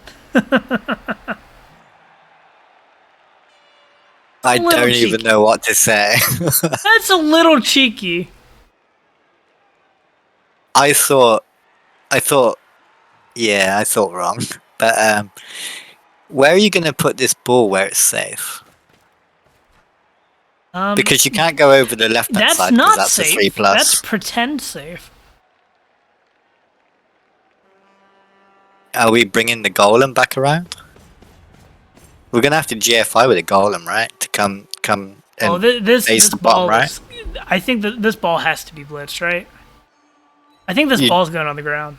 I little don't cheeky. even know what to say. That's a little cheeky. I thought, yeah, I thought wrong. But where are you going to put this ball where it's safe? Because you can't go over the left-hand That's side because not that's safe. a 3+. That's pretend safe. Are we bringing the golem back around? We're gonna have to GFI with a golem, right? To come and Oh, this face the ball bottom, right? is, I think that this ball has to be blitzed, right? I think this ball's going on the ground.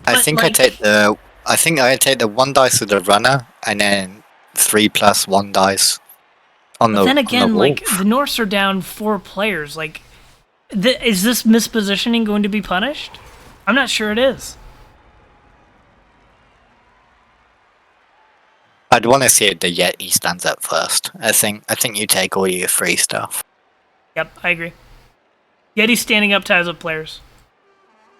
I But, think like- I think I take the 1 dice with the runner and then 3+ 1 dice on But the then on again, the like wolf. the Norse are down 4 players. Like, is this mispositioning going to be punished? I'm not sure it is. I'd want to see if the Yeti stands up first. I think you take all your free stuff. Yep, I agree. Yeti standing up ties up players.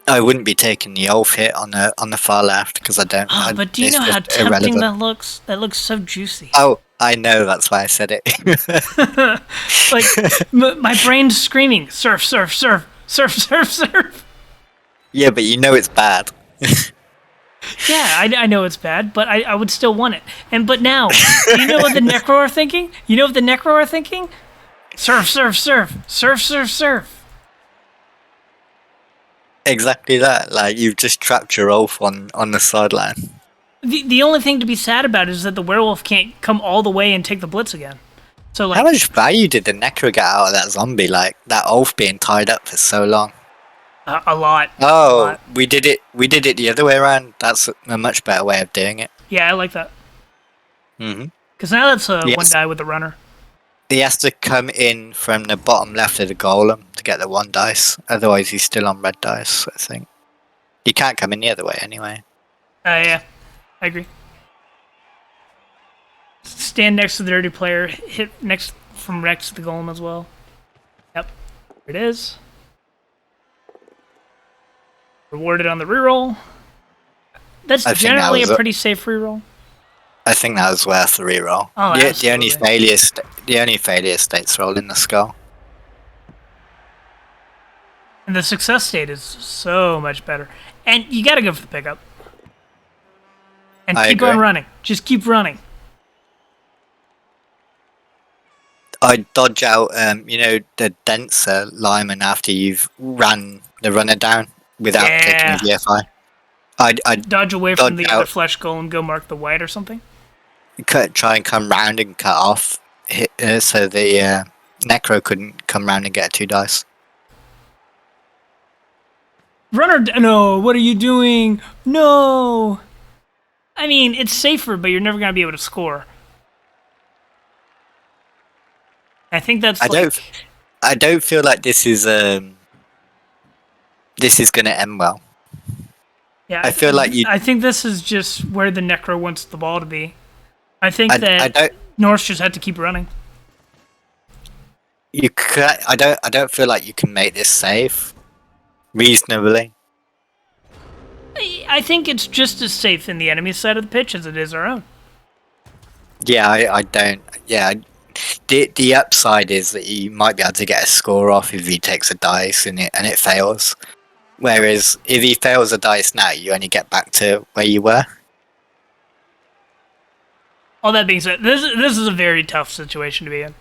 I wouldn't be taking the Ulf hit on the far left because I don't. But do you it's know how just tempting irrelevant. that looks? That looks so juicy. Oh, I know. That's why I said it. Like, my brain's screaming, surf, surf, surf, surf, surf, surf. Yeah, but you know it's bad. Yeah, I know it's bad, but I would still want it. But now, do you know what the Necro are thinking? You know what the Necro are thinking? Surf, surf, surf, surf, surf, surf. Exactly that. Like you've just trapped your Ulf on the sideline. The only thing to be sad about is that the werewolf can't come all the way and take the blitz again. So How like much value did the Necro get out of that zombie? Like that Ulf being tied up for so long. a lot. Oh, A lot. we did it. We did it the other way around. That's a much better way of doing it. Yeah, I like that. Hmm. Because now that's one Yes. die with the runner. He has to come in from the bottom left of the golem to get the 1 dice. Otherwise, he's still on red dice. I think he can't come in the other way anyway. Yeah, I agree. Stand next to the dirty player. Hit next from Rex to the golem as well. Yep, there it is. Rewarded on the reroll. That's I think generally that was a pretty safe reroll. I think that was worth the reroll. Oh, The only absolutely. failure states roll in the skull. And the success state is so much better. And you gotta go for the pickup. And I keep agree. on running. Just keep running. I dodge out, the denser lineman after you've ran the runner down without taking Yeah. the GFI. I Dodge away from dodge the other out, flesh golem, go mark the white or something. try and come round and cut off, so the Necro couldn't come round and get 2 dice. Runner, no, what are you doing? No! I mean, it's safer, but you're never gonna be able to score. I think that's I don't feel like this is gonna end well. yeah. I feel like you. I think this is just where the Necro wants the ball to be. I think I that don't. Norse just had to keep running. You can, I don't feel like you can make this safe reasonably. I think it's just as safe in the enemy side of the pitch as it is our own. Yeah, I don't. Yeah, the upside is that you might be able to get a score off if he takes a dice and it fails. Whereas if he fails a dice now, you only get back to where you were. All that being said, this is a very tough situation to be in.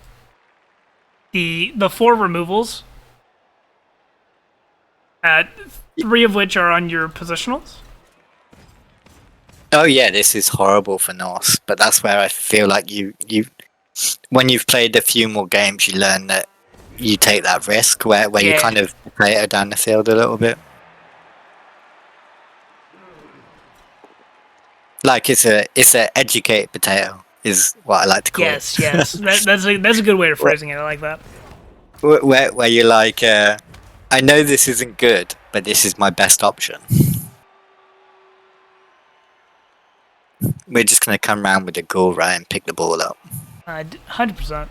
The 4 removals, 3 of which are on your positionals. Oh yeah, this is horrible for Norse, but that's where I feel like you when you've played a few more games, you learn that you take that risk where you Yeah. kind of play it down the field a little bit. Like it's a educated potato is what I like to call Yes, it. yes, that's a good way of phrasing it. I like that. where you're like, I know this isn't good, but this is my best option. We're just gonna come round with the goal right and pick the ball up. 100%.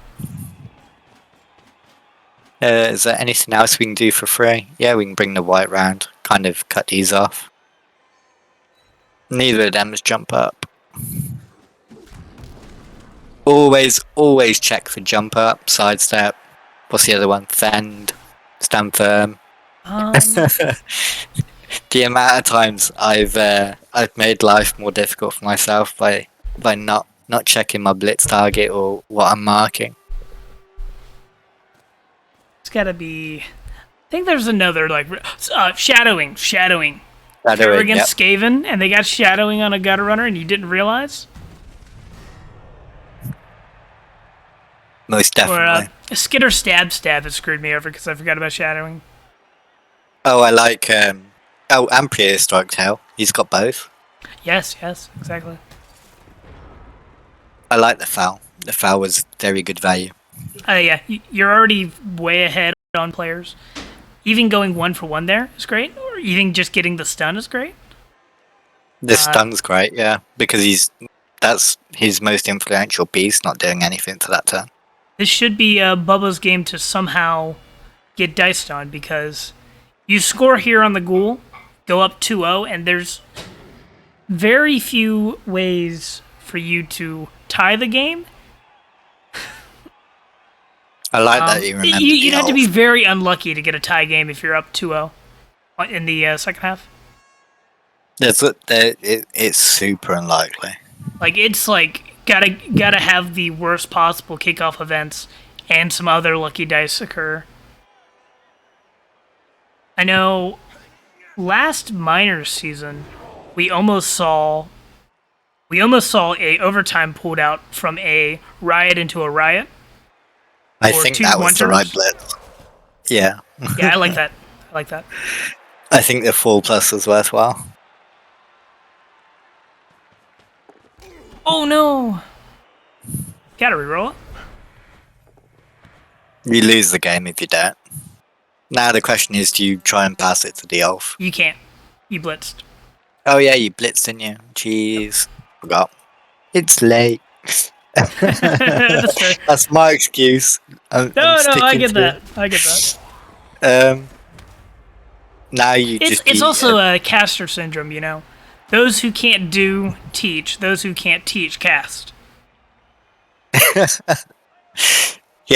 Is there anything else we can do for free? Yeah, we can bring the white round. Kind of cut these off. Neither of them is jump up. Always check for jump up, sidestep. What's the other one? Fend, stand firm. The amount of times I've made life more difficult for myself by not checking my blitz target or what I'm marking. It's gotta be. I think there's another like shadowing. They were Shadowing, against Skaven, and they got shadowing on a gutter runner, and you didn't realize. Most Or definitely. Skid or stab has screwed me over because I forgot about shadowing. Oh, I like and prehistoric tail. He's got both. Yes, exactly. I like the foul. The foul was very good value. Yeah, you're already way ahead on players. Even going 1 for 1 there is great, or even just getting the stun is great. The stun's great, yeah, because that's his most influential piece, not doing anything for that turn. This should be Bubba's game to somehow get diced on because you score here on the ghoul, go up 2-0, and there's very few ways for you to tie the game. I like that you remember. You'd have to be very unlucky to get a tie game if you're up 2-0 in the second half. It's super unlikely. Like, it's like gotta have the worst possible kickoff events and some other lucky dice occur. I know last minors season we almost saw a overtime pulled out from a riot into a riot. I think that was the right blitz. Yeah. Yeah, I like that. I think the 4+ was worthwhile. Oh no! Gotta reroll it. You lose the game if you don't. Now the question is, do you try and pass it to the elf? You can't. You blitzed. Oh yeah, you blitzed, didn't you? Jeez. Forgot. It's late. That's fair. That's my excuse. No, I get that. Now you It's also a caster syndrome, you know. Those who can't do, teach. Those who can't teach, cast. Yeah,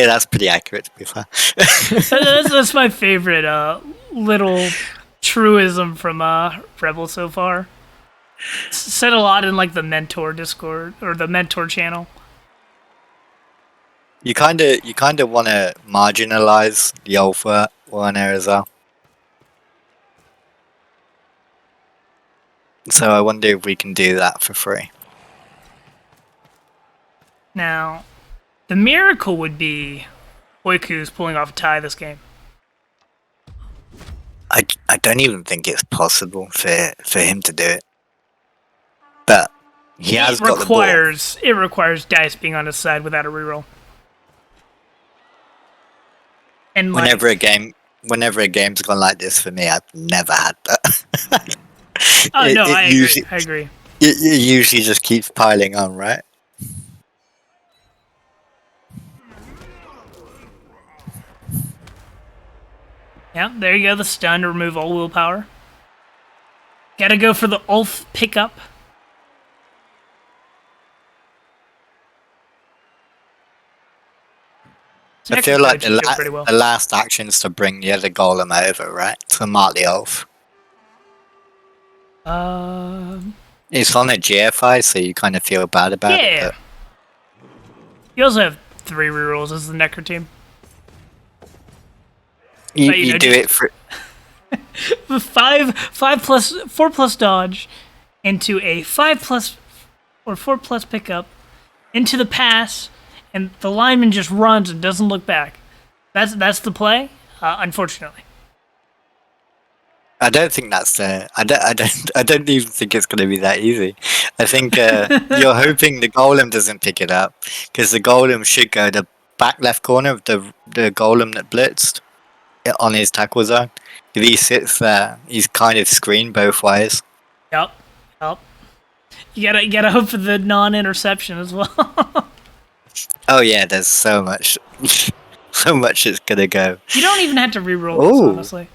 that's pretty accurate, to be fair. That's my favorite little truism from Rebbl so far. It's said a lot in like the mentor Discord or the mentor channel. You kind of want to marginalize the alpha one as well. So I wonder if we can do that for free. Now, the miracle would be Hoiku's pulling off a tie this game. I don't even think it's possible for him to do it. But he has got the ball. It requires dice being on his side without a reroll. And whenever a game's gone like this for me, I've never had that. I agree. It usually just keeps piling on, right? Yeah, there you go. The stun to remove all willpower. Gotta go for the Ulf pickup. I feel like the last action is to bring the other golem over, right? To mark the Ulf. It's on a GFI, so you kind of feel bad about it. But... You also have 3 rerolls as the Necro team. You do it for 4+ dodge into a 5+ or 4+ pickup into the pass, and the lineman just runs and doesn't look back. That's the play. Unfortunately, I don't think that's I don't even think it's going to be that easy. I think you're hoping the golem doesn't pick it up, because the golem should go the back left corner of the golem that blitzed on his tackle zone. If he sits there, he's kind of screened both ways. Yep. You gotta hope for the non-interception as well. Oh yeah, there's so much it's gonna go. You don't even have to re-roll this, honestly.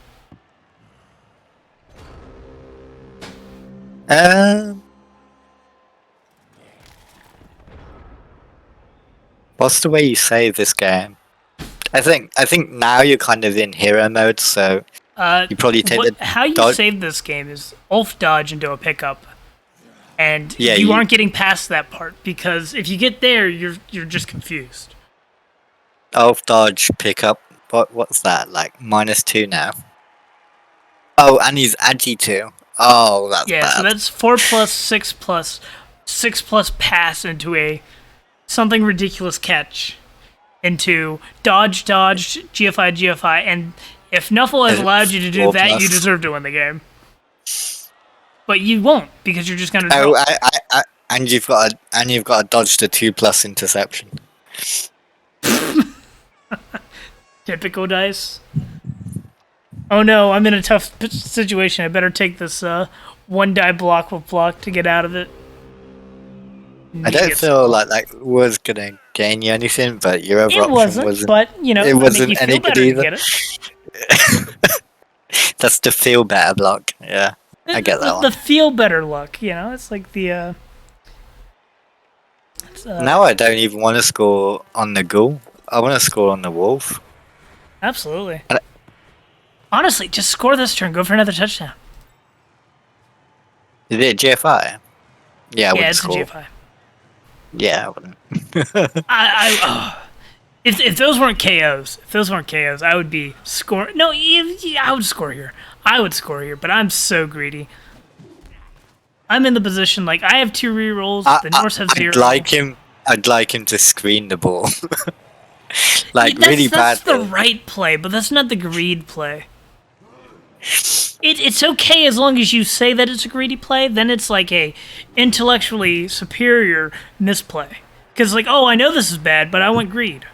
What's the way you save this game? I think now you're kind of in hero mode, so you probably take how you save this game is Ulf dodge into a pickup, and you aren't getting past that part, because if you get there, you're just confused. Ulf dodge pickup. What's that, like -2 now? Oh, and he's agi 2. Oh, that's bad. So that's 4+, 6+, 6+ pass into something ridiculous catch into dodge, GFI, and if Nuffle has allowed you to do that, you deserve to win the game. But you won't, because you're just gonna. And you've got a dodge to 2+ interception. Typical dice. Oh no, I'm in a tough situation. I better take this 1 die block with block to get out of it. I don't feel like that was gonna gain you anything, but your other option wasn't. But it wasn't any good either. That's the feel better block. Yeah. I get that The one. feel better luck, you know. It's like the. Now I don't even want to score on the ghoul. I want to score on the wolf. Absolutely. And- Honestly, just score this turn. Go for another touchdown. Is it GFI? Yeah, I Yeah, wouldn't it's score. a GFI. Yeah, I wouldn't. If those weren't KOs, I would be scoring. No, I would score here. I would score here, but I'm so greedy. I'm in the position like I have 2 rerolls. The Norse have 0. I'd like him to screen the ball. Like that's, really that's bad. the right play, but that's not the greed play. It's okay as long as you say that it's a greedy play. Then it's like a intellectually superior misplay. Because like, oh, I know this is bad, but I want greed.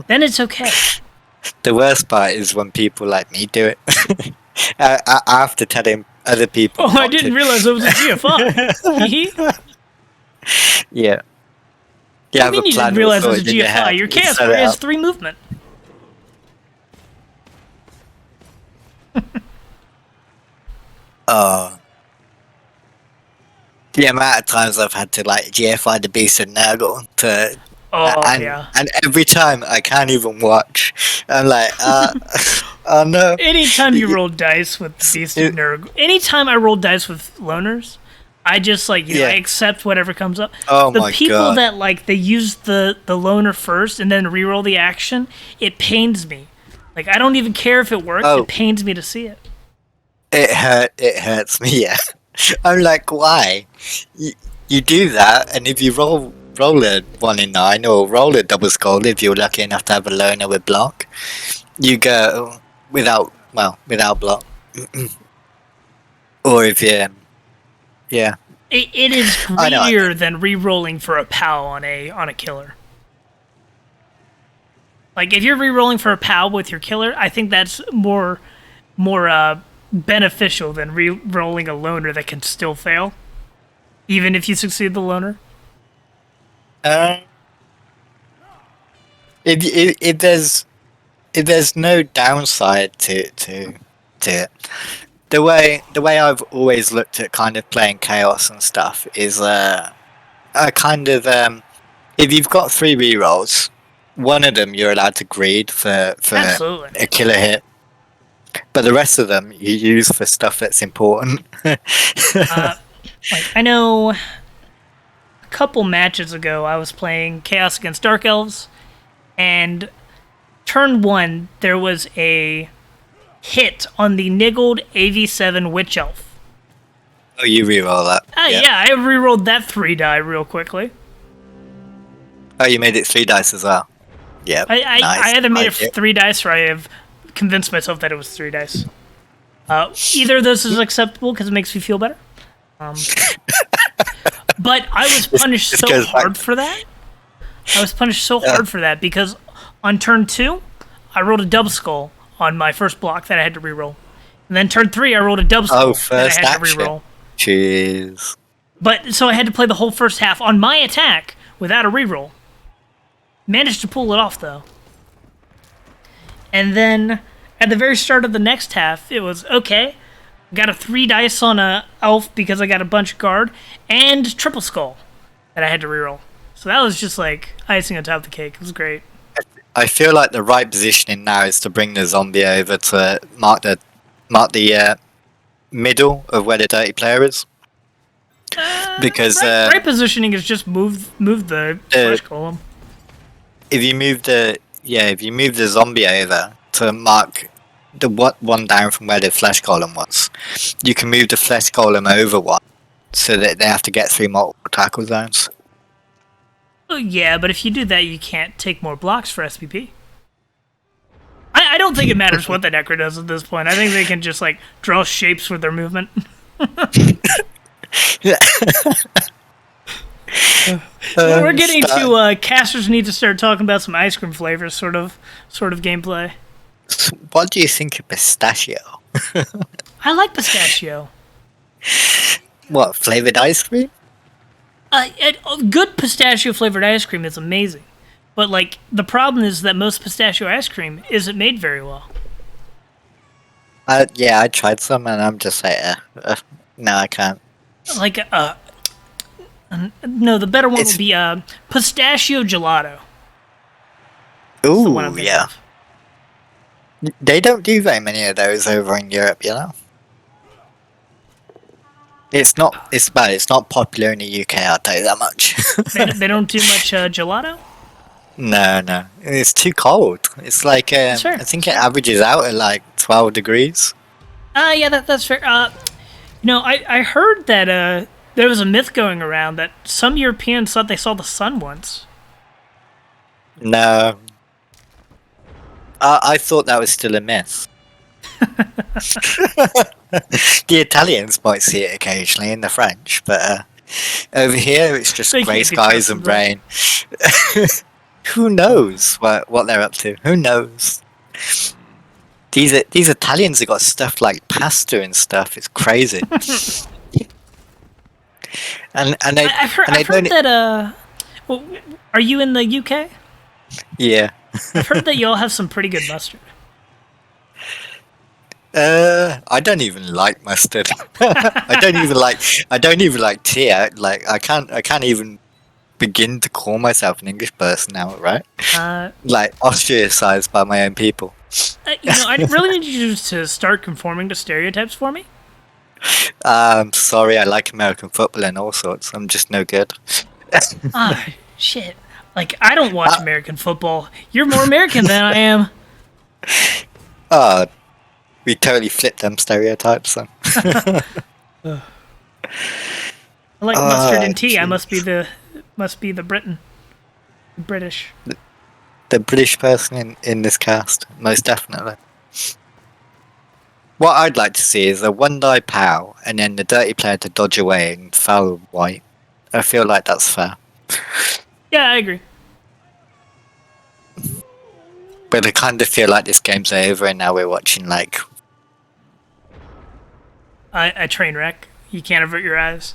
Then it's okay. The worst part is when people like me do it. I have to tell him other people. Oh, I not didn't to. realize it was a GFI. Yeah. You I have mean, a you plan didn't realize it was a sorted in your GFI. head, Your you chaos set Warrior it has up. 3 movement. Oh. The amount of times I've had to like GFI the beast and Nurgle to Oh, and yeah. and every time I can't even watch. I'm like, oh no. Anytime you roll dice with Beast of Nurgle, anytime I roll dice with loners, I just like, you know, I Yeah. accept whatever comes up. Oh The my people God. that like, they use the loner first and then reroll the action, it pains me. Like, I don't even care if it works, Oh. it pains me to see it. It hurts me, yeah. I'm like, why? You do that, and if you roll a 1 in 9 or roll a double skull, if you're lucky enough to have a loner with block, you go without block. Or if you, yeah. It is I know. greedier than re-rolling for a POW on a killer. Like if you're re-rolling for a POW with your killer, I think that's more beneficial than re-rolling a loner that can still fail, even if you succeed the loner. If there's no downside to it, the way I've always looked at kind of playing chaos and stuff is a kind of if you've got 3 rerolls, one of them you're allowed to greed for Absolutely. a killer hit, but the rest of them you use for stuff that's important. Like I know a couple matches ago I was playing Chaos against Dark Elves, and turn 1 there was a hit on the niggled AV7 Witch Elf. Oh, you reroll that. Yeah, I rerolled that 3 die real quickly. Oh, you made it 3 dice as well. Yeah. I nice. either made Like it 3 dice or I have convinced myself that it was 3 dice. Either of those is acceptable because it makes me feel better. But I was punished this so goes back- hard for that. I was punished so hard for that because on turn 2, I rolled a double skull on my first block that I had to reroll. And then turn 3, I rolled a double skull that first I had to action. reroll. Jeez. But so I had to play the whole first half on my attack without a reroll. Managed to pull it off though. And then at the very start of the next half, it was okay. Got a 3 dice on a elf because I got a bunch of guard and triple skull that I had to reroll. So that was just like icing on top of the cake. It was great. I feel like the right positioning now is to bring the zombie over to mark the middle of where the dirty player is. Because Right positioning is just move the flesh column. if you move the zombie over to mark the one down from where the flesh column was, you can move the flesh column over one, so that they have to get through multiple tackle zones. Oh, yeah, but if you do that, you can't take more blocks for SPP. I don't think it matters what the Necro does at this point. I think they can just like draw shapes with their movement. We're getting to casters need to start talking about some ice cream flavors, sort of gameplay. What do you think of pistachio? I like pistachio. What, flavored ice cream? Good pistachio flavored ice cream is amazing, but like the problem is that most pistachio ice cream isn't made very well. Yeah, I tried some, and I'm just like, no, I can't. Like, no, the better one It's would be pistachio gelato. That's the one I'm thinking yeah. of. They don't do very many of those over in Europe, you know. It's not. It's bad. It's not popular in the UK. I'll tell you that much. They don't do much gelato. No. It's too cold. It's like That's fair. I think it averages out at like 12 degrees. Yeah, that's fair. I heard that there was a myth going around that some Europeans thought they saw the sun once. No, I thought that was still a myth. The Italians might see it occasionally, and the French, but over here it's just They grey can't be skies trusted, and right? rain. Who knows what they're up to? Who knows? These Italians have got stuff like pasta and stuff. It's crazy. and they I've heard, and they I've heard don't. that. Well, are you in the UK? Yeah. I've heard that y'all have some pretty good mustard. I don't even like mustard. I don't even like tea. I can't even begin to call myself an English person now, right? Like ostracized by my own people. I really need you to start conforming to stereotypes for me. Sorry, I like American football and all sorts. I'm just no good. Shit. Like, I don't watch American football. You're more American than I am. We totally flipped them stereotypes then. I like mustard and tea. I must be the Briton. British. The British person in this cast, most definitely. What I'd like to see is a one-die pow, and then the dirty player to dodge away and foul white. I feel like that's fair. Yeah, I agree. But I kind of feel like this game's over, and now we're watching like A train wreck. You can't avert your eyes.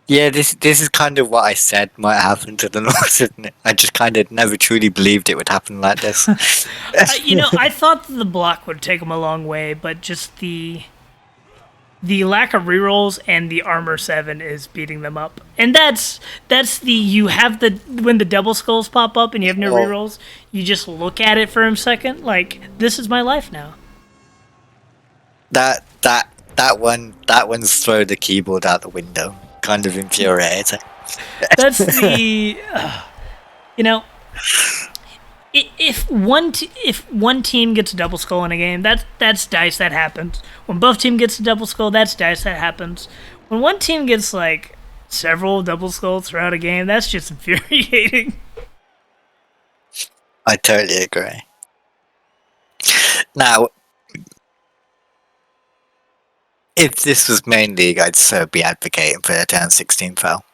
yeah, this is kind of what I said might happen to the North, isn't it? I just kind of never truly believed it would happen like this. I thought that the block would take them a long way, but just the lack of rerolls and the armor 7 is beating them up. And that's you have when the double skulls pop up and you have no rerolls, you just look at it for a second, like, this is my life now. That one's throw the keyboard out the window. Kind of infuriating. That's the if one team gets a double skull in a game, that's dice that happens. When both team gets a double skull, that's dice that happens. When one team gets like several double skulls throughout a game, that's just infuriating. I totally agree. Now, if this was main league, I'd so be advocating for the turn 16 foul.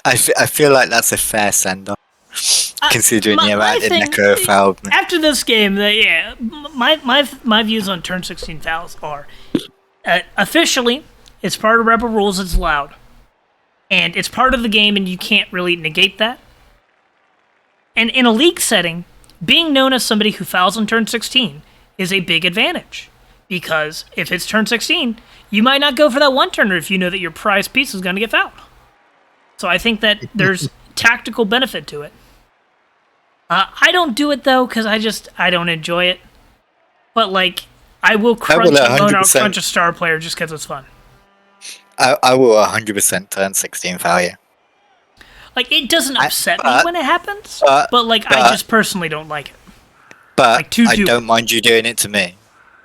I feel like that's a fair send-off, considering the amount of Necro fouled me. After this game, my views on turn 16 fouls are officially it's part of Rebbl rules. It's allowed, and it's part of the game, and you can't really negate that. And in a league setting, being known as somebody who fouls on turn 16 is a big advantage. Because if it's turn 16, you might not go for that one turner if you know that your prize piece is going to get fouled. So I think that there's tactical benefit to it. I don't do it, though, because I don't enjoy it. But, like, I will crunch a star player just because it's fun. I will 100% turn 16 foul you. Like, it doesn't upset me when it happens, but I just personally don't like it. But I don't mind you doing it to me.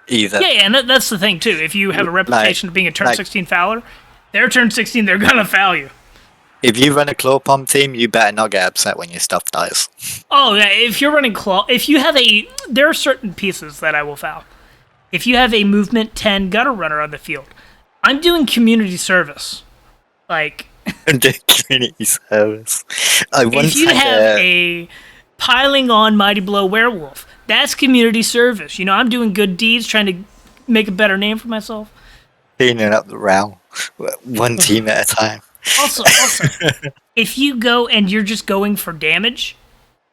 Either. Yeah, and that's the thing, too. If you have a reputation of being a turn 16 fouler, their turn 16, they're going to foul you. If you run a claw palm team, you better not get upset when your stuff dies. Oh, yeah, if you're running claw... there are certain pieces that I will foul. If you have a movement 10 gutter runner on the field, I'm doing community service. Like... community service. If you have a piling on Mighty Blow werewolf, that's community service. I'm doing good deeds, trying to make a better name for myself. Cleaning up the row, one team at a time. Also, if you go and you're just going for damage,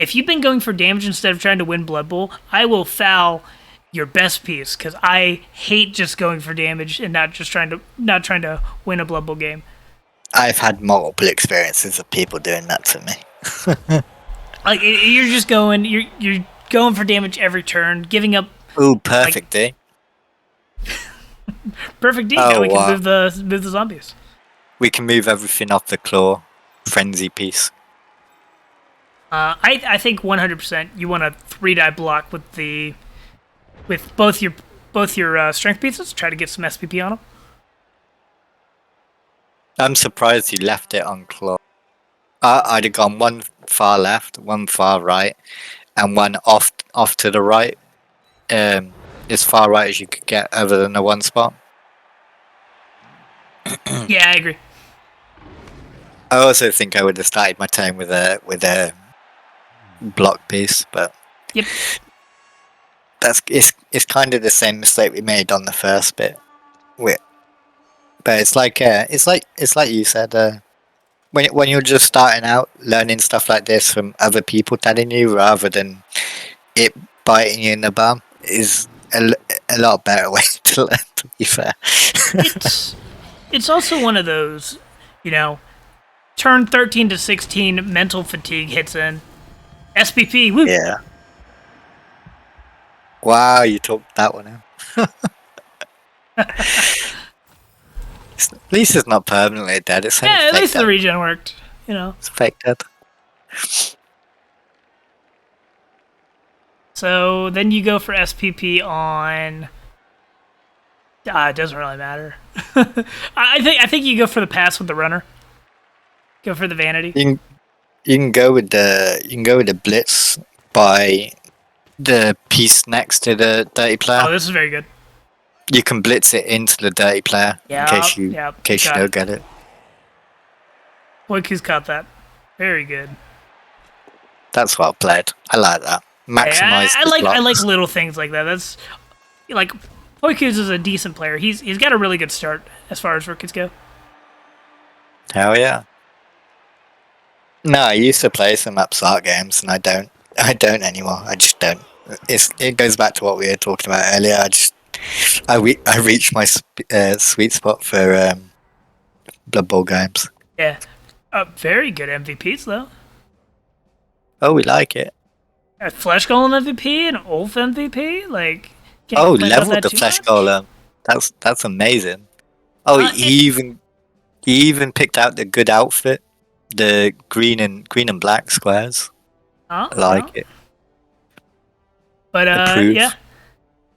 if you've been going for damage instead of trying to win Blood Bowl, I will foul your best piece, because I hate just going for damage and not trying to win a Blood Bowl game. I've had multiple experiences of people doing that to me. Like you're just going, you're going for damage every turn, giving up. Ooh, perfect D. Perfect D. Oh, Now we can wow. move the zombies. We can move everything off the claw frenzy piece. I think 100% you want a 3-die block with both your strength pieces. Try to get some SPP on them. I'm surprised you left it on claw. I'd have gone one far left, one far right, and one off to the right. As far right as you could get, other than the one spot. Yeah, I agree. I also think I would have started my turn with a block piece, but Yep. it's kind of the same mistake we made on the first bit. But it's like you said, when you're just starting out, learning stuff like this from other people telling you rather than it biting you in the bum is a lot better way to learn. To be fair, It's also one of those, turn 13 to 16, mental fatigue hits in. SPP, woo! yeah. Wow, you took that one out. At least it's not permanently dead. It's Yeah, at least dead. the regen worked, It's fake dead. So then you go for SPP on. It doesn't really matter. I think you go for the pass with the runner. Go for the vanity. You can go with the blitz by the piece next to the dirty player. Oh, this is very good. You can blitz it into the dirty player in case you don't get it. Boyku's caught that. Very good. That's well played. I like that. Maximize. I like little things like that. That's like Boyku's is a decent player. He's got a really good start as far as rookies go. Hell yeah. No, I used to play some Upstart games, and I don't anymore. I just don't. It goes back to what we were talking about earlier. I reached my sweet spot for Blood Bowl games. Yeah, very good MVPs though. Oh, we like it. A Flesh Golem MVP, an Ulf MVP, like. Leveled the Flesh Golem. That's amazing. Oh, he even picked out the good outfit, the green and black squares. I like it. But yeah.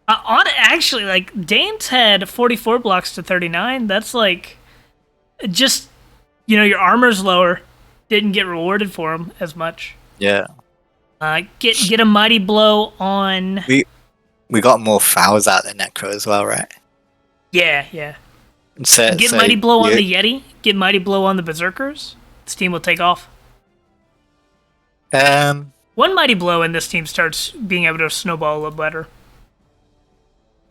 Actually, like Dane's had 44 blocks to 39. That's like, just your armor's lower. Didn't get rewarded for him as much. Yeah. Get a mighty blow on. We got more fouls out than Necro as well, right? Yeah. Get mighty blow on the Yeti. Get mighty blow on the Berserkers. This team will take off. One mighty blow and this team starts being able to snowball a little better.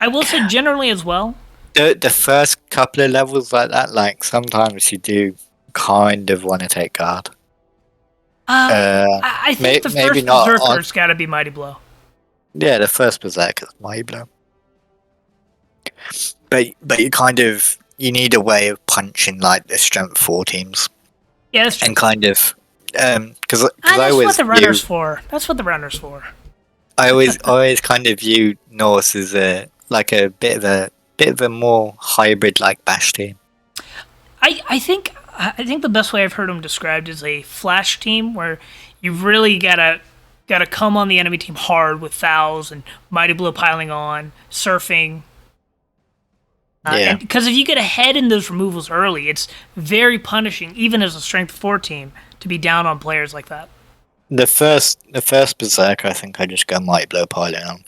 I will say generally as well. The first couple of levels like that, like sometimes you do kind of want to take guard. I think the first Berserker's got to be mighty blow. Yeah, the first Berserker's mighty blow. But you need a way of punching like the strength 4 teams. Yeah, that's true. And kind of because that's what the runner's for. That's what the runner's for. I always kind of view Norse as a bit of a more hybrid like Bash team. I think the best way I've heard them described is a flash team where you really gotta come on the enemy team hard with fouls and mighty blow piling on, surfing. And because if you get ahead in those removals early, it's very punishing, even as a strength 4 team, to be down on players like that. The first Berserker, I think I just go mighty blow piling on.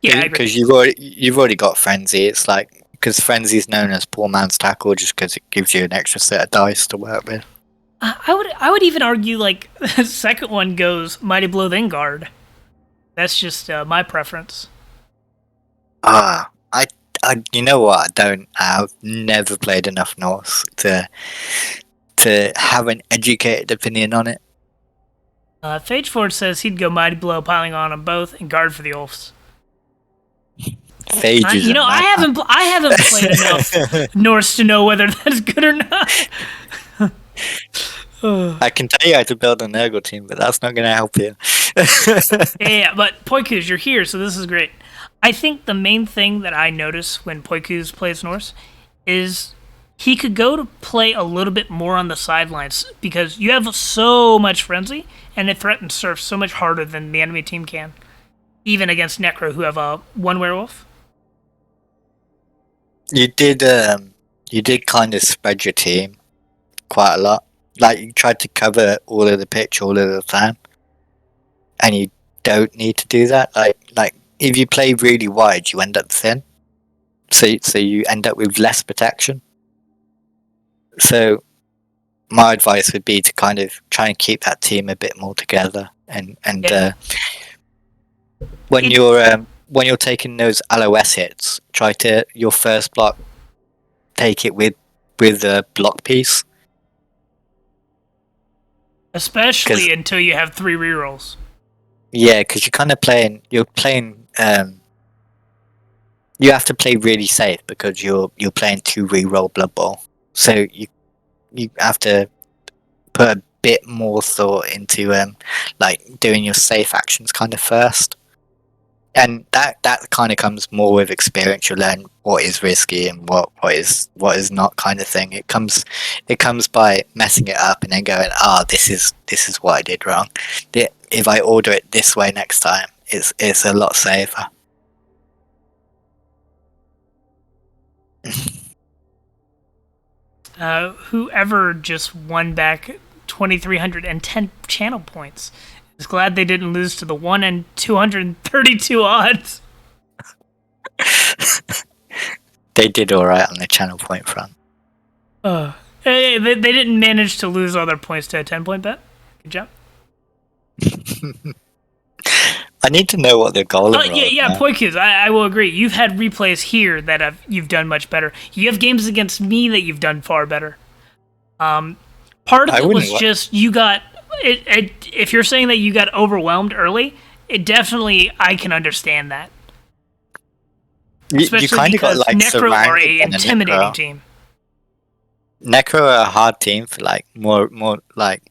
Yeah, because you've already got Frenzy. It's like, because Frenzy is known as poor man's tackle just because it gives you an extra set of dice to work with. I would even argue like the second one goes mighty blow then guard. That's just my preference. You know what? I've never played enough Norse to have an educated opinion on it. Phage Ford says he'd go mighty blow piling on them both and guard for the Ulfs. Phage You know, I haven't played enough Norse to know whether that's good or not. I can tell you how to build an Nurgle team, but that's not going to help you. Yeah, but Poikuz, you're here, so this is great. I think the main thing that I notice when Poikuz plays Norse is he could go to play a little bit more on the sidelines because you have so much frenzy and it threatens Surf so much harder than the enemy team can, even against Necro, who have a one werewolf. You did kind of spread your team quite a lot. Like you tried to cover all of the pitch all of the time, and you don't need to do that. Like if you play really wide, you end up thin, so you end up with less protection. So my advice would be to kind of try and keep that team a bit more together, and Yeah. when you're taking those LOS hits, try to your first block take it with a block piece. Especially until you have 3 rerolls. Yeah, because you're playing. You have to play really safe because you're playing 2 reroll Blood Bowl, so you have to put a bit more thought into like doing your safe actions kind of first. And that kind of comes more with experience. You learn what is risky and what is not, kind of thing. It comes by messing it up and then going, this is what I did wrong. If I order it this way next time, it's a lot safer. Whoever just won back 2,310 channel points is glad they didn't lose to the 1 in 232 odds. They did all right on the channel point front. They didn't manage to lose all their points to a 10-point bet. Good job. I need to know what their goal is. Yeah, Poikuz, I will agree. You've had replays here that you've done much better. You have games against me that you've done far better. Part of it was just you got it. If you're saying that you got overwhelmed early, it definitely I can understand that. Especially you kind of got like Necro are a intimidating team. Necro are a hard team for like more like.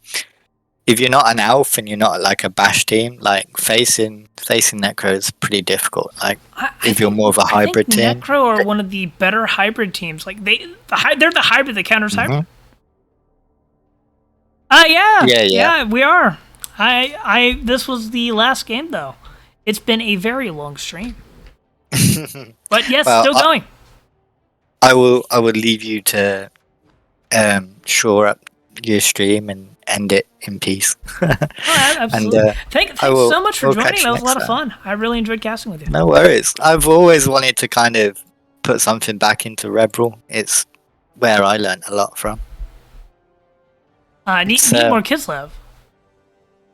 If you're not an elf and you're not like a bash team, like facing Necro is pretty difficult. Like if you're more of a hybrid team, Necro are one of the better hybrid teams. Like they're the hybrid that counters hybrid. Yeah, we are. This was the last game though. It's been a very long stream, but yes, well, still going. I will leave you to shore up your stream and end it in peace. Absolutely. And, thanks so much for joining. That was a lot of fun. I really enjoyed casting with you. No worries. I've always wanted to kind of put something back into Rebbl. It's where I learned a lot from. Need more Kislev.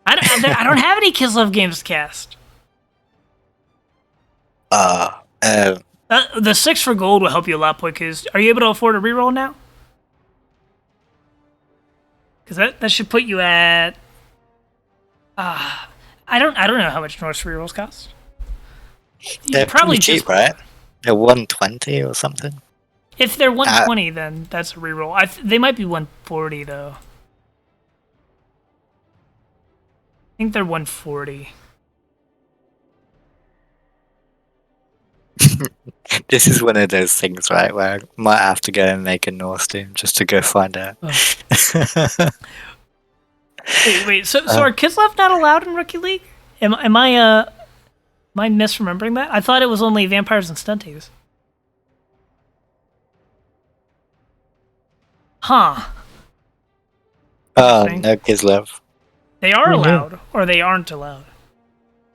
I don't have any Kislev games to cast. The 6 for gold will help you a lot, because are you able to afford a reroll now? Because that should put you at. I don't know how much Norse rerolls cost. They're probably cheap, right? They're 120 or something. If they're 120, then that's a reroll. They might be 140 though. I think they're 140. This is one of those things, right, where I might have to go and make a Norse team just to go find out. Oh. wait. So are Kislev not allowed in Rookie League? Am I misremembering that? I thought it was only vampires and stunties. Huh. No Kislev. They are allowed, or they aren't allowed.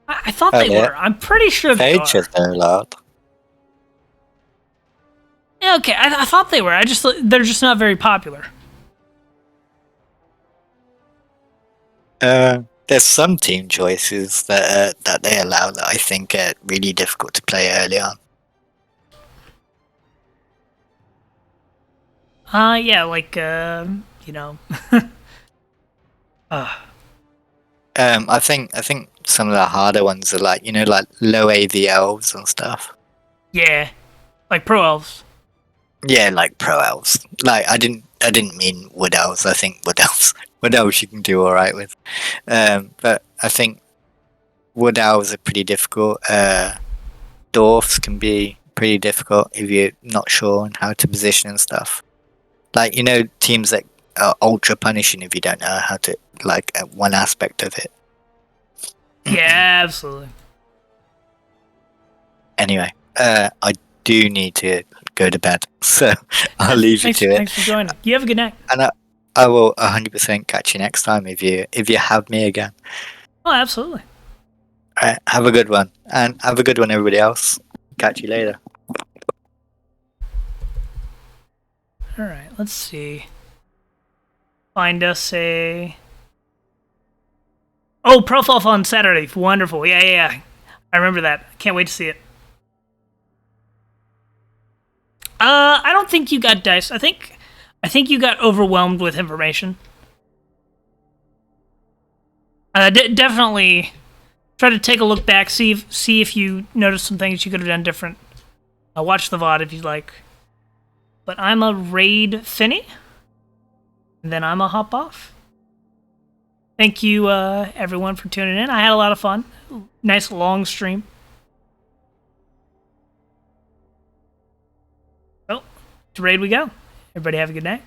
I thought they were. I'm pretty sure they are. They're allowed. Yeah, okay, I thought they were. They're just not very popular. There's some team choices that they allow that I think are really difficult to play early on. Yeah, like I think some of the harder ones are like like low AV elves and stuff. Yeah, like pro elves. Yeah, like pro elves. Like I didn't mean wood elves. I think wood elves wood elves you can do all right with. But I think wood elves are pretty difficult. Dwarfs can be pretty difficult if you're not sure on how to position and stuff. Like teams that are ultra punishing if you don't know how to like one aspect of it. Yeah, absolutely. Anyway, I do need to go to bed, so I'll leave you to it. Thanks for joining. You have a good night. And I will 100% catch you next time if you have me again. Oh, absolutely. All right, have a good one, and have a good one, everybody else. Catch you later. All right, let's see. Find us a. Oh, Profile on Saturday. Wonderful. Yeah. I remember that. Can't wait to see it. I don't think you got diced. I think you got overwhelmed with information. Definitely try to take a look back, see if you noticed some things you could have done different. Watch the VOD if you'd like. But I'm a raid Finny, and then I'm a hop off. Thank you, everyone, for tuning in. I had a lot of fun. Nice long stream. Well, to raid we go. Everybody have a good night.